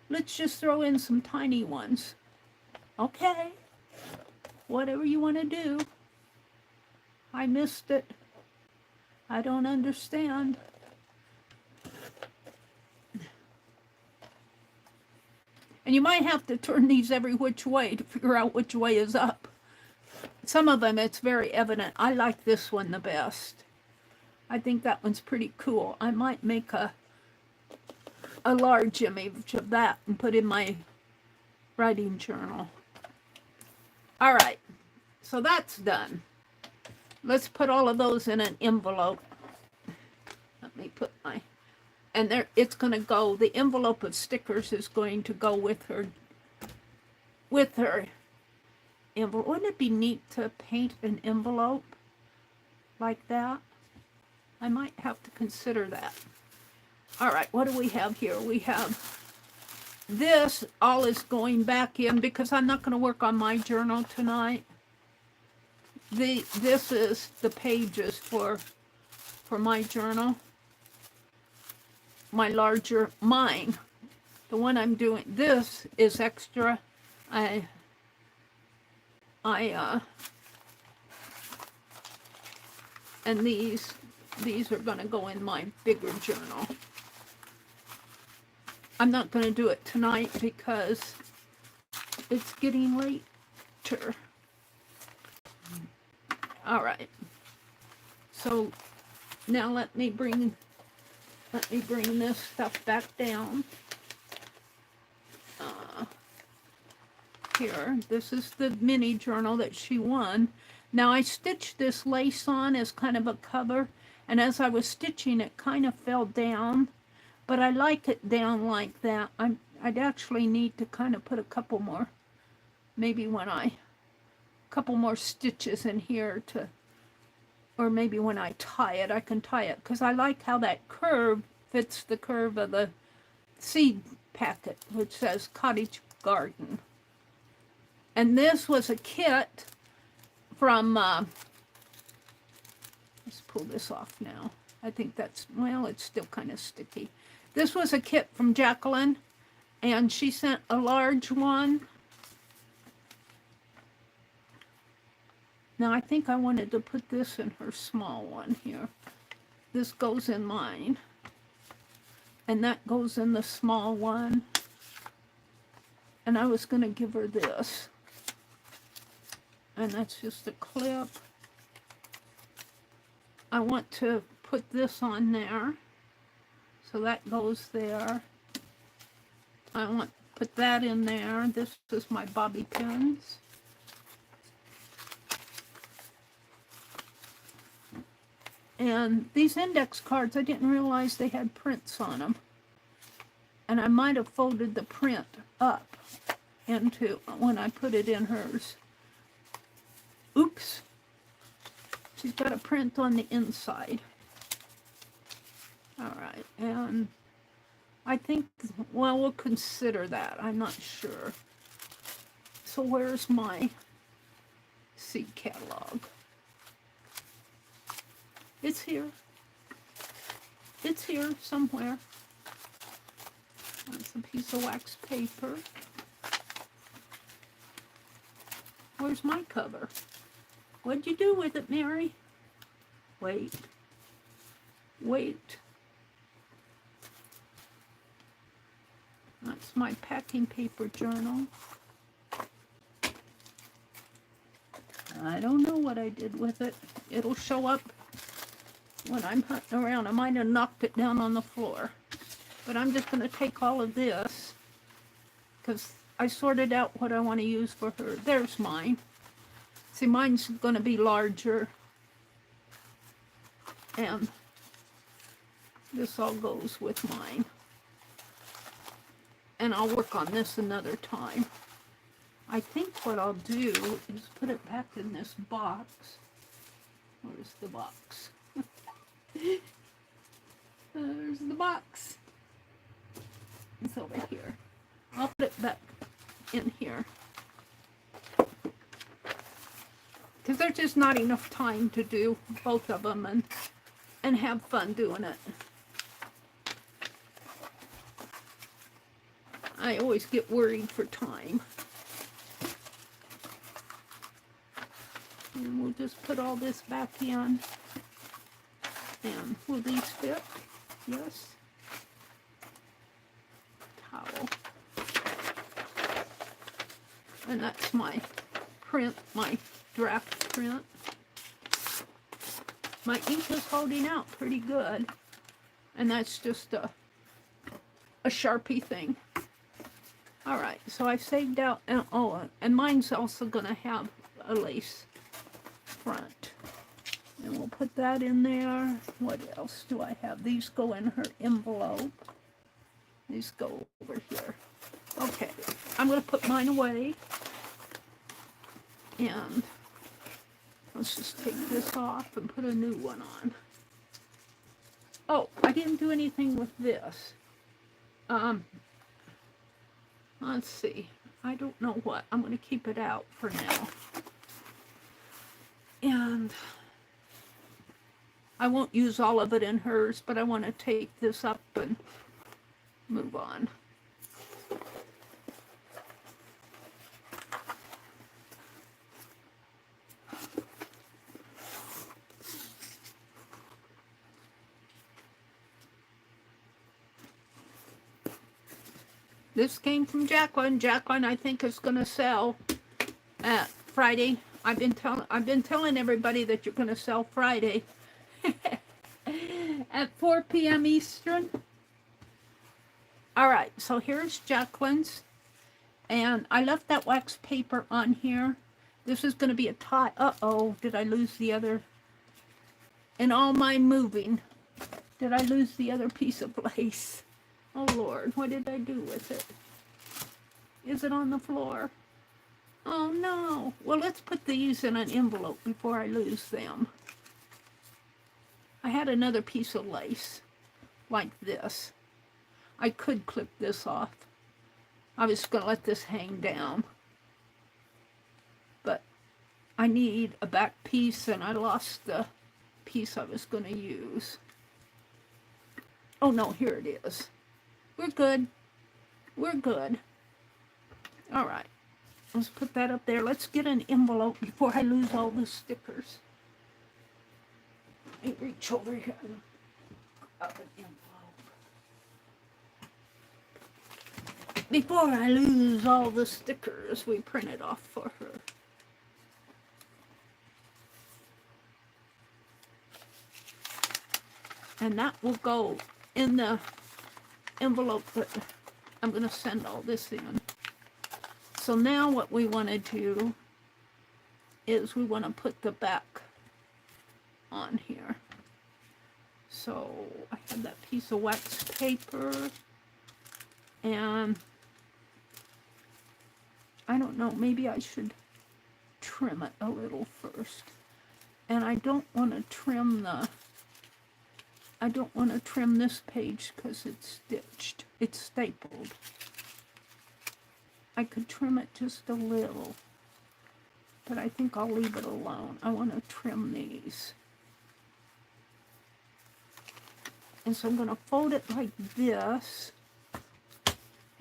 let's just throw in some tiny ones. Okay. Whatever you want to do. I missed it. I don't understand. And you might have to turn these every which way to figure out which way is up. Some of them, it's very evident. I like this one the best. I think that one's pretty cool. I might make a large image of that and put in my writing journal. All right, so that's done. Let's put all of those in an envelope. Let me put my, and there, it's going to go, the envelope of stickers is going to go with her envelope. Wouldn't it be neat to paint an envelope like that? I might have to consider that. All right, what do we have here? We have this all is going back in because I'm not going to work on my journal tonight. This is the pages for my journal. My larger, mine. The one I'm doing, this is extra. And these are going to go in my bigger journal. I'm not going to do it tonight because it's getting later. All right. So now let me bring this stuff back down. Here, this is the mini journal that she won. Now I stitched this lace on as kind of a cover, and as I was stitching it kind of fell down, but I like it down like that. I'd actually need to kind of put a couple more, maybe couple more stitches in here to, or maybe when I tie it, I can tie it, because I like how that curve fits the curve of the seed packet, which says Cottage Garden. And this was a kit from, let's pull this off now. I think that's, well, it's still kind of sticky. This was a kit from Jacqueline, and she sent a large one. Now, I think I wanted to put this in her small one here. This goes in mine. And that goes in the small one. And I was going to give her this. And that's just a clip. I want to put this on there. So that goes there. I want to put that in there. This is my bobby pins. And these index cards, I didn't realize they had prints on them. And I might have folded the print up into when I put it in hers. Oops. She's got a print on the inside. All right, and I think, well, we'll consider that. I'm not sure. So where's my seed catalog? It's here. It's here somewhere. That's a piece of wax paper. Where's my cover? What'd you do with it, Mary? Wait. Wait. That's my packing paper journal. I don't know what I did with it. It'll show up when I'm hunting around. I might have knocked it down on the floor. But I'm just going to take all of this because I sorted out what I want to use for her. There's mine. See, mine's going to be larger. And this all goes with mine. And I'll work on this another time. I think what I'll do is put it back in this box. Where's the box? There's the box. It's over here. I'll put it back in here. Because there's just not enough time to do both of them and have fun doing it. I always get worried for time. And we'll just put all this back in. And will these fit? Yes. Towel. And that's my print, my draft print. My ink is holding out pretty good. And that's just a Sharpie thing. Alright, so I saved out, and oh, and mine's also going to have a lace front. And we'll put that in there. What else do I have? These go in her envelope. These go over here. Okay, I'm going to put mine away. And let's just take this off and put a new one on. Oh, I didn't do anything with this. Let's see. I don't know what. I'm going to keep it out for now. And I won't use all of it in hers, but I want to take this up and move on. This came from Jacqueline. Jacqueline, I think, is going to sell at Friday. I've been telling everybody that you're going to sell Friday at 4 p.m. Eastern. All right, so here's Jacqueline's, and I left that wax paper on here. This is going to be a tie. Uh-oh, did I lose the other? In all my moving, did I lose the other piece of lace? Oh, Lord, what did I do with it? Is it on the floor? Oh, no. Well, let's put these in an envelope before I lose them. I had another piece of lace like this. I could clip this off. I was going to let this hang down. But I need a back piece, and I lost the piece I was going to use. Oh no, here it is. We're good. We're good. All right. Let's put that up there. Let's get an envelope before I lose all the stickers. Let me reach over here and grab an envelope. Before I lose all the stickers we printed off for her. And that will go in the envelope that I'm going to send all this in. So now what we want to do is we want to put the back on here. So I have that piece of wax paper, and I don't know, maybe I should trim it a little first. And I don't want to trim this page because it's stitched. It's stapled. I could trim it just a little, but I think I'll leave it alone. I want to trim these. And so I'm going to fold it like this,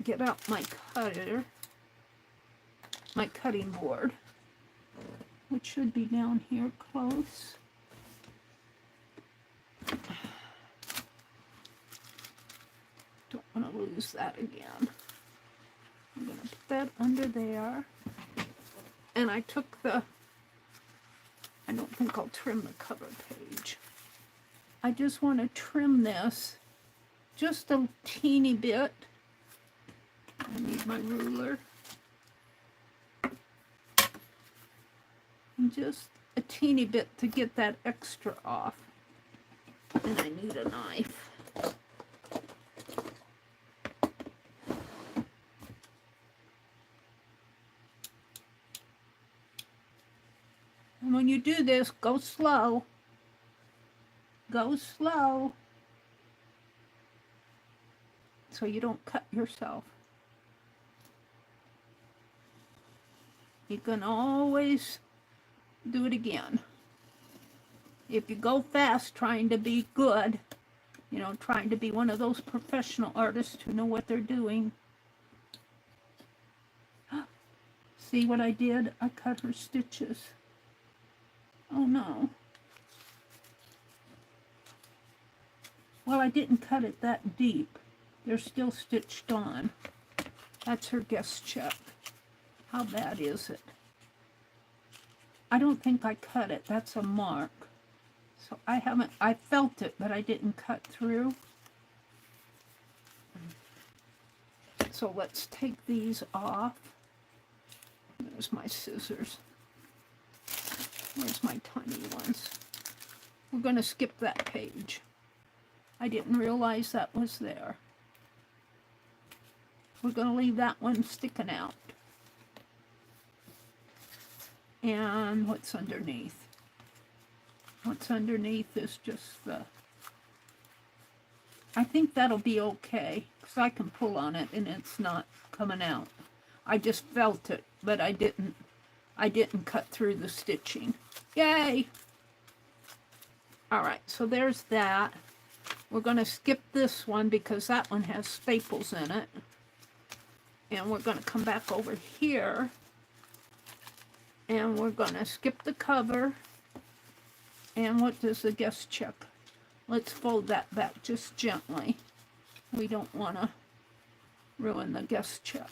get out my cutter, my cutting board, which should be down here close. Don't want to lose that again. I'm going to put that under there. And I took I don't think I'll trim the cover page. I just want to trim this just a teeny bit. I need my ruler. And just a teeny bit to get that extra off. And I need a knife. And when you do this, go slow. Go slow. So you don't cut yourself. You can always do it again. If you go fast trying to be good, you know, trying to be one of those professional artists who know what they're doing. See what I did? I cut her stitches. Oh no. Well, I didn't cut it that deep. They're still stitched on. That's her guest check. How bad is it? I don't think I cut it. That's a mark. So I felt it, but I didn't cut through. So let's take these off. There's my scissors. Where's my tiny ones? We're going to skip that page. I didn't realize that was there. We're going to leave that one sticking out. And what's underneath? What's underneath is just the... I think that'll be okay, because I can pull on it and it's not coming out. I just felt it, but I didn't cut through the stitching. Yay! Alright, so there's that. We're going to skip this one because that one has staples in it. And we're going to come back over here. And we're going to skip the cover. And what does the guest check? Let's fold that back just gently. We don't want to ruin the guest check.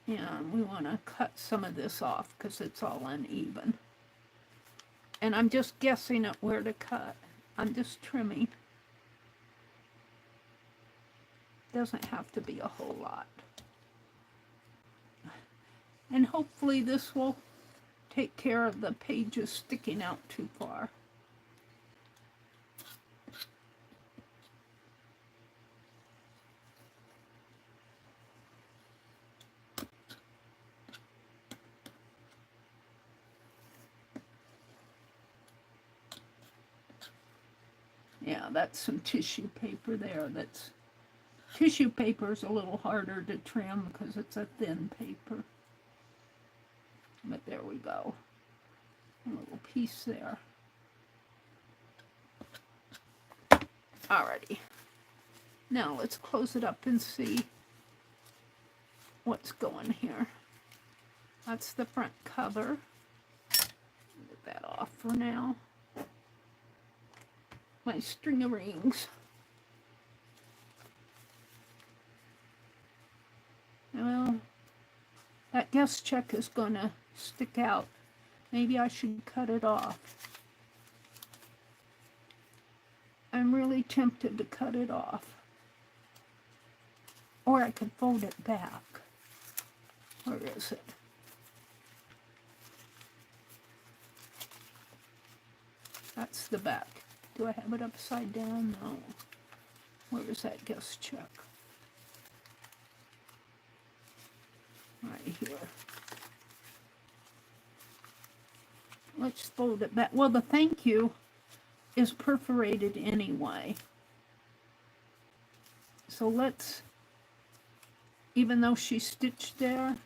And we want to cut some of this off because it's all uneven. And I'm just guessing at where to cut. I'm just trimming. Doesn't have to be a whole lot. And hopefully this will take care of the pages sticking out too far. Yeah, that's some tissue paper there. Tissue paper is a little harder to trim because it's a thin paper. But there we go. A little piece there. Alrighty. Now let's close it up and see what's going here. That's the front cover. Get that off for now. My string of rings. Well, that guest check is gonna stick out. Maybe I should cut it off. I'm really tempted to cut it off. Or I could fold it back. Where is it? That's the back. Do I have it upside down? No. Where is that guest check? Right here. Let's fold it back. Well, the thank you is perforated anyway. So let's, even though she's stitched there,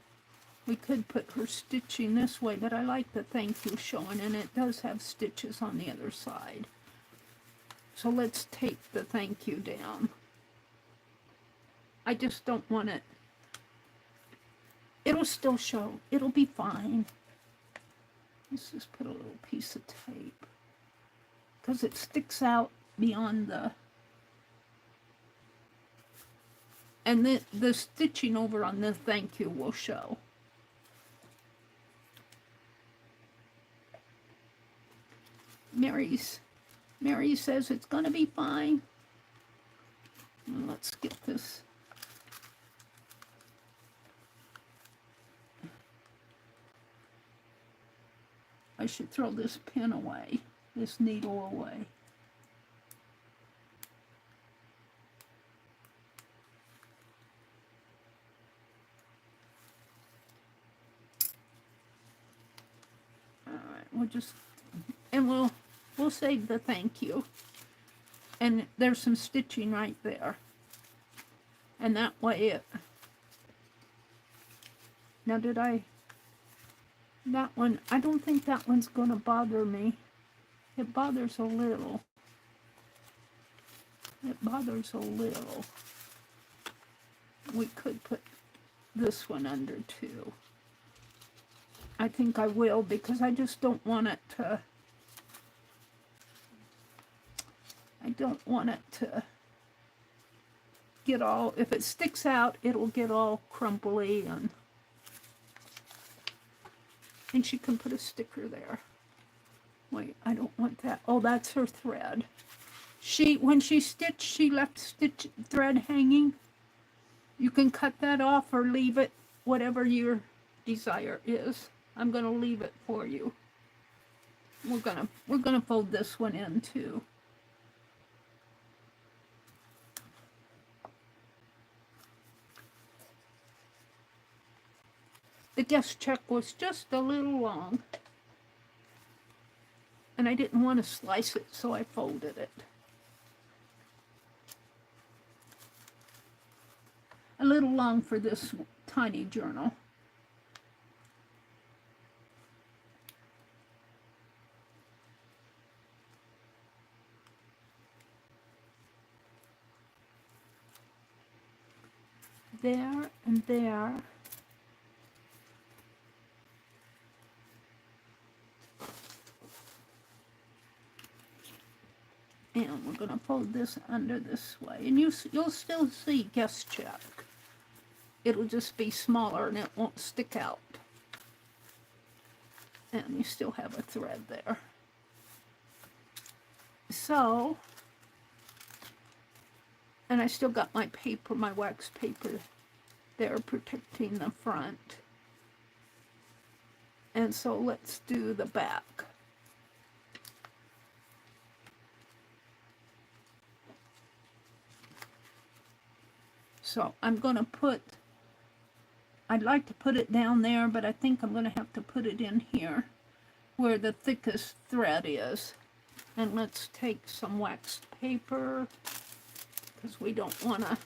we could put her stitching this way, but I like the thank you showing, and it does have stitches on the other side. So let's take the thank you down. I just don't want it. It'll still show. It'll be fine. Let's just put a little piece of tape, because it sticks out beyond the, and the stitching over on the thank you will show. Meri says it's going to be fine. And let's get this. I should throw this pin away, this needle away. All right, we'll just, and we'll save the thank you. And there's some stitching right there. And that way it, now did I, that one, I don't think that one's going to bother me. It bothers a little. It bothers a little. We could put this one under too. I think I will, because I just don't want it to, I don't want it to get all, if it sticks out, it'll get all crumply, and she can put a sticker there. Wait, I don't want that. Oh, that's her thread. When she stitched, she left thread hanging. You can cut that off or leave it, whatever your desire is. I'm gonna leave it for you. We're gonna fold this one in too. The guest check was just a little long, and I didn't want to slice it, so I folded it. A little long for this tiny journal. There and there. And we're going to fold this under this way. And you'll still see guest check. It'll just be smaller and it won't stick out. And you still have a thread there. So, and I still got my paper, my wax paper there protecting the front. And so let's do the back. So I'm going to put, I'd like to put it down there, but I think I'm going to have to put it in here where the thickest thread is. And let's take some waxed paper, because we don't want to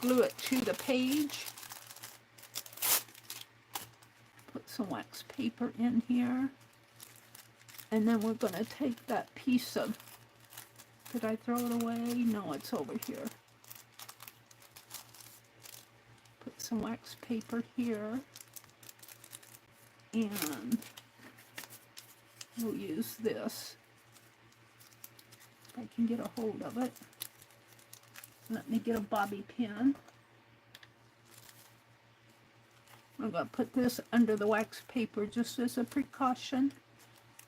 glue it to the page. some wax paper in here. And then we're going to take that piece of, did I throw it away? No, it's over here. Put some wax paper here. And we'll use this. If I can get a hold of it. Let me get a bobby pin. I'm going to put this under the wax paper just as a precaution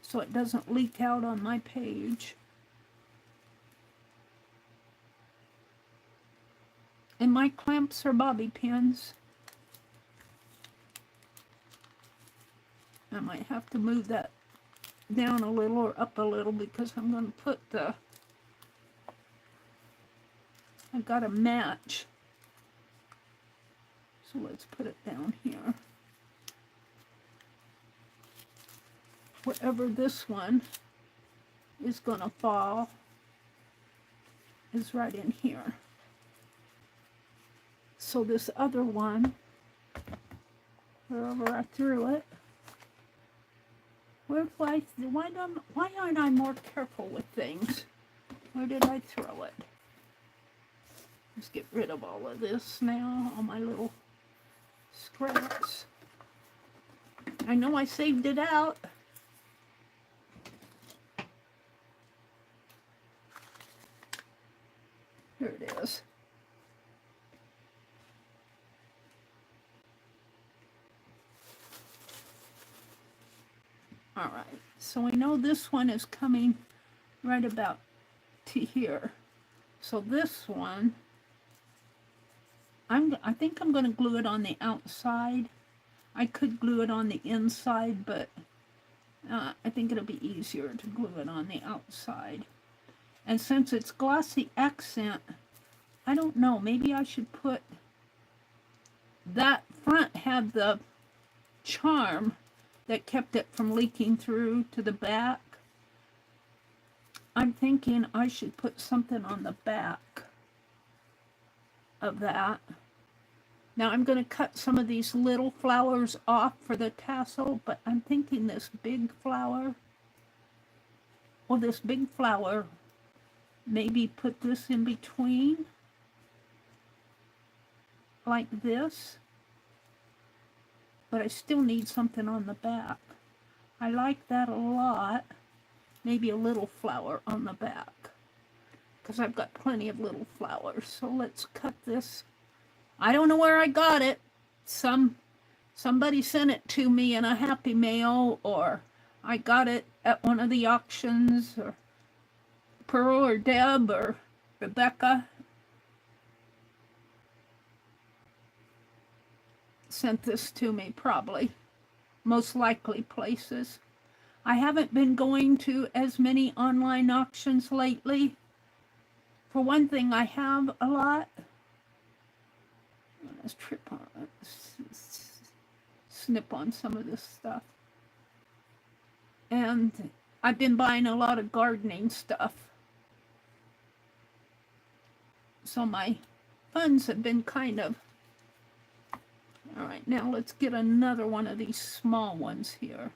so it doesn't leak out on my page. And my clamps are bobby pins. I might have to move that down a little or up a little because I'm going to put the, I've got a match. So let's put it down here. Wherever this one is going to fall is right in here. So this other one, wherever I threw it, why aren't I more careful with things? Where did I throw it? Let's get rid of all of this now, all my little scraps. I know I saved it out. Here it is. All right, so we know this one is coming right about to here. So this one, I think I'm going to glue it on the outside. I could glue it on the inside, but I think it'll be easier to glue it on the outside. And since it's glossy accent, I don't know, maybe I should put that front had the charm that kept it from leaking through to the back. I'm thinking I should put something on the back of that. Now I'm going to cut some of these little flowers off for the tassel, but I'm thinking this big flower, well, this big flower, maybe put this in between, like this. But I still need something on the back. I like that a lot. Maybe a little flower on the back, because I've got plenty of little flowers. So let's cut this. I don't know where I got it. Somebody sent it to me in a Happy Mail, or I got it at one of the auctions, or Pearl or Deb or Rebecca sent this to me, probably. Most likely places. I haven't been going to as many online auctions lately. For one thing, I have a lot. Let's trip on it. Snip on some of this stuff. And I've been buying a lot of gardening stuff. So my funds have been kind of... All right, now let's get another one of these small ones here.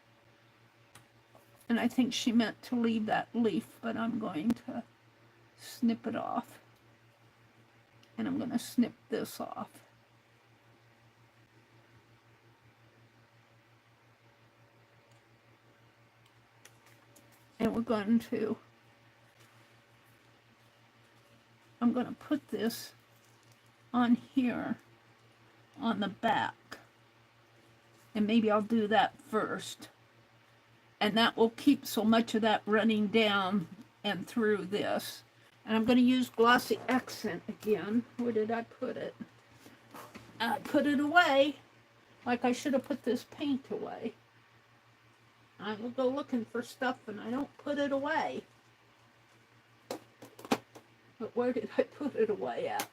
And I think she meant to leave that leaf, but I'm going to snip it off. And I'm going to snip this off. And we're going to... I'm going to put this on here on the back, and maybe I'll do that first, and that will keep so much of that running down and through this. And I'm going to use glossy accent again. Where did I put it? I put it away, like I should have put this paint away. I will go looking for stuff and I don't put it away. But where did I put it away at?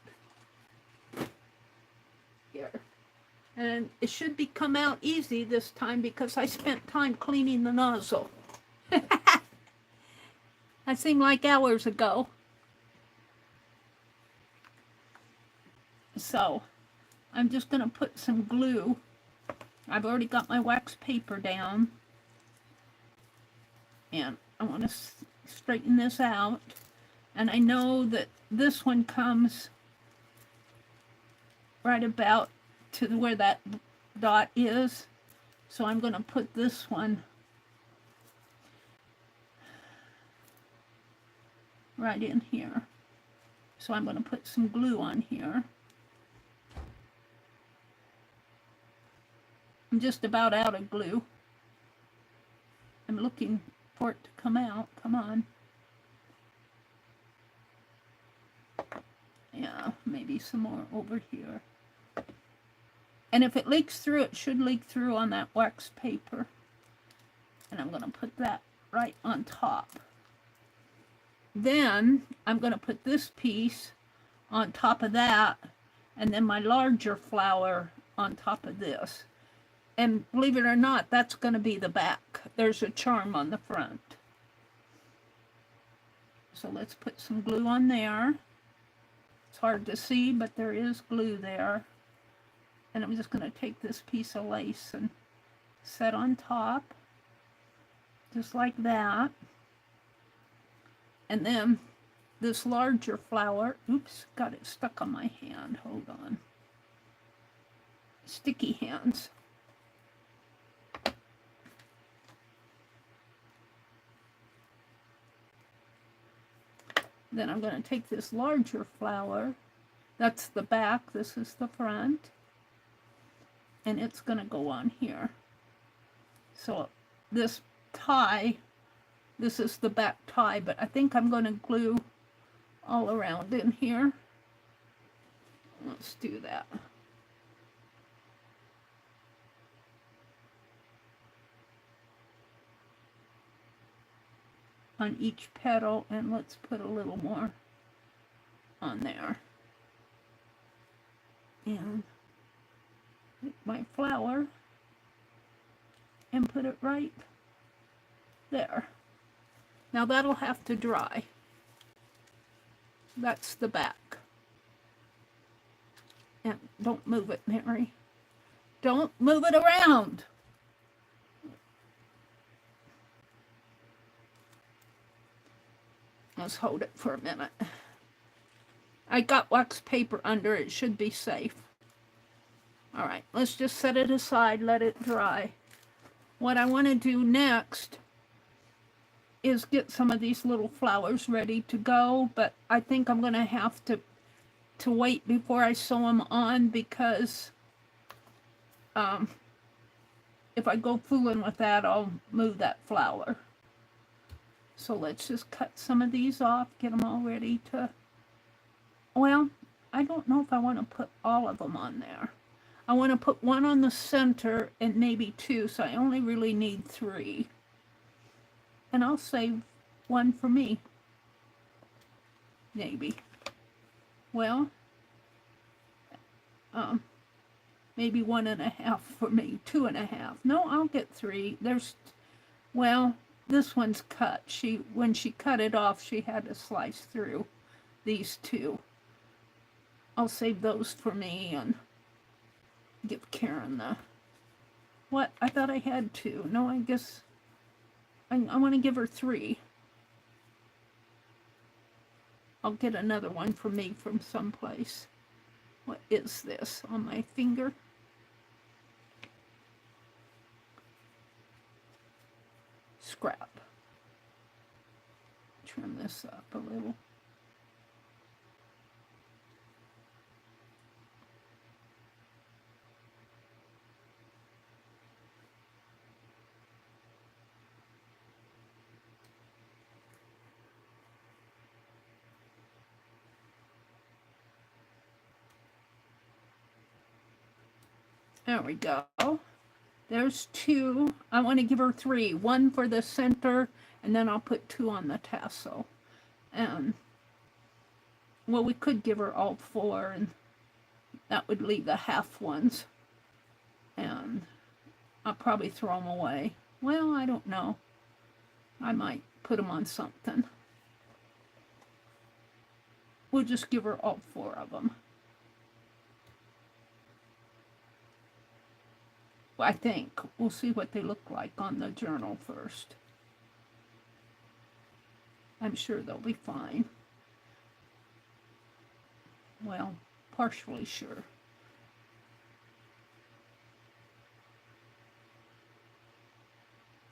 Here. And it should come out easy this time because I spent time cleaning the nozzle. That seemed like hours ago. So I'm just going to put some glue I've already got my wax paper down, and I want to straighten this out. And I know that this one comes right about to where that dot is, so I'm going to put this one right in here. So I'm going to put some glue on here. I'm just about out of glue. I'm looking for it to come out. Come on. Yeah, maybe some more over here. And if it leaks through, it should leak through on that wax paper. And I'm going to put that right on top. Then I'm going to put this piece on top of that, and then my larger flower on top of this. And believe it or not, that's going to be the back. There's a charm on the front. So let's put some glue on there. It's hard to see, but there is glue there. And I'm just going to take this piece of lace and set on top, just like that. And then this larger flower, oops, got it stuck on my hand. Hold on. Sticky hands. Then I'm going to take this larger flower. That's the back. This is the front. And it's going to go on here. So this tie, this is the back tie, but I think I'm going to glue all around in here. Let's do that. On each petal, and let's put a little more on there. And take my flower and put it right there. Now that'll have to dry. That's the back. And don't move it, Mary. Don't move it around. Let's hold it for a minute. I got wax paper under it. It should be safe. All right, let's just set it aside, let it dry. What I want to do next is get some of these little flowers ready to go, but I think I'm going to have to wait before I sew them on, because if I go fooling with that, I'll move that flower. So let's just cut some of these off, get them all ready to, well, I don't know if I want to put all of them on there. I want to put one on the center and maybe two, so I only really need 3. And I'll save one for me. Maybe. Well, maybe 1.5 for me, 2.5. No, I'll get 3. There's, well, this one's cut. When she cut it off, she had to slice through these 2. I'll save those for me and give Karen the, what? I thought I had 2. No, I guess I want to give her 3. I'll get another one for me from someplace. What is this on my finger? Scrap. Trim this up a little. There we go. There's 2. I want to give her 3. 1 for the center, and then I'll put 2 on the tassel. And, well, we could give her all 4, and that would leave the half ones. And I'll probably throw them away. Well, I don't know. I might put them on something. We'll just give her all 4 of them. I think. We'll see what they look like on the journal first. I'm sure they'll be fine. Well, partially sure.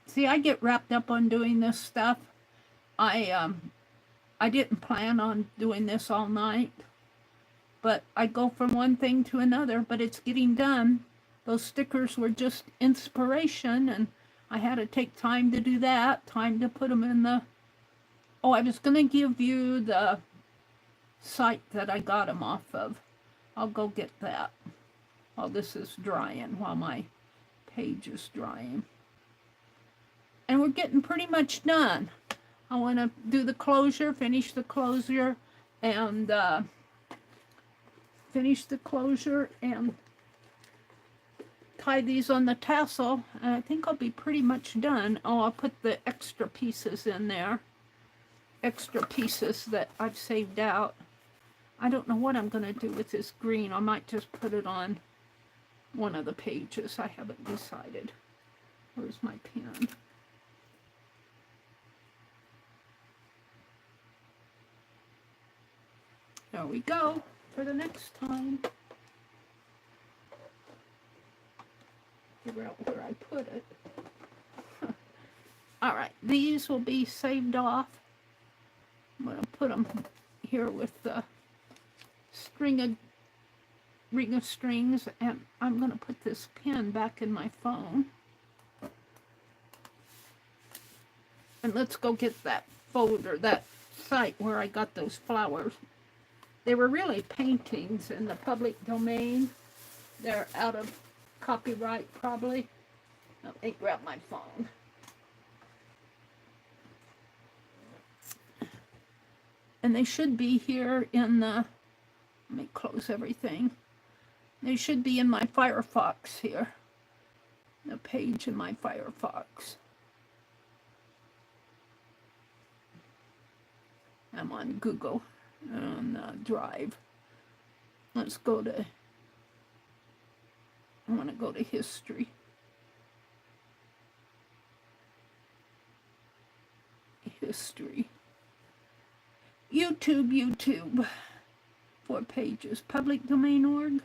See, I get wrapped up on doing this stuff. I didn't plan on doing this all night, but I go from one thing to another, but it's getting done. Those stickers were just inspiration, and I had to take time to do that, time to put them in the... Oh, I was going to give you the site that I got them off of. I'll go get that while this is drying, while my page is drying. And we're getting pretty much done. I want to do the closure, finish the closure, and tie these on the tassel, and I think I'll be pretty much done. Oh, I'll put the extra pieces in there. Extra pieces that I've saved out. I don't know what I'm going to do with this green. I might just put it on one of the pages. I haven't decided. Where's my pen? There we go for the next time. Figure out where I put it. All right, these will be saved off. I'm going to put them here with the ring of strings, and I'm going to put this pen back in my phone. And let's go get that folder, that site where I got those flowers. They were really paintings in the public domain. They're out of copyright, probably. Let me grab my phone. And they should be here in the... Let me close everything. They should be in my Firefox here. The page in my Firefox. I'm on Google, on Drive. Let's go to... I want to go to history. History. YouTube. 4 pages. Public domain org.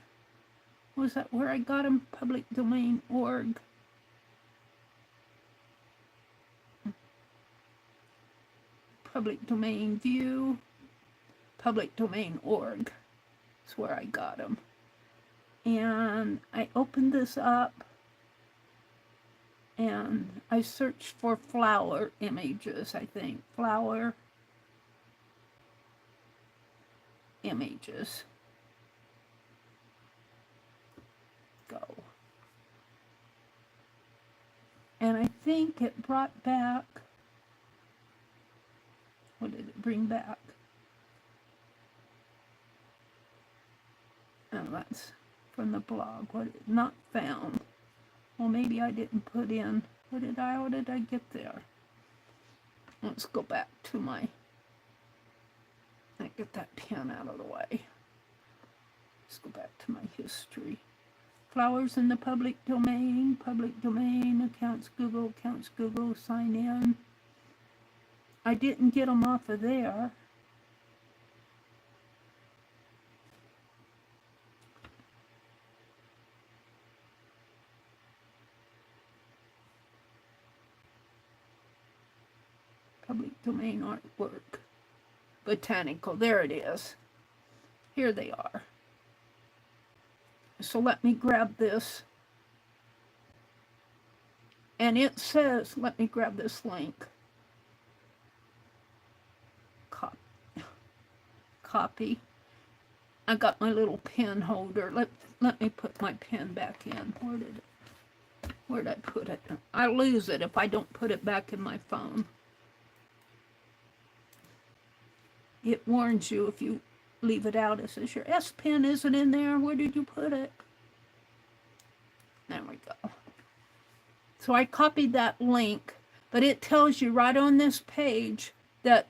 Was that where I got them? Public domain org. Public domain view. Public domain org. That's where I got them. And I opened this up and I searched for flower images, I think. Flower images. Go. And I think it brought back, what did it bring back? Oh, that's from the blog. What not found? Well, maybe I didn't put in. How did I get there? Let's go back to my... Get that pen out of the way. Let's go back to my history. Flowers in the public domain, accounts Google, sign in. I didn't get them off of there. Public domain artwork. Botanical, there it is. Here they are. So let me grab this. And it says, let me grab this link. Copy. I got my little pen holder. Let me put my pen back in. Where'd I put it? I lose it if I don't put it back in my phone. It warns you if you leave it out. It says your S Pen isn't in there. Where did you put it? There we go. So I copied that link, but it tells you right on this page that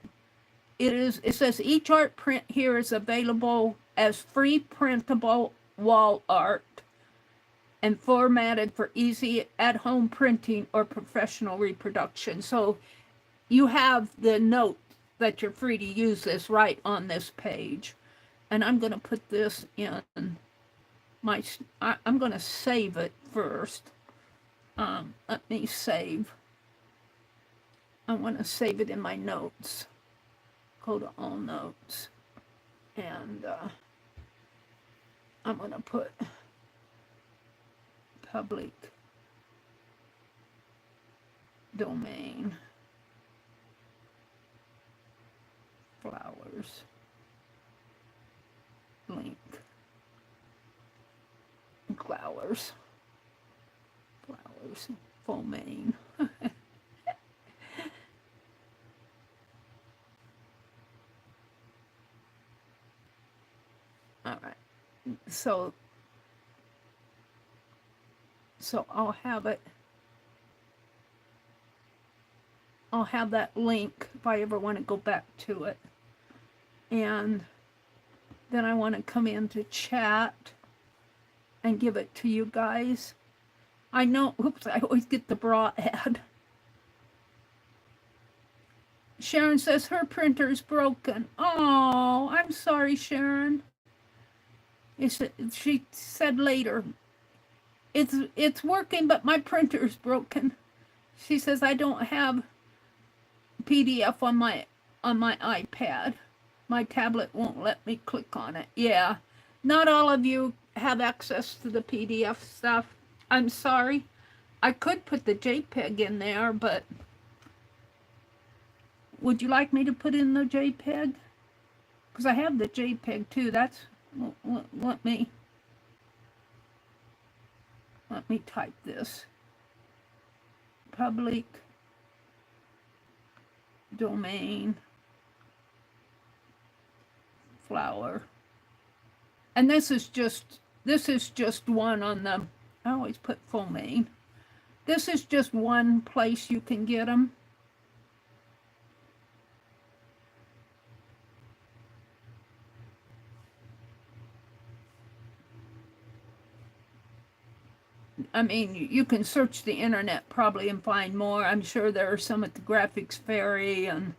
it says each art print here is available as free printable wall art. and formatted for easy at-home printing or professional reproduction. So you have the note that you're free to use this right on this page. And I'm going to put this in my, I'm going to save it first. Let me save. I want to save it in my notes. Go to all notes. And I'm going to put public domain flowers link flowers full main. All right, so I'll have that link if I ever want to go back to it. And then I want to come into chat and give it to you guys. I know, oops, I always get the bra ad. Sharon says her printer's broken. Oh, I'm sorry, Sharon. She said later, it's working, but my printer's broken. She says I don't have PDF on my iPad. My tablet won't let me click on it. Yeah, not all of you have access to the PDF stuff. I'm sorry. I could put the JPEG in there, but would you like me to put in the JPEG? Because I have the JPEG too. That's, let me type this. Public domain flower. And this is just one on the, I always put full main. This is just one place you can get them. I mean, you can search the internet probably and find more. I'm sure there are some at the Graphics Fairy and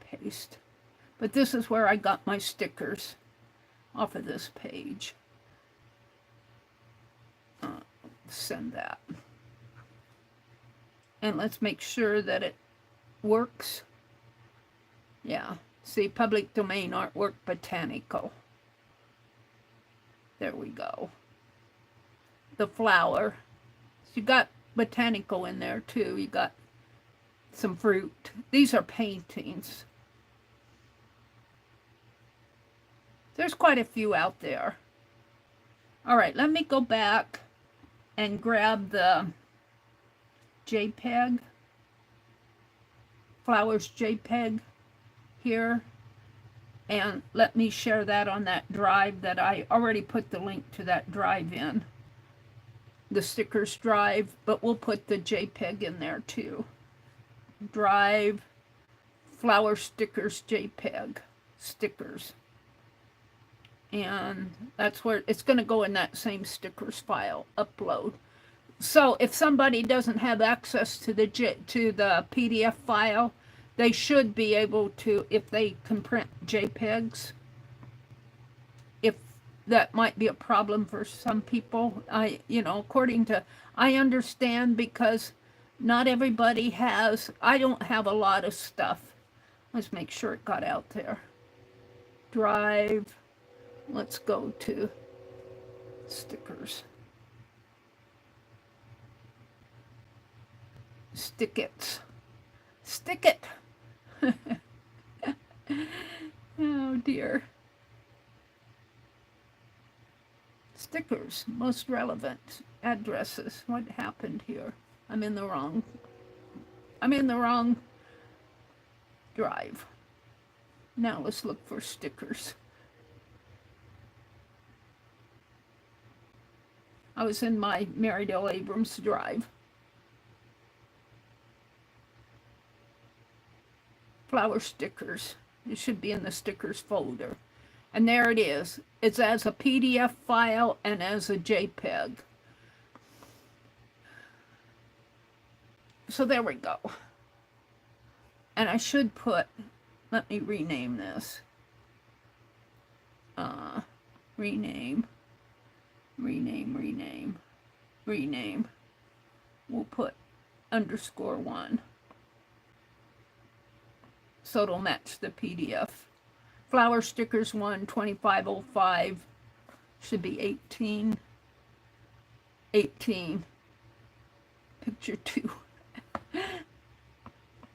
paste. But this is where I got my stickers off of this page. Send that. And let's make sure that it works. Yeah, see, public domain artwork botanical. There we go. The flower. So you got botanical in there too. You got some fruit. These are paintings. There's quite a few out there. All right, let me go back and grab the JPEG. Flowers JPEG here. And let me share that on that drive that I already put the link to that drive in. The stickers drive, but we'll put the JPEG in there too. Drive, flower stickers JPEG, stickers. And that's where it's going to go in that same stickers file, upload. So if somebody doesn't have access to the PDF file, they should be able to, if they can print JPEGs. If that might be a problem for some people, according to, I understand, because not everybody has, I don't have a lot of stuff. Let's make sure it got out there. Drive, let's go to stickers. Stick it. Stick it. Oh dear. Stickers, most relevant addresses. What happened here? I'm in the wrong drive. Now let's look for stickers. I was in my Meridel Abrams drive. Flower stickers. It should be in the stickers folder. And there it is. It's as a PDF file and as a JPEG. So there we go. And I should put, let me rename this. Rename. We'll put _1. So it'll match the PDF. Flower stickers 1, 2505. Should be 18. 18. Picture 2.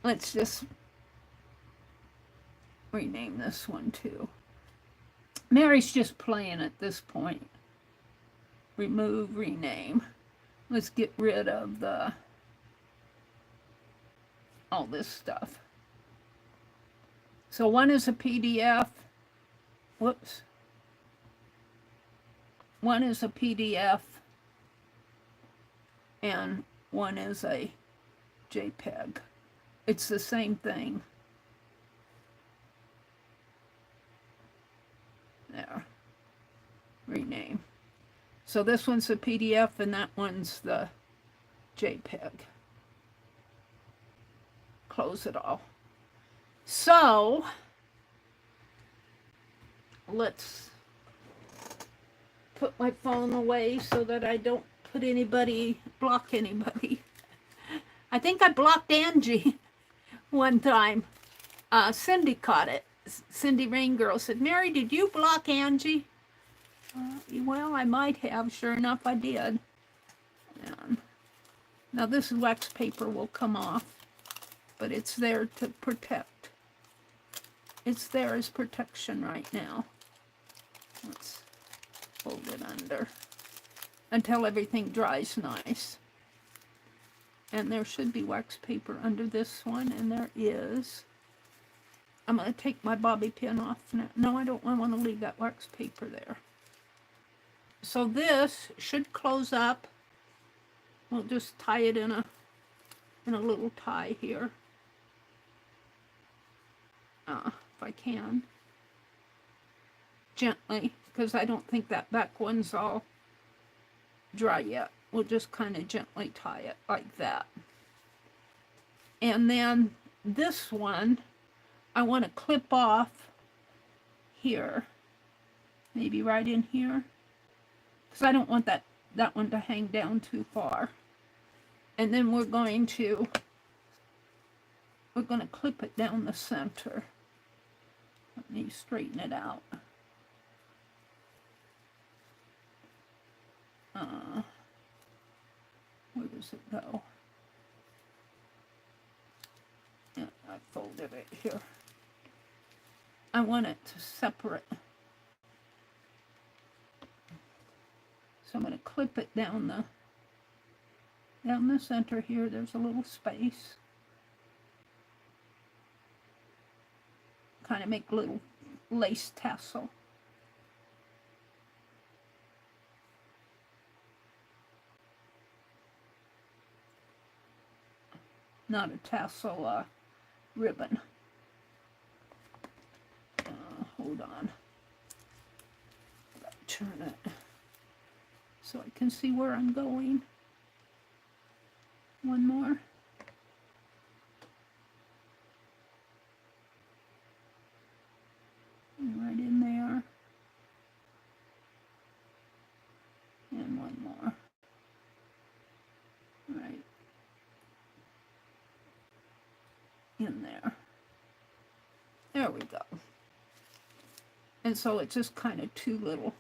Let's just rename this one too. Mary's just playing at this point. Remove, rename. Let's get rid of all this stuff. So one is a PDF. Whoops. One is a PDF and one is a JPEG. It's the same thing. There. Rename. So this one's the PDF and that one's the JPEG. Close it all. So let's put my phone away so that I don't block anybody. I think I blocked Angie one time. Cindy caught it. Cindy Rain Girl said, Meri, did you block Angie? Well, I might have. Sure enough, I did. And now this wax paper will come off, but it's there to protect. It's there as protection right now. Let's fold it under until everything dries nice. And there should be wax paper under this one, and there is. I'm going to take my bobby pin off now. No, I don't want to leave that wax paper there. So this should close up. We'll just tie it in a little tie here. If I can. Gently, because I don't think that back one's all dry yet. We'll just kind of gently tie it like that. And then this one, I want to clip off here. Maybe right in here. Because I don't want that one to hang down too far. And then we're going to clip it down the center. Let me straighten it out. Where does it go? Yeah, I folded it here. I want it to separate. So I'm going to clip it down the center here. There's a little space. Kind of make a little lace tassel. Not a tassel, ribbon. Hold on. Turn it so I can see where I'm going. One more. And right in there. And one more. Right in there. There we go. And so it's just kind of two little,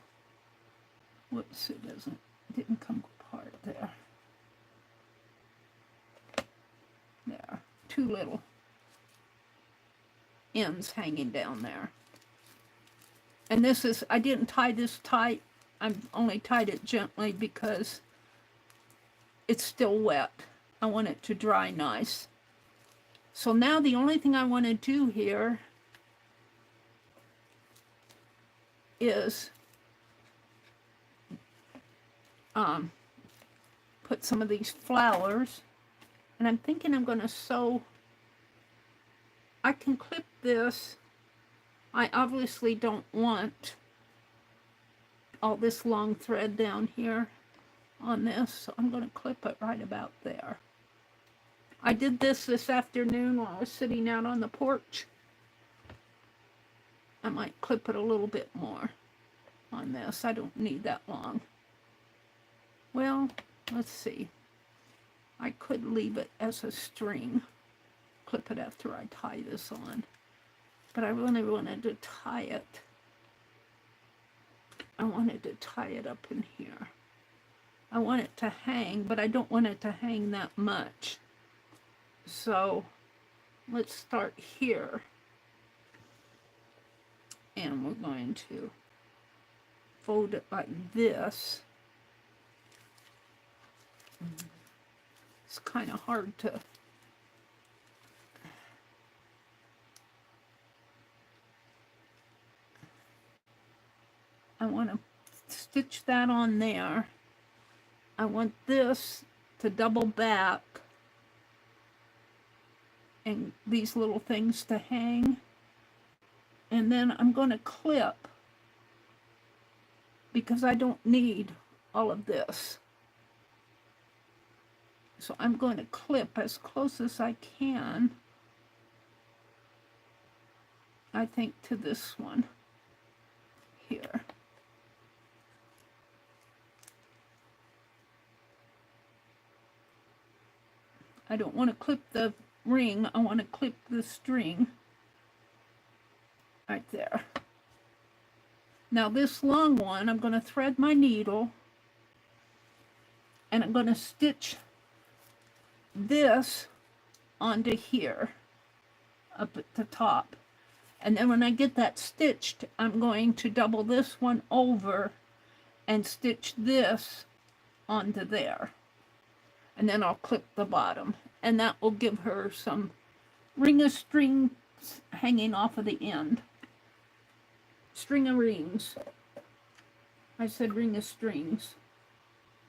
whoops, it didn't come apart there. There, two little ends hanging down there. And this is, I didn't tie this tight, I only tied it gently because it's still wet. I want it to dry nice. So now the only thing I want to do here is put some of these flowers, and I'm thinking I'm going to sew. I can clip this I obviously don't want all this long thread down here on this, so I'm going to clip it right about there. I did this afternoon while I was sitting out on the porch. I might clip it a little bit more on this. I don't need that long. Well, let's see. I could leave it as a string. Clip it after I tie this on. But I really wanted to tie it. I wanted to tie it up in here. I want it to hang, but I don't want it to hang that much. So let's start here. And we're going to fold it like this. It's kind of hard to I want to stitch that on there. I want this to double back and these little things to hang. And then I'm going to clip because I don't need all of this. So I'm going to clip as close as I can, I think, to this one here. I don't want to clip the ring, I want to clip the string right there. Now this long one, I'm going to thread my needle and I'm going to stitch this onto here up at the top, and then when I get that stitched, I'm going to double this one over and stitch this onto there, and then I'll clip the bottom, and that will give her some ring of strings hanging off of the end. String of rings. I said ring of strings.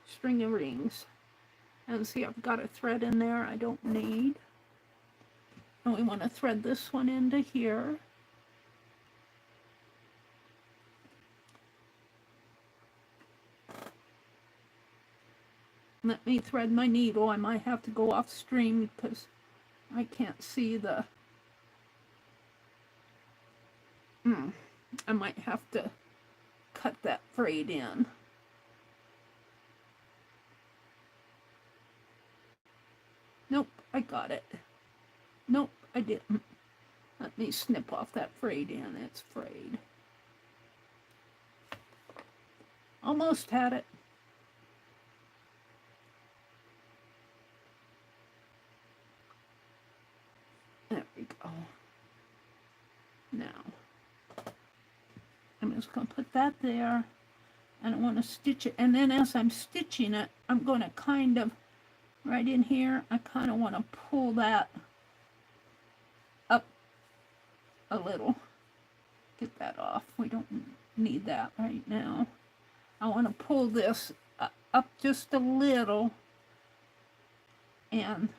String of rings. And see, I've got a thread in there I don't need. And we want to thread this one into here. Let me thread my needle. I might have to go off stream because I can't see the... I might have to cut that frayed in. Nope, I got it. Nope, I didn't. Let me snip off that frayed in. It's frayed. Almost had it. There we go. Now, I'm just going to put that there. And I want to stitch it. And then as I'm stitching it, I'm going to kind of, right in here, I kind of want to pull that up a little. Get that off. We don't need that right now. I want to pull this up just a little, and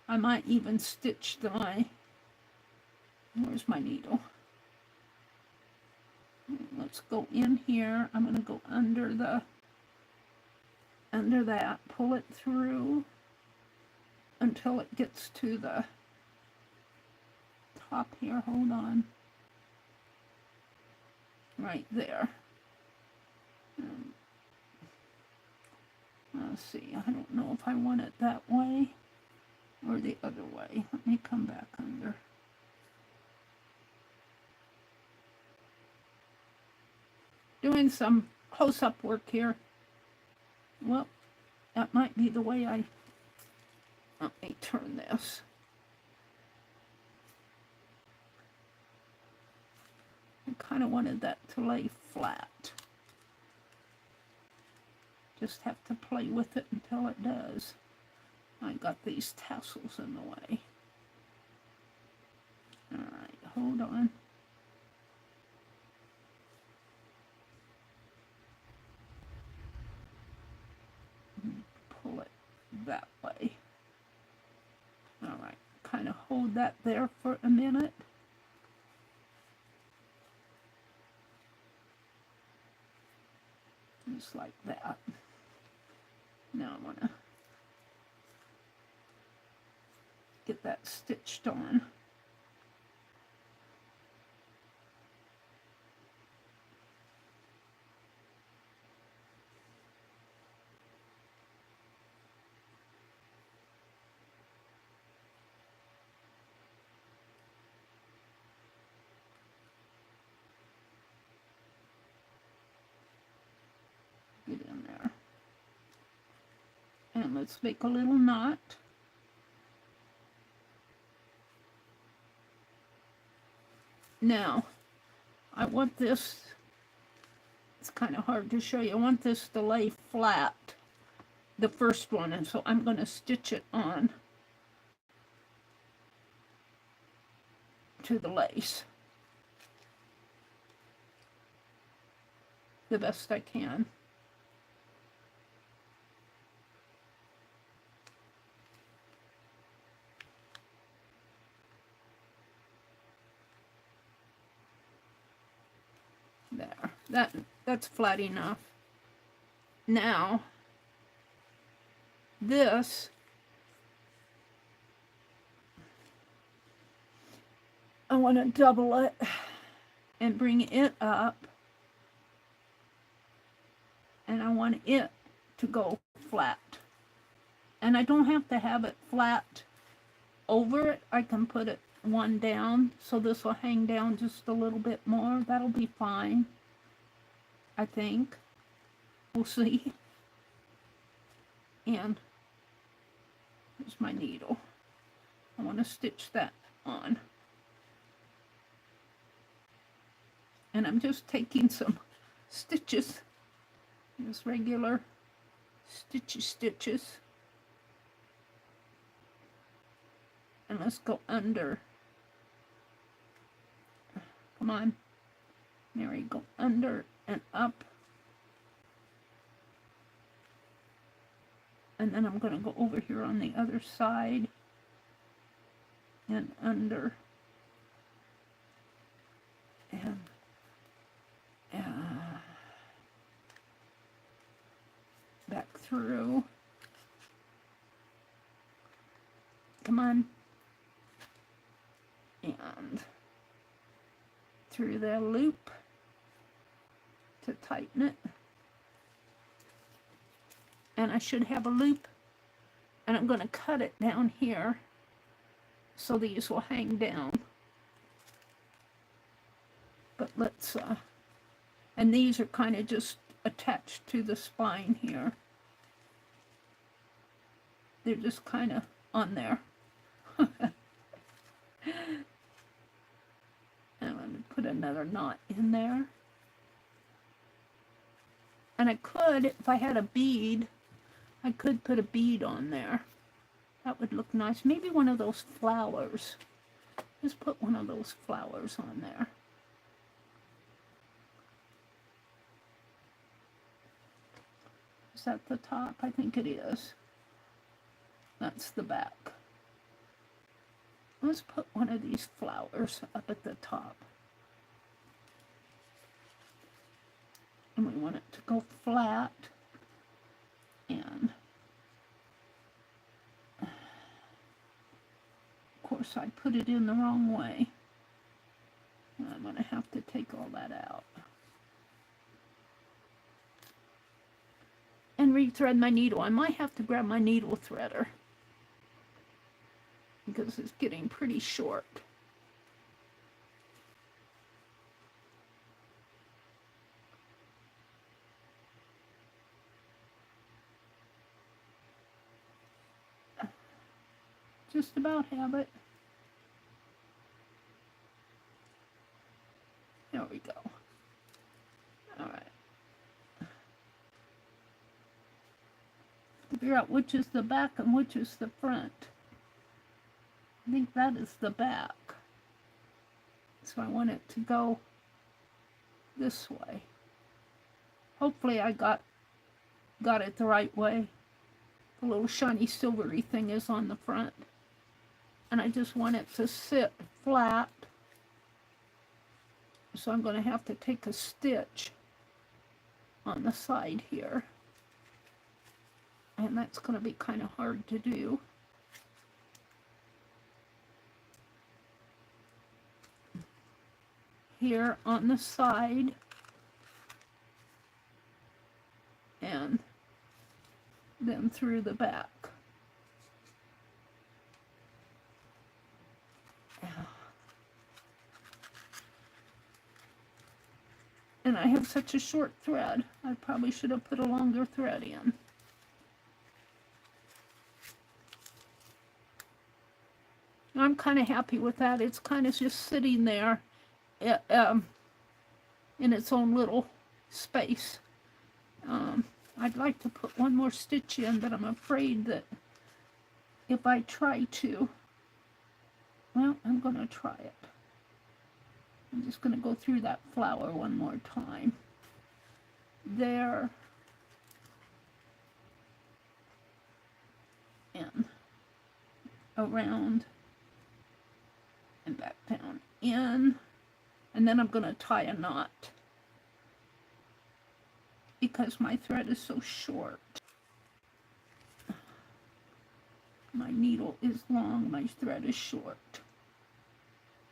I might even stitch where's my needle? Let's go in here. I'm going to go under that, pull it through until it gets to the top here. Hold on. Right there. Let's see. I don't know if I want it that way or the other way. Let me come back under. Doing some close-up work here. Well, that might be the way let me turn this. I kind of wanted that to lay flat. Just have to play with it until it does. I got these tassels in the way. Alright, hold on. Pull it that way. Alright, kind of hold that there for a minute. just like that. Now I want to get that stitched on. Get in there. And let's make a little knot. Now, I want this, it's kind of hard to show you, I want this to lay flat, the first one, and so I'm going to stitch it on to the lace the best I can. There, that's flat enough. Now, this, I want to double it and bring it up, and I want it to go flat. And I don't have to have it flat over it. I can put it one down, so this will hang down just a little bit more. That'll be fine, I think. We'll see. And here's my needle. I want to stitch that on. And I'm just taking some stitches, just regular stitches. And let's go under. Come on, Meri, go under and up. And then I'm going to go over here on the other side and under. And back through. Come on. And through the loop to tighten it. And I should have a loop, and I'm going to cut it down here so these will hang down. But let's, and these are kind of just attached to the spine here. They're just kind of on there. I'm going to put another knot in there. And I could, if I had a bead, I could put a bead on there. That would look nice. Maybe one of those flowers. Just put one of those flowers on there. Is that the top? I think it is. That's the back. Let's put one of these flowers up at the top. And we want it to go flat. And of course I put it in the wrong way. I'm going to have to take all that out. And rethread my needle. I might have to grab my needle threader, because it's getting pretty short. Just about have it. There we go. All right. Figure out which is the back and which is the front. I think that is the back. So I want it to go this way. Hopefully I got it the right way. The little shiny silvery thing is on the front. And I just want it to sit flat. So I'm going to have to take a stitch on the side here. And that's going to be kind of hard to do. Here on the side. And then through the back. And I have such a short thread. I probably should have put a longer thread in. I'm kind of happy with that. It's kind of just sitting there in its own little space. I'd like to put one more stitch in, but I'm afraid that if I try to, well, I'm going to try it. I'm just going to go through that flower one more time. There. And around. And back down in. And then I'm going to tie a knot. Because my thread is so short. My needle is long, my thread is short.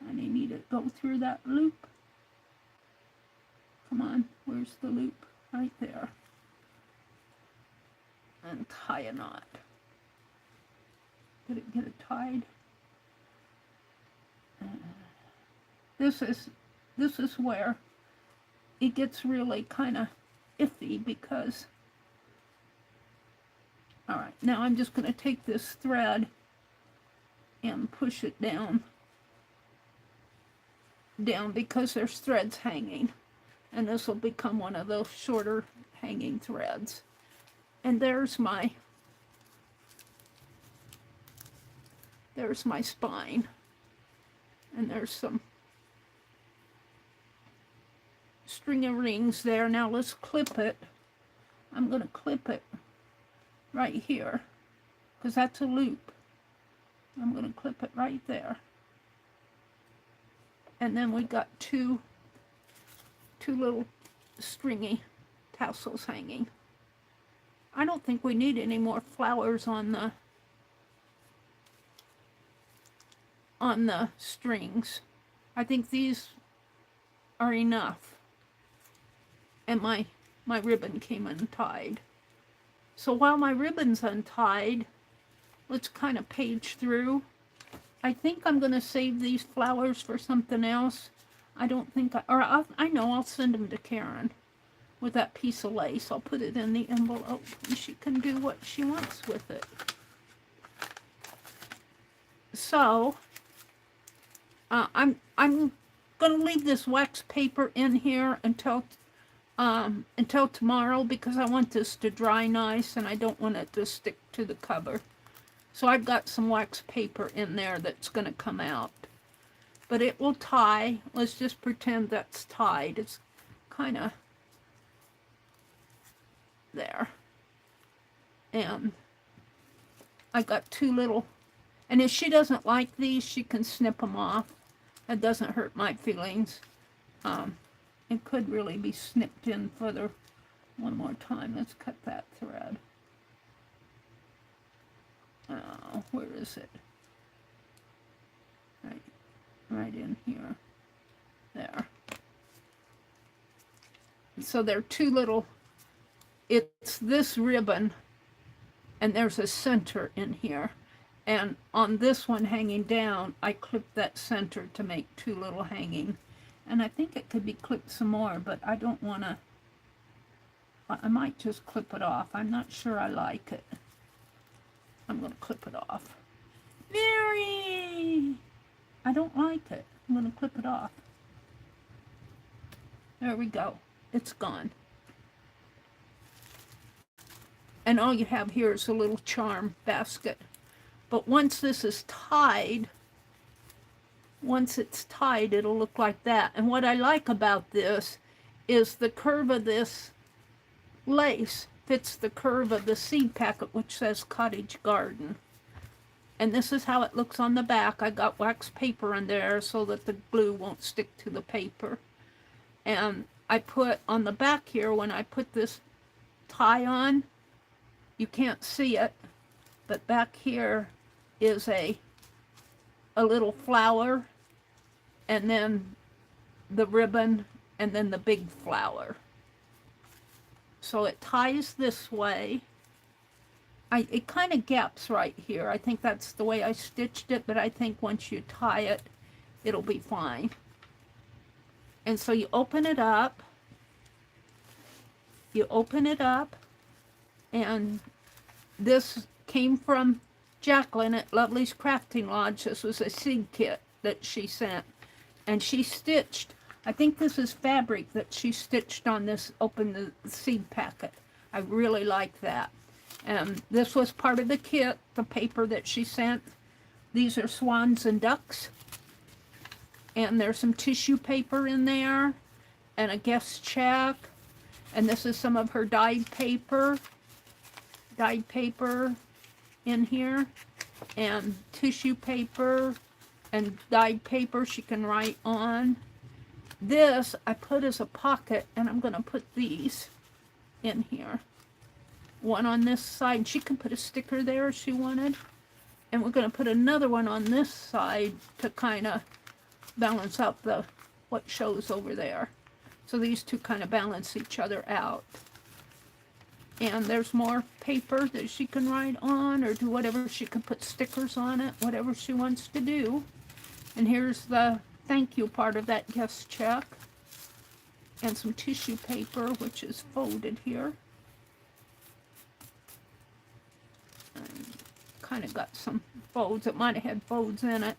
And I need to go through that loop. Come on, where's the loop? Right there. And tie a knot. Did it get it tied? This is where it gets really kind of iffy because, all right, now I'm just going to take this thread and push it down because there's threads hanging, and this will become one of those shorter hanging threads. And there's my spine, and there's some string of rings there. Now let's clip it. I'm going to clip it right here because that's a loop. I'm going to clip it right there. And then we got two little stringy tassels hanging. I don't think we need any more flowers on the strings. I think these are enough. And my ribbon came untied. So while my ribbon's untied, let's kind of page through. I think I'm going to save these flowers for something else. I don't think, I know I'll send them to Karen with that piece of lace. I'll put it in the envelope and she can do what she wants with it. So, I'm going to leave this wax paper in here until tomorrow because I want this to dry nice and I don't want it to stick to the cover. So I've got some wax paper in there that's going to come out. But it will tie. Let's just pretend that's tied. It's kind of there. And I got two little, and if she doesn't like these, she can snip them off. That doesn't hurt my feelings. It could really be snipped in further. One more time. Let's cut that thread. Oh, where is it? Right in here. There. So there are two little, it's this ribbon, and there's a center in here. And on this one hanging down, I clipped that center to make two little hanging. And I think it could be clipped some more, but I don't want to, I might just clip it off. I'm not sure I like it. I'm going to clip it off. Meri! I don't like it. I'm going to clip it off. There we go. It's gone. And all you have here is a little charm basket. But once this is tied, once it's tied, it'll look like that. And what I like about this is the curve of this lace fits the curve of the seed packet, which says Cottage Garden. And this is how it looks on the back. I got wax paper in there so that the glue won't stick to the paper. And I put on the back here, when I put this tie on, you can't see it, but back here is a little flower, and then the ribbon, and then the big flower. So it ties this way. It kind of gaps right here. I think that's the way I stitched it, but I think once you tie it, it'll be fine. And so you open it up. You open it up, and this came from Jacqueline at Lovely's Crafting Lodge. This was a seed kit that she sent, and she stitched, I think this is fabric that she stitched on this, open the seed packet. I really like that. And this was part of the kit, the paper that she sent. These are swans and ducks, and there's some tissue paper in there, and a guest check, and this is some of her dyed paper in here, and tissue paper and dyed paper she can write on. This I put as a pocket, and I'm going to put these in here. One on this side. She can put a sticker there if she wanted. And we're going to put another one on this side to kind of balance out what shows over there. So these two kind of balance each other out. And there's more paper that she can write on or do whatever. She can put stickers on it, whatever she wants to do. And here's the thank you part of that guest check. And some tissue paper, which is folded here. Kind of got some folds. It might have had folds in it.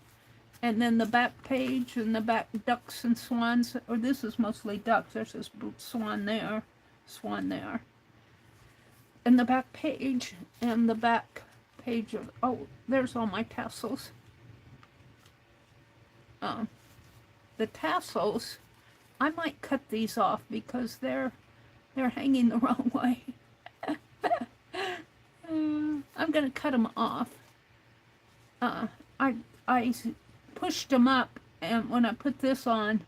And then the back page and the back ducks and swans. Or this is mostly ducks. There's this swan there. Swan there. And the back page and the back page of, oh, there's all my tassels. The tassels, I might cut these off because they're hanging the wrong way. I'm going to cut them off. I pushed them up, and when I put this on,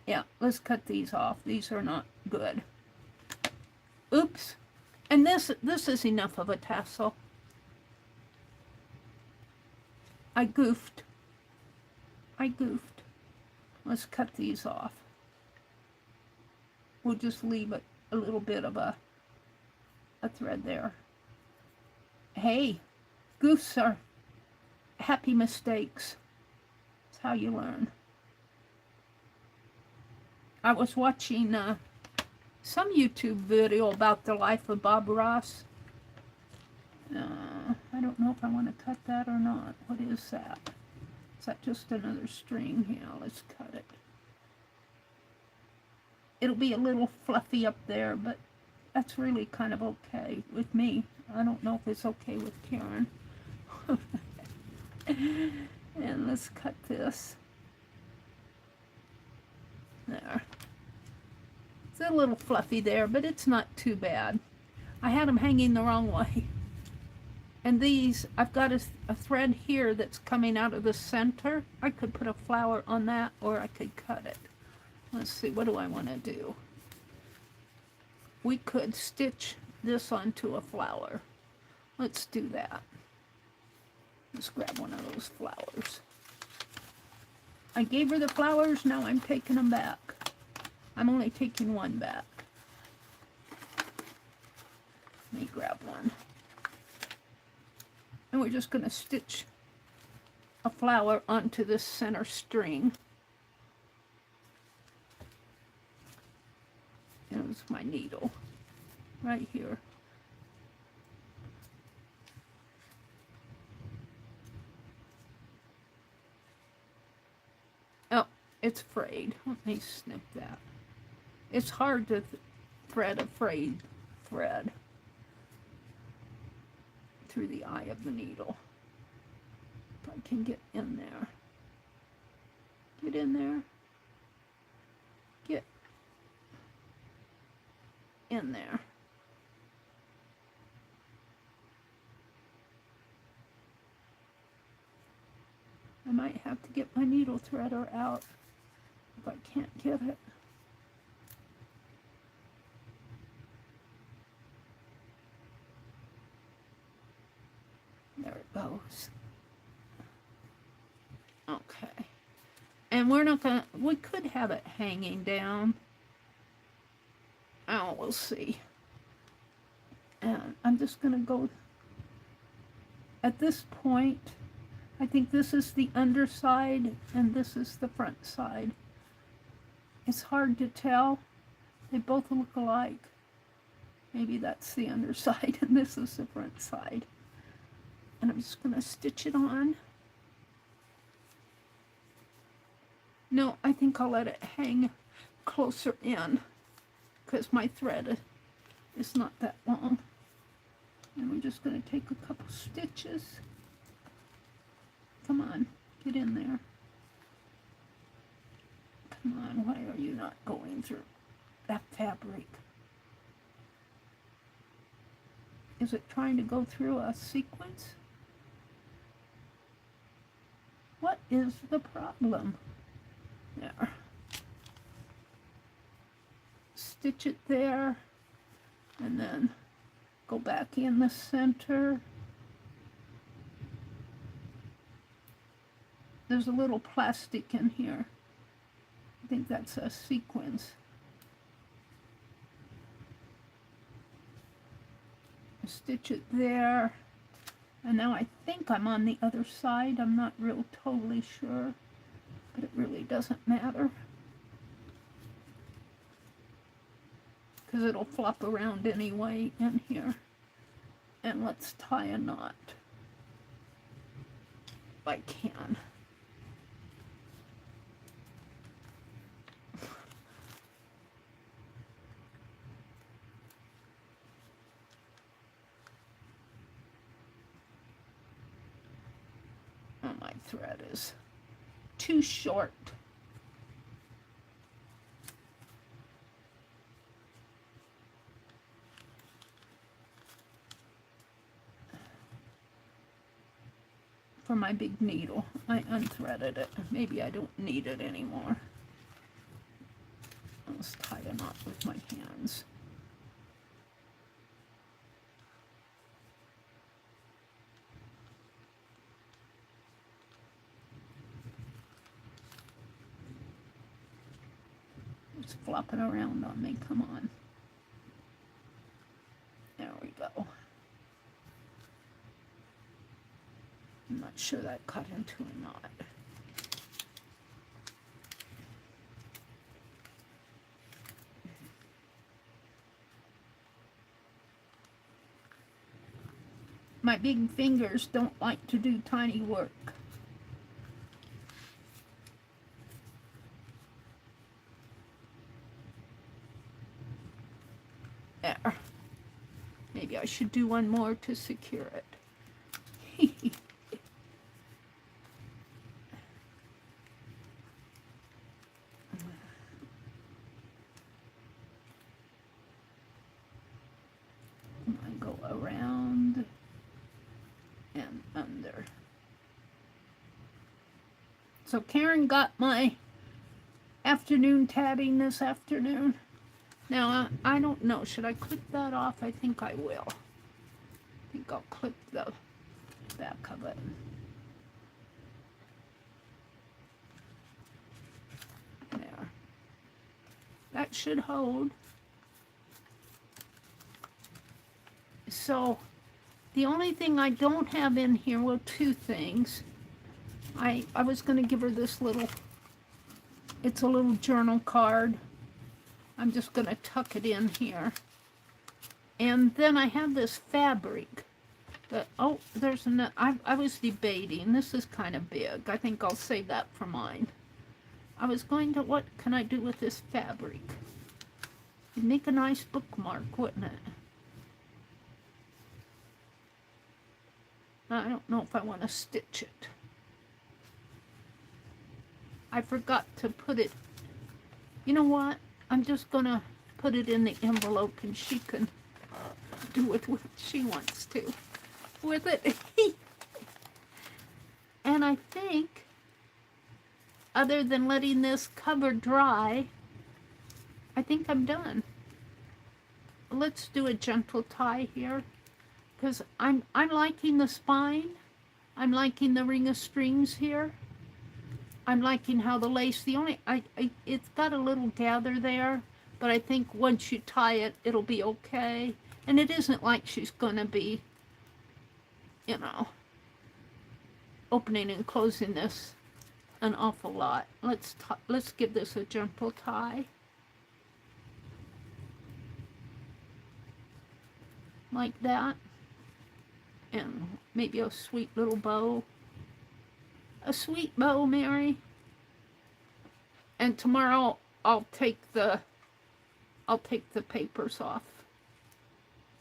yeah, let's cut these off. These are not good. Oops. And this is enough of a tassel. I goofed. Let's cut these off. We'll just leave it a little bit of a thread there. Hey, goofs are happy mistakes. It's how you learn. I was watching some YouTube video about the life of Bob Ross. I don't know if I want to cut that or not. What is that? Is that just another string? Yeah, let's cut it. It'll be a little fluffy up there, but that's really kind of okay with me. I don't know if it's okay with Karen. And let's cut this. There. It's a little fluffy there, but it's not too bad. I had them hanging the wrong way. And these, I've got a thread here that's coming out of the center. I could put a flower on that, or I could cut it. Let's see, what do I want to do? We could stitch this onto a flower. Let's do that. Let's grab one of those flowers. I gave her the flowers, now I'm taking them back. I'm only taking one back. Let me grab one. And we're just going to stitch a flower onto this center string. Here's my needle right here. Oh, it's frayed. Let me snip that. It's hard to thread a frayed thread through the eye of the needle. If I can get in there. Get in there. Get in there. I might have to get my needle threader out if I can't get it. goes. Okay. And we're not gonna, we could have it hanging down. Oh, we'll see. And I'm just gonna go, at this point, I think this is the underside and this is the front side. It's hard to tell. They both look alike. Maybe that's the underside and this is the front side. And I'm just gonna stitch it on. No, I think I'll let it hang closer in because my thread is not that long. And we're just gonna take a couple stitches. Come on, get in there. Come on, why are you not going through that fabric? Is it trying to go through a sequence? What is the problem? There. Stitch it there, and then go back in the center. There's a little plastic in here. I think that's a sequence. Stitch it there. And now I think I'm on the other side. I'm not real totally sure, but it really doesn't matter because it'll flop around anyway in here. And let's tie a knot if I can. My thread is too short. For my big needle, I unthreaded it. Maybe I don't need it anymore. Let's tie a knot with my hands. It's flopping around on me. Come on. There we go. I'm not sure that cut into a knot. My big fingers don't like to do tiny work. There. Maybe I should do one more to secure it. I go around and under. So Karen got my afternoon tatting this afternoon. Now, I don't know. Should I clip that off? I think I will. I think I'll clip the back of it. There. That should hold. So, the only thing I don't have in here, well, two things. I was going to give her this little, it's a little journal card. I'm just going to tuck it in here. And then I have this fabric that, oh, there's another, I was debating. This is kind of big. I think I'll save that for mine. I was going to, what can I do with this fabric? It'd make a nice bookmark, wouldn't it? I don't know if I want to stitch it. I forgot to put it, you know what? I'm just going to put it in the envelope and she can do with what she wants to with it. And I think, other than letting this cover dry, I think I'm done. Let's do a gentle tie here because I'm liking the spine. I'm liking the ring of strings here. I'm liking how the lace, it's got a little gather there, but I think once you tie it, it'll be okay. And it isn't like she's gonna be, you know, opening and closing this an awful lot. Let's give this a gentle tie. Like that. And maybe a sweet little bow. A sweet bow, Meri. And tomorrow I'll take the papers off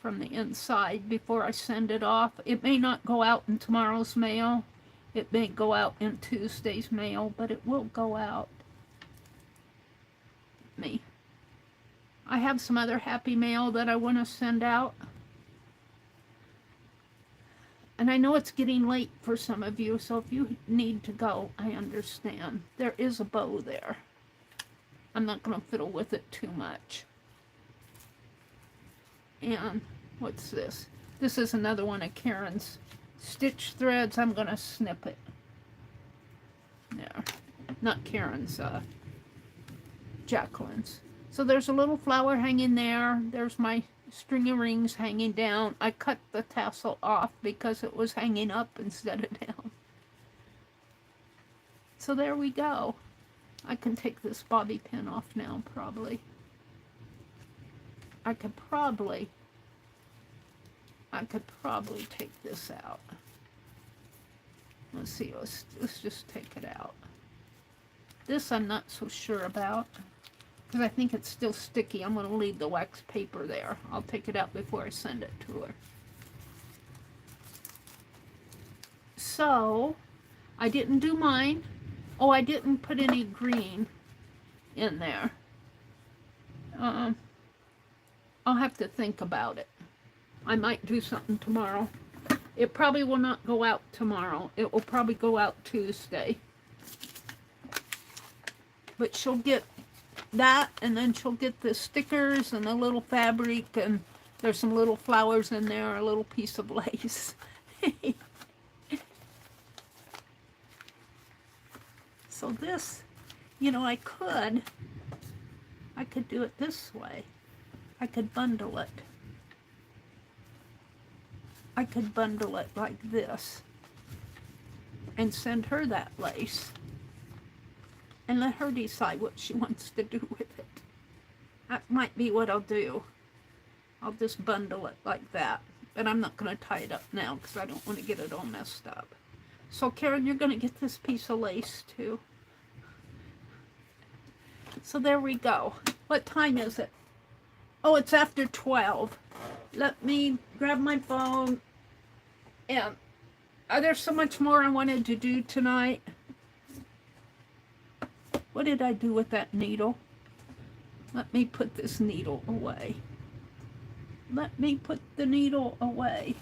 from the inside before I send it off. It may not go out in tomorrow's mail. It may go out in Tuesday's mail, but it will go out. I have some other happy mail that I want to send out. And I know it's getting late for some of you, so if you need to go, I understand. There is a bow there. I'm not going to fiddle with it too much. And what's this? This is another one of Karen's stitch threads. I'm going to snip it. There. Not Karen's, Jacqueline's. So there's a little flower hanging there. There's my string of rings hanging down. I cut the tassel off because it was hanging up instead of down. So there we go. I can take this bobby pin off now, probably. I could probably take this out. Let's see, let's just take it out. This I'm not so sure about, because I think it's still sticky. I'm going to leave the wax paper there. I'll take it out before I send it to her. So, I didn't do mine. Oh, I didn't put any green in there. I'll have to think about it. I might do something tomorrow. It probably will not go out tomorrow. It will probably go out Tuesday. But she'll get that, and then she'll get the stickers and the little fabric, and there's some little flowers in there, a little piece of lace. So this, you know, I could do it this way. I could bundle it. I could bundle it like this and send her that lace and let her decide what she wants to do with it. That might be what I'll do. I'll just bundle it like that. But I'm not going to tie it up now because I don't want to get it all messed up. So Karen, you're going to get this piece of lace too. So there we go. What time is it? Oh, it's after 12. Let me grab my phone. And there's so much more I wanted to do tonight. What did I do with that needle? Let me put this needle away. Let me put the needle away.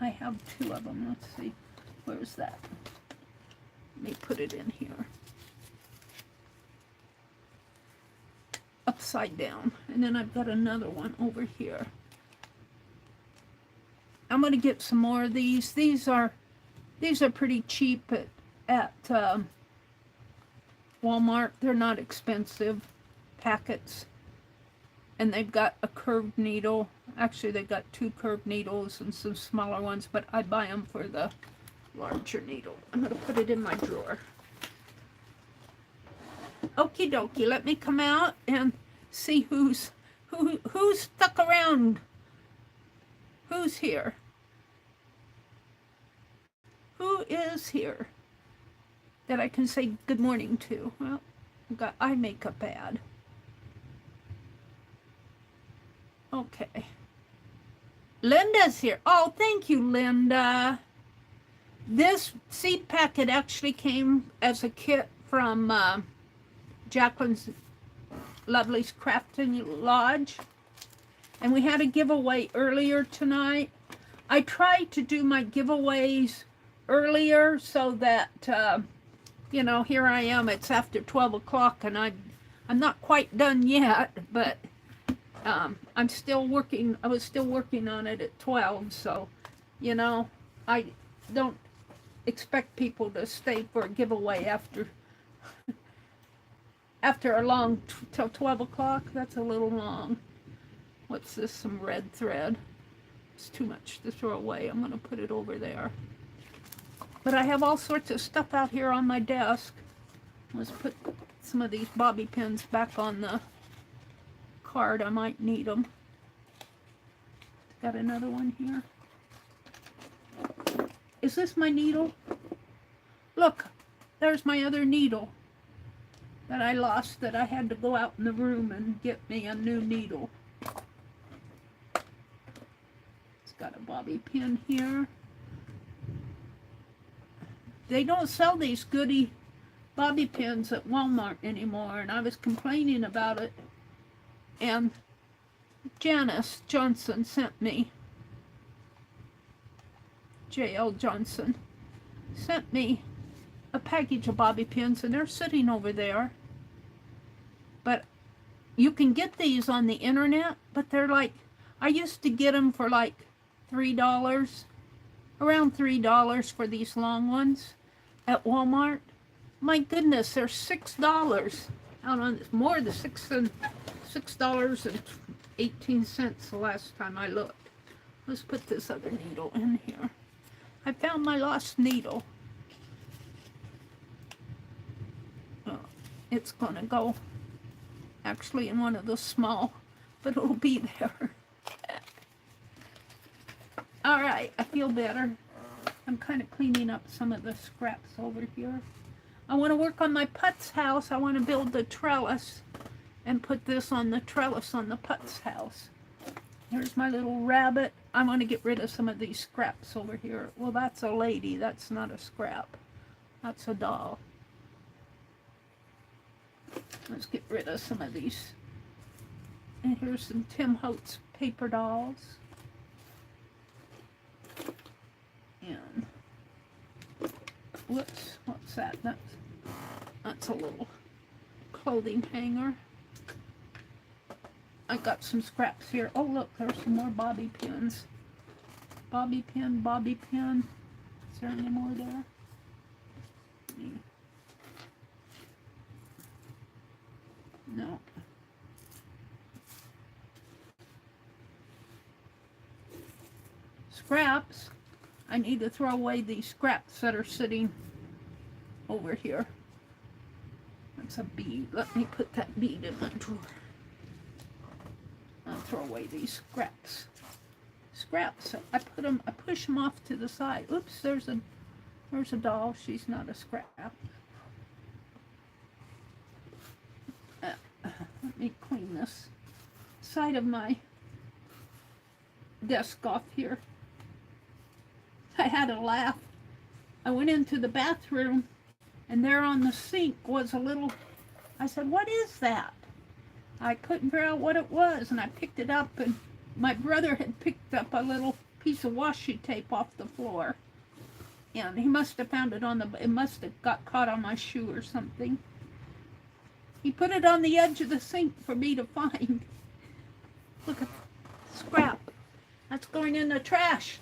I have two of them. Let's see. Where's that? Let me put it in here. Upside down. And then I've got another one over here. I'm going to get some more of these. These are pretty cheap at Walmart. They're not expensive packets. And they've got a curved needle. Actually, they've got two curved needles and some smaller ones, but I buy them for the larger needle. I'm going to put it in my drawer. Okie dokie, let me come out and see who's stuck around. Who's here? Who is here that I can say good morning to? Well, I've got eye makeup ad. Okay. Linda's here. Oh, thank you, Linda. This seed packet actually came as a kit from Jacqueline's Lovely's Crafting Lodge. And we had a giveaway earlier tonight. I tried to do my giveaways earlier so that, you know, here I am. It's after 12 o'clock and I'm not quite done yet, but I'm still working. I was still working on it at 12, so, you know, I don't expect people to stay for a giveaway after a long, till 12 o'clock. That's a little long. What's this? Some red thread. It's too much to throw away. I'm going to put it over there. But I have all sorts of stuff out here on my desk. Let's put some of these bobby pins back on the card. I might need them. Got another one here. Is this my needle? Look, there's my other needle that I lost, that I had to go out in the room and get me a new needle. It's got a bobby pin here. They don't sell these goody bobby pins at Walmart anymore, and I was complaining about it, and Janice Johnson sent me, J.L. Johnson, sent me a package of bobby pins, and they're sitting over there. But you can get these on the internet, but they're like, I used to get them for like $3, around $3 for these long ones at Walmart. My goodness, they're $6. I don't know, it's more than $6.18 the last time I looked. Let's put this other needle in here. I found my lost needle. Oh, it's gonna go actually in one of the small, but it'll be there. All right, I feel better. I'm kind of cleaning up some of the scraps over here. I want to work on my putz house. I want to build the trellis and put this on the trellis on the putz house. Here's my little rabbit. I want to get rid of some of these scraps over here. Well, that's a lady. That's not a scrap. That's a doll. Let's get rid of some of these. And here's some Tim Holtz paper dolls. And whoops, what's that? That's a little clothing hanger. I got some scraps here. Oh look, there's some more bobby pins. Bobby pin, bobby pin. Is there any more there? No. Scraps. I need to throw away these scraps that are sitting over here. That's a bead. Let me put that bead in my drawer. I'll throw away these scraps. Scraps. I push them off to the side. Oops, there's a doll. She's not a scrap. Let me clean this side of my desk off here. I had a laugh. I went into the bathroom, and there on the sink was a little, I said, what is that? I couldn't figure out what it was, and I picked it up, and my brother had picked up a little piece of washi tape off the floor. And he must have found it it must have got caught on my shoe or something. He put it on the edge of the sink for me to find. Look at that scrap. That's going in the trash.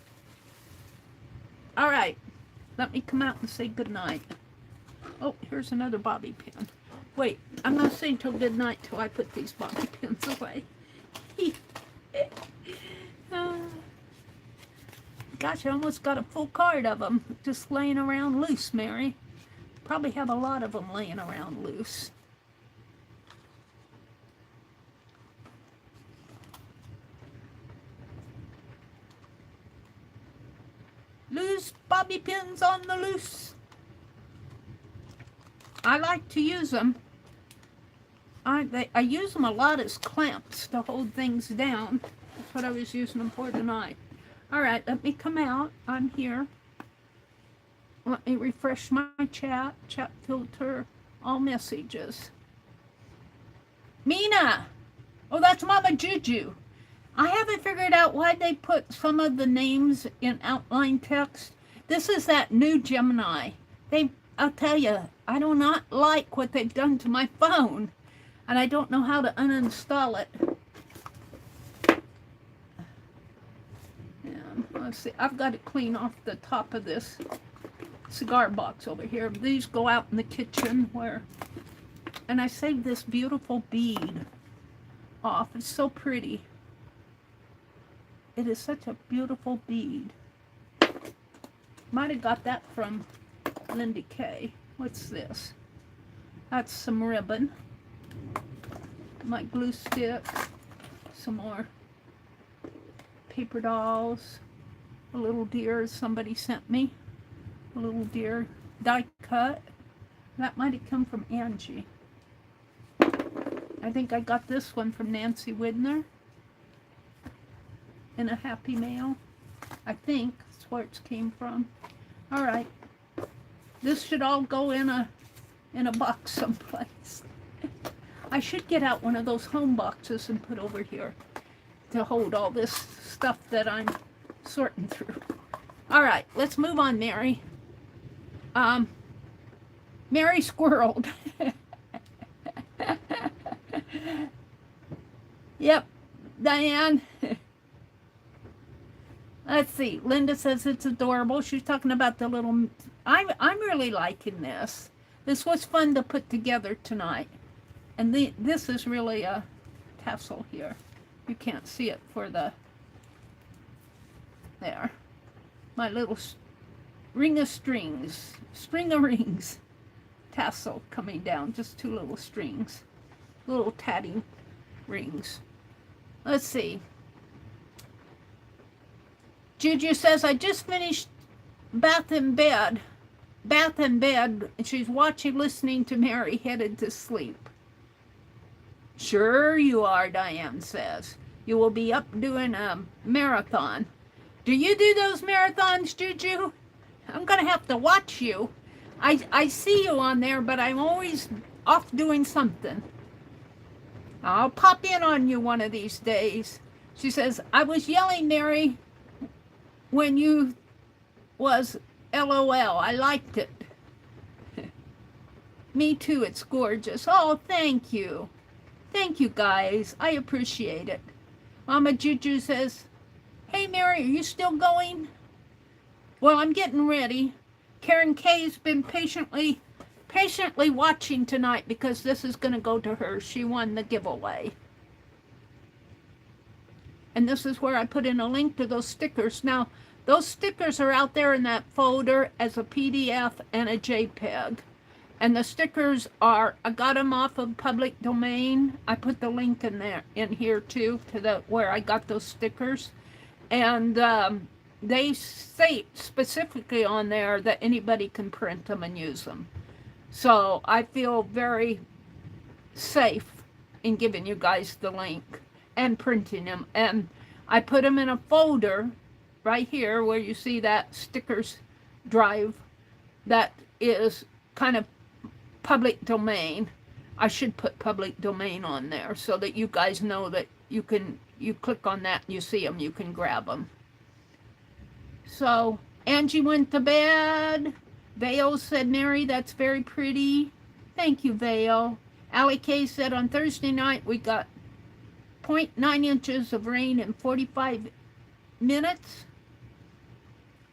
All right, let me come out and say goodnight. Oh, here's another bobby pin. Wait, I'm not saying till goodnight till I put these bobby pins away. Gosh, I almost got a full card of them just laying around loose, Mary. Probably have a lot of them laying around loose. Loose bobby pins on the loose. I like to use them. I use them a lot as clamps to hold things down. That's what I was using them for tonight. All right, let me come out. I'm here. Let me refresh my chat. Chat filter. All messages. Mina! Oh, that's Mama Juju. I haven't figured out why they put some of the names in outline text. This is that new Gemini. I'll tell you, I do not like what they've done to my phone. And I don't know how to uninstall it. And Let's see, I've got to clean off the top of this cigar box over here. These go out in the kitchen where, and I saved this beautiful bead off. It's so pretty. It is such a beautiful bead. Might have got that from Lindy Kay. What's this? That's some ribbon. My glue stick. Some more paper dolls. A little deer somebody sent me. A little deer die cut. That might have come from Angie. I think I got this one from Nancy Widner in a Happy Mail. I think that's where it came from. All right. This should all go in a box someplace. I should get out one of those home boxes and put over here to hold all this stuff that I'm sorting through. All right, let's move on, Meri. Meri squirreled. Yep, Diane. Let's see. Linda says it's adorable. She's talking about the little... I'm really liking this. This was fun to put together tonight. And this is really a tassel here. You can't see it for the... There. My little ring of strings. String of rings. Tassel coming down. Just two little strings. Little tatting rings. Let's see. Juju says, I just finished bath in bed. And she's watching, listening to Meri, headed to sleep. Sure you are, Diane says. You will be up doing a marathon. Do you do those marathons, Juju? I'm going to have to watch you. I see you on there, but I'm always off doing something. I'll pop in on you one of these days. She says, I was yelling, Meri, when you was LOL. I liked it. Me too, it's gorgeous. Oh, thank you. Thank you, guys. I appreciate it. Mama Juju says, hey, Meri, are you still going? Well, I'm getting ready. Karen Kay's been patiently watching tonight because this is going to go to her. She won the giveaway. And this is where I put in a link to those stickers. Now, those stickers are out there in that folder as a PDF and a JPEG. And the stickers are, I got them off of public domain. I put the link in here too, to where I got those stickers. And they say specifically on there that anybody can print them and use them. So I feel very safe in giving you guys the link and printing them. And I put them in a folder right here where you see that stickers drive that is kind of public domain. I should put public domain on there so that you guys know that you click on that and you see them, you can grab them. So Angie went to bed. Vale said, Meri, that's very pretty. Thank you, Vale. Allie Kay said, on Thursday night we got 0.9 inches of rain in 45 minutes.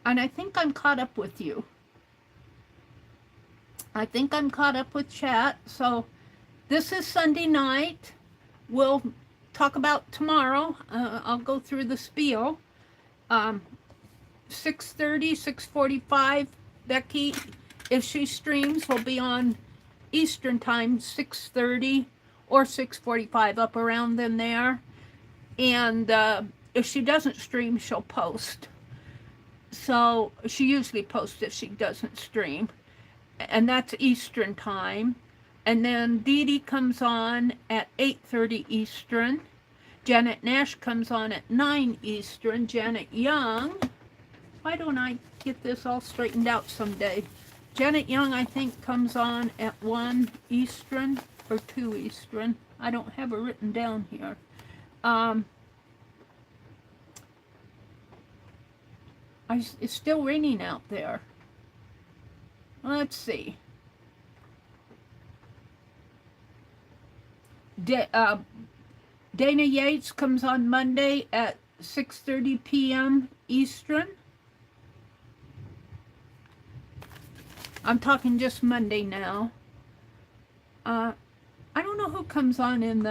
And I think I'm caught up with you. I think I'm caught up with chat. So this is Sunday night. We'll talk about tomorrow. I'll go through the spiel. 6:30, 6:45. Becky, if she streams, will be on Eastern time, 6:30 or 6:45, up around in there. And if she doesn't stream, she'll post. So she usually posts if she doesn't stream. And that's Eastern time. And then Dee Dee comes on at 8:30 Eastern. Janet Nash comes on at 9 Eastern. Janet Young, why don't I get this all straightened out someday? Janet Young, I think, comes on at 1 Eastern or 2 Eastern. I don't have it written down here. It's still raining out there. Let's see. Dana Yates comes on Monday at 6:30 p.m. Eastern. I'm talking just Monday now. I don't know who comes on in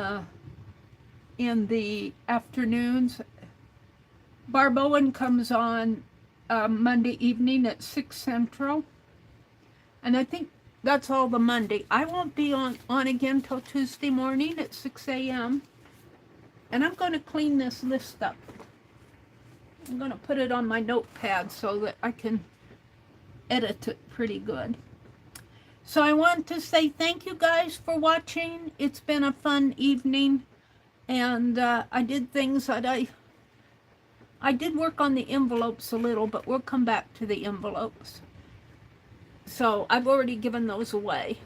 the afternoons. Barb Owen comes on Monday evening at 6 Central. And I think that's all the Monday. I won't be on again till Tuesday morning at 6 a.m. And I'm going to clean this list up. I'm going to put it on my notepad so that I can edit it pretty good. So I want to say thank you guys for watching. It's been a fun evening, and I did things that I did work on the envelopes a little, but we'll come back to the envelopes. So I've already given those away.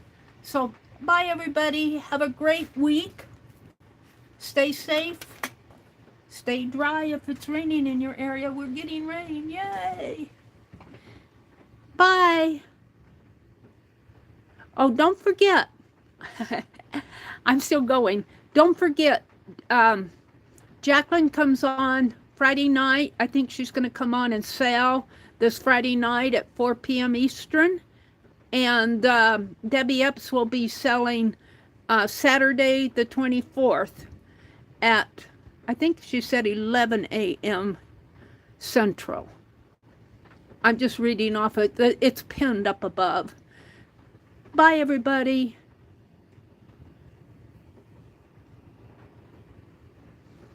So bye everybody. Have a great week. Stay safe. Stay dry if it's raining in your area. We're getting rain. Yay. Bye. Oh, don't forget. I'm still going. Don't forget, Jacqueline comes on Friday night. I think she's going to come on and sell this Friday night at 4 p.m. Eastern. And Debbie Epps will be selling Saturday the 24th at, I think she said 11 a.m. Central. I'm just reading off it. It's pinned up above. Bye, everybody.